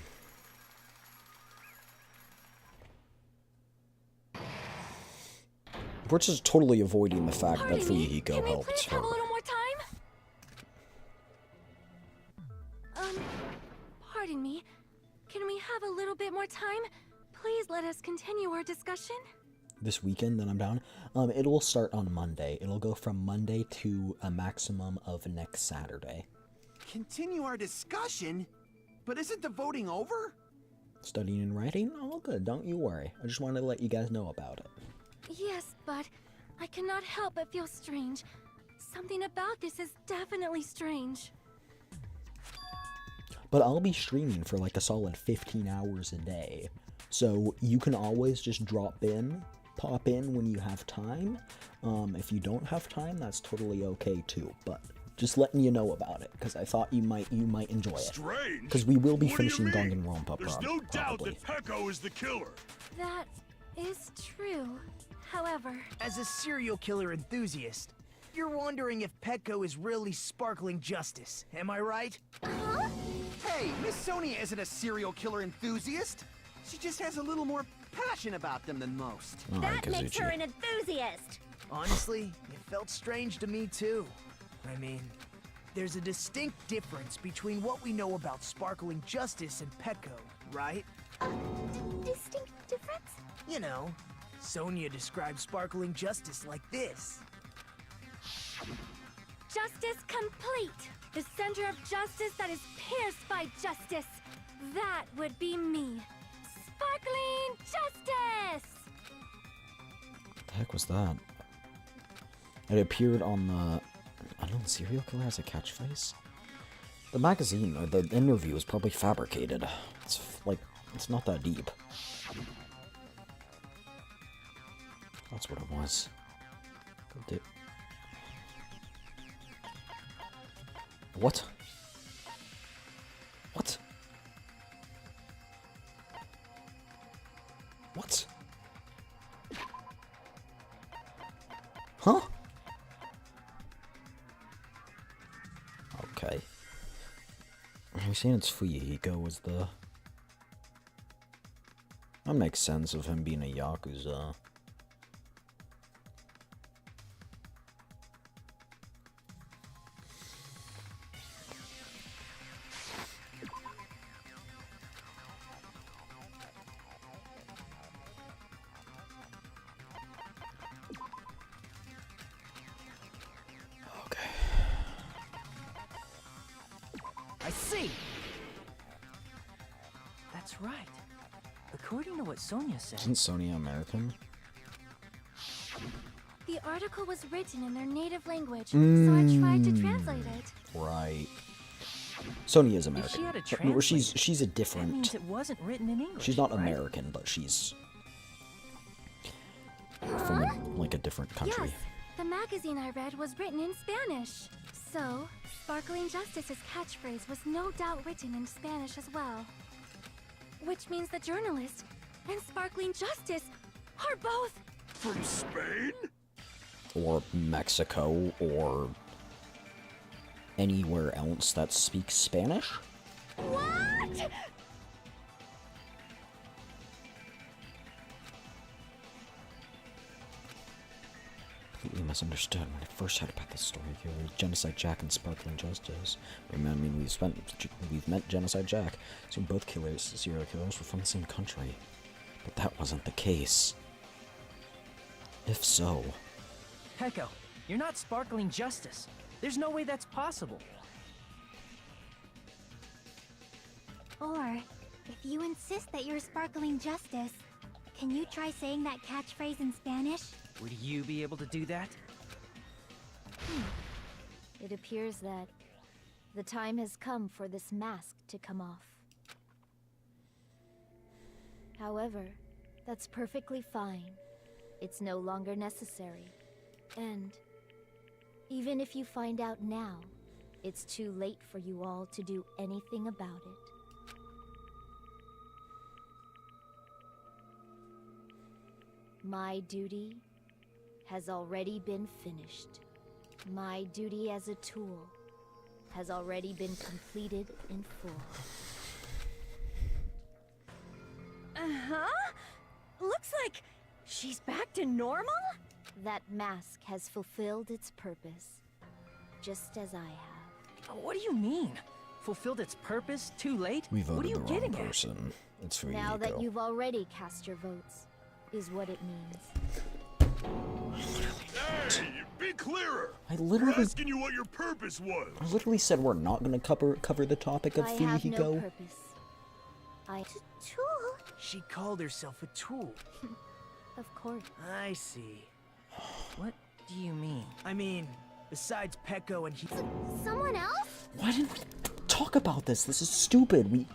We're just totally avoiding the fact that Fuyuhiko helped Please her. have a little more time? Pardon me. Can we have a little bit more time? Please let us continue our discussion. This weekend that I'm down, it will start on Monday. It'll go from Monday to a maximum of next Saturday. Continue our discussion? But isn't the voting over? Studying and writing? All good, don't you worry. I just wanted to let you guys know about it. Yes, but I cannot help but feel strange. Something about this is definitely strange. But I'll be streaming for like a solid 15 hours a day. So you can always just pop in when you have time. If you don't have time, that's totally okay too. But just letting you know about it, because I thought you might enjoy it. Strange? Because we will be What do you finishing mean? Danganronpa There's no doubt probably. that Pecco is the killer. That is true. However... As a serial killer enthusiast, you're wondering if Pecco is really sparkling justice, am I right? Huh? Hey, Miss Sonia isn't a serial killer enthusiast. She just has a little more passion about them than most. That makes her an enthusiast. Honestly, it felt strange to me too. I mean, there's a distinct difference between what we know about sparkling justice and Pecco, right? Distinct difference? You know, Sonia describes sparkling justice like this. Justice complete! The center of justice that is pierced by justice. That would be me. Sparkling justice! What the heck was that? It appeared on the... I don't know, serial killer has a catchphrase? The magazine, or the interview, is probably fabricated. It's like, it's not that deep. That's what it was. What? What? What? Huh? Okay. Are you saying it's Fuyahiko was the... That makes sense of him being a Yakuza. I see! That's right. According to what Sonia said... Isn't Sonia American? The article was written in their native language, so I tried to translate it. Right. Sonia is American. If she had a Or translator, she's a that different... means it wasn't written in English, She's not right? American, but she's... from, like, a different country. Yes, the magazine I read was written in Spanish. So, Sparkling Justice's catchphrase was no doubt written in Spanish as well. Which means the journalist and Sparkling Justice are both... From Spain? Or Mexico, or... anywhere else that speaks Spanish? What?! Completely misunderstood. When I first heard about this story, here was Genocide Jack and Sparkling Justice. I mean, we've met Genocide Jack. So both serial killers were from the same country. But that wasn't the case. If so... Peko, you're not Sparkling Justice. There's no way that's possible. Or, if you insist that you're Sparkling Justice, can you try saying that catchphrase in Spanish? Would you be able to do that? It appears that the time has come for this mask to come off. However, that's perfectly fine. It's no longer necessary. And even if you find out now, it's too late for you all to do anything about it. My duty has already been finished. My duty as a tool has already been completed in full. Uh-huh? Looks like she's back to normal? That mask has fulfilled its purpose, just as I have. What do you mean? Fulfilled its purpose too late? We What are voted you the wrong getting at? person. It's Fuyahiko. Now that you've already cast your votes, is what it means. Hey, be clearer! I literally... We're asking you what your purpose was! I literally said we're not going to cover the topic of I Fuyahiko. have no purpose. Tool? She called herself a tool. Of course. I see. What do you mean? I mean, besides Peko and he... Someone else? Why didn't we talk about this? This is stupid.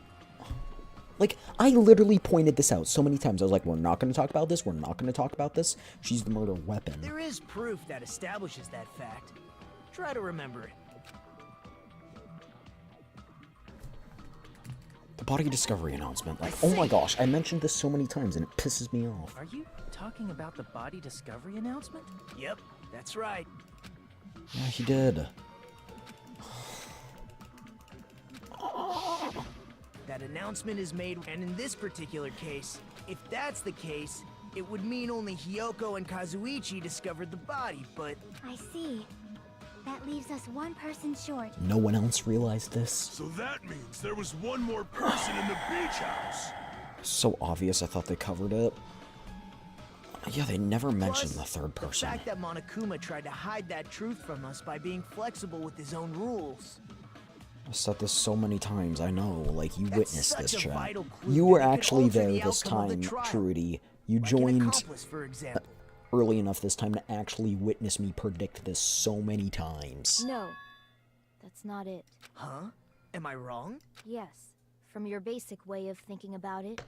Like, I literally pointed this out so many times. I was like, we're not going to talk about this. We're not going to talk about this. She's the murder weapon. There is proof that establishes that fact. Try to remember it. The body discovery announcement. Like, oh my gosh, I mentioned this so many times and it pisses me off. Are you talking about the body discovery announcement? Yep, that's right. Yeah, he did. That announcement is made, and in this particular case, if that's the case, it would mean only Hiyoko and Kazuichi discovered the body, but... I see. That leaves us one person short. No one else realized this. So that means there was one more person in the beach house! So obvious, I thought they covered it. Yeah, they never mentioned Plus, the third person. The fact that Monokuma tried to hide that truth from us by being flexible with his own rules. I've said this so many times, I know. Like, you witnessed this, such a chat. vital clue You were that it could actually alter there the this outcome of the time, trial. Trudy. You Like an joined accomplice, for example. early enough this time to actually witness me predict this so many times. No, that's not it. Huh? Am I wrong? Yes, from your basic way of thinking about it.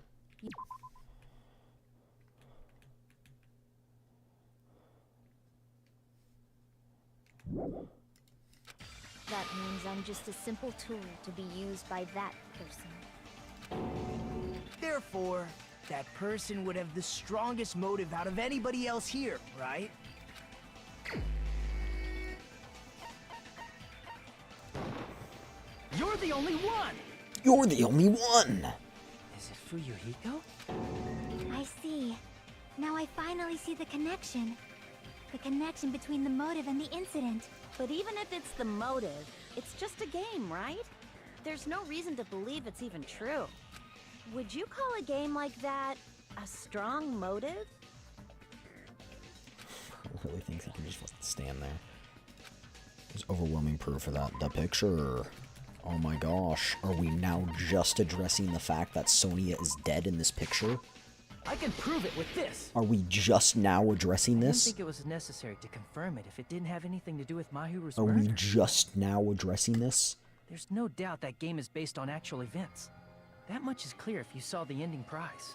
That means I'm just a simple tool to be used by that person. Therefore, that person would have the strongest motive out of anybody else here, right? You're the only one! You're the only one! Is it Fuyuhiko? I see. Now I finally see the connection. The connection between the motive and the incident. But even if it's the motive, it's just a game, right? There's no reason to believe it's even true. Would you call a game like that a strong motive? I really think he can just stand there. There's overwhelming proof of that. The picture. Oh my gosh. Are we now just addressing the fact that Sonia is dead in this picture? I can prove it with this. Are we just now addressing I didn't this? think it was necessary to confirm it if it didn't have anything to do with Mahiru's Are murder. we just now addressing this? There's no doubt that game is based on actual events. That much is clear if you saw the ending prize.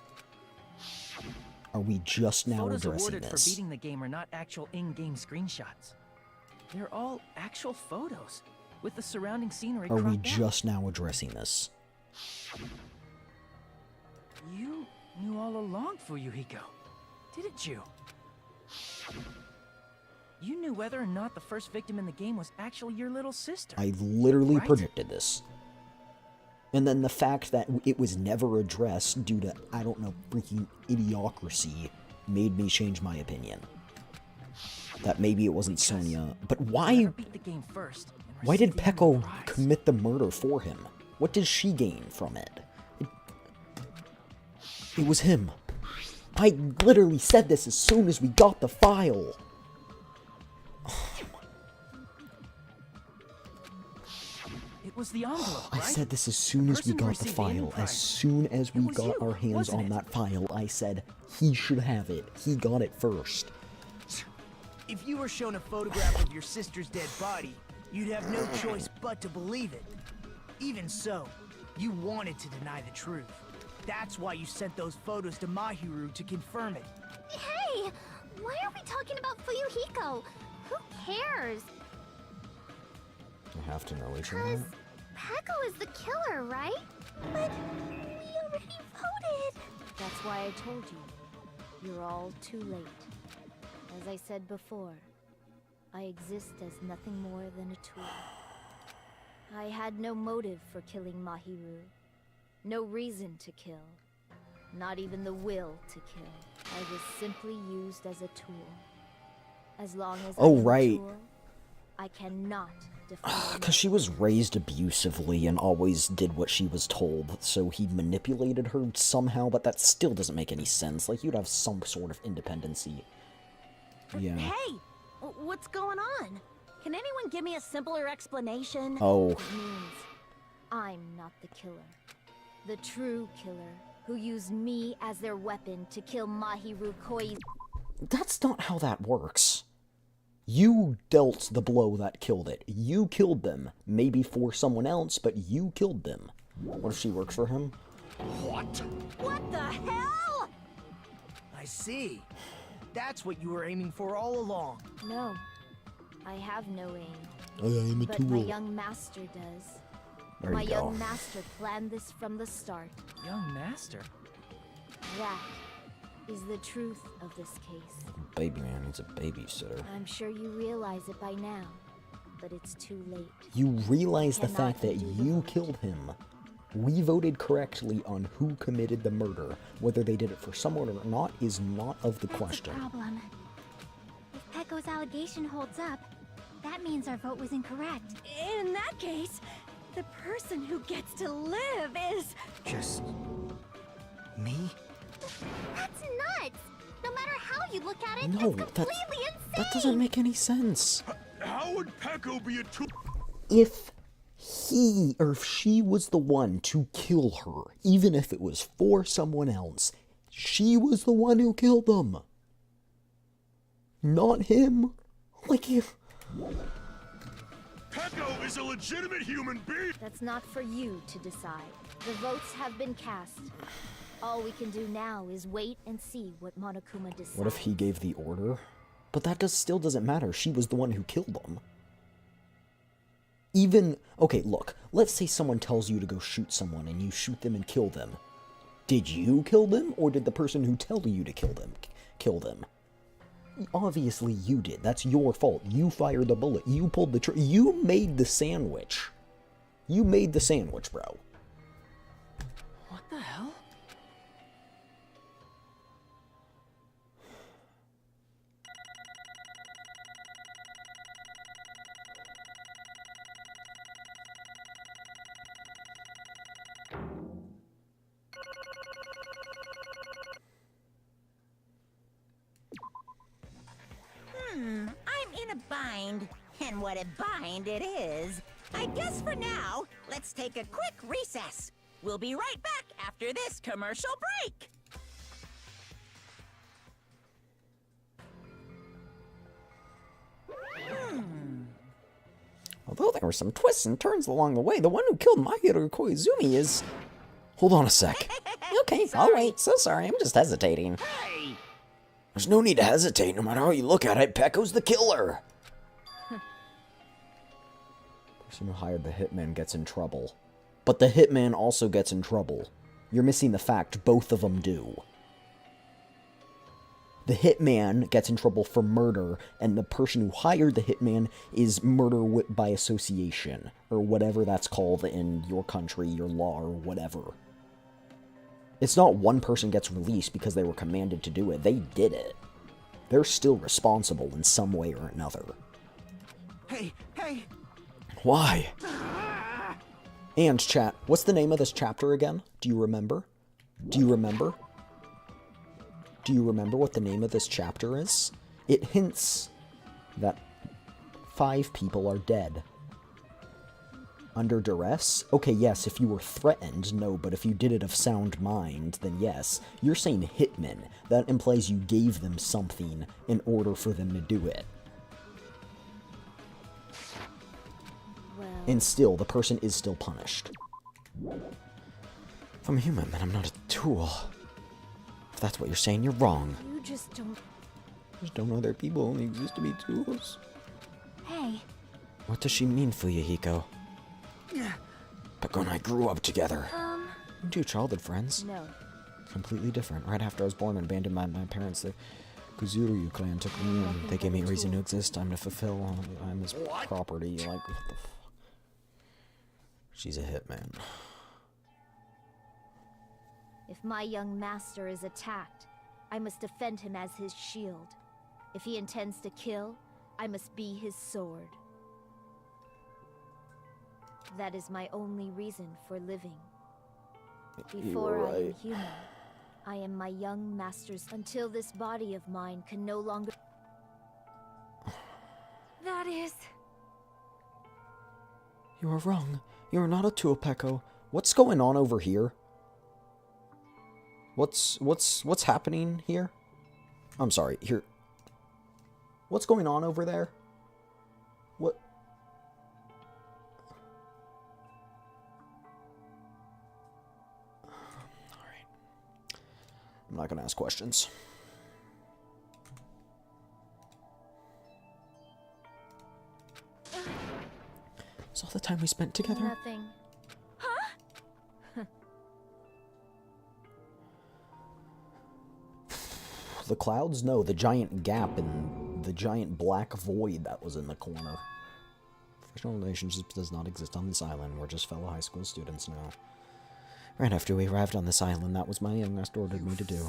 Are we just now Photos addressing awarded this? for beating the game are not actual in-game screenshots. They're all actual photos, with the surrounding scenery Are we cropped out. just now addressing this? You knew all along, Fuyuhiko, didn't you? You knew whether or not the first victim in the game was actually your little sister. I literally right? predicted this. And then the fact that it was never addressed due to, I don't know, freaking idiocracy made me change my opinion. That maybe it wasn't Sonia. But why... Whoever beat the game first and Why did received the Peko ending prize. commit the murder for him? What did she gain from it? It was him. I literally said this as soon as we got the file. It was the envelope, I right? said this as soon as we person who got the received the ending file. As prize. soon as we was got you, our hands wasn't on it? that file, I said he should have it. He got it first. If you were shown a photograph of your sister's dead body, you'd have no choice but to believe it. Even so, you wanted to deny the truth. That's why you sent those photos to Mahiru to confirm it. Hey! Why are we talking about Fuyuhiko? Who cares? I have to know each Because other. Peko is the killer, right? But we already voted. That's why I told you. You're all too late. As I said before, I exist as nothing more than a tool. I had no motive for killing Mahiru. No reason to kill. Not even the will to kill. I was simply used as a tool. As long as Oh, I am right. a tool, I cannot define Because she was raised abusively and always did what she was told, so he manipulated her somehow, but that still doesn't make any sense. Like, you'd have some sort of independency. Yeah. Hey! What's going on? Can anyone give me a simpler explanation? Oh. It means I'm not the killer. The true killer, who used me as their weapon to kill Mahiru Koizu. That's not how that works. You dealt the blow that killed it. You killed them. Maybe for someone else, but you killed them. What if she works for him? What? What the hell? I see. That's what you were aiming for all along. No, I have no aim. I am a But tool. my young master does. There My you go. young master planned this from the start. Young master? That is the truth of this case. Baby man needs a babysitter. I'm sure you realize it by now, but it's too late. You realize the Cannot fact that undo the you vote. killed him. We voted correctly on who committed the murder. Whether they did it for someone or not is not of the That's question. the problem. If Peko's allegation holds up, that means our vote was incorrect. In that case, the person who gets to live is... Just... me? That's nuts! No matter how you look at it, No, it's completely insane! that doesn't make any sense. How would Peko be a tool? If he or if she was the one to kill her, even if it was for someone else, she was the one who killed them. Not him. Like, if... Peko is a legitimate human being! That's not for you to decide. The votes have been cast. All we can do now is wait and see what Monokuma decides. What if he gave the order? But that still doesn't matter. She was the one who killed them. Even, okay, look, let's say someone tells you to go shoot someone and you shoot them and kill them. Did you kill them, or did the person who told you to kill them? Obviously you did. That's your fault. You fired the bullet. You pulled the you made the sandwich. You made the sandwich, bro. What the hell? I'm in a bind. And what a bind it is. I guess for now, let's take a quick recess. We'll be right back after this commercial break. Although there were some twists and turns along the way, the one who killed Mahiro Koizumi is... Hold on a sec. Okay, I'll wait. So sorry, I'm just hesitating. Hey! There's no need to hesitate. No matter how you look at it, Pecco's the killer. The person who hired the hitman gets in trouble. But the hitman also gets in trouble. You're missing the fact both of them do. The hitman gets in trouble for murder, and the person who hired the hitman is murder by association, or whatever that's called in your country, your law, or whatever. It's not one person gets released because they were commanded to do it. They did it. They're still responsible in some way or another. Hey, hey! Why? And chat, what's the name of this chapter again? Do you remember? Do you remember? Do you remember what the name of this chapter is? It hints that 5 people are dead. Under duress? Okay, yes, if you were threatened, no, but if you did it of sound mind, then yes. You're saying hitman. That implies you gave them something in order for them to do it. Well... And still, the person is still punished. If I'm a human, then I'm not a tool. If that's what you're saying, you're wrong. You just don't... Just don't know there are people who only exist to be tools. Hey. What does she mean, Fuyahiko? Pecco and I grew up together. Two childhood friends. No. Completely different. Right after I was born and abandoned by my parents, the Kuzuryu clan took me and they gave me a reason to exist. I'm to fulfill. I'm his property. Like, what the f... She's a hitman. If my young master is attacked, I must defend him as his shield. If he intends to kill, I must be his sword. That is my only reason for living. Before I am human, I am my young master's until this body of mine can no longer... That is... You are wrong. You are not a tool, Pecco. What's going on over here? What's happening here? I'm sorry, here. What's going on over there? What? Alright. I'm not gonna ask questions. It's all the time we spent together. Nothing. The clouds? No, the giant gap and the giant black void that was in the corner. Professional relationships does not exist on this island. We're just fellow high school students now. Right after we arrived on this island, that was my young master ordered me to do.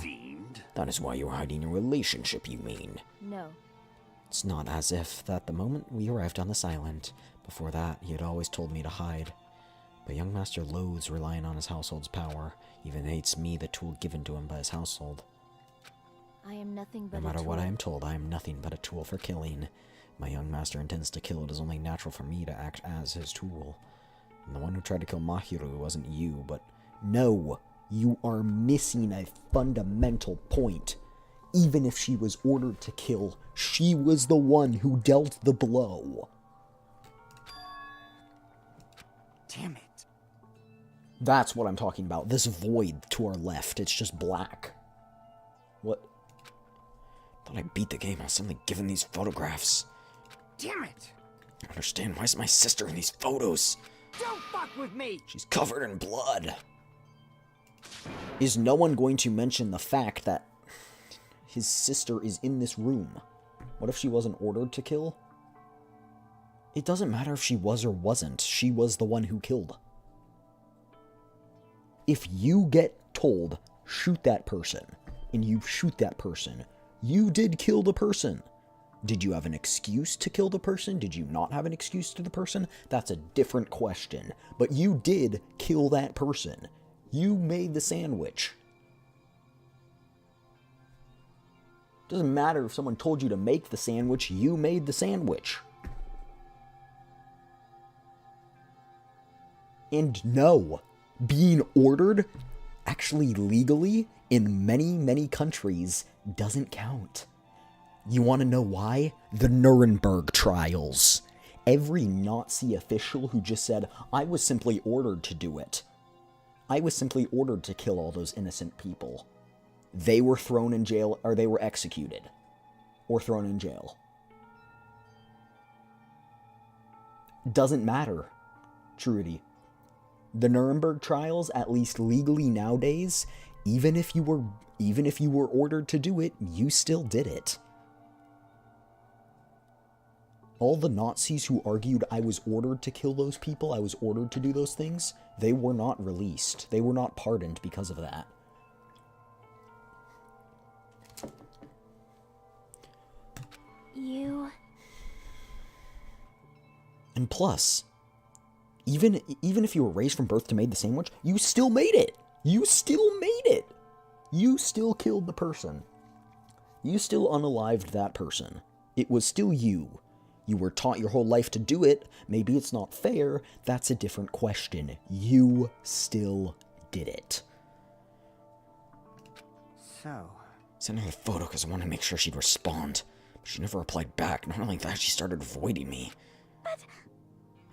That is why you were hiding your relationship, you mean? No. It's not as if that the moment we arrived on this island. Before that, he had always told me to hide. But young master loathes relying on his household's power. Even hates me, the tool given to him by his household. I am nothing but No matter a tool. what I am told, I am nothing but a tool for killing. My young master intends to kill. It is only natural for me to act as his tool. And the one who tried to kill Mahiro wasn't you, but... No! You are missing a fundamental point. Even if she was ordered to kill, she was the one who dealt the blow. Damn it. That's what I'm talking about. This void to our left, it's just black. What? Thought I beat the game. I was suddenly given these photographs. Damn it. I don't understand. Why is my sister in these photos? Don't fuck with me! She's covered in blood. Is no one going to mention the fact that his sister is in this room? What if she wasn't ordered to kill? It doesn't matter if she was or wasn't. She was the one who killed. If you get told, shoot that person, and you shoot that person, you did kill the person. Did you have an excuse to kill the person? Did you not have an excuse to the person? That's a different question. But you did kill that person. You made the sandwich. Doesn't matter if someone told you to make the sandwich, you made the sandwich. And no, being ordered, actually legally, in many, many countries, doesn't count. You want to know why? The Nuremberg trials. Every Nazi official who just said, I was simply ordered to do it. I was simply ordered to kill all those innocent people. They were thrown in jail, or they were executed. Or thrown in jail. Doesn't matter, Trudy. The Nuremberg trials, at least legally nowadays, even if you were ordered to do it, you still did it. All the Nazis who argued I was ordered to kill those people, I was ordered to do those things, they were not released. They were not pardoned because of that. And plus, even if you were raised from birth to made the sandwich, you still made it. You still made it. You still killed the person. You still unalived that person. It was still you. You were taught your whole life to do it. Maybe it's not fair. That's a different question. You still did it. So... Sent her the photo because I wanted to make sure she'd respond. But she never replied back. Not only that, she started avoiding me. But...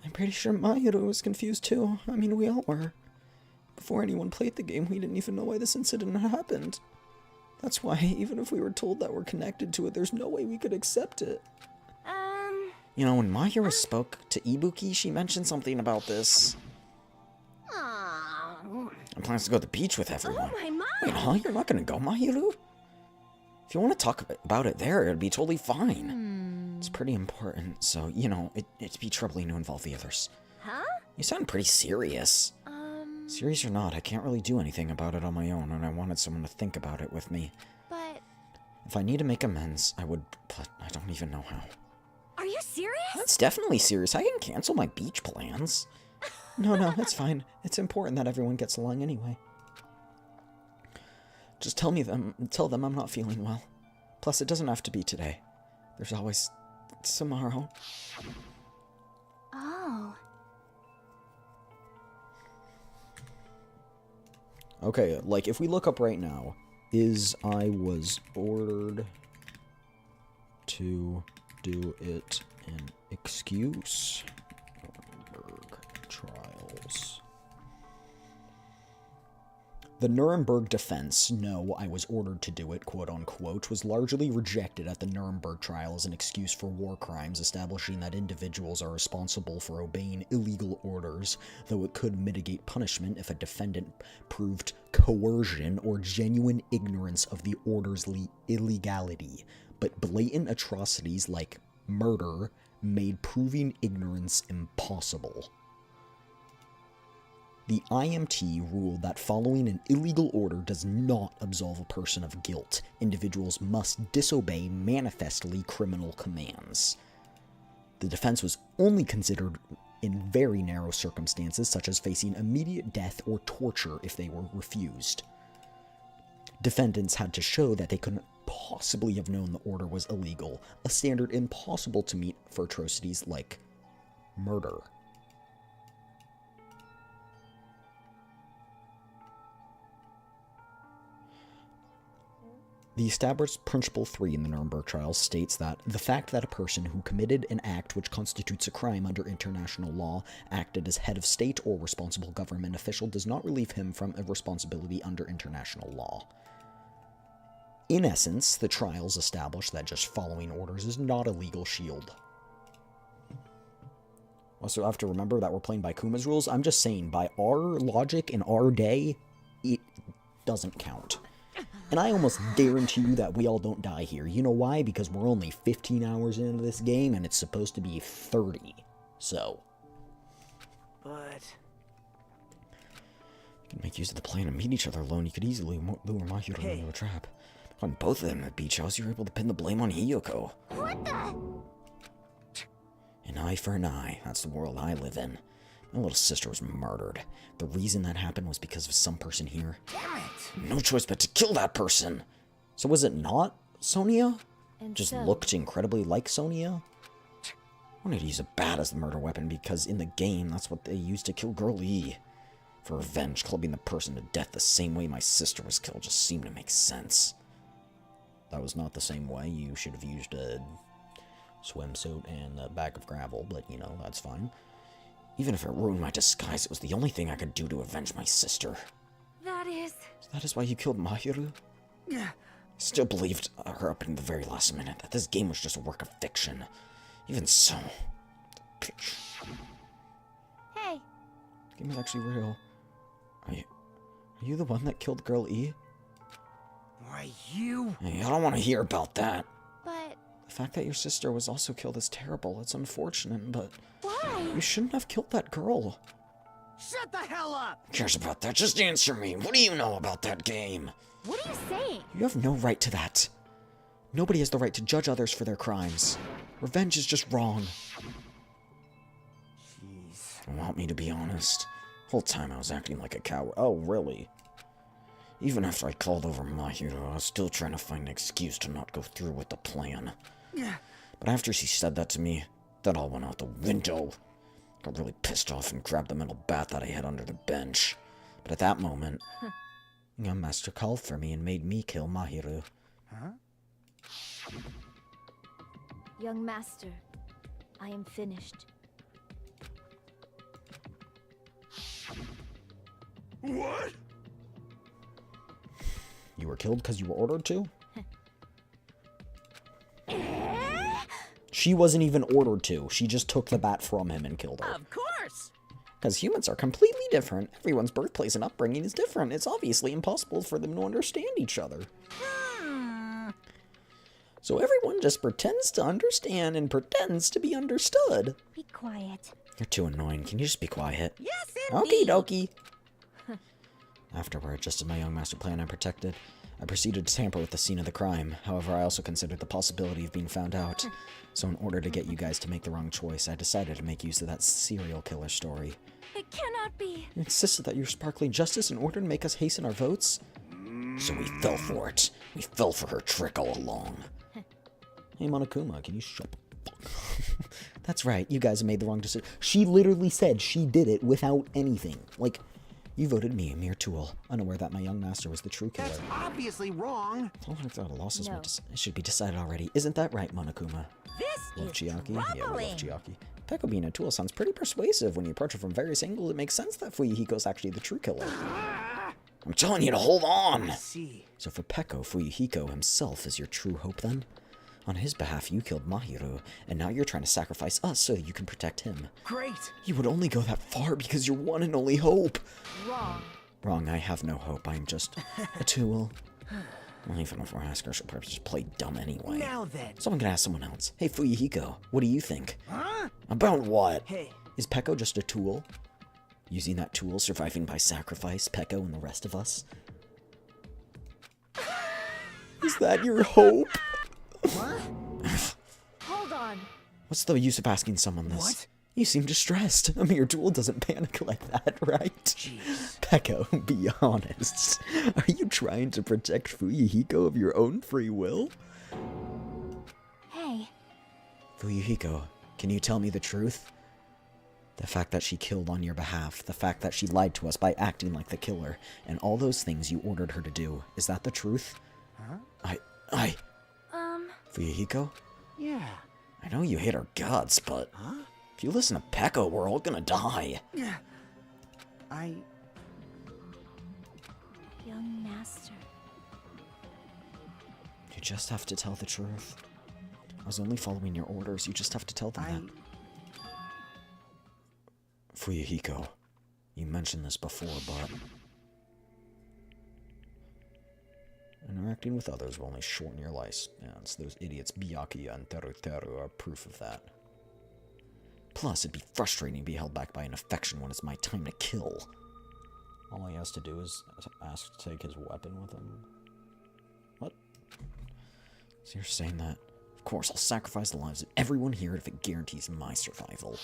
I'm pretty sure Mayuro was confused too. I mean, we all were. Before anyone played the game, we didn't even know why this incident happened. That's why, even if we were told that we're connected to it, there's no way we could accept it. You know, when Mayuro spoke to Ibuki, she mentioned something about this. And plans to go to the beach with everyone. Oh my. Wait, huh? You're not gonna go, Mayuro? If you want to talk about it there, it'd be totally fine. It's pretty important, so, you know, it'd be troubling to involve the others. Huh? You sound pretty serious. Serious or not, I can't really do anything about it on my own, and I wanted someone to think about it with me. But... If I need to make amends, I would, but I don't even know how. Are you serious? That's definitely serious. I can cancel my beach plans. No, it's fine. It's important that everyone gets along anyway. Just tell them I'm not feeling well. Plus, it doesn't have to be today. There's always tomorrow. Oh. Okay, like, if we look up right now, is I was ordered to do it an excuse? Nuremberg trials. The Nuremberg defense, no, I was ordered to do it, quote-unquote, was largely rejected at the Nuremberg trial as an excuse for war crimes, establishing that individuals are responsible for obeying illegal orders, though it could mitigate punishment if a defendant proved coercion or genuine ignorance of the order's illegality. But blatant atrocities like murder made proving ignorance impossible. The IMT ruled that following an illegal order does not absolve a person of guilt. Individuals must disobey manifestly criminal commands. The defense was only considered in very narrow circumstances, such as facing immediate death or torture if they were refused. Defendants had to show that they couldn't possibly have known the order was illegal, a standard impossible to meet for atrocities like murder. The established Principle 3 in the Nuremberg trials states that the fact that a person who committed an act which constitutes a crime under international law acted as head of state or responsible government official does not relieve him from a responsibility under international law. In essence, the trials establish that just following orders is not a legal shield. Also have to remember that we're playing by Kuma's rules. I'm just saying, by our logic in our day, it doesn't count. And I almost guarantee you that we all don't die here. You know why? Because we're only 15 hours into this game, and it's supposed to be 30. So. But... You can make use of the plan and meet each other alone. You could easily lure Mahiro into a trap. On both of them at Beach House, you're able to pin the blame on Hiyoko. What the? An eye for an eye. That's the world I live in. My little sister was murdered. The reason that happened was because of some person here. Damn it! No choice but to kill that person. So was it not Sonia? And Just so, looked incredibly like Sonia? I wanted to use a bat as the murder weapon because in the game, that's what they used to kill Girl E. For revenge, clubbing the person to death the same way my sister was killed just seemed to make sense. That was not the same way. You should have used a swimsuit and a bag of gravel, but, you know, that's fine. Even if it ruined my disguise, it was the only thing I could do to avenge my sister. That is... So that is why you killed Mahiru? Yeah. Still believed her up in the very last minute that this game was just a work of fiction. Even so... Hey. This game is actually real. Are you the one that killed Girl E? Why, you... Hey, I don't want to hear about that. But... The fact that your sister was also killed is terrible. It's unfortunate, but... Why? You shouldn't have killed that girl. Shut the hell up! Who cares about that? Just answer me. What do you know about that game? What are you saying? You have no right to that. Nobody has the right to judge others for their crimes. Revenge is just wrong. Jeez. You want me to be honest? The whole time I was acting like a coward. Oh, really? Even after I called over Mahiru, I was still trying to find an excuse to not go through with the plan. Yeah. But after she said that to me, that all went out the window. Got really pissed off and grabbed the metal bat that I had under the bench. But at that moment, young master called for me and made me kill Mahiru. Huh? Young master, I am finished. What? You were killed because you were ordered to? She wasn't even ordered to. She just took the bat from him and killed her. Of course! Because humans are completely different. Everyone's birthplace and upbringing is different. It's obviously impossible for them to understand each other. So everyone just pretends to understand and pretends to be understood. Be quiet. You're too annoying. Can you just be quiet? Yes, Okie indeed! dokie. Afterward, just as my young master planned and protected, I proceeded to tamper with the scene of the crime. However, I also considered the possibility of being found out. So in order to get you guys to make the wrong choice, I decided to make use of that serial killer story. It cannot be. You insisted that you were sparkling justice in order to make us hasten our votes? So we fell for it. We fell for her trick all along. Hey, Monokuma, can you shut the fuck? That's right, you guys have made the wrong decision. She literally said she did it without anything. Like, you voted me a mere tool, unaware that my young master was the true killer. That's obviously wrong. I don't think that loss is No. it should be decided already. Isn't that right, Monokuma? This Love is Chiaki? Yeah, we love troubling. Chiaki. Peko being a tool sounds pretty persuasive. When you approach it from various angles, it makes sense that Fuyuhiko's actually the true killer. I'm telling you to hold on! See. So for Peko, Fuyuhiko himself is your true hope then? On his behalf, you killed Mahiru, and now you're trying to sacrifice us so that you can protect him. Great! You would only go that far because you're one and only hope! Wrong. Wrong, I have no hope. I am just a tool. Well, even if we're asking her, she'll probably just play dumb anyway. Now then. Someone can ask someone else. Hey, Fuyuhiko, what do you think? Huh? About what? Hey. Is Peko just a tool? Using that tool, surviving by sacrifice, Peko and the rest of us? Is that your hope? What? Hold on. What's the use of asking someone this? What? You seem distressed. A mere tool doesn't panic like that, right? Jeez. Peko, be honest. Are you trying to protect Fuyuhiko of your own free will? Hey, Fuyuhiko, can you tell me the truth? The fact that she killed on your behalf, the fact that she lied to us by acting like the killer, and all those things you ordered her to do, is that the truth? Huh? Fuyuhiko? Yeah. I know you hate our guts, but if you listen to Peko, we're all gonna die. Yeah. young master. You just have to tell the truth. I was only following your orders. You just have to tell them that. Fuyuhiko, you mentioned this before, but interacting with others will only shorten your life. Yeah, it's those idiots Byakuya and Teruteru are proof of that. Plus, it'd be frustrating to be held back by an affection when it's my time to kill. All he has to do is ask to take his weapon with him. What? So you're saying that? Of course, I'll sacrifice the lives of everyone here if it guarantees my survival.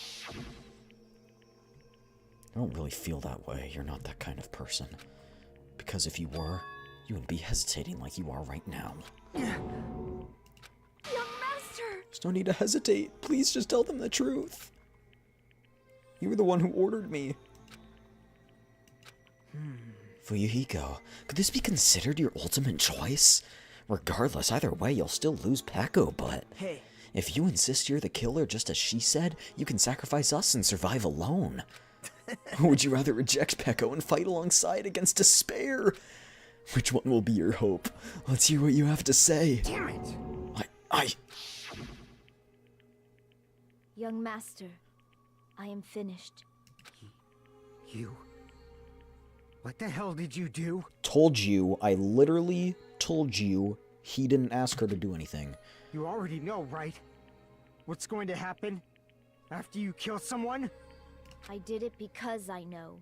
I don't really feel that way. You're not that kind of person. Because if you were, you wouldn't be hesitating like you are right now. Young Master! There's no need to hesitate. Please just tell them the truth. You were the one who ordered me. Fuyuhiko, could this be considered your ultimate choice? Regardless, either way, you'll still lose Peko, but... Hey. If you insist you're the killer just as she said, you can sacrifice us and survive alone. Or would you rather reject Peko and fight alongside against despair? Which one will be your hope? Let's hear what you have to say. Damn it! Young Master, I am finished. You? What the hell did you do? Told you, I literally told you he didn't ask her to do anything. You already know, right? What's going to happen after you kill someone? I did it because I know.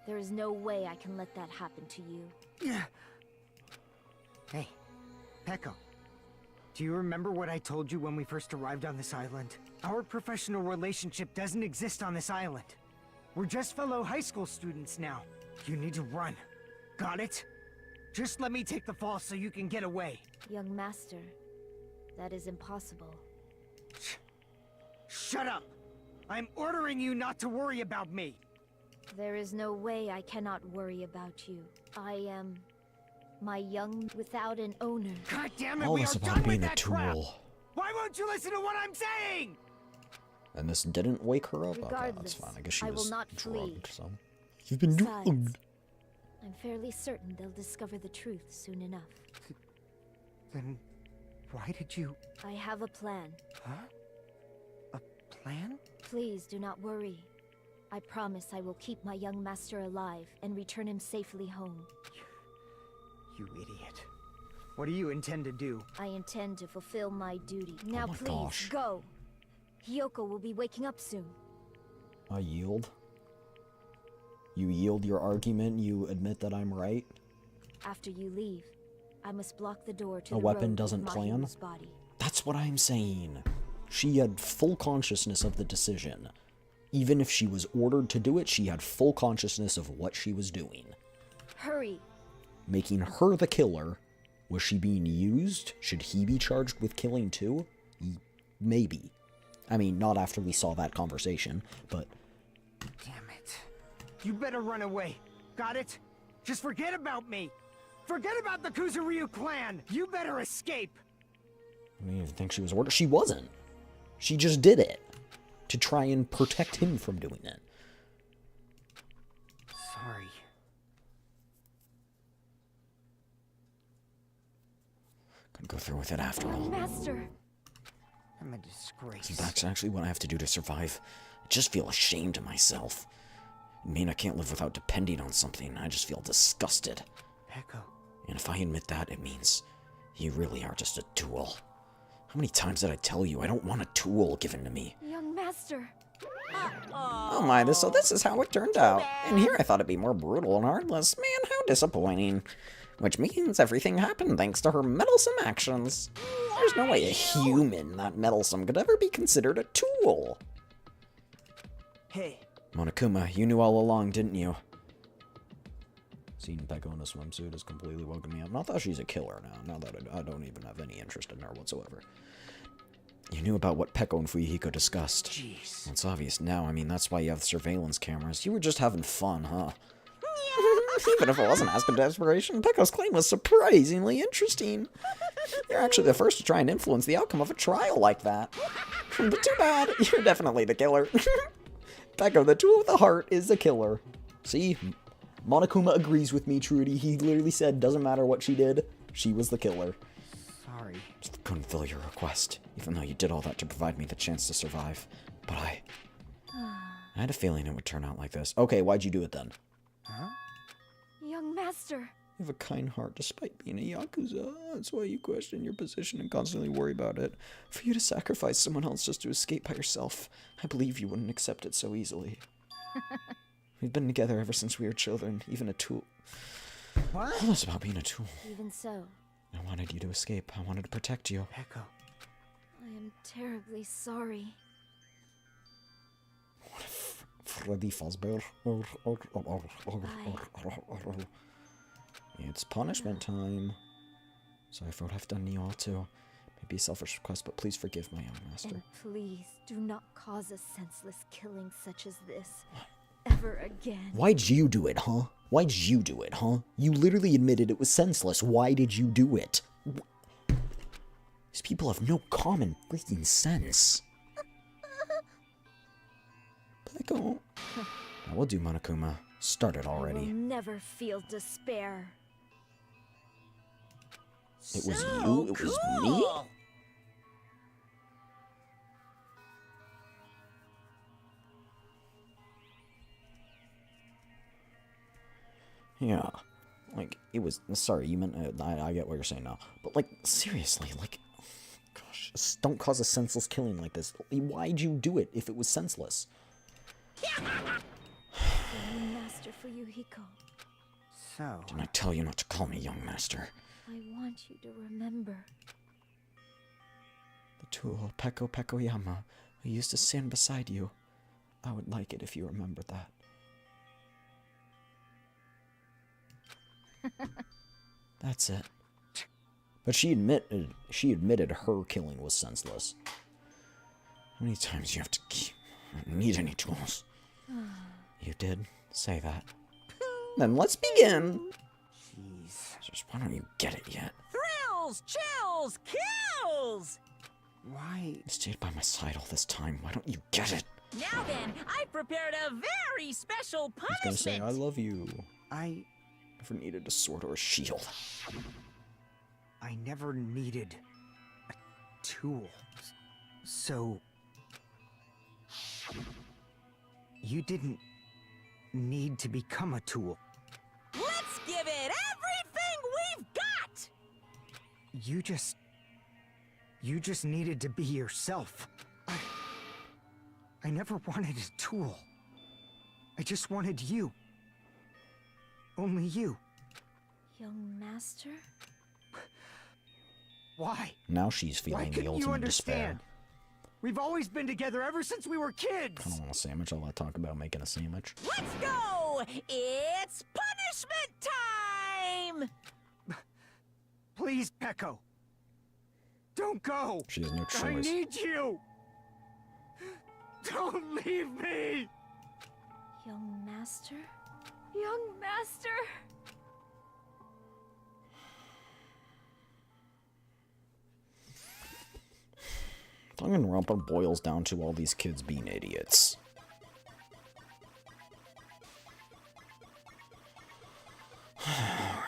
There is no way I can let that happen to you. Yeah. Hey, Peko. Do you remember what I told you when we first arrived on this island? Our professional relationship doesn't exist on this island. We're just fellow high school students now. You need to run. Got it? Just let me take the fall so you can get away. Young Master, that is impossible. Shut up! I'm ordering you not to worry about me! There is no way I cannot worry about you. I am my young without an owner. God damn it, All we this are about done being with a that crap! tool. Why won't you listen to what I'm saying? And this didn't wake her up? Okay, that's Regardless, fine. I guess she I was will not flee. drugged, so... You've been Besides, drugged. I'm fairly certain they'll discover the truth soon enough. Then why did you... I have a plan. Huh? A plan? Please do not worry. I promise I will keep my young master alive and return him safely home. You idiot. What do you intend to do? I intend to fulfill my duty. Now my please, gosh. go. Hiyoko will be waking up soon. I yield. You yield your argument, you admit that I'm right? After you leave, I must block the door to A the weapon road doesn't with plan? Mahiru's body. That's what I'm saying. She had full consciousness of the decision. Even if she was ordered to do it, she had full consciousness of what she was doing. Hurry! Making her the killer. Was she being used? Should he be charged with killing too? Maybe. I mean, not after we saw that conversation, but... Damn it. You better run away. Got it? Just forget about me. Forget about the Kuzuryu clan. You better escape. I didn't even think she was ordered. She wasn't. She just did it. To try and protect him from doing it. Sorry. Could go through with it after all. Master! I'm a disgrace. That's actually what I have to do to survive. I just feel ashamed of myself. I mean, I can't live without depending on something. I just feel disgusted. Peko. And if I admit that, it means you really are just a tool. How many times did I tell you I don't want a tool given to me? Young Master! Oh my, so this is how it turned out. And here I thought it'd be more brutal and heartless. Man, how disappointing. Which means everything happened thanks to her meddlesome actions. There's no way a human that meddlesome could ever be considered a tool. Hey. Monokuma, you knew all along, didn't you? Seeing Peko in a swimsuit has completely woken me up. Not that she's a killer now that I don't even have any interest in her whatsoever. You knew about what Peko and Fuyuhiko discussed. Jeez. Well, it's obvious now. I mean, that's why you have surveillance cameras. You were just having fun, huh? Even if it wasn't asking desperation, Peko's claim was surprisingly interesting. You're actually the first to try and influence the outcome of a trial like that. But too bad, you're definitely the killer. Peko, the tool with the heart, is the killer. See? Monokuma agrees with me, Trudy. He literally said, doesn't matter what she did, she was the killer. Sorry. Just couldn't fill your request, even though you did all that to provide me the chance to survive. But I had a feeling it would turn out like this. Okay, why'd you do it then? Young master. You have a kind heart despite being a Yakuza. That's why you question your position and constantly worry about it. For you to sacrifice someone else just to escape by yourself, I believe you wouldn't accept it so easily. We've been together ever since we were children, even a tool. What? All this about being a tool. Even so, I wanted you to escape. I wanted to protect you. Echo. I am terribly sorry. Freddy Fazbear. It's punishment time. Sorry for what I've done to you all too. Maybe a selfish request, but please forgive my young master. And please do not cause a senseless killing such as this ever again. Why'd you do it, huh? Why'd you do it, huh? You literally admitted it was senseless. Why did you do it? These people have no common freaking sense. Peko. Now we'll do Monokuma. Start it I will already. never feel despair. It was you? It was me? Yeah. Like, it was... Sorry, you meant... I get what you're saying now. But, like, seriously, like... Gosh, just don't cause a senseless killing like this. Why'd you do it if it was senseless? Young master for Yuhiko. So. Didn't I tell you not to call me young master? I want you to remember. The tool, Peko Pekoyama, who used to stand beside you. I would like it if you remembered that. That's it. But she admitted her killing was senseless. How many times do you have to keep... I don't need any tools. You did say that. Then let's begin. Jeez. Just why don't you get it yet? Thrills, chills, kills! Why? You stayed by my side all this time. Why don't you get it? Now then, I prepared a very special I was gonna say, punishment. I love you. I Never needed a sword or a shield. never needed a tool. So you didn't need to become a tool. Let's give it everything we've got! You just needed to be yourself. I never wanted a tool. I just wanted you. Only you. Young master? Why? Now she's Why feeling the couldn't you ultimate despair. understand? We've always been together ever since we were kids. I don't want a sandwich. I want to talk about making a sandwich. Let's go! It's punishment time! Please, Peko. Don't go. She has no choice. I need you. Don't leave me. Young master? Young master? Danganronpa boils down to all these kids being idiots. Alright.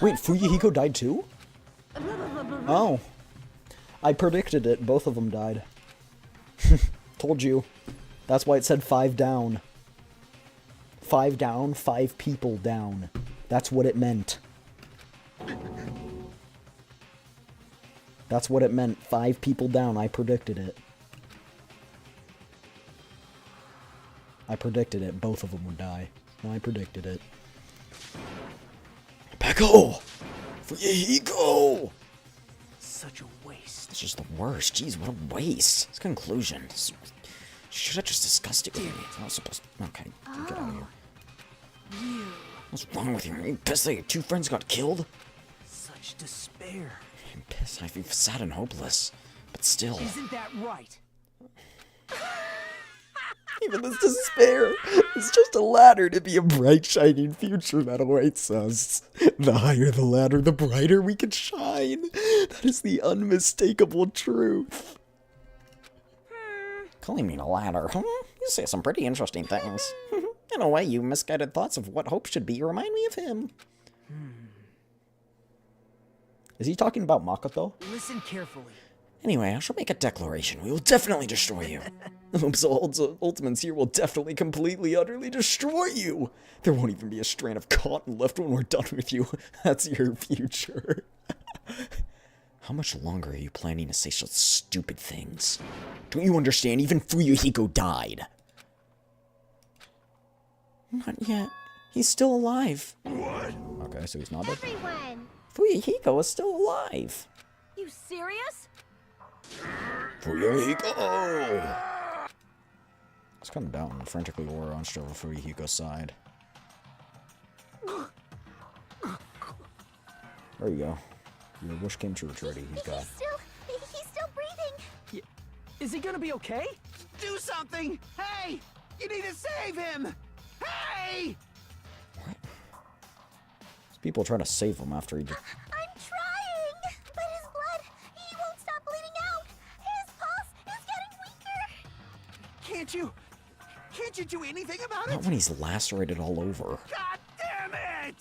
Wait, Fuyuhiko died too? Oh. I predicted it. Both of them died. Told you. That's why it said 5 down. 5 down, 5 people down. That's what it meant. That's what it meant. 5 people down. I predicted it. I predicted it. Both of them would die. I predicted it. Peko! Fuyehiko! Such a waste. It's just the worst. Jeez, what a waste. It's conclusion. Should have just discussed it with me. I was supposed to... Okay, get out of here. What's wrong with you? Are you pissed that your 2 friends got killed? Such despair. I'm pissed. I feel sad and hopeless. But still... Isn't that right? Even this despair is just a ladder to be a bright, shining future that awaits us. The higher the ladder, the brighter we can shine. That is the unmistakable truth. Calling me a ladder, huh? You say some pretty interesting things. In a way, you misguided thoughts of what hope should be remind me of him. Is he talking about Makoto? Listen carefully. Anyway, I shall make a declaration. We will definitely destroy you. The Ultimates here will definitely, completely, utterly destroy you. There won't even be a strand of cotton left when we're done with you. That's your future. How much longer are you planning to say such stupid things? Don't you understand? Even Fuyuhiko died. Not yet. He's still alive. What? Okay, so he's not dead. Everyone! Fuyuhiko is still alive. You serious? Fuyuhiko! Let's come down and frantically war on over Fuyuhiko's side. There you go. Your wish came true, Trudy. He's gone. He's still breathing. Is he gonna be okay? Do something! Hey! You need to save him! Hey! There's people trying to save him after he just... I'm trying! But his blood, he won't stop bleeding out! His pulse is getting weaker! Can't you do anything about Not it? when he's lacerated all over. God damn it!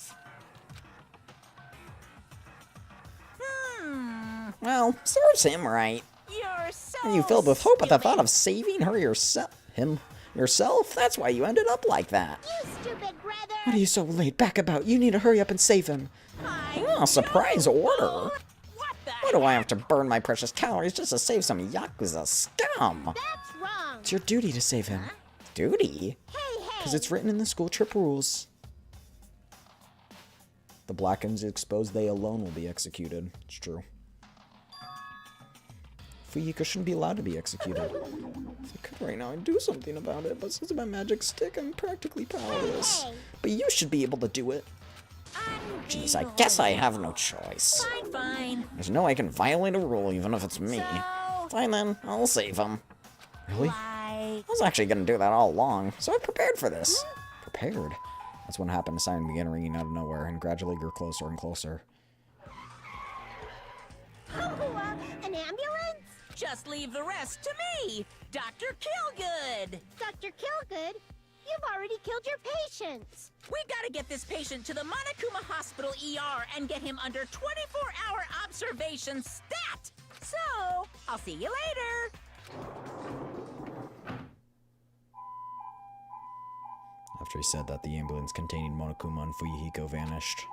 Well, serves him right. You're so Are you filled with hope at the thought of saving her yourself? Yourself? That's why you ended up like that. You stupid brother! What are you so laid back about? You need to hurry up and save him. Oh, surprise order. Why do I have to burn my precious calories just to save some Yakuza scum? That's wrong! It's your duty to save him. Duty? Because it's written in the school trip rules. The Blackens exposed, they alone will be executed. It's true. Fuyuhiko shouldn't be allowed to be executed. If I could right now, I'd do something about it, but since my magic stick, I'm practically powerless. But you should be able to do it. Jeez, I guess I have no choice. Fine. There's no way I can violate a rule, even if it's me. Fine then, I'll save him. Really? I was actually gonna do that all along, so I prepared for this. Prepared? That's what happened. The siren began ringing out of nowhere and gradually grew closer and closer. An ambulance? Just leave the rest to me, Dr. Killgood. Dr. Killgood? You've already killed your patients. We've got to get this patient to the Monokuma Hospital ER and get him under 24-hour observation stat. So, I'll see you later. After he said that, the ambulance containing Monokuma and Fuyuhiko vanished.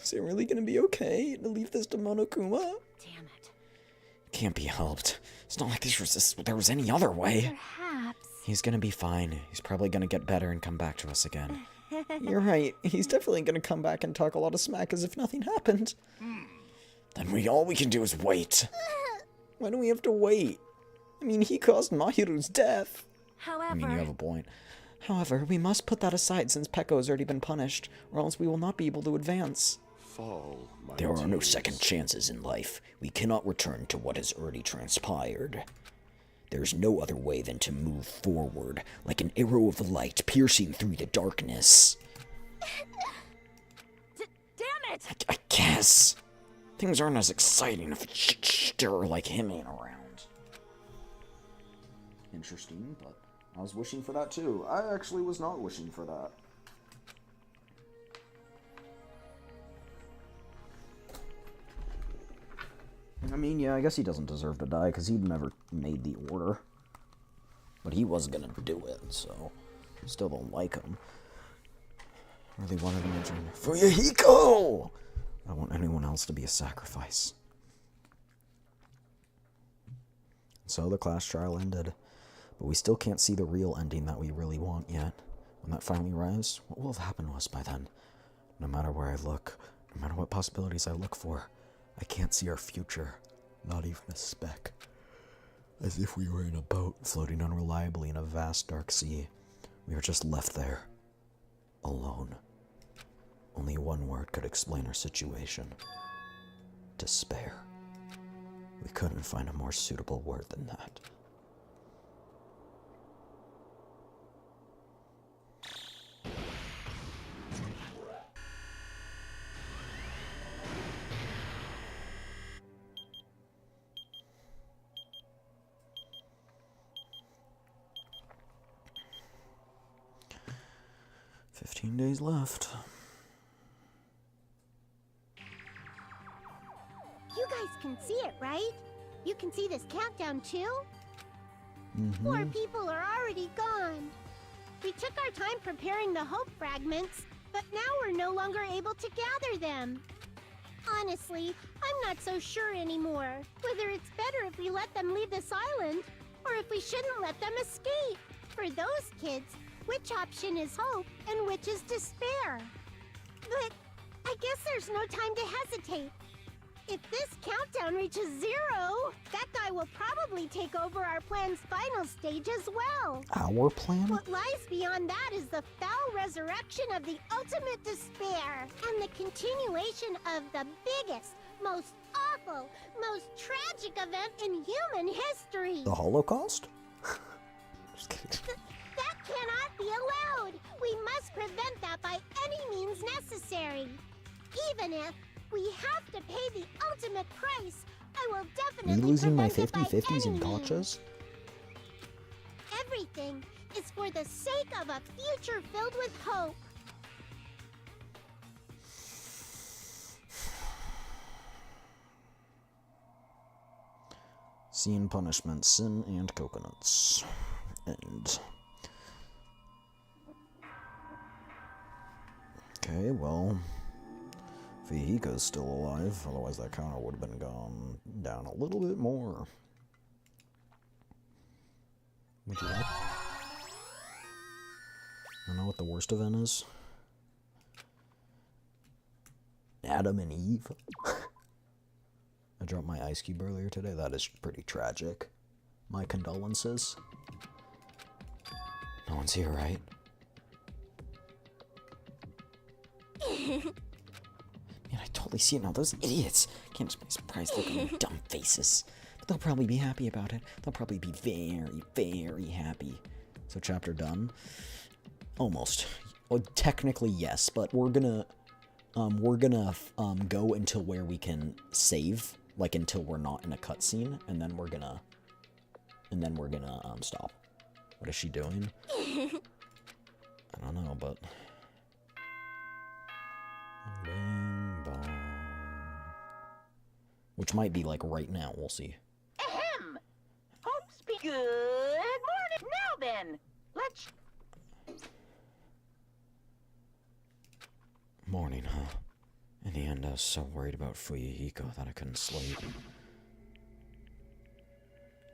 Is it really gonna be okay to leave this to Monokuma? Damn it. Can't be helped. It's not like there was any other way. Perhaps. He's gonna be fine. He's probably gonna get better and come back to us again. You're right. He's definitely gonna come back and talk a lot of smack as if nothing happened. Then all we can do is wait. Why do we have to wait? I mean, he caused Mahiru's death. However, I mean, you have a point. However, we must put that aside since Peko has already been punished, or else we will not be able to advance. Fall, my There are no tears. second chances in life. We cannot return to what has already transpired. There is no other way than to move forward, like an arrow of light piercing through the darkness. damn it! I guess. Things aren't as exciting if a stirrer like him ain't around. Interesting, but I was wishing for that too. I actually was not wishing for that. mean, yeah, I guess he doesn't deserve to die, because he'd never made the order. But he was gonna do it, so... Still don't like him. Really wanted to mention Fuyahiko! I don't want anyone else to be a sacrifice. So the class trial ended, but we still can't see the real ending that we really want yet. When that finally arrives, what will have happened to us by then? No matter where I look, no matter what possibilities I look for, I can't see our future, not even a speck. As if we were in a boat floating unreliably in a vast dark sea. We were just left there, alone. Only one word could explain our situation. Despair. We couldn't find a more suitable word than that. "15 days left." You guys can see it, right? You can see this countdown too? Mm-hmm. More people are already gone. We took our time preparing the hope fragments, but now we're no longer able to gather them. Honestly, I'm not so sure anymore whether it's better if we let them leave this island, or if we shouldn't let them escape. For those kids, which option is hope and which is despair? But I guess there's no time to hesitate. If this countdown reaches 0, that guy will probably take over our plan's final stage as well. Our plan? What lies beyond that is the foul resurrection of the ultimate despair and the continuation of the biggest, most awful, most tragic event in human history. The Holocaust? Just kidding. That cannot be allowed. We must prevent that by any means necessary. Even if we have to pay the ultimate price, I will definitely Me losing my prevent it by 50-50s in any means. gotchas? Everything is for the sake of a future filled with hope. Scene punishment, sin and coconuts. End. Okay, well, Fuyahiko's still alive, otherwise that counter would have been gone down a little bit more. Would you like? I don't know what the worst event is. Adam and Eve. I dropped my ice cube earlier today. That is pretty tragic. My condolences. No one's here, right? Man, I totally see it now. Those idiots. Can't just be surprised. Look at their dumb faces. But they'll probably be happy about it. They'll probably be very, very happy. So chapter done. Almost. Well, technically yes, but we're gonna go until where we can save, like until we're not in a cutscene, and then we're gonna stop. What is she doing? I don't know, but bing bong. Which might be like right now. We'll see. Ahem! Hope speak. Good morning. Now then, let's. Morning, huh? In the end, I was so worried about Fuyahiko that I couldn't sleep.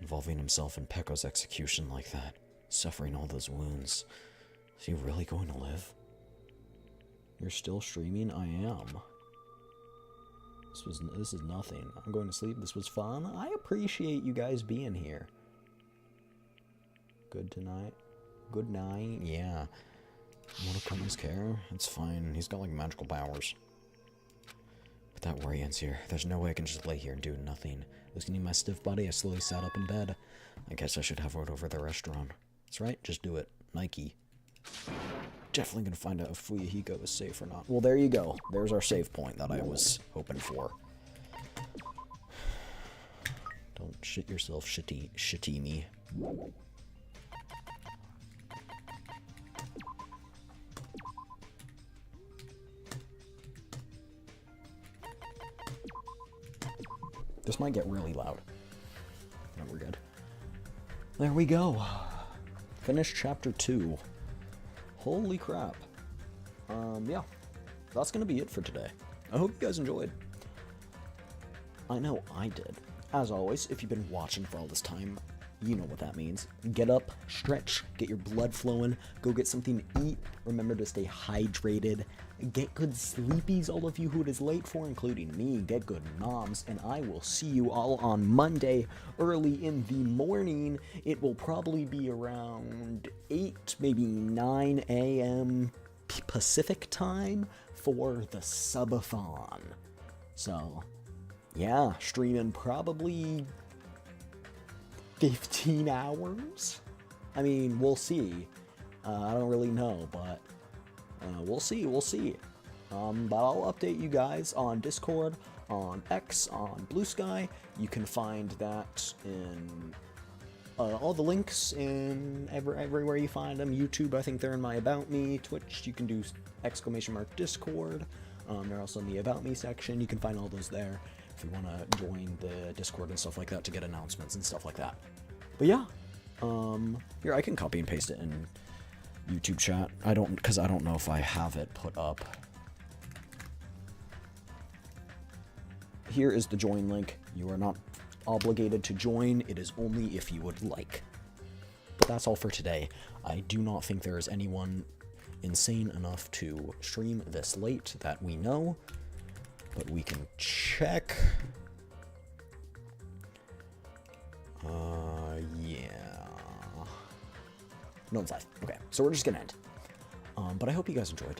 Involving himself in Pekko's execution like that, suffering all those wounds. Is he really going to live? You're still streaming? I am. This is nothing. I'm going to sleep. This was fun. I appreciate you guys being here. Good tonight. Good night. Yeah. Want to come his care? It's fine. He's got like magical powers. But that worry ends here. There's no way I can just lay here and do nothing. Listening to my stiff body, I slowly sat up in bed. I guess I should have word over the restaurant. That's right, just do it. Nike. Definitely gonna find out if Fuyahiko is safe or not. Well, there you go. There's our save point that I was hoping for. Don't shit yourself, shitty me. This This might get really loud. No, we're good. There we go. Finished chapter 2. Holy crap. Yeah. That's gonna be it for today. I hope you guys enjoyed. I know I did. As always, if you've been watching for all this time, you know what that means. Get up, stretch, get your blood flowing, go get something to eat. Remember to stay hydrated. Get good sleepies, all of you who it is late for, including me. Get good noms, and I will see you all on Monday, early in the morning. It will probably be around 8, maybe 9 a.m. Pacific time for the Subathon. So, yeah, streaming probably 15 hours? I mean, we'll see. I don't really know, but we'll see. But I'll update you guys on Discord, on X, on Blue Sky. You can find that in all the links in everywhere you find them. YouTube, I think they're in my About Me. Twitch, you can do !Discord. They're also in the About Me section. You can find all those there if you want to join the Discord and stuff like that to get announcements and stuff like that. But yeah, here, I can copy and paste it in YouTube chat. Because I don't know if I have it put up. Here is the join link. You are not obligated to join. It is only if you would like. But that's all for today. I do not think there is anyone insane enough to stream this late that we know. But we can check. Yeah. No one's live. Okay, so we're just gonna end. But I hope you guys enjoyed.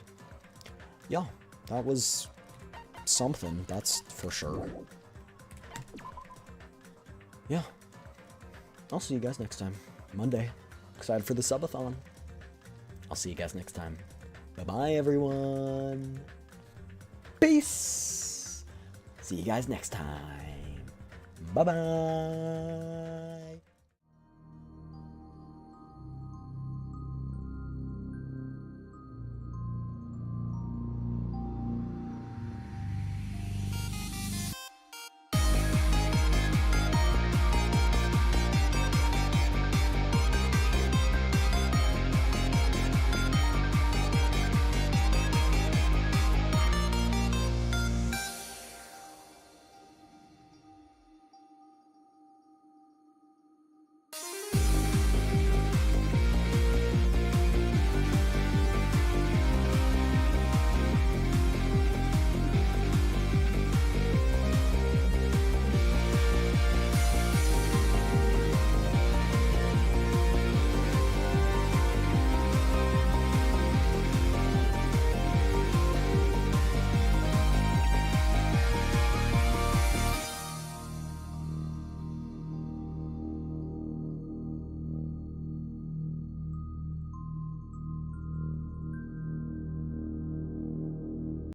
Yeah, that was something, that's for sure. Yeah. I'll see you guys next time. Monday. Excited for the Subathon. I'll see you guys next time. Bye-bye, everyone. Peace. See you guys next time. Bye-bye.